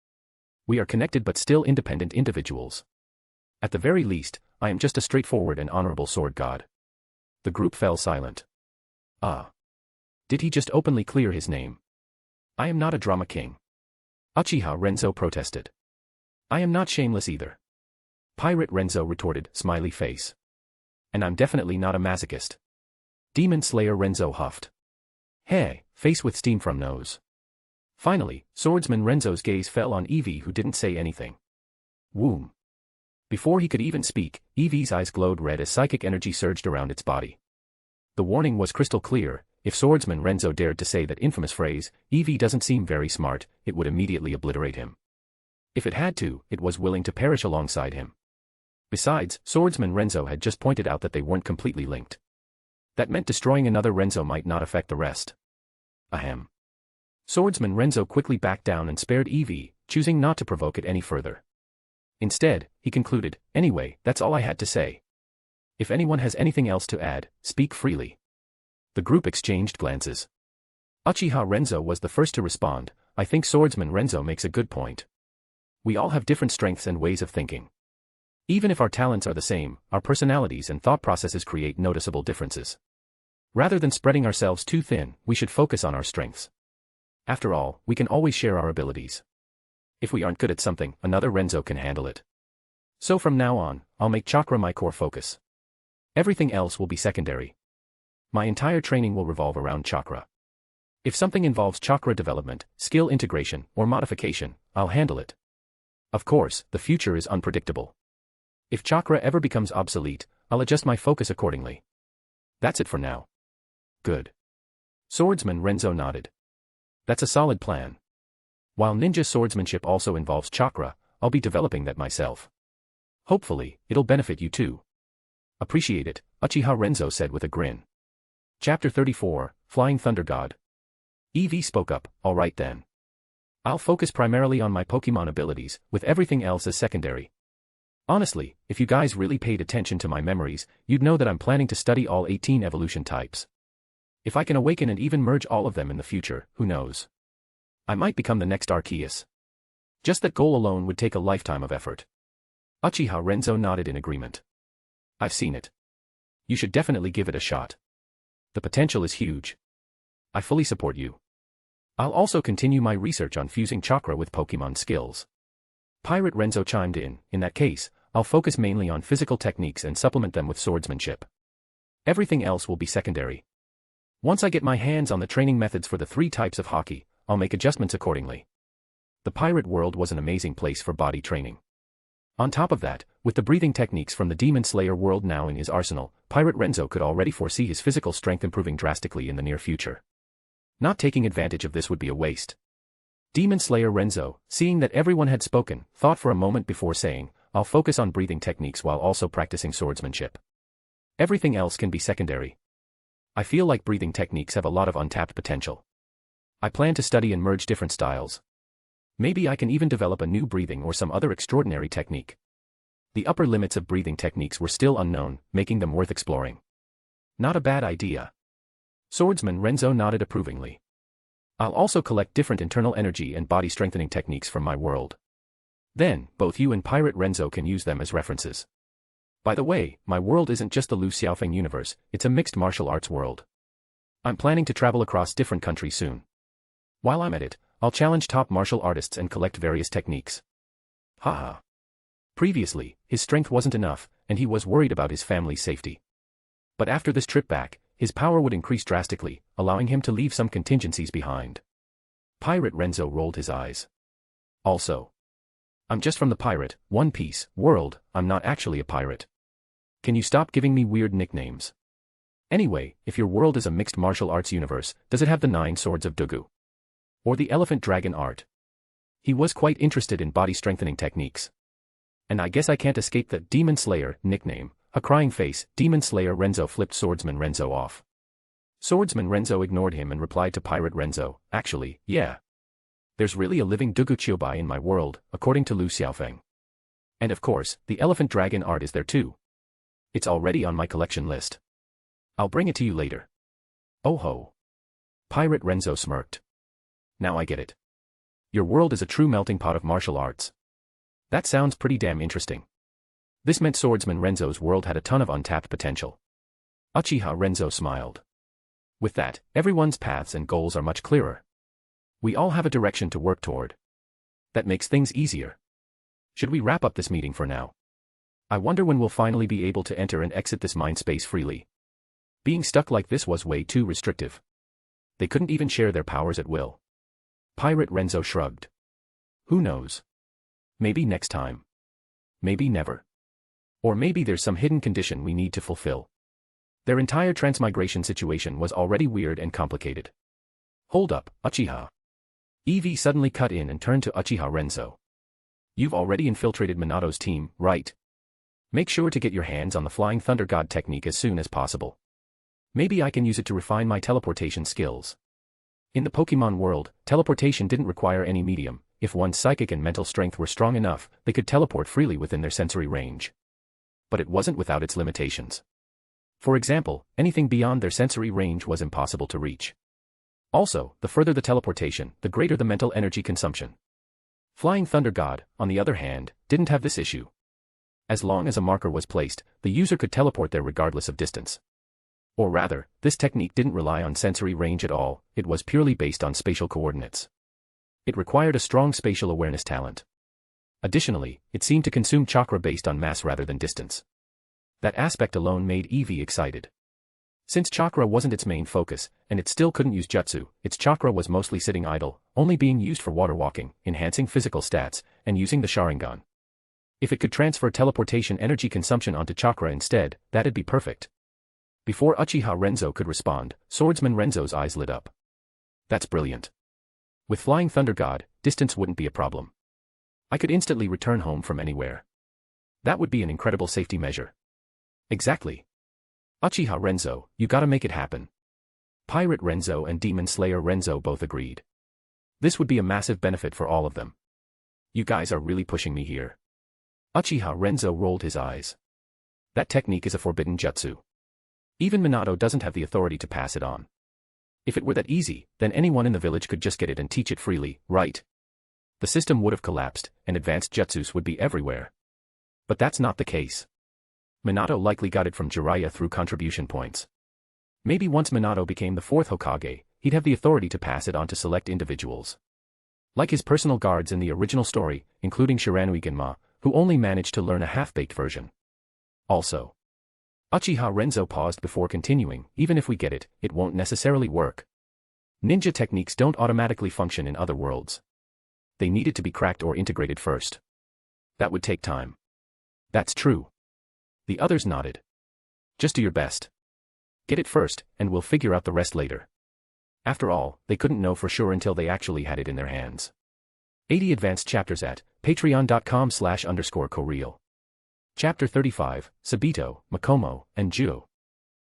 We are connected but still independent individuals. At the very least, I am just a straightforward and honorable sword god." The group fell silent. Ah. Did he just openly clear his name? "I am not a drama king." Uchiha Renzo protested. "I am not shameless either." Pirate Renzo retorted, smiley face. "And I'm definitely not a masochist." Demon Slayer Renzo huffed. "Hey," face with steam from nose. Finally, swordsman Renzo's gaze fell on Eevee, who didn't say anything. Womb. Before he could even speak, Eevee's eyes glowed red as psychic energy surged around its body. The warning was crystal clear. If swordsman Renzo dared to say that infamous phrase, "Eevee doesn't seem very smart," it would immediately obliterate him. If it had to, it was willing to perish alongside him. Besides, swordsman Renzo had just pointed out that they weren't completely linked. That meant destroying another Renzo might not affect the rest. Ahem. Swordsman Renzo quickly backed down and spared Eevee, choosing not to provoke it any further. Instead, he concluded, "Anyway, that's all I had to say. If anyone has anything else to add, speak freely." The group exchanged glances. Uchiha Renzo was the first to respond. "I think swordsman Renzo makes a good point. We all have different strengths and ways of thinking. Even if our talents are the same, our personalities and thought processes create noticeable differences. Rather than spreading ourselves too thin, we should focus on our strengths. After all, we can always share our abilities. If we aren't good at something, another Renzo can handle it. So from now on, I'll make chakra my core focus. Everything else will be secondary. My entire training will revolve around chakra. If something involves chakra development, skill integration, or modification, I'll handle it. Of course, the future is unpredictable. If chakra ever becomes obsolete, I'll adjust my focus accordingly. That's it for now." "Good." Swordsman Renzo nodded. "That's a solid plan. While ninja swordsmanship also involves chakra, I'll be developing that myself. Hopefully, it'll benefit you too. Appreciate it, Uchiha Renzo said with a grin. Chapter 34, Flying Thunder God. Eevee spoke up, alright then. I'll focus primarily on my Pokemon abilities, with everything else as secondary. Honestly, if you guys really paid attention to my memories, you'd know that I'm planning to study all 18 evolution types. If I can awaken and even merge all of them in the future, who knows? I might become the next Arceus. Just that goal alone would take a lifetime of effort. Uchiha Renzo nodded in agreement. I've seen it. You should definitely give it a shot. The potential is huge. I fully support you. I'll also continue my research on fusing chakra with Pokemon skills. Pirate Renzo chimed in that case, I'll focus mainly on physical techniques and supplement them with swordsmanship. Everything else will be secondary. Once I get my hands on the training methods for the 3 types of Haki, I'll make adjustments accordingly. The pirate world was an amazing place for body training. On top of that, with the breathing techniques from the Demon Slayer world now in his arsenal, Pirate Renzo could already foresee his physical strength improving drastically in the near future. Not taking advantage of this would be a waste. Demon Slayer Renzo, seeing that everyone had spoken, thought for a moment before saying, I'll focus on breathing techniques while also practicing swordsmanship. Everything else can be secondary. I feel like breathing techniques have a lot of untapped potential. I plan to study and merge different styles. Maybe I can even develop a new breathing or some other extraordinary technique. The upper limits of breathing techniques were still unknown, making them worth exploring. Not a bad idea. Swordsman Renzo nodded approvingly. I'll also collect different internal energy and body strengthening techniques from my world. Then, both you and Pirate Renzo can use them as references. By the way, my world isn't just the Lu Xiaofeng universe, it's a mixed martial arts world. I'm planning to travel across different countries soon. While I'm at it, I'll challenge top martial artists and collect various techniques. Haha. Previously, his strength wasn't enough, and he was worried about his family's safety. But after this trip back, his power would increase drastically, allowing him to leave some contingencies behind. Pirate Renzo rolled his eyes. Also, I'm just from the pirate, One Piece, world, I'm not actually a pirate. Can you stop giving me weird nicknames? Anyway, if your world is a mixed martial arts universe, does it have the 9 swords of Dogu? Or the elephant dragon art? He was quite interested in body strengthening techniques. And I guess I can't escape the Demon Slayer nickname. A crying face, Demon Slayer Renzo flipped Swordsman Renzo off. Swordsman Renzo ignored him and replied to Pirate Renzo, actually, yeah. There's really a living Dogu Chiobai in my world, according to Lu Xiaofeng. And of course, the elephant dragon art is there too. It's already on my collection list. I'll bring it to you later. Oh ho. Pirate Renzo smirked. Now I get it. Your world is a true melting pot of martial arts. That sounds pretty damn interesting. This meant Swordsman Renzo's world had a ton of untapped potential. Uchiha Renzo smiled. With that, everyone's paths and goals are much clearer. We all have a direction to work toward. That makes things easier. Should we wrap up this meeting for now? I wonder when we'll finally be able to enter and exit this mind space freely. Being stuck like this was way too restrictive. They couldn't even share their powers at will. Pirate Renzo shrugged. Who knows? Maybe next time. Maybe never. Or maybe there's some hidden condition we need to fulfill. Their entire transmigration situation was already weird and complicated. Hold up, Uchiha. Eevee suddenly cut in and turned to Uchiha Renzo. You've already infiltrated Minato's team, right? Make sure to get your hands on the Flying Thunder God technique as soon as possible. Maybe I can use it to refine my teleportation skills. In the Pokemon world, teleportation didn't require any medium. If one's psychic and mental strength were strong enough, they could teleport freely within their sensory range. But it wasn't without its limitations. For example, anything beyond their sensory range was impossible to reach. Also, the further the teleportation, the greater the mental energy consumption. Flying Thunder God, on the other hand, didn't have this issue. As long as a marker was placed, the user could teleport there regardless of distance. Or rather, this technique didn't rely on sensory range at all, it was purely based on spatial coordinates. It required a strong spatial awareness talent. Additionally, it seemed to consume chakra based on mass rather than distance. That aspect alone made Eevee excited. Since chakra wasn't its main focus, and it still couldn't use jutsu, its chakra was mostly sitting idle, only being used for water walking, enhancing physical stats, and using the Sharingan. If it could transfer teleportation energy consumption onto chakra instead, that'd be perfect. Before Uchiha Renzo could respond, Swordsman Renzo's eyes lit up. That's brilliant. With Flying Thunder God, distance wouldn't be a problem. I could instantly return home from anywhere. That would be an incredible safety measure. Exactly. Uchiha Renzo, you gotta make it happen. Pirate Renzo and Demon Slayer Renzo both agreed. This would be a massive benefit for all of them. You guys are really pushing me here. Uchiha Renzo rolled his eyes. That technique is a forbidden jutsu. Even Minato doesn't have the authority to pass it on. If it were that easy, then anyone in the village could just get it and teach it freely, right? The system would have collapsed, and advanced jutsus would be everywhere. But that's not the case. Minato likely got it from Jiraiya through contribution points. Maybe once Minato became the fourth Hokage, he'd have the authority to pass it on to select individuals. Like his personal guards in the original story, including Shiranui Genma, who only managed to learn a half-baked version. Also, Uchiha Renzo paused before continuing, even if we get it, it won't necessarily work. Ninja techniques don't automatically function in other worlds. They needed to be cracked or integrated first. That would take time. That's true. The others nodded. Just do your best. Get it first, and we'll figure out the rest later. After all, they couldn't know for sure until they actually had it in their hands. 80 advanced chapters at patreon.com/_koreal. Chapter 35, Sabito, Makomo, and Juo.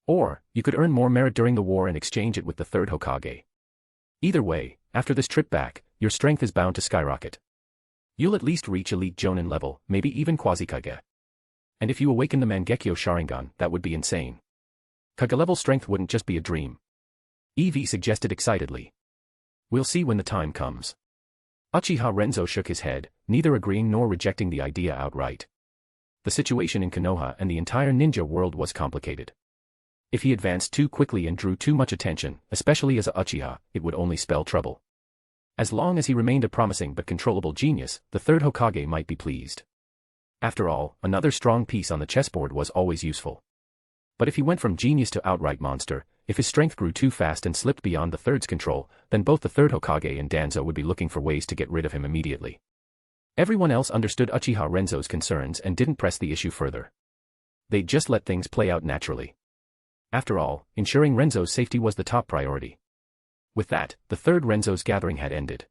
Or, you could earn more merit during the war and exchange it with the third Hokage. Either way, after this trip back, your strength is bound to skyrocket. You'll at least reach elite Jonin level, maybe even quasi-Kage. And if you awaken the Mangekyo Sharingan, that would be insane. Kage-level strength wouldn't just be a dream. Eevee suggested excitedly. We'll see when the time comes. Uchiha Renzo shook his head, neither agreeing nor rejecting the idea outright. The situation in Konoha and the entire ninja world was complicated. If he advanced too quickly and drew too much attention, especially as a Uchiha, it would only spell trouble. As long as he remained a promising but controllable genius, the third Hokage might be pleased. After all, another strong piece on the chessboard was always useful. But if he went from genius to outright monster, if his strength grew too fast and slipped beyond the third's control, then both the third Hokage and Danzo would be looking for ways to get rid of him immediately. Everyone else understood Uchiha Renzo's concerns and didn't press the issue further. They'd just let things play out naturally. After all, ensuring Renzo's safety was the top priority. With that, the third Renzo's gathering had ended.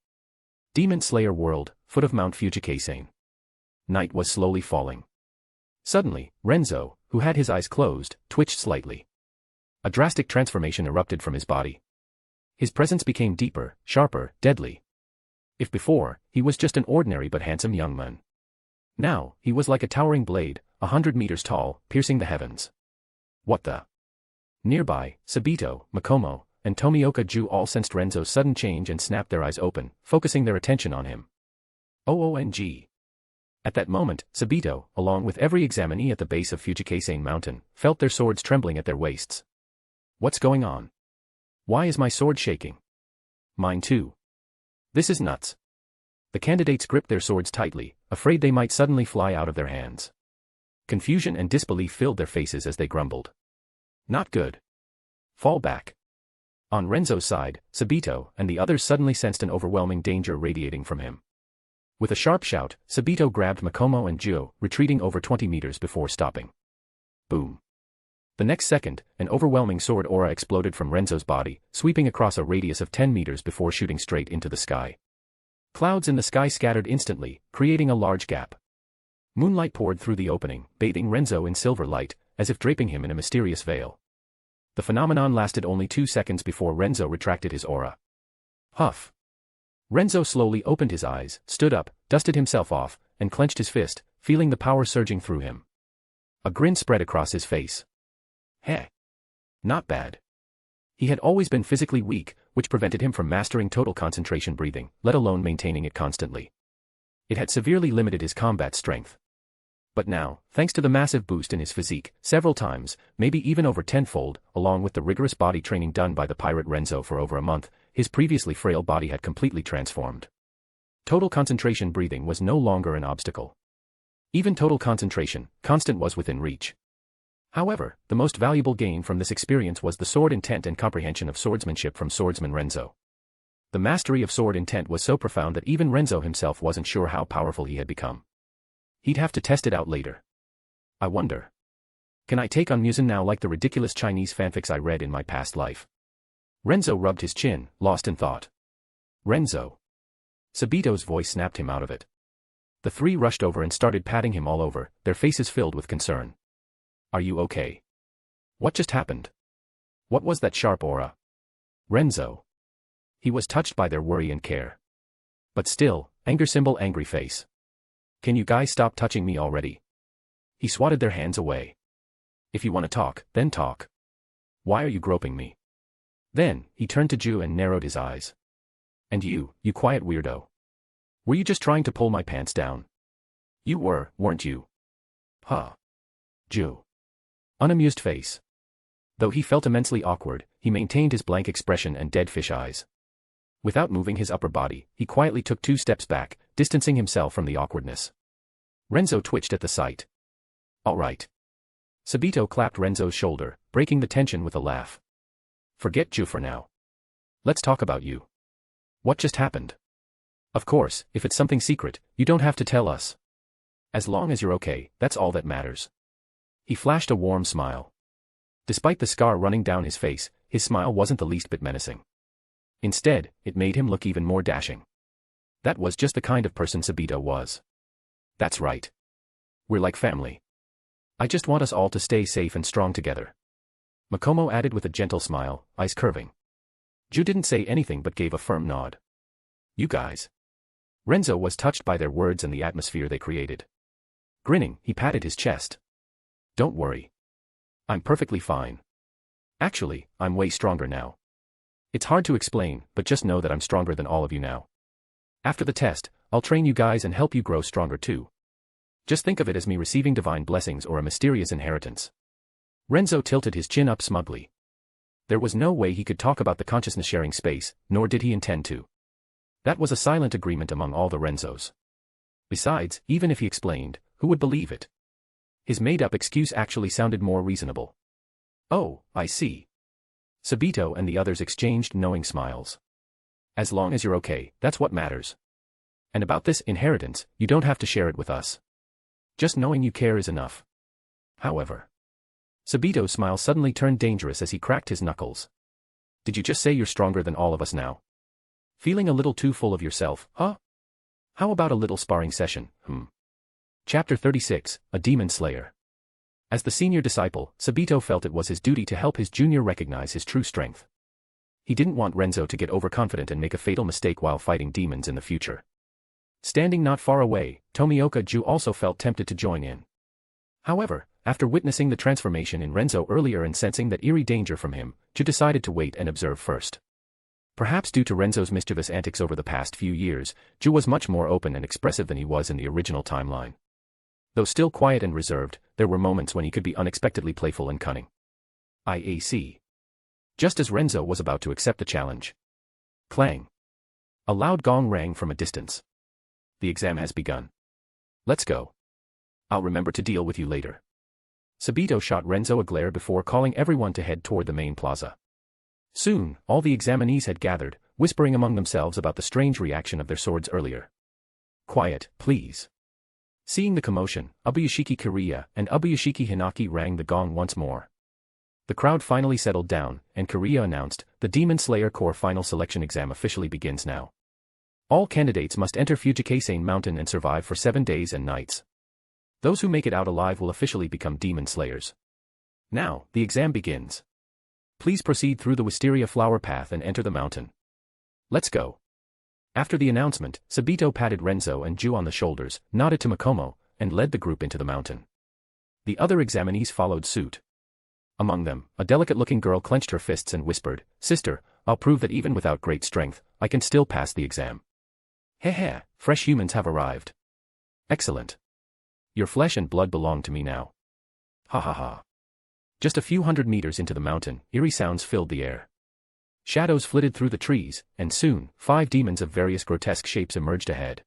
Demon Slayer World, foot of Mount Fugaku. Night was slowly falling. Suddenly, Renzo, who had his eyes closed, twitched slightly. A drastic transformation erupted from his body. His presence became deeper, sharper, deadly. If before, he was just an ordinary but handsome young man. Now, he was like a towering blade, 100 meters tall, piercing the heavens. What the? Nearby, Sabito, Makomo, and Tomioka Ju all sensed Renzo's sudden change and snapped their eyes open, focusing their attention on him. OONG. At that moment, Sabito, along with every examinee at the base of Fugaku Mountain, felt their swords trembling at their waists. What's going on? Why is my sword shaking? Mine too. This is nuts. The candidates gripped their swords tightly, afraid they might suddenly fly out of their hands. Confusion and disbelief filled their faces as they grumbled. Not good. Fall back. On Renzo's side, Sabito and the others suddenly sensed an overwhelming danger radiating from him. With a sharp shout, Sabito grabbed Makomo and Juo, retreating over 20 meters before stopping. Boom. The next second, an overwhelming sword aura exploded from Renzo's body, sweeping across a radius of 10 meters before shooting straight into the sky. Clouds in the sky scattered instantly, creating a large gap. Moonlight poured through the opening, bathing Renzo in silver light, as if draping him in a mysterious veil. The phenomenon lasted only 2 seconds before Renzo retracted his aura. Huff. Renzo slowly opened his eyes, stood up, dusted himself off, and clenched his fist, feeling the power surging through him. A grin spread across his face. Heh. Not bad. He had always been physically weak, which prevented him from mastering total concentration breathing, let alone maintaining it constantly. It had severely limited his combat strength. But now, thanks to the massive boost in his physique, several times, maybe even over tenfold, along with the rigorous body training done by the pirate Renzo for over a month, his previously frail body had completely transformed. Total concentration breathing was no longer an obstacle. Even total concentration, constant, was within reach. However, the most valuable gain from this experience was the sword intent and comprehension of swordsmanship from swordsman Renzo. The mastery of sword intent was so profound that even Renzo himself wasn't sure how powerful he had become. He'd have to test it out later. I wonder. Can I take on Musen now like the ridiculous Chinese fanfics I read in my past life? Renzo rubbed his chin, lost in thought. Renzo. Sabito's voice snapped him out of it. The three rushed over and started patting him all over, their faces filled with concern. Are you okay? What just happened? What was that sharp aura? Renzo. He was touched by their worry and care. But still, anger symbol angry face. Can you guys stop touching me already? He swatted their hands away. If you want to talk, then talk. Why are you groping me? Then, he turned to Ju and narrowed his eyes. And you quiet weirdo. Were you just trying to pull my pants down? You were, weren't you? Huh. Ju. Unamused face. Though he felt immensely awkward, he maintained his blank expression and dead fish eyes. Without moving his upper body, he quietly took 2 steps back, distancing himself from the awkwardness. Renzo twitched at the sight. All right. Sabito clapped Renzo's shoulder, breaking the tension with a laugh. Forget Ju for now. Let's talk about you. What just happened? Of course, if it's something secret, you don't have to tell us. As long as you're okay, that's all that matters. He flashed a warm smile. Despite the scar running down his face, his smile wasn't the least bit menacing. Instead, it made him look even more dashing. That was just the kind of person Sabito was. That's right. We're like family. I just want us all to stay safe and strong together. Makomo added with a gentle smile, eyes curving. Ju didn't say anything but gave a firm nod. You guys. Renzo was touched by their words and the atmosphere they created. Grinning, he patted his chest. Don't worry. I'm perfectly fine. Actually, I'm way stronger now. It's hard to explain, but just know that I'm stronger than all of you now. After the test, I'll train you guys and help you grow stronger too. Just think of it as me receiving divine blessings or a mysterious inheritance. Renzo tilted his chin up smugly. There was no way he could talk about the consciousness-sharing space, nor did he intend to. That was a silent agreement among all the Renzos. Besides, even if he explained, who would believe it? His made-up excuse actually sounded more reasonable. Oh, I see. Sabito and the others exchanged knowing smiles. As long as you're okay, that's what matters. And about this inheritance, you don't have to share it with us. Just knowing you care is enough. However. Sabito's smile suddenly turned dangerous as he cracked his knuckles. Did you just say you're stronger than all of us now? Feeling a little too full of yourself, huh? How about a little sparring session, Chapter 36, A Demon Slayer. As the senior disciple, Sabito felt it was his duty to help his junior recognize his true strength. He didn't want Renzo to get overconfident and make a fatal mistake while fighting demons in the future. Standing not far away, Tomioka Ju also felt tempted to join in. However, after witnessing the transformation in Renzo earlier and sensing that eerie danger from him, Ju decided to wait and observe first. Perhaps due to Renzo's mischievous antics over the past few years, Ju was much more open and expressive than he was in the original timeline. Though still quiet and reserved, there were moments when he could be unexpectedly playful and cunning. IAC. Just as Renzo was about to accept the challenge. Clang. A loud gong rang from a distance. The exam has begun. Let's go. I'll remember to deal with you later. Sabito shot Renzo a glare before calling everyone to head toward the main plaza. Soon, all the examinees had gathered, whispering among themselves about the strange reaction of their swords earlier. Quiet, please. Seeing the commotion, Ubuyashiki Kiriya and Ubuyashiki Hinaki rang the gong once more. The crowd finally settled down, and Kiriya announced, the Demon Slayer Corps final selection exam officially begins now. All candidates must enter Fugaku Mountain and survive for 7 days and nights. Those who make it out alive will officially become Demon Slayers. Now, the exam begins. Please proceed through the Wisteria Flower Path and enter the mountain. Let's go. After the announcement, Sabito patted Renzo and Ju on the shoulders, nodded to Makomo, and led the group into the mountain. The other examinees followed suit. Among them, a delicate-looking girl clenched her fists and whispered, Sister, I'll prove that even without great strength, I can still pass the exam. Heh, fresh humans have arrived. Excellent. Your flesh and blood belong to me now. Ha ha ha. Just a few hundred meters into the mountain, eerie sounds filled the air. Shadows flitted through the trees, and soon, 5 demons of various grotesque shapes emerged ahead.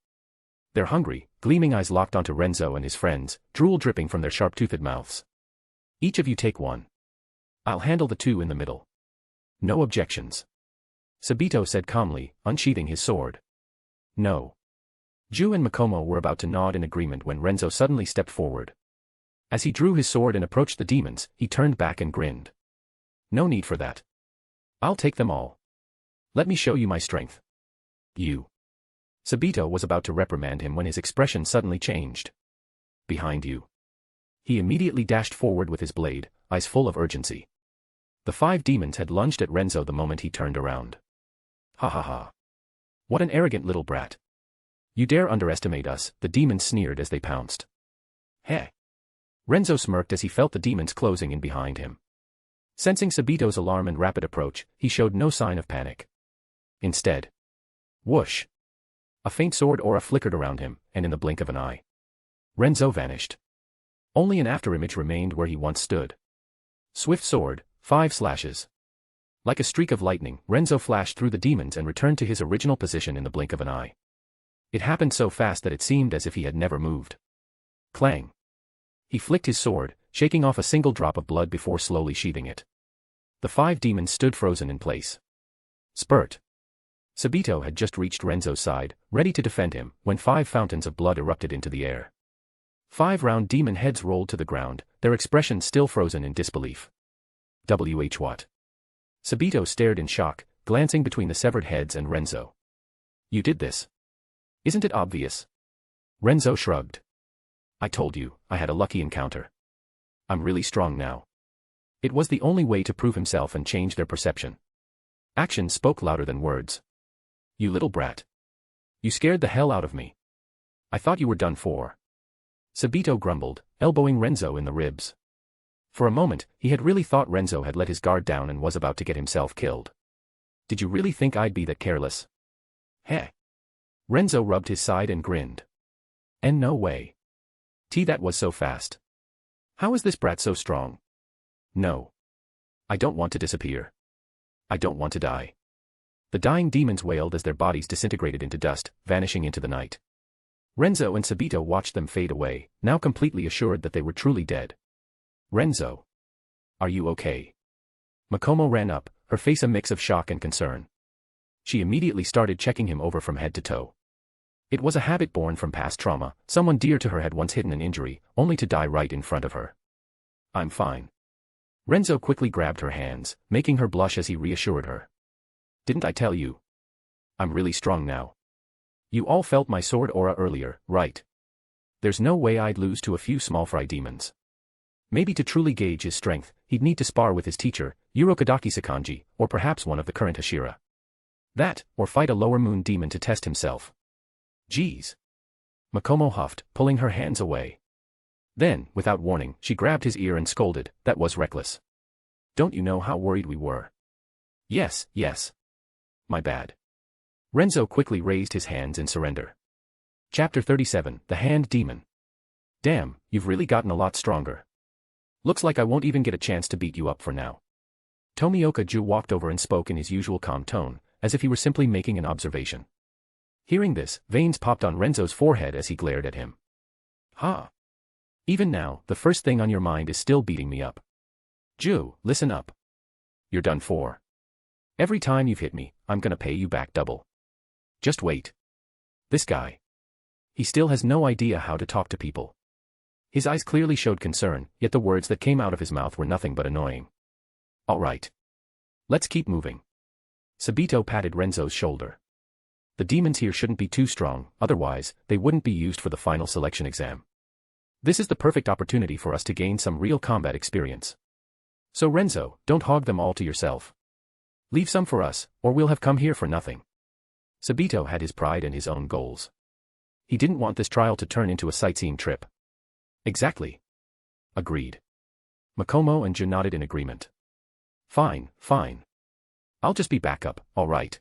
Their hungry, gleaming eyes locked onto Renzo and his friends, drool dripping from their sharp-toothed mouths. Each of you take one. I'll handle the 2 in the middle. No objections. Sabito said calmly, unsheathing his sword. No. Ju and Makomo were about to nod in agreement when Renzo suddenly stepped forward. As he drew his sword and approached the demons, he turned back and grinned. No need for that. I'll take them all. Let me show you my strength. You. Sabito was about to reprimand him when his expression suddenly changed. Behind you. He immediately dashed forward with his blade, eyes full of urgency. The 5 demons had lunged at Renzo the moment he turned around. Ha ha ha. What an arrogant little brat. You dare underestimate us, the demons sneered as they pounced. Heh. Renzo smirked as he felt the demons closing in behind him. Sensing Sabito's alarm and rapid approach, he showed no sign of panic. Instead, whoosh. A faint sword aura flickered around him, and in the blink of an eye, Renzo vanished. Only an afterimage remained where he once stood. Swift sword, 5 slashes. Like a streak of lightning, Renzo flashed through the demons and returned to his original position in the blink of an eye. It happened so fast that it seemed as if he had never moved. Clang. He flicked his sword, shaking off a single drop of blood before slowly sheathing it. The 5 demons stood frozen in place. Spurt. Sabito had just reached Renzo's side, ready to defend him, when 5 fountains of blood erupted into the air. 5 round demon heads rolled to the ground, their expressions still frozen in disbelief. What? Sabito stared in shock, glancing between the severed heads and Renzo. You did this. Isn't it obvious? Renzo shrugged. I told you, I had a lucky encounter. I'm really strong now. It was the only way to prove himself and change their perception. Action spoke louder than words. You little brat. You scared the hell out of me. I thought you were done for. Sabito grumbled, elbowing Renzo in the ribs. For a moment, he had really thought Renzo had let his guard down and was about to get himself killed. Did you really think I'd be that careless? Heh. Renzo rubbed his side and grinned. And no way. That was so fast. How is this brat so strong? No. I don't want to disappear. I don't want to die. The dying demons wailed as their bodies disintegrated into dust, vanishing into the night. Renzo and Sabito watched them fade away, now completely assured that they were truly dead. Renzo. Are you okay? Makomo ran up, her face a mix of shock and concern. She immediately started checking him over from head to toe. It was a habit born from past trauma. Someone dear to her had once hidden an injury, only to die right in front of her. I'm fine. Renzo quickly grabbed her hands, making her blush as he reassured her. Didn't I tell you? I'm really strong now. You all felt my sword aura earlier, right? There's no way I'd lose to a few small fry demons. Maybe to truly gauge his strength, he'd need to spar with his teacher, Urokodaki Sakanji, or perhaps one of the current Hashira. That, or fight a lower moon demon to test himself. Geez. Makomo huffed, pulling her hands away. Then, without warning, she grabbed his ear and scolded, that was reckless. Don't you know how worried we were? Yes. My bad. Renzo quickly raised his hands in surrender. Chapter 37, The Hand Demon. Damn, you've really gotten a lot stronger. Looks like I won't even get a chance to beat you up for now. Tomioka Ju walked over and spoke in his usual calm tone, as if he were simply making an observation. Hearing this, veins popped on Renzo's forehead as he glared at him. Ha! Even now, the first thing on your mind is still beating me up. Ju, listen up. You're done for. Every time you've hit me, I'm gonna pay you back double. Just wait. This guy. He still has no idea how to talk to people. His eyes clearly showed concern, yet the words that came out of his mouth were nothing but annoying. All right. Let's keep moving. Sabito patted Renzo's shoulder. The demons here shouldn't be too strong, otherwise, they wouldn't be used for the final selection exam. This is the perfect opportunity for us to gain some real combat experience. So Renzo, don't hog them all to yourself. Leave some for us, or we'll have come here for nothing. Sabito had his pride and his own goals. He didn't want this trial to turn into a sightseeing trip. Exactly. Agreed. Makomo and Ju nodded in agreement. Fine. I'll just be backup, all right.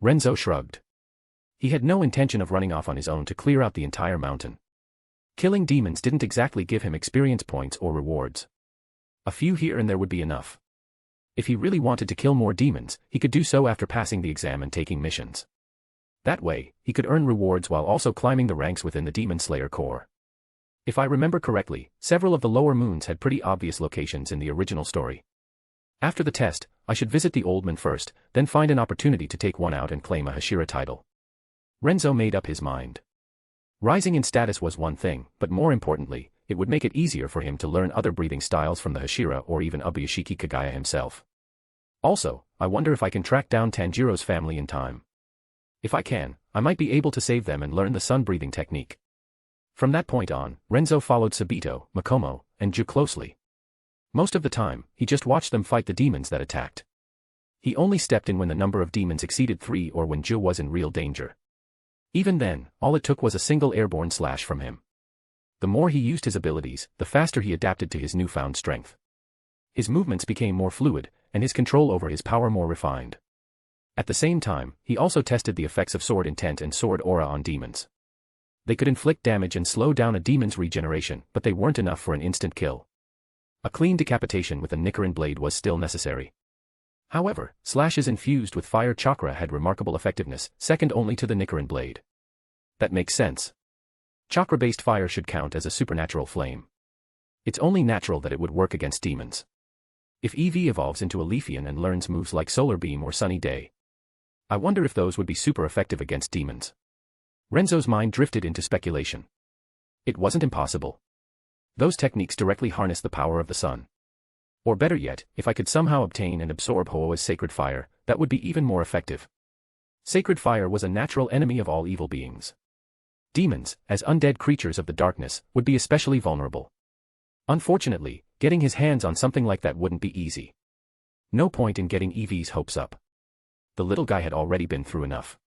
Renzo shrugged. He had no intention of running off on his own to clear out the entire mountain. Killing demons didn't exactly give him experience points or rewards. A few here and there would be enough. If he really wanted to kill more demons, he could do so after passing the exam and taking missions. That way, he could earn rewards while also climbing the ranks within the Demon Slayer Corps. If I remember correctly, several of the lower moons had pretty obvious locations in the original story. After the test, I should visit the old moon first, then find an opportunity to take one out and claim a Hashira title. Renzo made up his mind. Rising in status was one thing, but more importantly, it would make it easier for him to learn other breathing styles from the Hashira or even Ubuyashiki Kagaya himself. Also, I wonder if I can track down Tanjiro's family in time. If I can, I might be able to save them and learn the sun-breathing technique. From that point on, Renzo followed Sabito, Makomo, and Ju closely. Most of the time, he just watched them fight the demons that attacked. He only stepped in when the number of demons exceeded 3 or when Ju was in real danger. Even then, all it took was a single airborne slash from him. The more he used his abilities, the faster he adapted to his newfound strength. His movements became more fluid, and his control over his power more refined. At the same time, he also tested the effects of sword intent and sword aura on demons. They could inflict damage and slow down a demon's regeneration, but they weren't enough for an instant kill. A clean decapitation with a Nichiren blade was still necessary. However, slashes infused with fire chakra had remarkable effectiveness, second only to the Nichiren blade. That makes sense. Chakra-based fire should count as a supernatural flame. It's only natural that it would work against demons. If Eevee evolves into a Leafian and learns moves like Solar Beam or Sunny Day, I wonder if those would be super effective against demons. Renzo's mind drifted into speculation. It wasn't impossible. Those techniques directly harness the power of the sun. Or better yet, if I could somehow obtain and absorb Hoa's sacred fire, that would be even more effective. Sacred fire was a natural enemy of all evil beings. Demons, as undead creatures of the darkness, would be especially vulnerable. Unfortunately, getting his hands on something like that wouldn't be easy. No point in getting Eevee's hopes up. The little guy had already been through enough.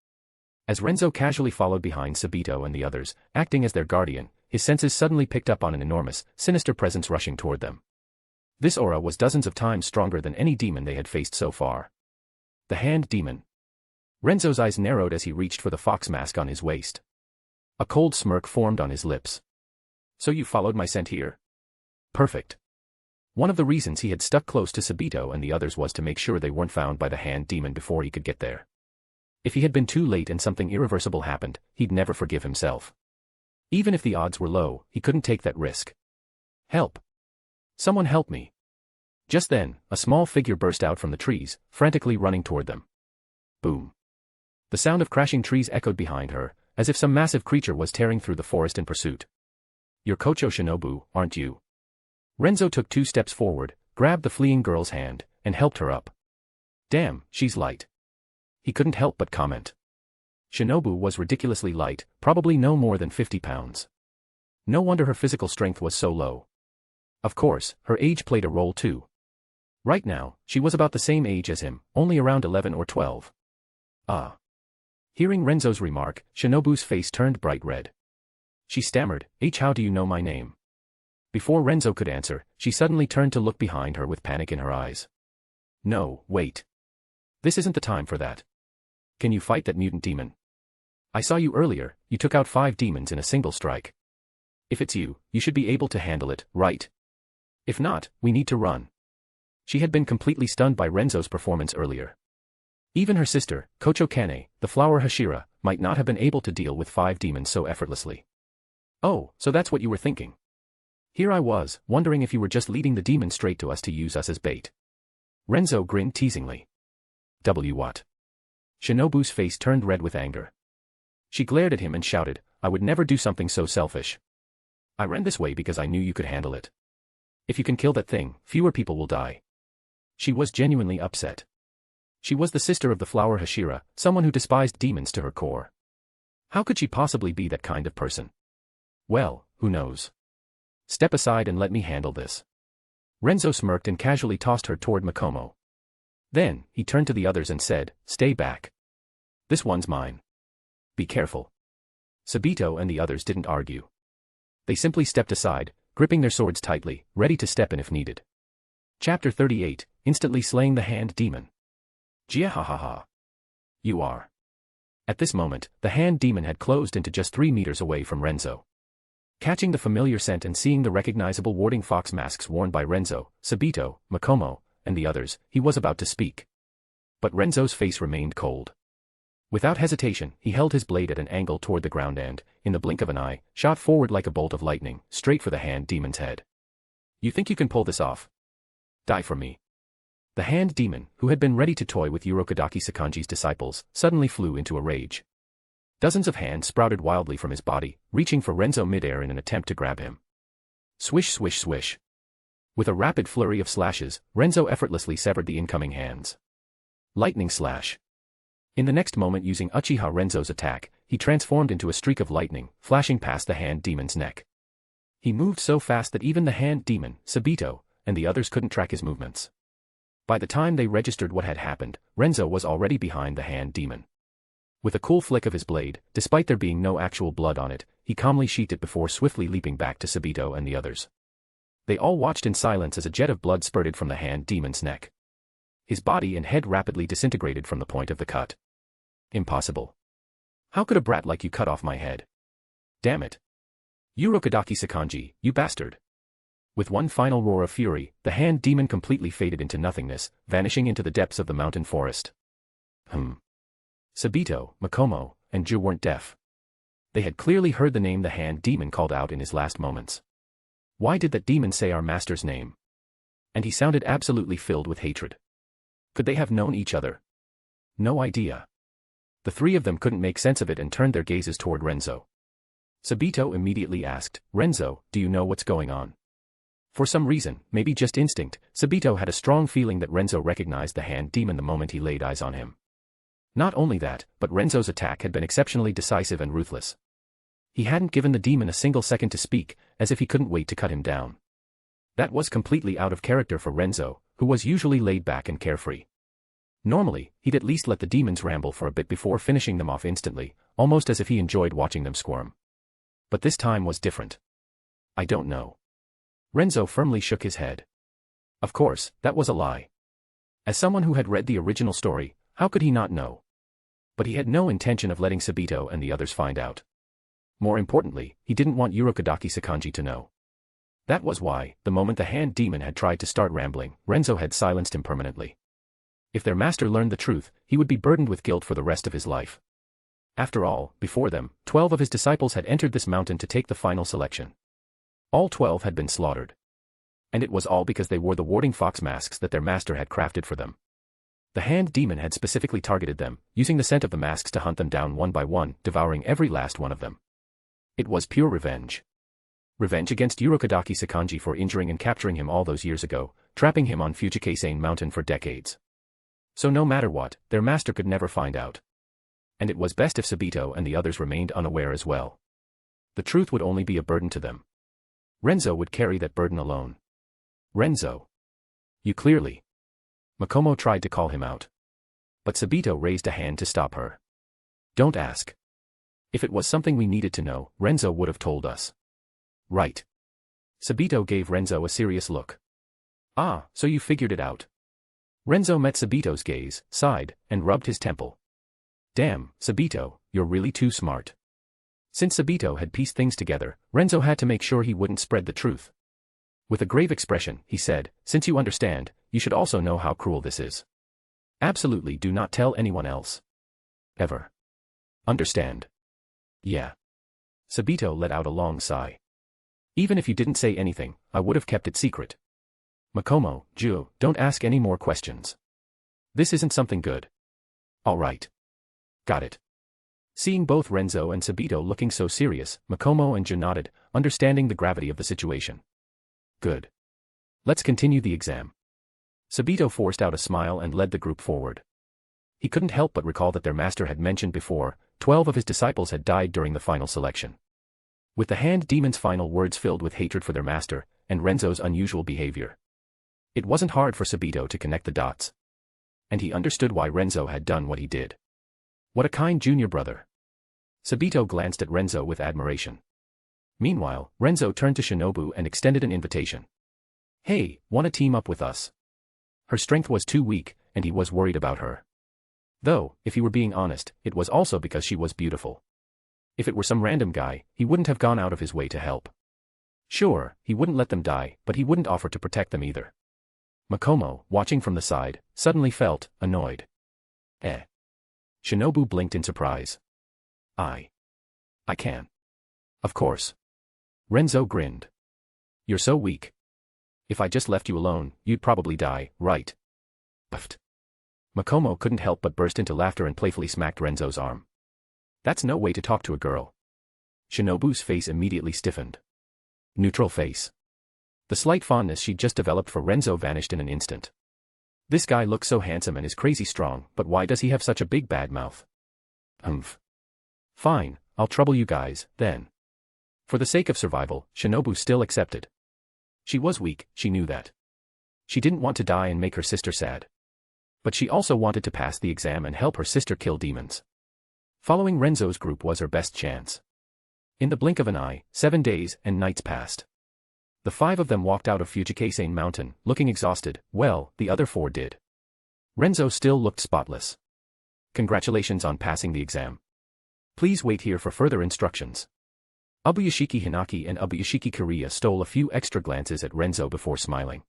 As Renzo casually followed behind Sabito and the others, acting as their guardian, his senses suddenly picked up on an enormous, sinister presence rushing toward them. This aura was dozens of times stronger than any demon they had faced so far. The Hand Demon. Renzo's eyes narrowed as he reached for the fox mask on his waist. A cold smirk formed on his lips. So you followed my scent here? Perfect. One of the reasons he had stuck close to Sabito and the others was to make sure they weren't found by the Hand Demon before he could get there. If he had been too late and something irreversible happened, he'd never forgive himself. Even if the odds were low, he couldn't take that risk. Help! Someone help me! Just then, a small figure burst out from the trees, frantically running toward them. Boom! The sound of crashing trees echoed behind her, as if some massive creature was tearing through the forest in pursuit. You're Kocho Shinobu, aren't you? Renzo took 2 steps forward, grabbed the fleeing girl's hand, and helped her up. Damn, she's light. He couldn't help but comment. Shinobu was ridiculously light, probably no more than 50 pounds. No wonder her physical strength was so low. Of course, her age played a role too. Right now, she was about the same age as him, only around 11 or 12. Ah. Hearing Renzo's remark, Shinobu's face turned bright red. She stammered, how do you know my name? Before Renzo could answer, she suddenly turned to look behind her with panic in her eyes. No, wait. This isn't the time for that. Can you fight that mutant demon? I saw you earlier, you took out 5 demons in a single strike. If it's you, you should be able to handle it, right? If not, we need to run. She had been completely stunned by Renzo's performance earlier. Even her sister, Kocho Kane, the flower Hashira, might not have been able to deal with 5 demons so effortlessly. Oh, so that's what you were thinking. Here I was, wondering if you were just leading the demon straight to us to use us as bait. Renzo grinned teasingly. What? Shinobu's face turned red with anger. She glared at him and shouted, I would never do something so selfish. I ran this way because I knew you could handle it. If you can kill that thing, fewer people will die. She was genuinely upset. She was the sister of the flower Hashira, someone who despised demons to her core. How could she possibly be that kind of person? Well, who knows? Step aside and let me handle this. Renzo smirked and casually tossed her toward Makomo. Then, he turned to the others and said, stay back. This one's mine. Be careful. Sabito and the others didn't argue. They simply stepped aside, gripping their swords tightly, ready to step in if needed. Chapter 38, Instantly Slaying the Hand Demon. Jiahahaha. You are. At this moment, the Hand Demon had closed into just 3 meters away from Renzo. Catching the familiar scent and seeing the recognizable warding fox masks worn by Renzo, Sabito, Makomo, and the others, he was about to speak. But Renzo's face remained cold. Without hesitation, he held his blade at an angle toward the ground and, in the blink of an eye, shot forward like a bolt of lightning, straight for the Hand Demon's head. You think you can pull this off? Die for me. The Hand Demon, who had been ready to toy with Urokodaki Sakanji's disciples, suddenly flew into a rage. Dozens of hands sprouted wildly from his body, reaching for Renzo midair in an attempt to grab him. Swish swish swish. With a rapid flurry of slashes, Renzo effortlessly severed the incoming hands. Lightning slash. In the next moment, using Uchiha Renzo's attack, he transformed into a streak of lightning, flashing past the hand demon's neck. He moved so fast that even the hand demon, Sabito, and the others couldn't track his movements. By the time they registered what had happened, Renzo was already behind the hand demon. With a cool flick of his blade, despite there being no actual blood on it, he calmly sheathed it before swiftly leaping back to Sabito and the others. They all watched in silence as a jet of blood spurted from the hand demon's neck. His body and head rapidly disintegrated from the point of the cut. Impossible. How could a brat like you cut off my head? Damn it. Urokodaki Sakanji, you bastard. With one final roar of fury, the hand demon completely faded into nothingness, vanishing into the depths of the mountain forest. Sabito, Makomo, and Ju weren't deaf. They had clearly heard the name the hand demon called out in his last moments. Why did that demon say our master's name? And he sounded absolutely filled with hatred. Could they have known each other? No idea. The three of them couldn't make sense of it and turned their gazes toward Renzo. Sabito immediately asked, Renzo, do you know what's going on? For some reason, maybe just instinct, Sabito had a strong feeling that Renzo recognized the hand demon the moment he laid eyes on him. Not only that, but Renzo's attack had been exceptionally decisive and ruthless. He hadn't given the demon a single second to speak, as if he couldn't wait to cut him down. That was completely out of character for Renzo, who was usually laid back and carefree. Normally, he'd at least let the demons ramble for a bit before finishing them off instantly, almost as if he enjoyed watching them squirm. But this time was different. I don't know. Renzo firmly shook his head. Of course, that was a lie. As someone who had read the original story, how could he not know? But he had no intention of letting Sabito and the others find out. More importantly, he didn't want Urokodaki Sakanji to know. That was why, the moment the hand demon had tried to start rambling, Renzo had silenced him permanently. If their master learned the truth, he would be burdened with guilt for the rest of his life. After all, before them, 12 of his disciples had entered this mountain to take the final selection. All 12 had been slaughtered. And it was all because they wore the warding fox masks that their master had crafted for them. The hand demon had specifically targeted them, using the scent of the masks to hunt them down one by one, devouring every last one of them. It was pure revenge. Revenge against Urokodaki Sakanji for injuring and capturing him all those years ago, trapping him on Fugaku Mountain for decades. So no matter what, their master could never find out. And it was best if Sabito and the others remained unaware as well. The truth would only be a burden to them. Renzo would carry that burden alone. Renzo. You clearly. Makomo tried to call him out. But Sabito raised a hand to stop her. Don't ask. If it was something we needed to know, Renzo would have told us. Right. Sabito gave Renzo a serious look. Ah, so you figured it out. Renzo met Sabito's gaze, sighed, and rubbed his temple. Damn, Sabito, you're really too smart. Since Sabito had pieced things together, Renzo had to make sure he wouldn't spread the truth. With a grave expression, he said, since you understand, you should also know how cruel this is. Absolutely do not tell anyone else. Ever. Understand? Yeah. Sabito let out a long sigh. Even if you didn't say anything, I would have kept it secret. Makomo, Ju, don't ask any more questions. This isn't something good. All right. Got it. Seeing both Renzo and Sabito looking so serious, Makomo and Ju nodded, understanding the gravity of the situation. Good. Let's continue the exam. Sabito forced out a smile and led the group forward. He couldn't help but recall that their master had mentioned before, 12 of his disciples had died during the final selection. With the hand demon's final words filled with hatred for their master, and Renzo's unusual behavior. It wasn't hard for Sabito to connect the dots. And he understood why Renzo had done what he did. What a kind junior brother. Sabito glanced at Renzo with admiration. Meanwhile, Renzo turned to Shinobu and extended an invitation. Hey, wanna team up with us? Her strength was too weak, and he was worried about her. Though, if he were being honest, it was also because she was beautiful. If it were some random guy, he wouldn't have gone out of his way to help. Sure, he wouldn't let them die, but he wouldn't offer to protect them either. Makomo, watching from the side, suddenly felt annoyed. Shinobu blinked in surprise. I can. Of course. Renzo grinned. You're so weak. If I just left you alone, you'd probably die, right? Puffed. Makomo couldn't help but burst into laughter and playfully smacked Renzo's arm. That's no way to talk to a girl. Shinobu's face immediately stiffened. Neutral face. The slight fondness she'd just developed for Renzo vanished in an instant. This guy looks so handsome and is crazy strong, but why does he have such a big bad mouth? Fine, I'll trouble you guys, then. For the sake of survival, Shinobu still accepted. She was weak, she knew that. She didn't want to die and make her sister sad. But she also wanted to pass the exam and help her sister kill demons. Following Renzo's group was her best chance. In the blink of an eye, 7 days and nights passed. The 5 of them walked out of Fugaku Mountain, looking exhausted. Well, the other 4 did. Renzo still looked spotless. Congratulations on passing the exam. Please wait here for further instructions. Ubuyashiki Hinaki and Ubuyashiki Kariya stole a few extra glances at Renzo before smiling.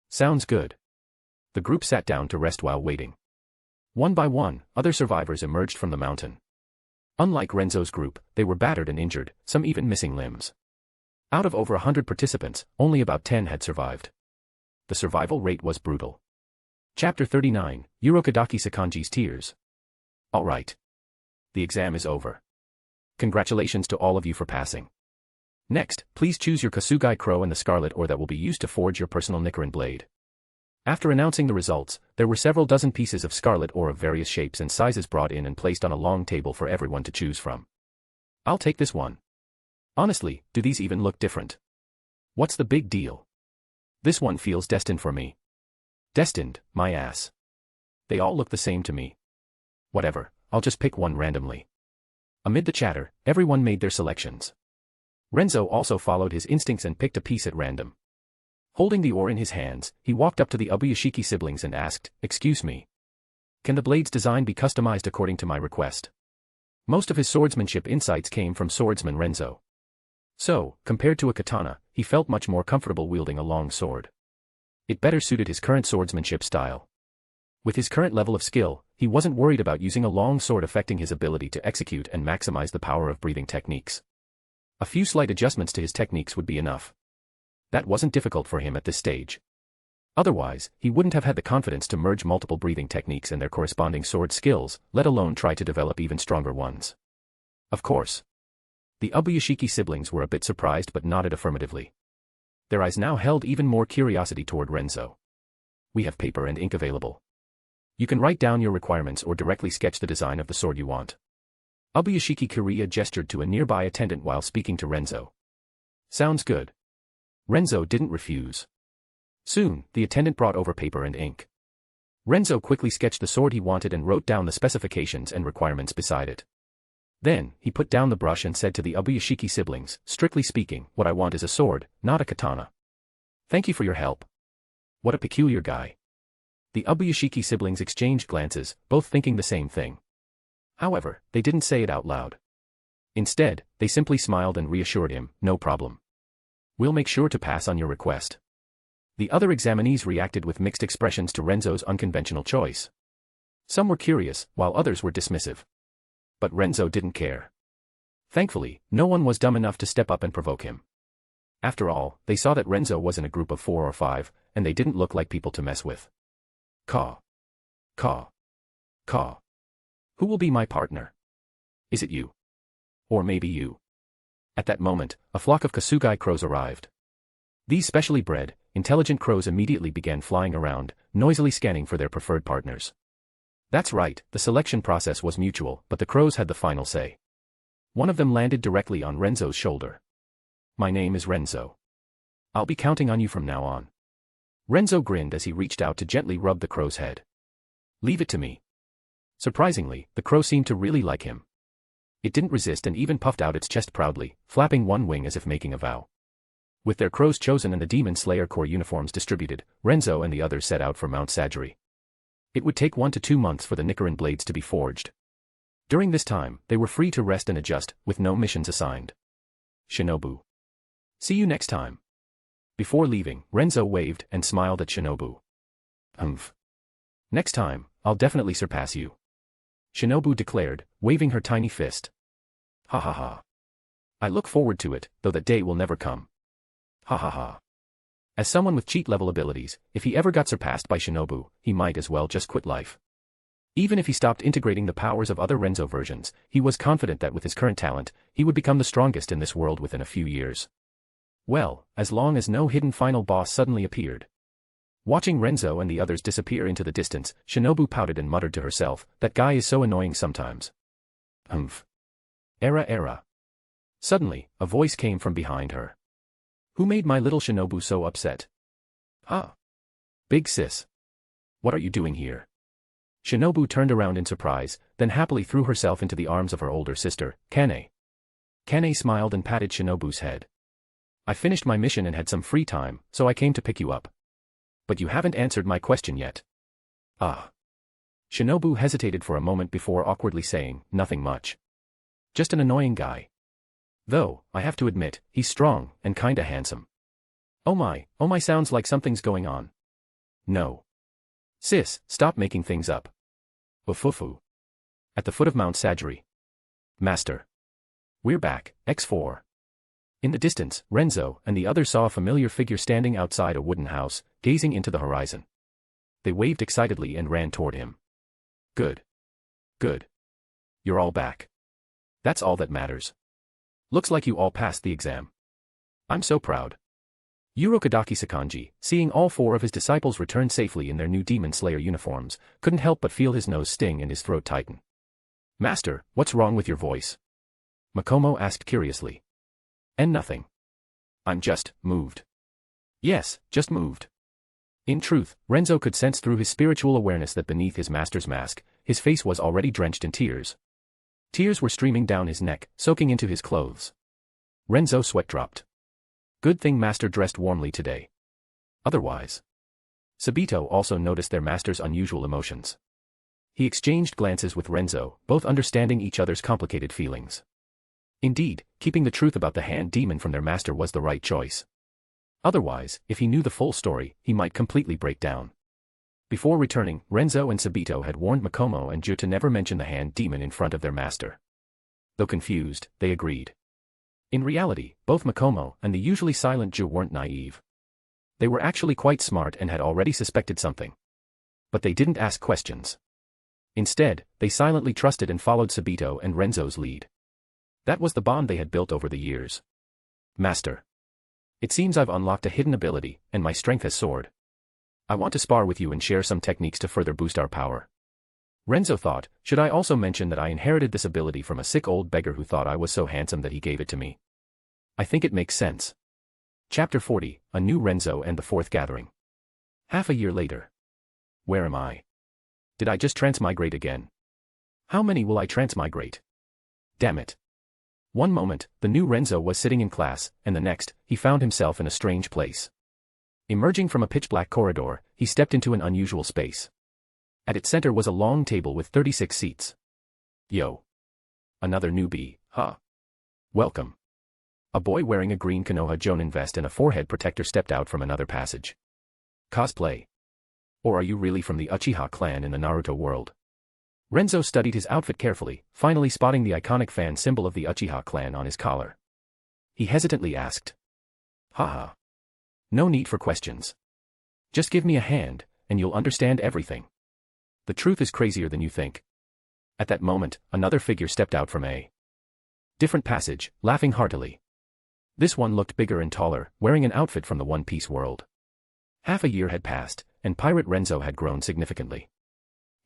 Sounds good. The group sat down to rest while waiting. One by one, other survivors emerged from the mountain. Unlike Renzo's group, they were battered and injured, some even missing limbs. Out of over 100 participants, only about 10 had survived. The survival rate was brutal. Chapter 39, Urokadaki Sakanji's Tears. Alright. The exam is over. Congratulations to all of you for passing. Next, please choose your Kasugai Crow and the Scarlet Ore that will be used to forge your personal Nichiren blade. After announcing the results, there were several dozen pieces of scarlet ore of various shapes and sizes brought in and placed on a long table for everyone to choose from. I'll take this one. Honestly, do these even look different? What's the big deal? This one feels destined for me. Destined, my ass. They all look the same to me. Whatever, I'll just pick one randomly. Amid the chatter, everyone made their selections. Renzo also followed his instincts and picked a piece at random. Holding the ore in his hands, he walked up to the Ubuyashiki siblings and asked, "Excuse me. Can the blade's design be customized according to my request?" Most of his swordsmanship insights came from swordsman Renzo. So, compared to a katana, he felt much more comfortable wielding a long sword. It better suited his current swordsmanship style. With his current level of skill, he wasn't worried about using a long sword affecting his ability to execute and maximize the power of breathing techniques. A few slight adjustments to his techniques would be enough. That wasn't difficult for him at this stage. Otherwise, he wouldn't have had the confidence to merge multiple breathing techniques and their corresponding sword skills, let alone try to develop even stronger ones. Of course. The Ubuyashiki siblings were a bit surprised but nodded affirmatively. Their eyes now held even more curiosity toward Renzo. We have paper and ink available. You can write down your requirements or directly sketch the design of the sword you want. Ubuyashiki Kariya gestured to a nearby attendant while speaking to Renzo. Sounds good. Renzo didn't refuse. Soon, the attendant brought over paper and ink. Renzo quickly sketched the sword he wanted and wrote down the specifications and requirements beside it. Then, he put down the brush and said to the Ubuyashiki siblings, "Strictly speaking, what I want is a sword, not a katana. Thank you for your help." What a peculiar guy. The Ubuyashiki siblings exchanged glances, both thinking the same thing. However, they didn't say it out loud. Instead, they simply smiled and reassured him, "No problem. We'll make sure to pass on your request." The other examinees reacted with mixed expressions to Renzo's unconventional choice. Some were curious, while others were dismissive. But Renzo didn't care. Thankfully, no one was dumb enough to step up and provoke him. After all, they saw that Renzo was in a group of 4 or 5, and they didn't look like people to mess with. Caw. Caw. Caw. Who will be my partner? Is it you? Or maybe you? At that moment, a flock of Kasugai crows arrived. These specially bred, intelligent crows immediately began flying around, noisily scanning for their preferred partners. That's right, the selection process was mutual, but the crows had the final say. One of them landed directly on Renzo's shoulder. "My name is Renzo. I'll be counting on you from now on." Renzo grinned as he reached out to gently rub the crow's head. "Leave it to me." Surprisingly, the crow seemed to really like him. It didn't resist and even puffed out its chest proudly, flapping one wing as if making a vow. With their crows chosen and the Demon Slayer Corps uniforms distributed, Renzo and the others set out for Mount Sajiri. It would take 1 to 2 months for the Nichiren blades to be forged. During this time, they were free to rest and adjust, with no missions assigned. Shinobu. See you next time. Before leaving, Renzo waved and smiled at Shinobu. Next time, I'll definitely surpass you. Shinobu declared, waving her tiny fist. Ha ha ha. I look forward to it, though that day will never come. Ha ha ha. As someone with cheat-level abilities, if he ever got surpassed by Shinobu, he might as well just quit life. Even if he stopped integrating the powers of other Renzo versions, he was confident that with his current talent, he would become the strongest in this world within a few years. Well, as long as no hidden final boss suddenly appeared. Watching Renzo and the others disappear into the distance, Shinobu pouted and muttered to herself, "That guy is so annoying sometimes." Era. Suddenly, a voice came from behind her. Who made my little Shinobu so upset? Huh? Big sis. What are you doing here? Shinobu turned around in surprise, then happily threw herself into the arms of her older sister, Kane. Kane smiled and patted Shinobu's head. I finished my mission and had some free time, so I came to pick you up. But you haven't answered my question yet. Ah. Shinobu hesitated for a moment before awkwardly saying, nothing much. Just an annoying guy. Though, I have to admit, he's strong and kinda handsome. Oh my, sounds like something's going on. No. Sis, stop making things up. Ufufu. At the foot of Mount Sagiri. Master. We're back, X4. In the distance, Renzo and the others saw a familiar figure standing outside a wooden house, gazing into the horizon. They waved excitedly and ran toward him. Good. You're all back. That's all that matters. Looks like you all passed the exam. I'm so proud. Urokodaki Sakanji, seeing all 4 of his disciples return safely in their new Demon Slayer uniforms, couldn't help but feel his nose sting and his throat tighten. Master, what's wrong with your voice? Makomo asked curiously. And nothing. I'm just moved. Yes, just moved. In truth, Renzo could sense through his spiritual awareness that beneath his master's mask, his face was already drenched in tears. Tears were streaming down his neck, soaking into his clothes. Renzo's sweat dropped. Good thing Master dressed warmly today. Otherwise. Sabito also noticed their master's unusual emotions. He exchanged glances with Renzo, both understanding each other's complicated feelings. Indeed, keeping the truth about the hand demon from their master was the right choice. Otherwise, if he knew the full story, he might completely break down. Before returning, Renzo and Sabito had warned Makomo and Ju to never mention the hand demon in front of their master. Though confused, they agreed. In reality, both Makomo and the usually silent Ju weren't naive. They were actually quite smart and had already suspected something. But they didn't ask questions. Instead, they silently trusted and followed Sabito and Renzo's lead. That was the bond they had built over the years. Master. It seems I've unlocked a hidden ability, and my strength has soared. I want to spar with you and share some techniques to further boost our power. Renzo thought, should I also mention that I inherited this ability from a sick old beggar who thought I was so handsome that he gave it to me? I think it makes sense. Chapter 40, A New Renzo and the Fourth Gathering. Half a year later. Where am I? Did I just transmigrate again? How many will I transmigrate? Damn it. One moment, the new Renzo was sitting in class, and the next, he found himself in a strange place. Emerging from a pitch-black corridor, he stepped into an unusual space. At its center was a long table with 36 seats. Yo. Another newbie, huh? Welcome. A boy wearing a green Konoha Jonin vest and a forehead protector stepped out from another passage. Cosplay? Or are you really from the Uchiha clan in the Naruto world? Renzo studied his outfit carefully, finally spotting the iconic fan symbol of the Uchiha clan on his collar. He hesitantly asked. Haha. No need for questions. Just give me a hand, and you'll understand everything. The truth is crazier than you think. At that moment, another figure stepped out from a different passage, laughing heartily. This one looked bigger and taller, wearing an outfit from the One Piece world. Half a year had passed, and Pirate Renzo had grown significantly.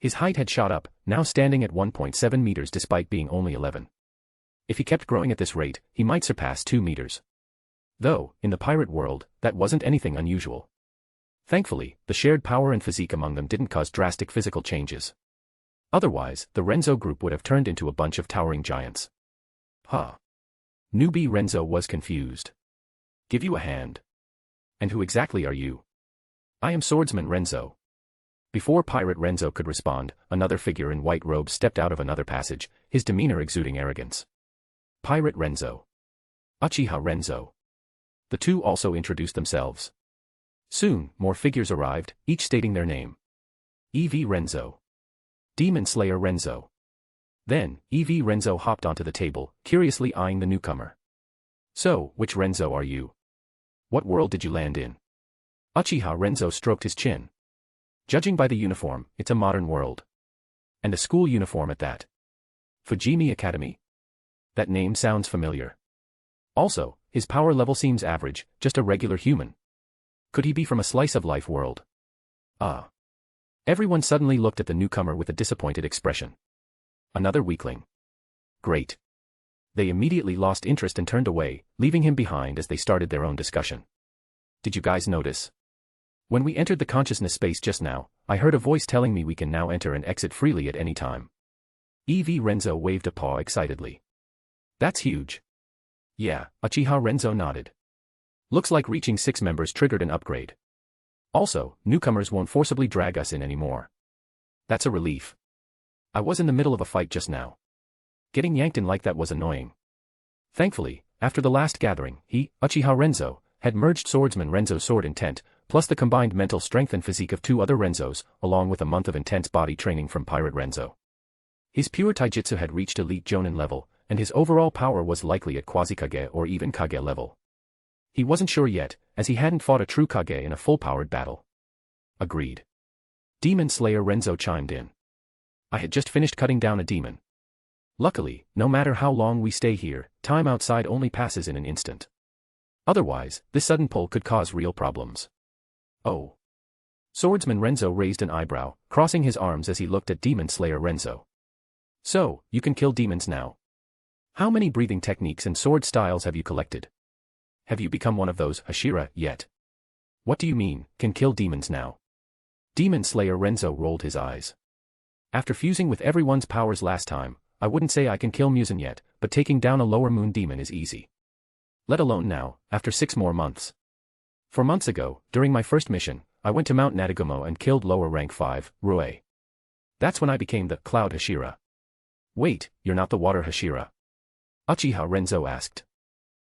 His height had shot up, now standing at 1.7 meters despite being only 11. If he kept growing at this rate, he might surpass 2 meters. Though, in the pirate world, that wasn't anything unusual. Thankfully, the shared power and physique among them didn't cause drastic physical changes. Otherwise, the Renzo group would have turned into a bunch of towering giants. Huh. Newbie Renzo was confused. Give you a hand. And who exactly are you? I am Swordsman Renzo. Before Pirate Renzo could respond, another figure in white robes stepped out of another passage, his demeanor exuding arrogance. Pirate Renzo. Uchiha Renzo. The two also introduced themselves. Soon, more figures arrived, each stating their name. Eevee Renzo. Demon Slayer Renzo. Then, Eevee Renzo hopped onto the table, curiously eyeing the newcomer. So, which Renzo are you? What world did you land in? Uchiha Renzo stroked his chin. Judging by the uniform, it's a modern world. And a school uniform at that. Fujimi Academy? That name sounds familiar. Also, his power level seems average, just a regular human. Could he be from a slice-of-life world? Ah. Everyone suddenly looked at the newcomer with a disappointed expression. Another weakling. Great. They immediately lost interest and turned away, leaving him behind as they started their own discussion. Did you guys notice? When we entered the consciousness space just now, I heard a voice telling me we can now enter and exit freely at any time. Eevee Renzo waved a paw excitedly. That's huge. Yeah, Uchiha Renzo nodded. Looks like reaching 6 members triggered an upgrade. Also, newcomers won't forcibly drag us in anymore. That's a relief. I was in the middle of a fight just now. Getting yanked in like that was annoying. Thankfully, after the last gathering, he, Uchiha Renzo, had merged swordsman Renzo's sword intent, plus the combined mental strength and physique of 2 other Renzos, along with a month of intense body training from Pirate Renzo. His pure taijutsu had reached elite Jonin level, and his overall power was likely at quasi-Kage or even Kage level. He wasn't sure yet, as he hadn't fought a true Kage in a full-powered battle. Agreed. Demon Slayer Renzo chimed in. I had just finished cutting down a demon. Luckily, no matter how long we stay here, time outside only passes in an instant. Otherwise, this sudden pull could cause real problems. Oh. Swordsman Renzo raised an eyebrow, crossing his arms as he looked at Demon Slayer Renzo. So, you can kill demons now. How many breathing techniques and sword styles have you collected? Have you become one of those Hashira yet? What do you mean, can kill demons now? Demon Slayer Renzo rolled his eyes. After fusing with everyone's powers last time, I wouldn't say I can kill Musen yet, but taking down a lower moon demon is easy. Let alone now, after 6 more months. 4 months ago, during my first mission, I went to Mount Natagumo and killed lower rank 5, Rue. That's when I became the Cloud Hashira. Wait, you're not the Water Hashira? Uchiha Renzo asked.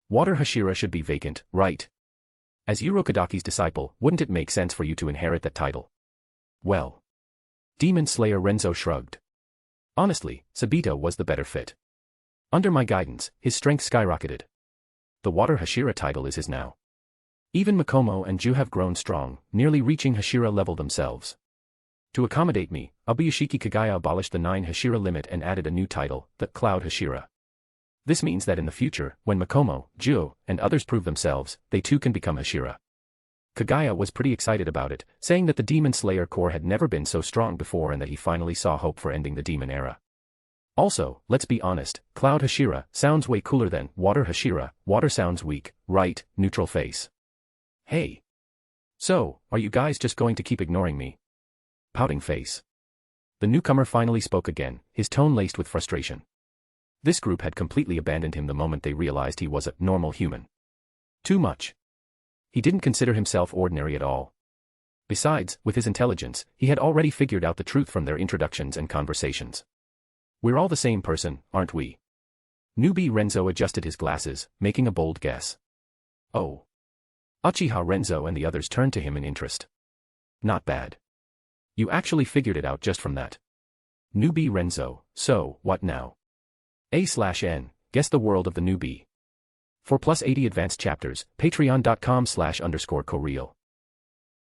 Water Hashira should be vacant, right? As Urokadaki's disciple, wouldn't it make sense for you to inherit that title? Well. Demon Slayer Renzo shrugged. Honestly, Sabito was the better fit. Under my guidance, his strength skyrocketed. The Water Hashira title is his now. Even Mikomo and Ju have grown strong, nearly reaching Hashira level themselves. To accommodate me, Abuyashiki Kagaya abolished the 9 Hashira limit and added a new title, the Cloud Hashira. This means that in the future, when Mikomo, Ju, and others prove themselves, they too can become Hashira. Kagaya was pretty excited about it, saying that the Demon Slayer core had never been so strong before and that he finally saw hope for ending the demon era. Also, let's be honest, Cloud Hashira sounds way cooler than Water Hashira. Water sounds weak, right? Neutral face. Hey. So, are you guys just going to keep ignoring me? Pouting face. The newcomer finally spoke again, his tone laced with frustration. This group had completely abandoned him the moment they realized he was a normal human. Too much. He didn't consider himself ordinary at all. Besides, with his intelligence, he had already figured out the truth from their introductions and conversations. We're all the same person, aren't we? Newbie Renzo adjusted his glasses, making a bold guess. Oh. Uchiha Renzo and the others turned to him in interest. Not bad. You actually figured it out just from that. Newbie Renzo, so, what now? A/N, guess the world of the newbie. For +80 advanced chapters, patreon.com/_coreal.